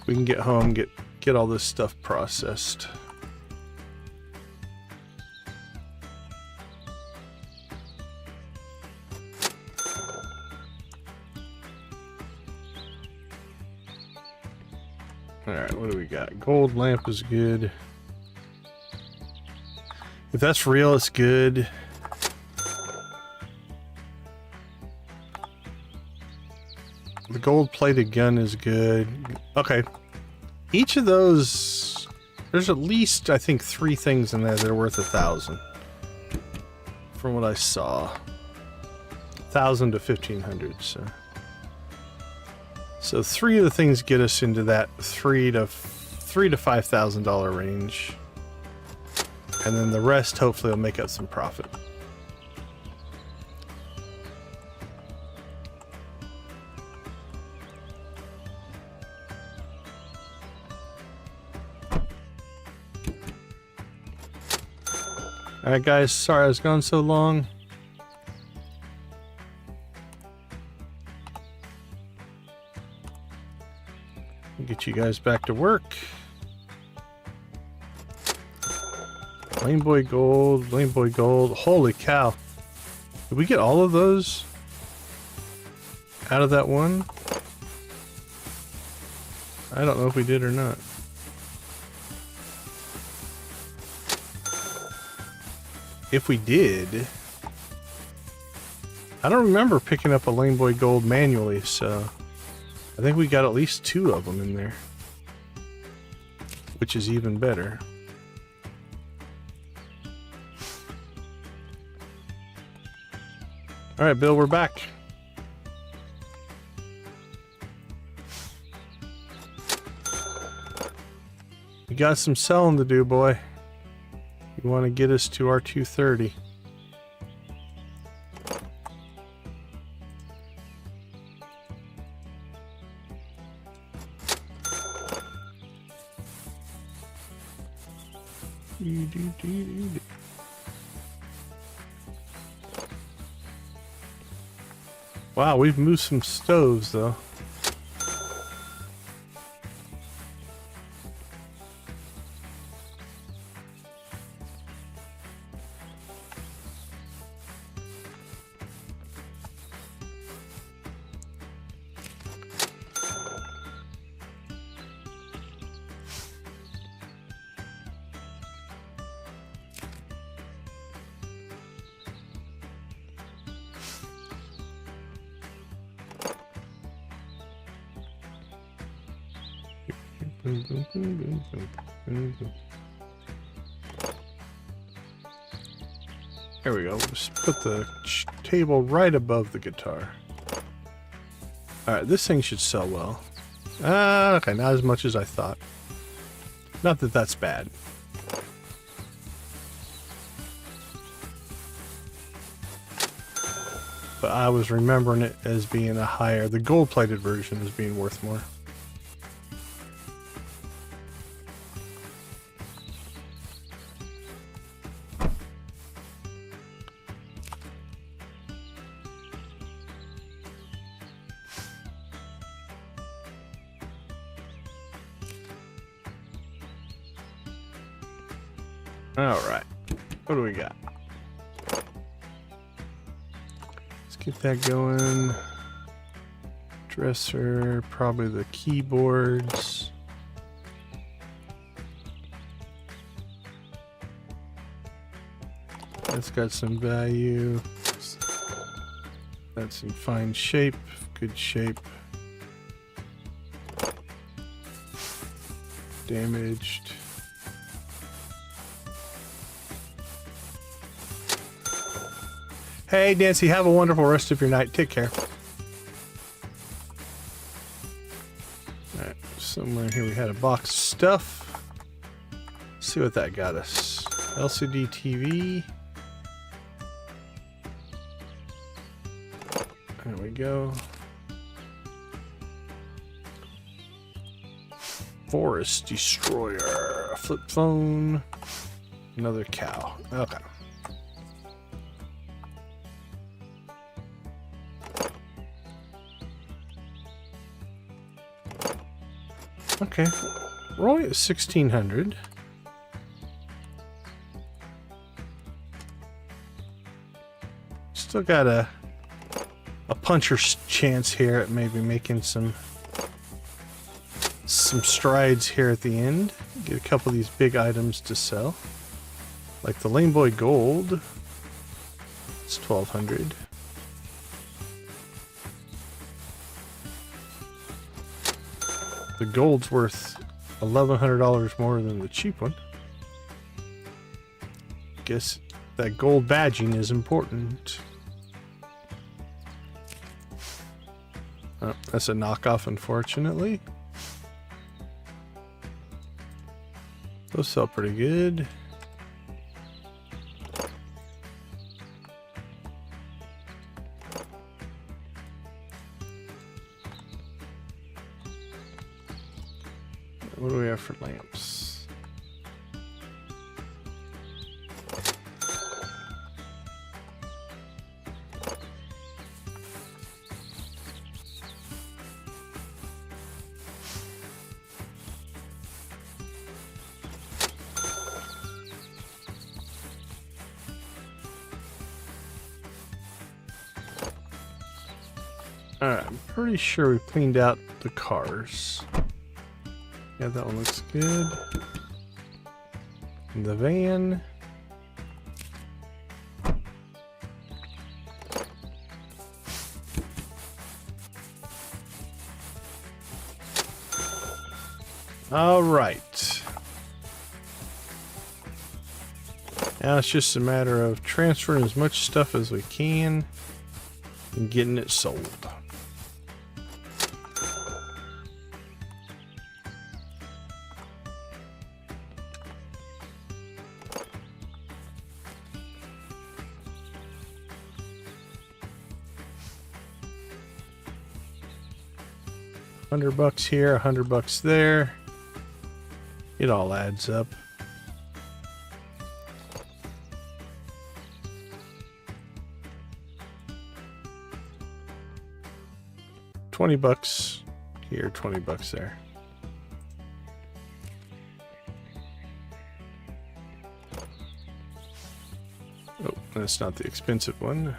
We can get home, get all this stuff processed. Alright, what do we got? Gold lamp is good. If that's real, it's good. The gold plated gun is good. Okay. Each of those, there's at least, I think, 3 things in there that are worth 1,000. From what I saw. 1,000 to 1,500, so. So 3 of the things get us into that $3,000 to $5,000 range. And then the rest hopefully will make up some profit. Alright guys, sorry I was gone so long. Get you guys back to work. Lane Boy Gold, Lane Boy Gold. Holy cow. Did we get all of those out of that one? I don't know if we did or not. If we did, I don't remember picking up a Lane Boy Gold manually, so I think we got at least 2 of them in there, which is even better. All right, Bill, we're back. We got some selling to do, boy. You want to get us to our 230. Wow, we've moved some stoves though. There we go. Just put the table right above the guitar. Alright, this thing should sell well. Okay, not as much as I thought. Not that that's bad. But I was remembering it as being a higher, the gold-plated version as being worth more. Alright, what do we got? Let's get that going. Dresser, probably the keyboards. That's got some value. That's in fine shape, good shape. Damaged. Hey, Nancy, have a wonderful rest of your night. Take care. Alright, somewhere here we had a box of stuff. Let's see what that got us. LCD TV. There we go. Forest Destroyer. A flip phone. Another cow. Okay. Okay, we're only at 1600. Still got a puncher's chance here at maybe making some strides here at the end. Get a couple of these big items to sell, like the Lame Boy Gold. It's 1200. The gold's worth $1,100 more than the cheap one. Guess that gold badging is important. Oh, that's a knockoff, unfortunately. Those sell pretty good. What do we have for lamps? Alright, I'm pretty sure we cleaned out the cars. Yeah, that one looks good. And the van. All right. Now it's just a matter of transferring as much stuff as we can and getting it sold. $100 here, $100 there. It all adds up. 20 bucks here, 20 bucks there. Oh, that's not the expensive one.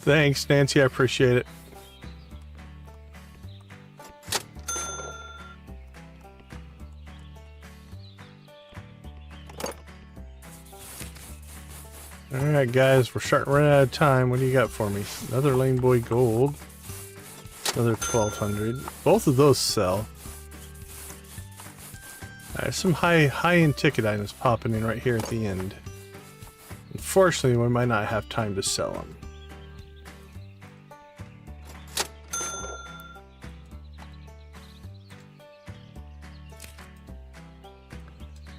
Thanks, Nancy. I appreciate it. Alright, guys. We're starting to run out of time. What do you got for me? Another Lane Boy Gold. Another 1200. Both of those sell. Some high-end ticket items popping in right here at the end. Unfortunately, we might not have time to sell them.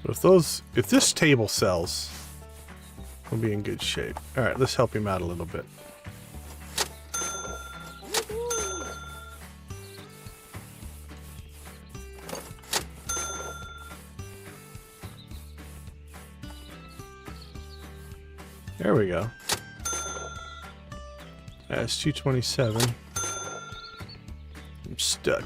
But if this table sells, we'll be in good shape. Alright, let's help him out a little bit. There we go. That's 227. I'm stuck.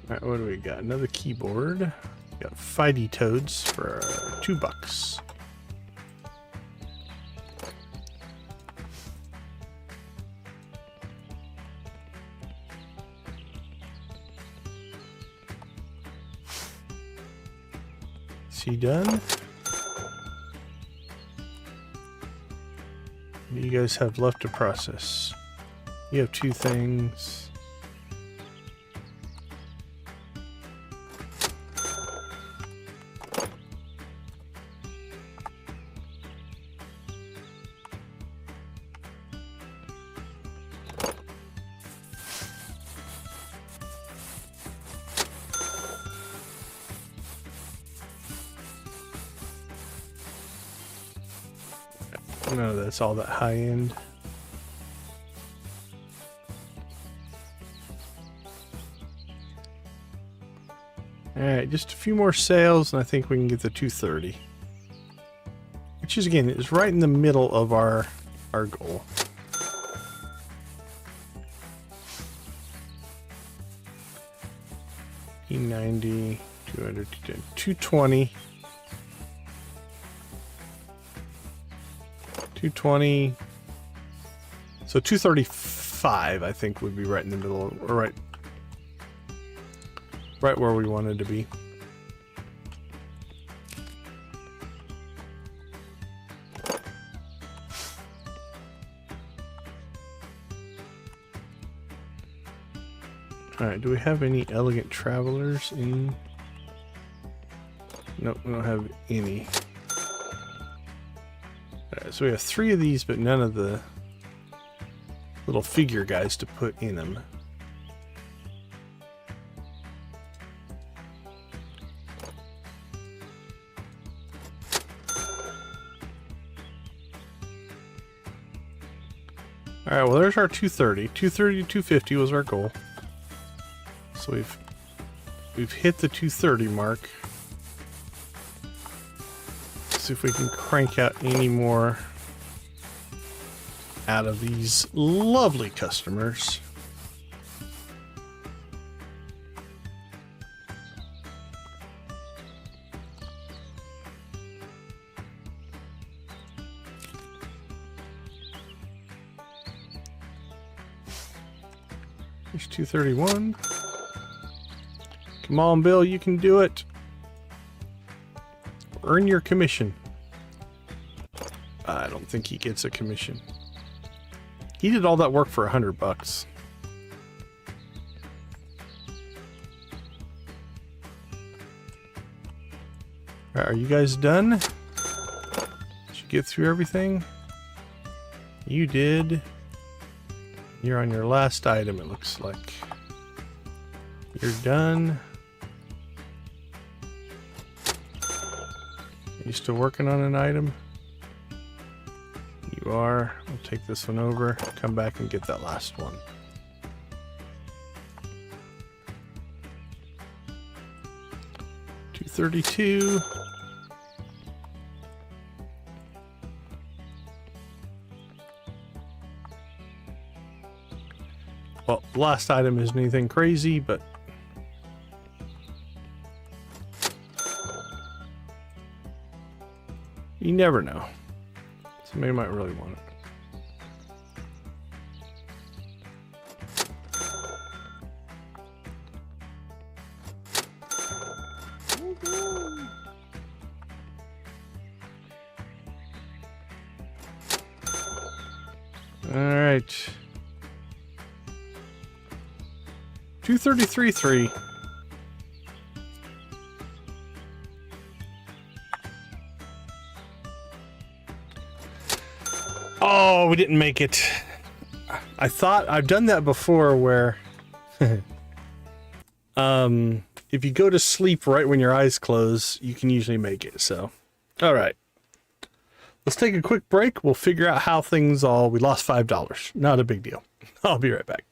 Alright, what do we got? Another keyboard. We got Fighty Toads for $2. Is he done? What do you guys have left to process? You have 2 things. No, that's all that high end. Alright, just a few more sales and I think we can get the 230. Which is, again, is right in the middle of our goal. E90, 200, 220. 220. So 235, I think, would be right in the middle, or right where we wanted to be. Alright, do we have any elegant travelers in? Nope, we don't have any. Alright, so we have 3 of these, but none of the little figure guys to put in them. Alright, well there's our 230. 230 to 250 was our goal. So we've hit the 230 mark. Let's see if we can crank out any more out of these lovely customers. Here's 231. Come on, Bill, you can do it. Earn your commission. I don't think he gets a commission. He did all that work for $100. Are you guys done? Did you get through everything? You did. You're on your last item, it looks like. You're done. You still working on an item? You are. We'll take this one over. Come back and get that last one. $232. Well, the last item isn't anything crazy, but you never know. Somebody might really want it. All right. 233.3. Oh, we didn't make it. I thought I've done that before where if you go to sleep right when your eyes close, you can usually make it. So, all right. Let's take a quick break. We'll figure out how things we lost $5. Not a big deal. I'll be right back.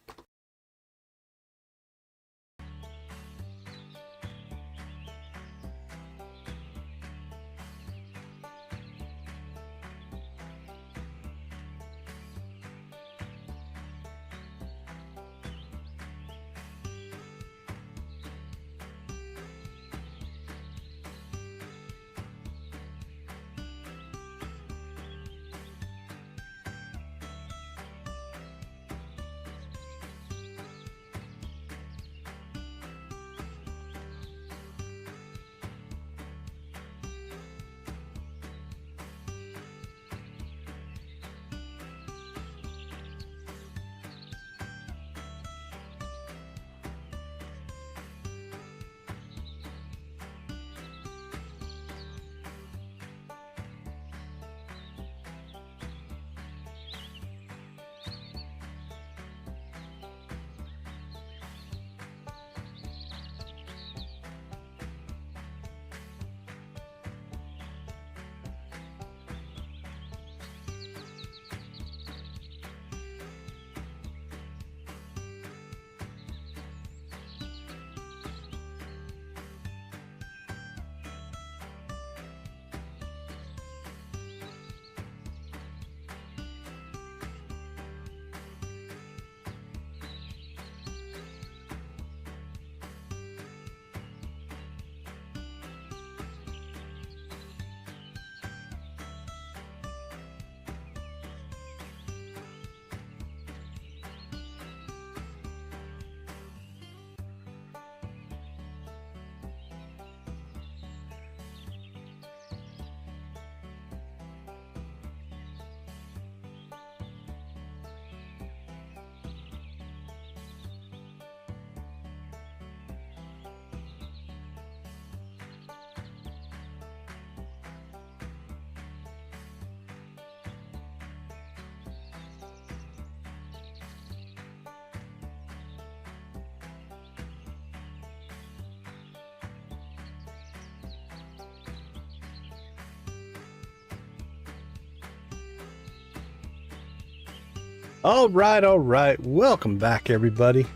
All right. Welcome back, everybody.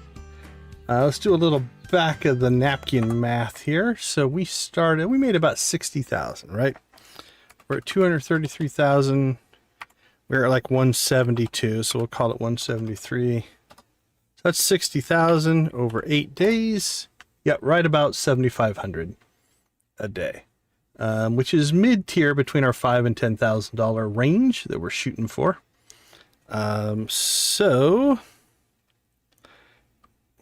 Let's do a little back of the napkin math here. So we made about 60,000, right? We're at 233,000. We're at like 172, so we'll call it 173. So that's 60,000 over 8 days. Yep, right about 7,500 a day, which is mid-tier between our $5,000 and $10,000 range that we're shooting for. So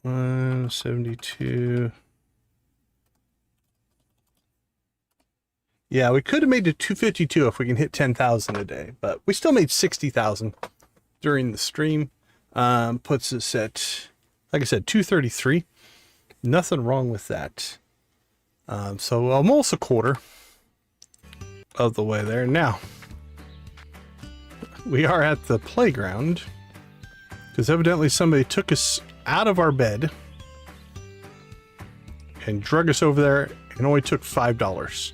172. Yeah, we could have made it 252 if we can hit 10,000 a day, but we still made 60,000 during the stream. Puts us at, like I said, 233. Nothing wrong with that. So almost a quarter of the way there. Now, we are at the playground. Because evidently somebody took us out of our bed and drug us over there and only took $5.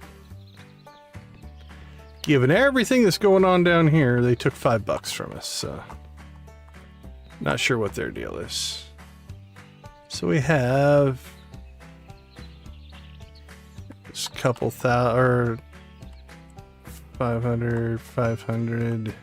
Given everything that's going on down here, they took $5 from us, so not sure what their deal is. So we have just a couple thousand, or 500.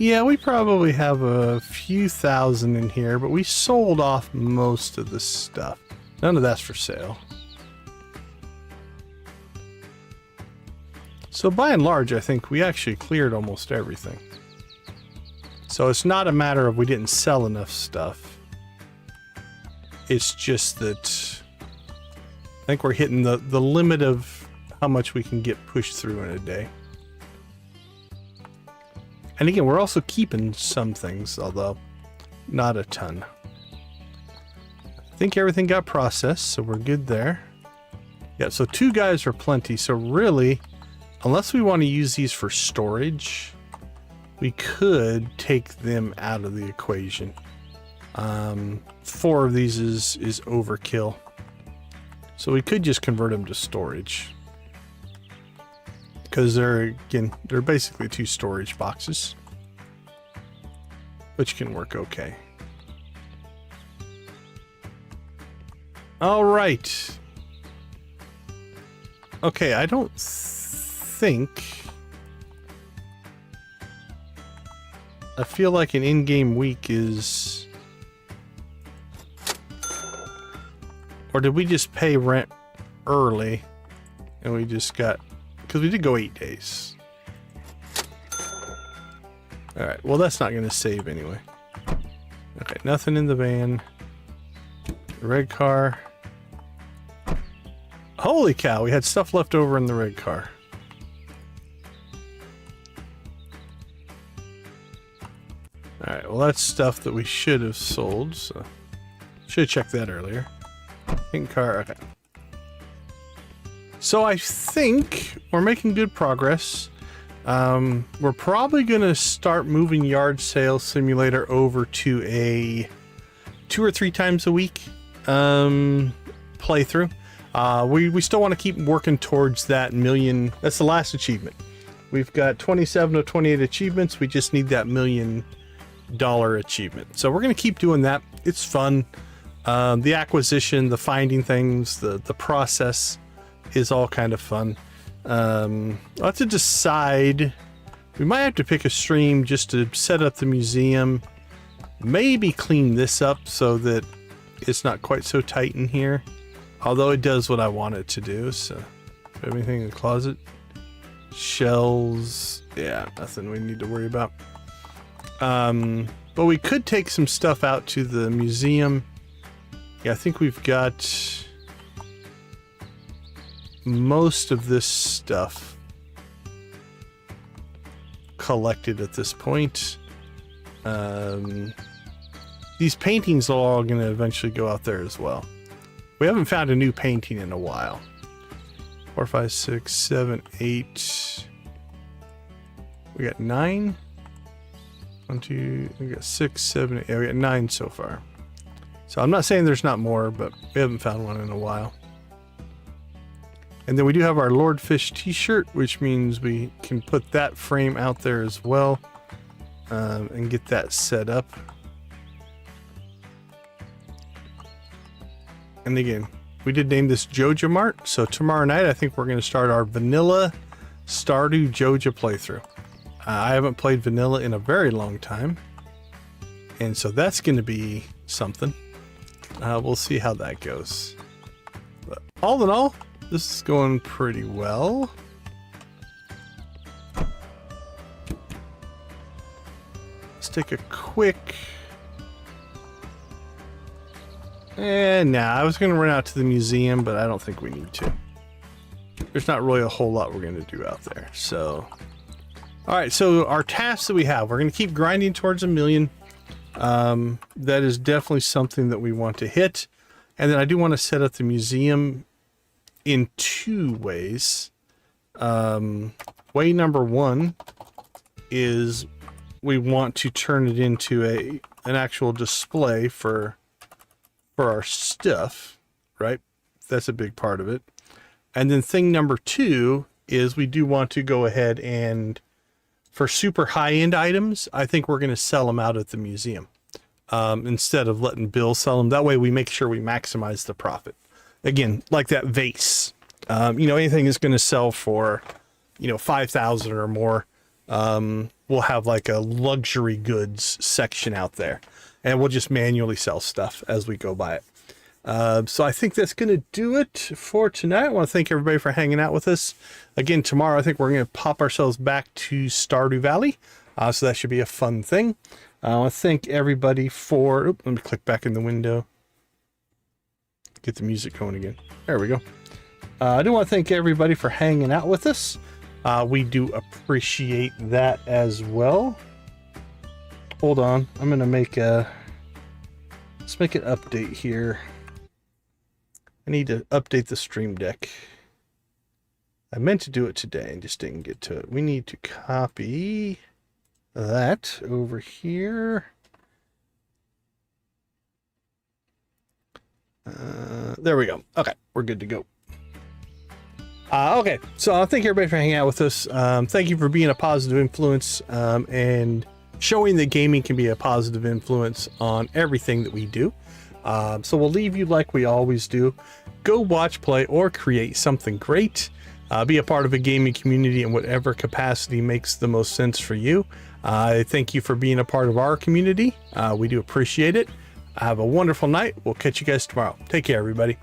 Yeah, we probably have a few thousand in here, but we sold off most of the stuff. None of that's for sale. So by and large, I think we actually cleared almost everything. So it's not a matter of we didn't sell enough stuff. It's just that I think we're hitting the limit of how much we can get pushed through in a day. And again, we're also keeping some things, although not a ton. I think everything got processed, so we're good there. Yeah, so 2 guys are plenty. So really, unless we want to use these for storage, we could take them out of the equation. 4 of these is overkill. So we could just convert them to storage. Because they're basically 2 storage boxes, which can work okay. All right. Okay, I don't think... I feel like an in-game week is... Or did we just pay rent early and we just got... Because we did go 8 days. Alright, well that's not going to save anyway. Okay, nothing in the van. Red car. Holy cow, we had stuff left over in the red car. Alright, well that's stuff that we should have sold, so... Should have checked that earlier. Pink car, okay. So I think we're making good progress. We're probably going to start moving Yard Sale Simulator over to a 2 or 3 times a week playthrough. We still want to keep working towards that million. That's the last achievement. We've got 27 of 28 achievements. We just need that $1 million achievement. So we're going to keep doing that. It's fun. The acquisition, the finding things, the process is all kind of fun. I'll have to decide. We might have to pick a stream just to set up the museum. Maybe clean this up so that it's not quite so tight in here. Although it does what I want it to do. So, anything in the closet? Shells. Yeah, nothing we need to worry about. But we could take some stuff out to the museum. Yeah, I think we've got most of this stuff collected at this point. These paintings are all going to eventually go out there as well. We haven't found a new painting in a while. 4, 5, 6, 7, 8. We got 9. 1, 2. We got 6, 7, 8. Yeah, we got 9 so far. So I'm not saying there's not more, but we haven't found one in a while. And then we do have our Lord Fish t-shirt, which means we can put that frame out there as well, and get that set up. And again, we did name this Joja Mart, so tomorrow night I think we're going to start our vanilla Stardew Joja playthrough. I haven't played vanilla in a very long time, and so that's going to be something. We'll see how that goes. But all in all, this is going pretty well. Let's take a quick... I was going to run out to the museum, but I don't think we need to. There's not really a whole lot we're going to do out there, so... Alright, so our tasks that we have, we're going to keep grinding towards $1 million. That is definitely something that we want to hit. And then I do want to set up the museum in two ways. Way number one is we want to turn it into an actual display for our stuff, right? That's a big part of it. And then thing number two is we do want to go ahead and, for super high-end items, I think we're going to sell them out at the museum instead of letting Bill sell them. That way we make sure we maximize the profit. Again, like that vase. Anything is going to sell for, 5,000 or more. We'll have like a luxury goods section out there, and we'll just manually sell stuff as we go by it. So I think that's going to do it for tonight. I want to thank everybody for hanging out with us. Again, tomorrow I think we're going to pop ourselves back to Stardew Valley. So that should be a fun thing. I want to thank everybody for... let me click back in the window. Get the music going again. There we go. I do want to thank everybody for hanging out with us. We do appreciate that as well. Hold on. I'm going to make let's make an update here. I need to update the Stream Deck. I meant to do it today and just didn't get to it. We need to copy that over here. There we go. Okay, we're good to go. Okay, so thank everybody for hanging out with us. Thank you for being a positive influence and showing that gaming can be a positive influence on everything that we do. So we'll leave you like we always do. Go watch, play, or create something great. Be a part of a gaming community in whatever capacity makes the most sense for you. Thank you for being a part of our community. We do appreciate it. Have a wonderful night. We'll catch you guys tomorrow. Take care, everybody.